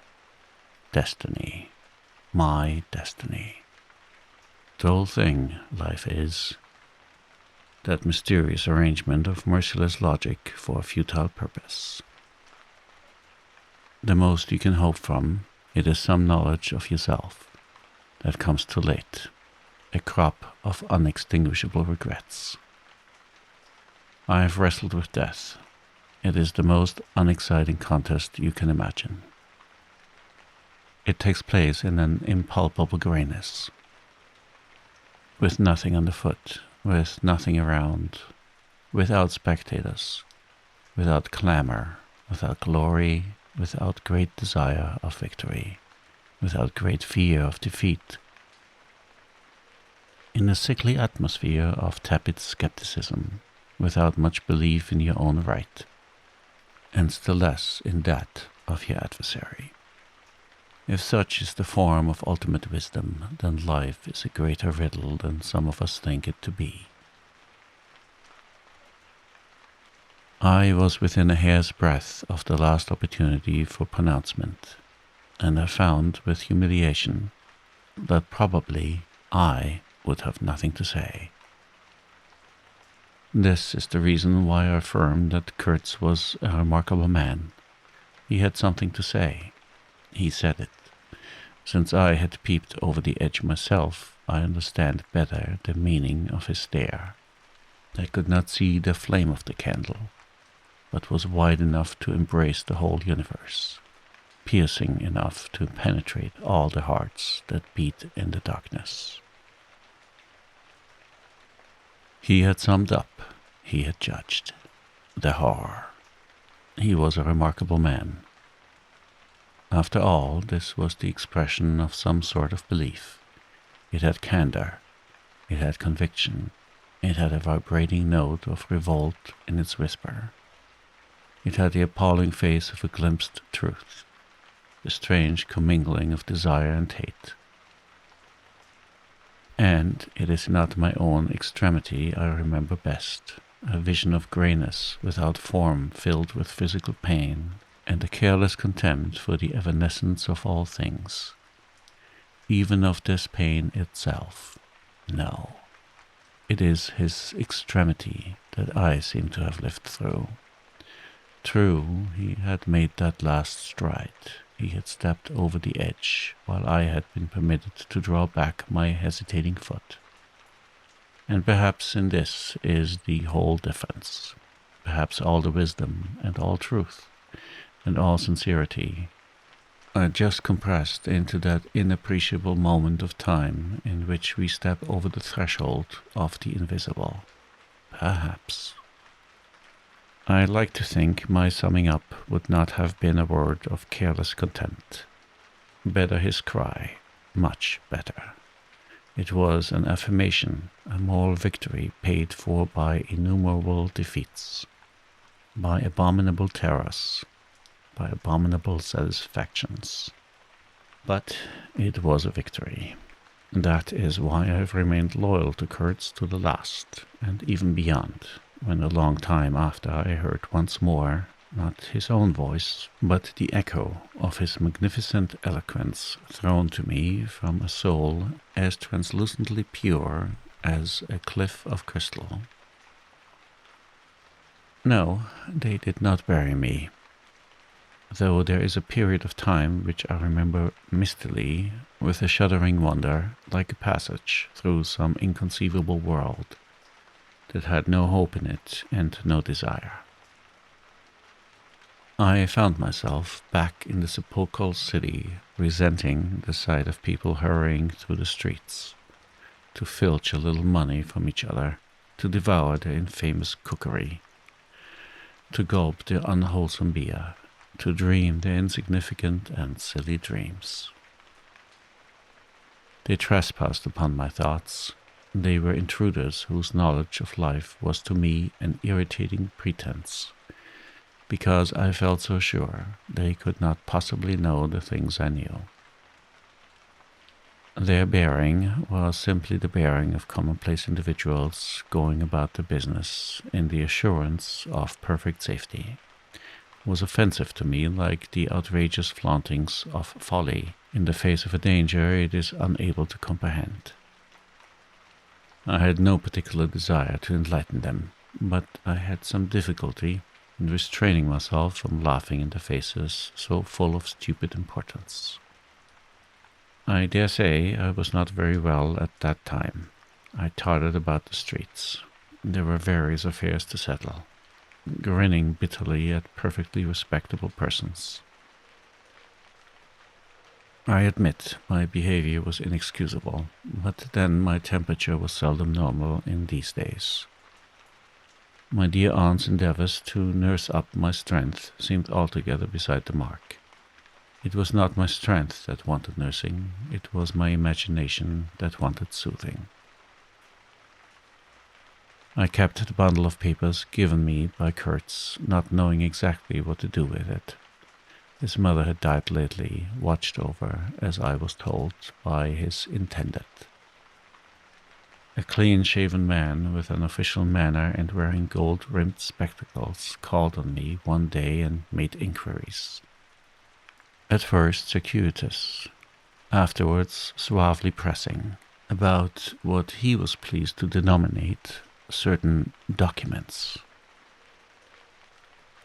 Destiny. My destiny. Droll thing life is. That mysterious arrangement of merciless logic for a futile purpose. The most you can hope from, it is some knowledge of yourself that comes too late, a crop of unextinguishable regrets. I have wrestled with death. It is the most unexciting contest you can imagine. It takes place in an impalpable grayness, with nothing underfoot, with nothing around, without spectators, without clamor, without glory, without great desire of victory, without great fear of defeat. In a sickly atmosphere of tepid skepticism, without much belief in your own right, and still less in that of your adversary. If such is the form of ultimate wisdom, then life is a greater riddle than some of us think it to be. I was within a hair's breadth of the last opportunity for pronouncement, and I found with humiliation that probably I would have nothing to say. This is the reason why I affirm that Kurtz was a remarkable man. He had something to say. He said it. Since I had peeped over the edge myself, I understand better the meaning of his stare. I could not see the flame of the candle, but was wide enough to embrace the whole universe, piercing enough to penetrate all the hearts that beat in the darkness. He had summed up, he had judged. The horror. He was a remarkable man. After all, this was the expression of some sort of belief. It had candor, it had conviction, it had a vibrating note of revolt in its whisper. It had the appalling face of a glimpsed truth, the strange commingling of desire and hate. And it is not my own extremity I remember best, a vision of greyness without form filled with physical pain, and a careless contempt for the evanescence of all things, even of this pain itself. No, it is his extremity that I seem to have lived through. True, he had made that last stride. He had stepped over the edge, while I had been permitted to draw back my hesitating foot. And perhaps in this is the whole difference, perhaps all the wisdom and all truth. and all sincerity, are just compressed into that inappreciable moment of time in which we step over the threshold of the invisible. Perhaps. I like to think my summing up would not have been a word of careless contempt. Better his cry, much better. It was an affirmation, a moral victory paid for by innumerable defeats, by abominable terrors, by abominable satisfactions. But it was a victory. That is why I have remained loyal to Kurtz to the last, and even beyond, when a long time after I heard once more, not his own voice, but the echo of his magnificent eloquence thrown to me from a soul as translucently pure as a cliff of crystal. No, they did not bury me, though there is a period of time which I remember mistily, with a shuddering wonder, like a passage through some inconceivable world that had no hope in it and no desire. I found myself back in the sepulchral city, resenting the sight of people hurrying through the streets, to filch a little money from each other, to devour their infamous cookery, to gulp their unwholesome beer, to dream their insignificant and silly dreams. They trespassed upon my thoughts. They were intruders whose knowledge of life was to me an irritating pretense, because I felt so sure they could not possibly know the things I knew. Their bearing was simply the bearing of commonplace individuals going about their business in the assurance of perfect safety. It was offensive to me, like the outrageous flauntings of folly in the face of a danger it is unable to comprehend. I had no particular desire to enlighten them, but I had some difficulty in restraining myself from laughing in their faces so full of stupid importance. I dare say I was not very well at that time. I tottered about the streets. There were various affairs to settle, grinning bitterly at perfectly respectable persons. I admit my behavior was inexcusable, but then my temperature was seldom normal in these days. My dear aunt's endeavors to nurse up my strength seemed altogether beside the mark. It was not my strength that wanted nursing, it was my imagination that wanted soothing. I kept the bundle of papers given me by Kurtz, not knowing exactly what to do with it. His mother had died lately, watched over, as I was told, by his intended. A clean-shaven man with an official manner and wearing gold-rimmed spectacles called on me one day and made inquiries. At first circuitous, afterwards suavely pressing, about what he was pleased to denominate certain documents.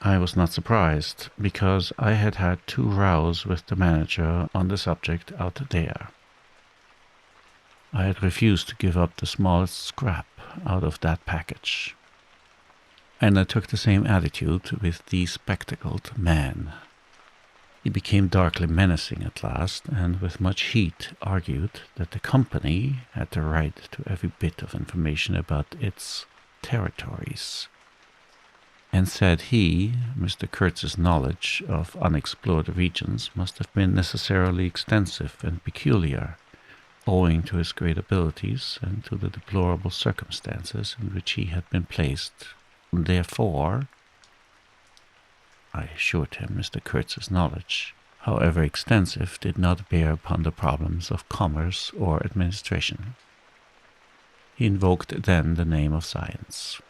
I was not surprised, because I had had 2 rows with the manager on the subject out there. I had refused to give up the smallest scrap out of that package. And I took the same attitude with the spectacled man. He became darkly menacing at last, and with much heat argued that the company had the right to every bit of information about its territories, and said he, Mr. Kurtz's knowledge of unexplored regions must have been necessarily extensive and peculiar, owing to his great abilities and to the deplorable circumstances in which he had been placed. Therefore, I assured him Mr. Kurtz's knowledge, however extensive, did not bear upon the problems of commerce or administration. He invoked then the name of science.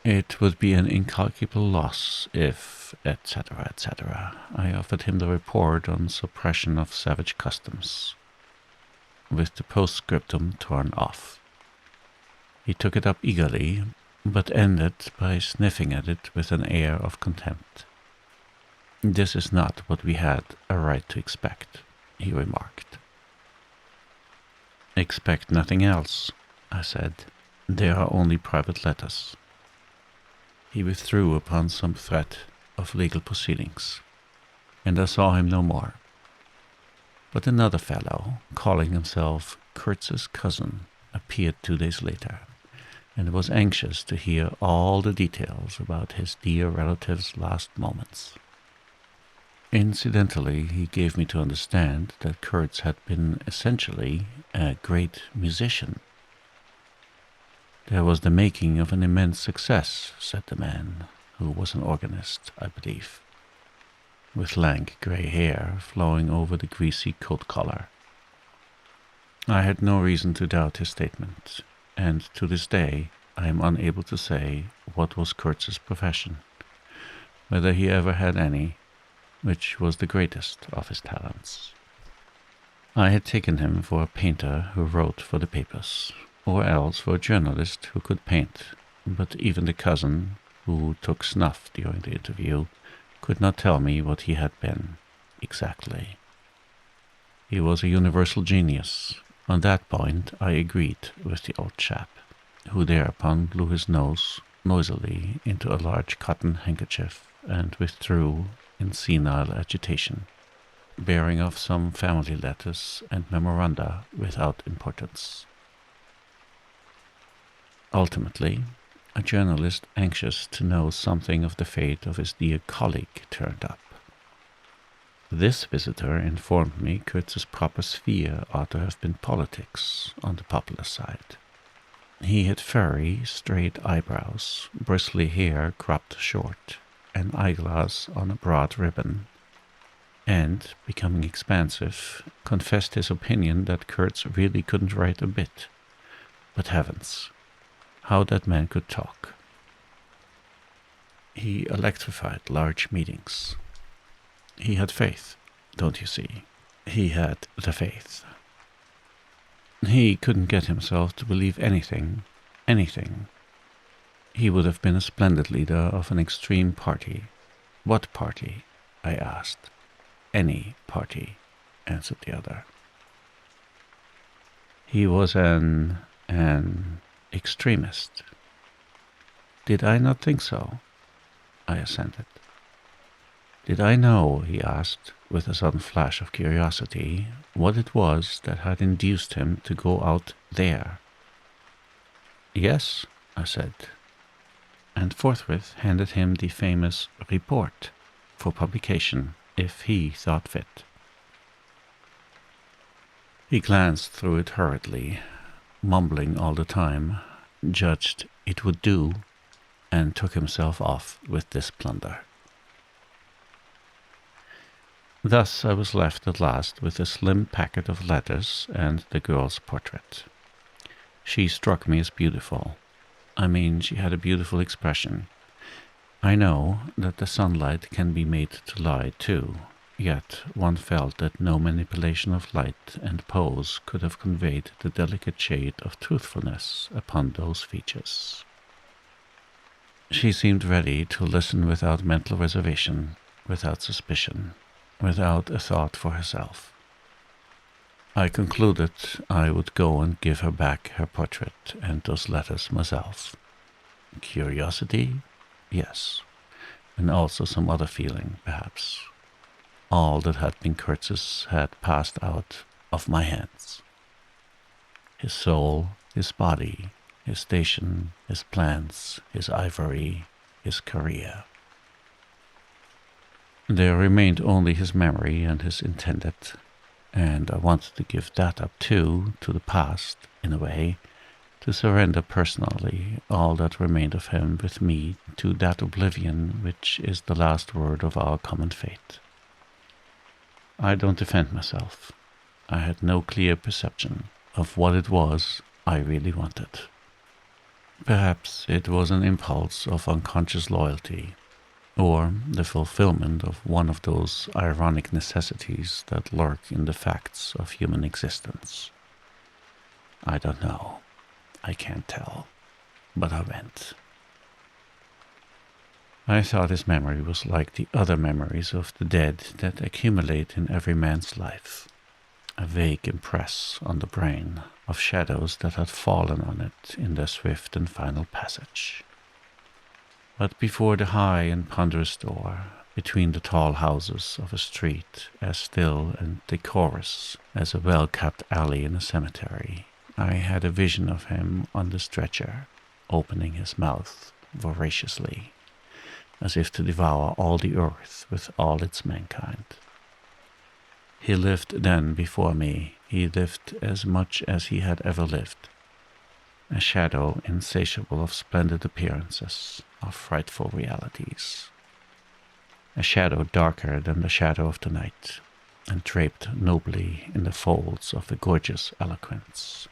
It would be an incalculable loss if, etc., etc. I offered him the report on suppression of savage customs, with the postscriptum torn off. He took it up eagerly, but ended by sniffing at it with an air of contempt. "This is not what we had a right to expect," he remarked. "Expect nothing else," I said. "There are only private letters." He withdrew upon some threat, of legal proceedings, and I saw him no more. But another fellow, calling himself Kurtz's cousin, appeared 2 days later, and was anxious to hear all the details about his dear relative's last moments. Incidentally, he gave me to understand that Kurtz had been essentially a great musician. There was the making of an immense success, said the man, who was an organist, I believe, with lank grey hair flowing over the greasy coat collar. I had no reason to doubt his statement, and to this day I am unable to say what was Kurtz's profession, whether he ever had any, which was the greatest of his talents. I had taken him for a painter who wrote for the papers, or else for a journalist who could paint, but even the cousin, who took snuff during the interview, could not tell me what he had been, exactly. He was a universal genius. On that point I agreed with the old chap, who thereupon blew his nose noisily into a large cotton handkerchief and withdrew in senile agitation, bearing off some family letters and memoranda without importance. Ultimately, a journalist anxious to know something of the fate of his dear colleague turned up. This visitor informed me Kurtz's proper sphere ought to have been politics on the popular side. He had furry, straight eyebrows, bristly hair cropped short, an eyeglass on a broad ribbon, and, becoming expansive, confessed his opinion that Kurtz really couldn't write a bit. But heavens, how that man could talk. He electrified large meetings. He had faith, don't you see? He had the faith. He couldn't get himself to believe anything. He would have been a splendid leader of an extreme party. What party? I asked. Any party, answered the other. He was an extremist. Did I not think so? I assented. Did I know, he asked, with a sudden flash of curiosity, what it was that had induced him to go out there? Yes, I said, and forthwith handed him the famous report for publication, if he thought fit. He glanced through it hurriedly, mumbling all the time, judged it would do, and took himself off with this plunder. Thus I was left at last with a slim packet of letters and the girl's portrait. She struck me as beautiful. I mean, she had a beautiful expression. I know that the sunlight can be made to lie too, yet one felt that no manipulation of light and pose could have conveyed the delicate shade of truthfulness upon those features. She seemed ready to listen without mental reservation, without suspicion, without a thought for herself. I concluded I would go and give her back her portrait and those letters myself. Curiosity? Yes, and also some other feeling, perhaps. All that had been Kurtz's had passed out of my hands. His soul, his body, his station, his plans, his ivory, his career. There remained only his memory and his intended, and I wanted to give that up too, to the past, in a way, to surrender personally all that remained of him with me to that oblivion which is the last word of our common fate. I don't defend myself. I had no clear perception of what it was I really wanted. Perhaps it was an impulse of unconscious loyalty, or the fulfillment of one of those ironic necessities that lurk in the facts of human existence. I don't know. I can't tell. But I went. I thought his memory was like the other memories of the dead that accumulate in every man's life. A vague impress on the brain of shadows that had fallen on it in their swift and final passage. But before the high and ponderous door, between the tall houses of a street as still and decorous as a well-kept alley in a cemetery, I had a vision of him on the stretcher, opening his mouth voraciously, as if to devour all the earth with all its mankind. He lived then before me. He lived as much as he had ever lived, a shadow insatiable of splendid appearances, of frightful realities. A shadow darker than the shadow of the night, and draped nobly in the folds of the gorgeous eloquence.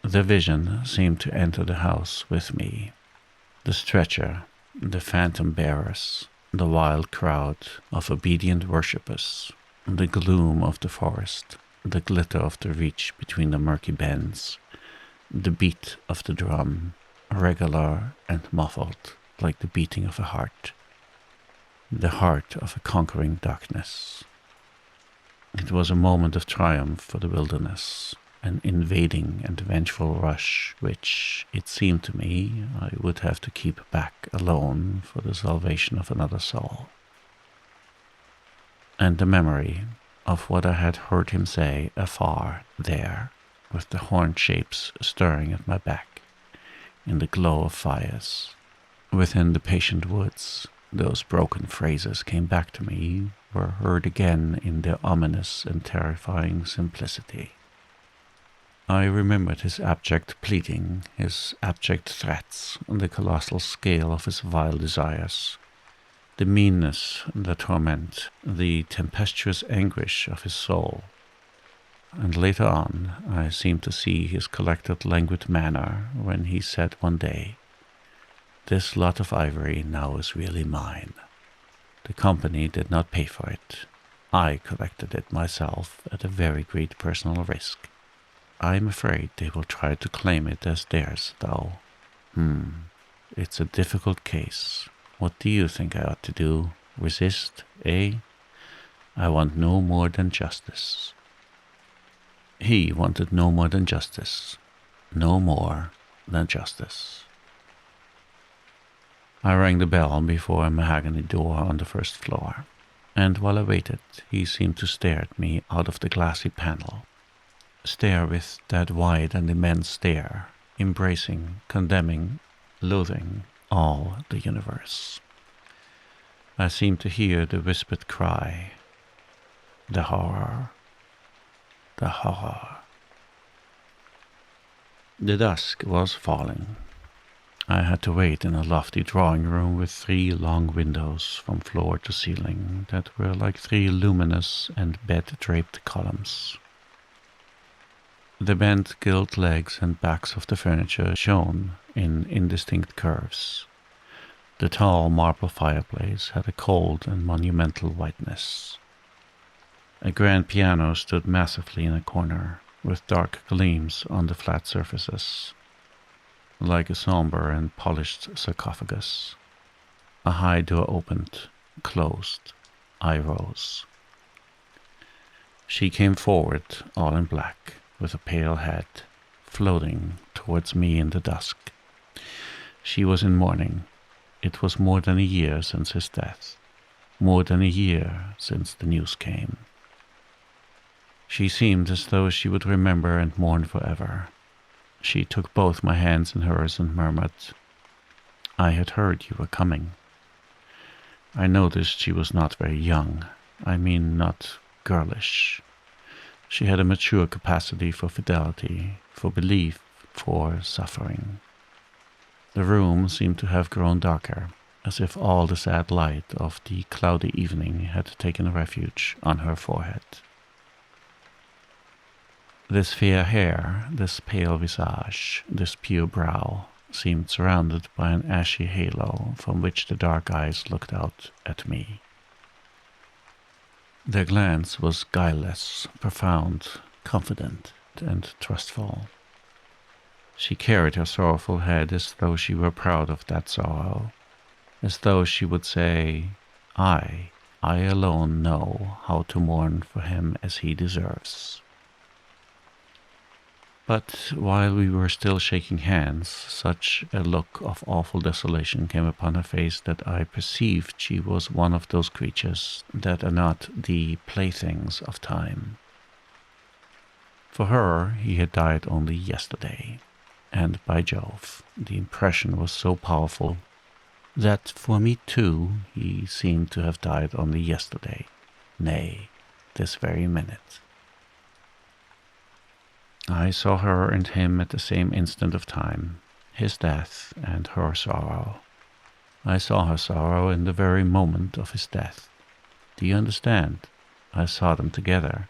The vision seemed to enter the house with me. The stretcher, the phantom bearers, the wild crowd of obedient worshippers, the gloom of the forest, the glitter of the reach between the murky bends, the beat of the drum, regular and muffled like the beating of a heart, the heart of a conquering darkness. It was a moment of triumph for the wilderness, an invading and vengeful rush which, it seemed to me, I would have to keep back alone for the salvation of another soul. And the memory of what I had heard him say afar there, with the horned shapes stirring at my back, in the glow of fires, within the patient woods, those broken phrases came back to me, were heard again in their ominous and terrifying simplicity. I remembered his abject pleading, his abject threats, the colossal scale of his vile desires, the meanness, the torment, the tempestuous anguish of his soul. And later on, I seemed to see his collected, languid manner when he said one day, "This lot of ivory now is really mine. The company did not pay for it. I collected it myself at a very great personal risk. I'm afraid they will try to claim it as theirs, though. It's a difficult case. What do you think I ought to do? Resist, eh? I want no more than justice." He wanted no more than justice. No more than justice. I rang the bell before a mahogany door on the first floor, and while I waited, he seemed to stare at me out of the glassy panel. Stare with that wide and immense stare, embracing, condemning, loathing all the universe. I seemed to hear the whispered cry, "The horror! The horror!" The dusk was falling. I had to wait in a lofty drawing room with 3 long windows from floor to ceiling that were like 3 luminous and bed-draped columns. The bent gilt legs and backs of the furniture shone in indistinct curves. The tall marble fireplace had a cold and monumental whiteness. A grand piano stood massively in a corner, with dark gleams on the flat surfaces. Like a somber and polished sarcophagus. A high door opened, closed. I rose. She came forward, all in black, with a pale head, floating towards me in the dusk. She was in mourning. It was more than a year since his death, more than a year since the news came. She seemed as though she would remember and mourn forever. She took both my hands in hers and murmured, "I had heard you were coming." I noticed she was not very young. I mean, not girlish. She had a mature capacity for fidelity, for belief, for suffering. The room seemed to have grown darker, as if all the sad light of the cloudy evening had taken refuge on her forehead. This fair hair, this pale visage, this pure brow, seemed surrounded by an ashy halo from which the dark eyes looked out at me. Their glance was guileless, profound, confident, and trustful. She carried her sorrowful head as though she were proud of that sorrow, as though she would say, I alone know how to mourn for him as he deserves." But while we were still shaking hands, such a look of awful desolation came upon her face that I perceived she was one of those creatures that are not the playthings of time. For her, he had died only yesterday, and by Jove, the impression was so powerful that for me too he seemed to have died only yesterday, nay, this very minute. I saw her and him at the same instant of time, his death and her sorrow. I saw her sorrow in the very moment of his death. Do you understand? I saw them together.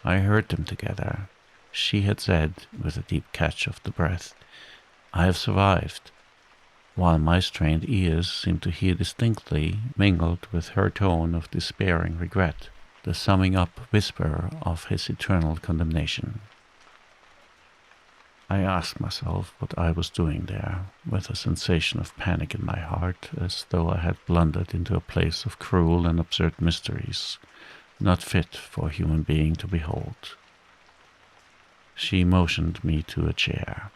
I heard them together. She had said, with a deep catch of the breath, "I have survived," while my strained ears seemed to hear distinctly, mingled with her tone of despairing regret, the summing up whisper of his eternal condemnation. I asked myself what I was doing there, with a sensation of panic in my heart, as though I had blundered into a place of cruel and absurd mysteries, not fit for a human being to behold. She motioned me to a chair.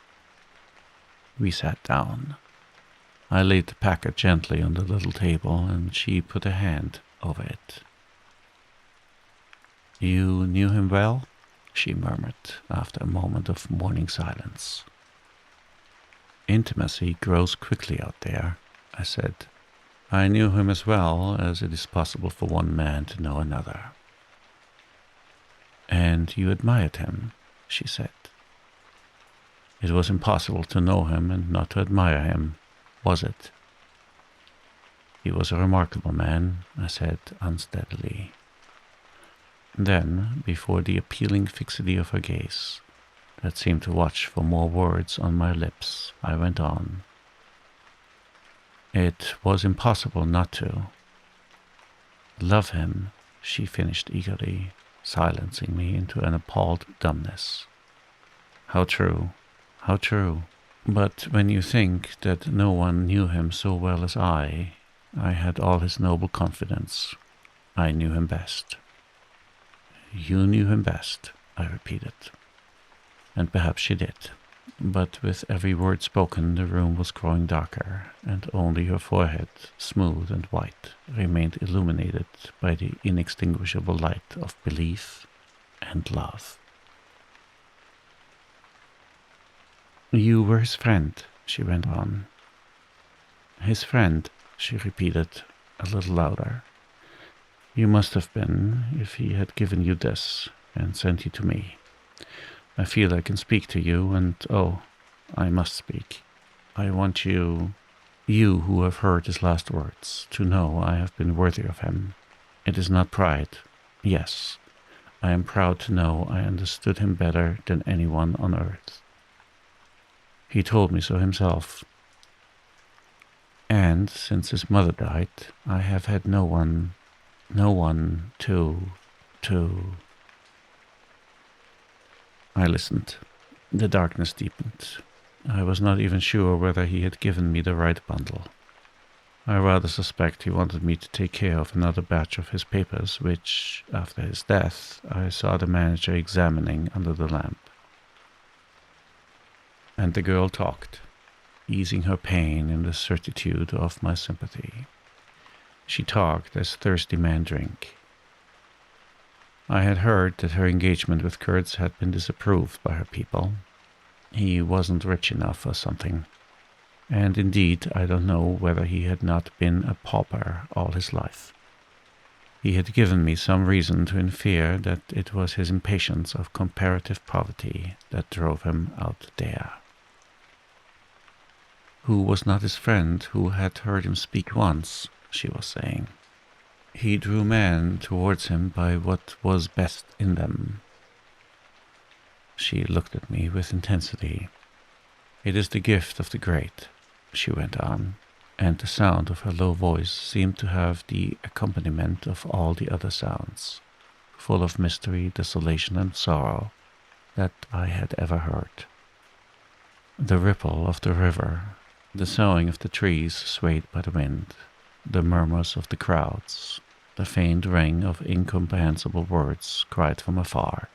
We sat down. I laid the packet gently on the little table, and she put a hand over it. "You knew him well?" she murmured, after a moment of mourning silence. "Intimacy grows quickly out there," I said. "I knew him as well as it is possible for one man to know another." "And you admired him," she said. "It was impossible to know him and not to admire him, was it?" "He was a remarkable man," I said unsteadily. Then, before the appealing fixity of her gaze, that seemed to watch for more words on my lips, I went on. "It was impossible not to." "Love him," she finished eagerly, silencing me into an appalled dumbness. "How true, how true. But when you think that no one knew him so well as I had all his noble confidence. I knew him best." "You knew him best," I repeated. And perhaps she did, but with every word spoken the room was growing darker, and only her forehead, smooth and white, remained illuminated by the inextinguishable light of belief and love. "You were his friend," she went on. "His friend," she repeated, a little louder. "You must have been, if he had given you this, and sent you to me. I feel I can speak to you, and oh, I must speak. I want you who have heard his last words, to know I have been worthy of him. It is not pride. Yes, I am proud to know I understood him better than anyone on earth. He told me so himself. And since his mother died, I have had no one to... I listened. The darkness deepened. I was not even sure whether he had given me the right bundle. I rather suspect he wanted me to take care of another batch of his papers, which, after his death, I saw the manager examining under the lamp. And the girl talked, easing her pain in the certitude of my sympathy. She talked as thirsty men drink. I had heard that her engagement with Kurtz had been disapproved by her people. He wasn't rich enough or something. And indeed, I don't know whether he had not been a pauper all his life. He had given me some reason to infer that it was his impatience of comparative poverty that drove him out there. Who was not his friend who had heard him speak once, she was saying. He drew men towards him by what was best in them. She looked at me with intensity. "It is the gift of the great," she went on, and the sound of her low voice seemed to have the accompaniment of all the other sounds, full of mystery, desolation, and sorrow, that I had ever heard. The ripple of the river, the soughing of the trees swayed by the wind, the murmurs of the crowds, the faint ring of incomprehensible words cried from afar,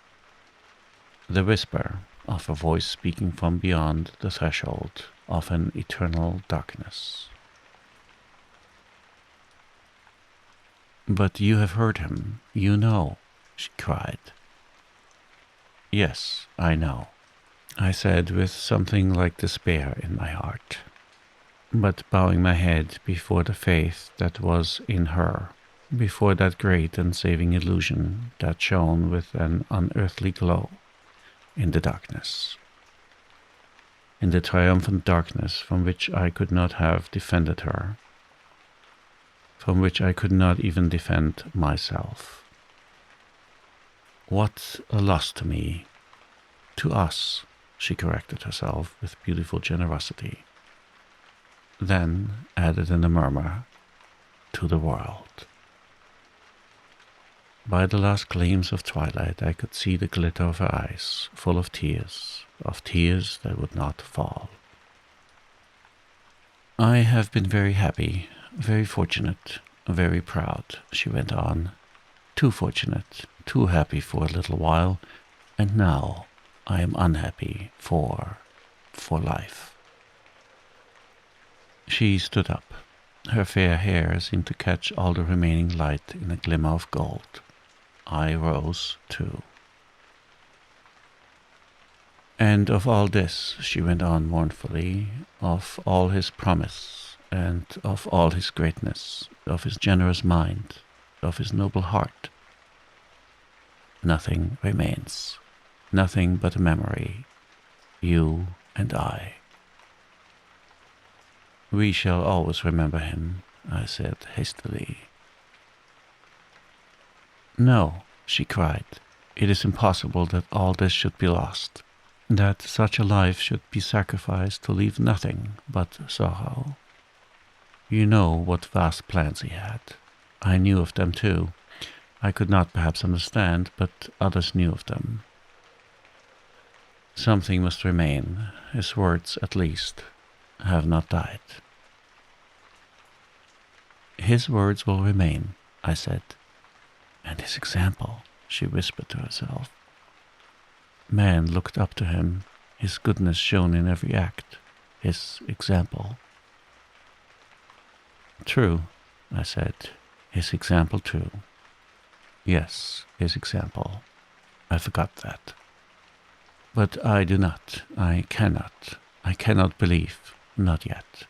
the whisper of a voice speaking from beyond the threshold of an eternal darkness. "But you have heard him, you know," she cried. "Yes, I know," I said with something like despair in my heart, but bowing my head before the faith that was in her, before that great and saving illusion that shone with an unearthly glow in the darkness, in the triumphant darkness from which I could not have defended her, from which I could not even defend myself. "What a loss to me, to us," she corrected herself with beautiful generosity, then added in a murmur, "to the world." By the last gleams of twilight I could see the glitter of her eyes, full of tears that would not fall. "I have been very happy, very fortunate, very proud," she went on. "Too fortunate, too happy for a little while, and now I am unhappy for life." She stood up. Her fair hair seemed to catch all the remaining light in a glimmer of gold. I rose, too. "And of all this," she went on mournfully, "of all his promise, and of all his greatness, of his generous mind, of his noble heart, nothing remains, nothing but a memory, you and I." "We shall always remember him," I said hastily. "No," she cried, "it is impossible that all this should be lost, that such a life should be sacrificed to leave nothing but sorrow. You know what vast plans he had. I knew of them too. I could not perhaps understand, but others knew of them. Something must remain. His words, at least, have not died." "His words will remain," I said. "And his example," she whispered to herself. "Man looked up to him, his goodness shone in every act, his example." "True," I said, "his example too. Yes, his example. I forgot that. But I do not, I cannot believe, not yet.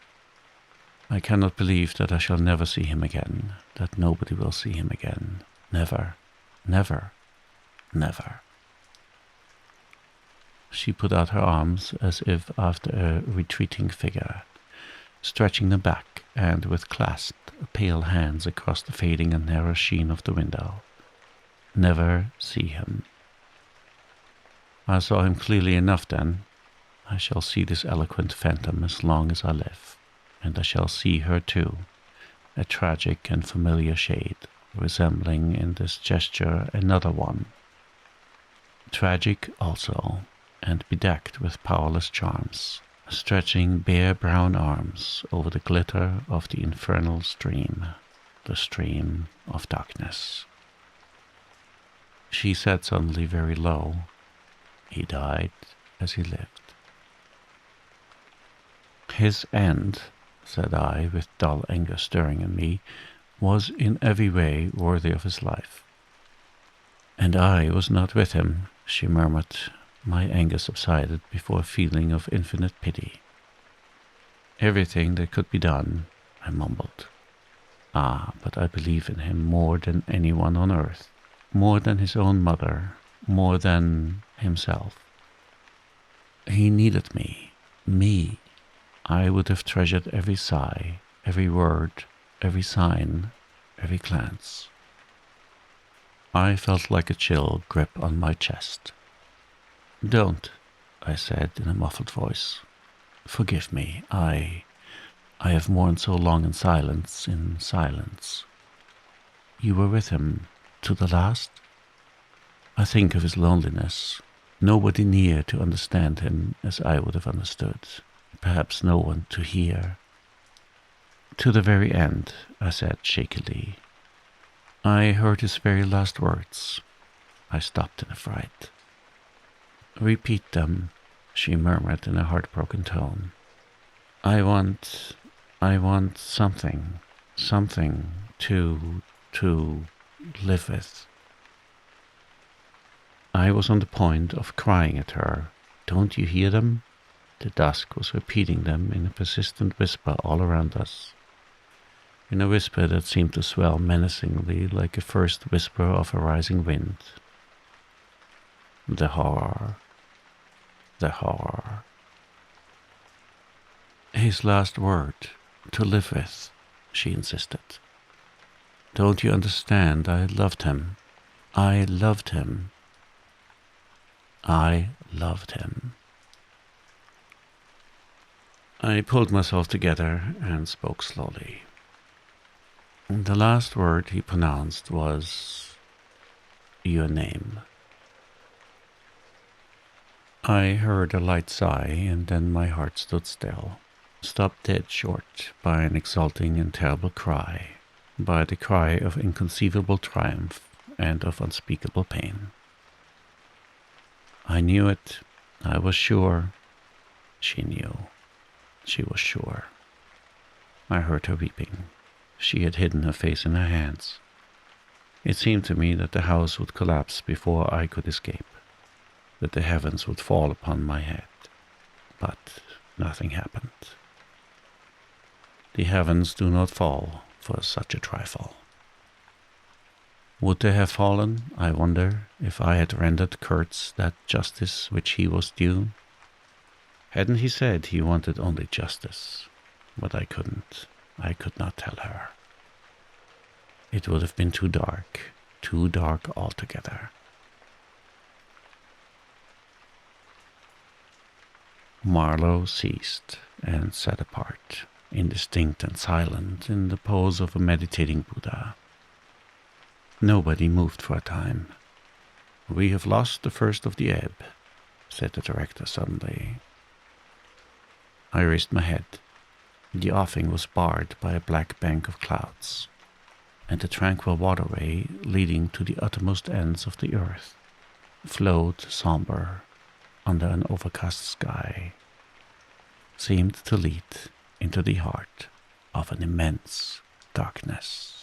I cannot believe that I shall never see him again, that nobody will see him again. Never, never, never." She put out her arms as if after a retreating figure, stretching them back and with clasped pale hands across the fading and narrow sheen of the window. "Never see him. I saw him clearly enough then. I shall see this eloquent phantom as long as I live, and I shall see her too, a tragic and familiar shade, resembling in this gesture another one, tragic also, and bedecked with powerless charms, stretching bare brown arms over the glitter of the infernal stream, the stream of darkness." She said suddenly very low, "He died as he lived." "His end," said I, with dull anger stirring in me, "was in every way worthy of his life." "And I was not with him," she murmured. My anger subsided before a feeling of infinite pity. "Everything that could be done," I mumbled. "Ah, but I believe in him more than anyone on earth, more than his own mother, more than himself. He needed me. I would have treasured every sigh, every word, every sign, every glance." I felt like a chill grip on my chest. "Don't," I said in a muffled voice. "Forgive me. I have mourned so long in silence, You were with him to the last?" I think of his loneliness. Nobody near to understand him as I would have understood. Perhaps no one to hear. "To the very end," I said shakily. "I heard his very last words." I stopped in a fright. Repeat them, she murmured in a heartbroken tone. I want something to live with. I was on the point of crying at her. Don't you hear them? The dusk was repeating them in a persistent whisper all around us. In a whisper that seemed to swell menacingly like a first whisper of a rising wind. The horror. The horror. His last word, to live with, she insisted. Don't you understand? I loved him. I loved him. I loved him. I pulled myself together and spoke slowly. The last word he pronounced was your name. I heard a light sigh, and then my heart stood still, stopped dead short by an exulting and terrible cry, by the cry of inconceivable triumph and of unspeakable pain. I knew it. I was sure. She knew. She was sure. I heard her weeping. She had hidden her face in her hands. It seemed to me that the house would collapse before I could escape, that the heavens would fall upon my head. But nothing happened. The heavens do not fall for such a trifle. Would they have fallen, I wonder, if I had rendered Kurtz that justice which he was due? Hadn't he said he wanted only justice? But I couldn't. I could not tell her. It would have been too dark altogether. Marlowe ceased and sat apart, indistinct and silent, in the pose of a meditating Buddha. Nobody moved for a time. We have lost the first of the ebb, said the director suddenly. I raised my head. The offing was barred by a black bank of clouds, and the tranquil waterway leading to the uttermost ends of the earth flowed somber under an overcast sky, seemed to lead into the heart of an immense darkness.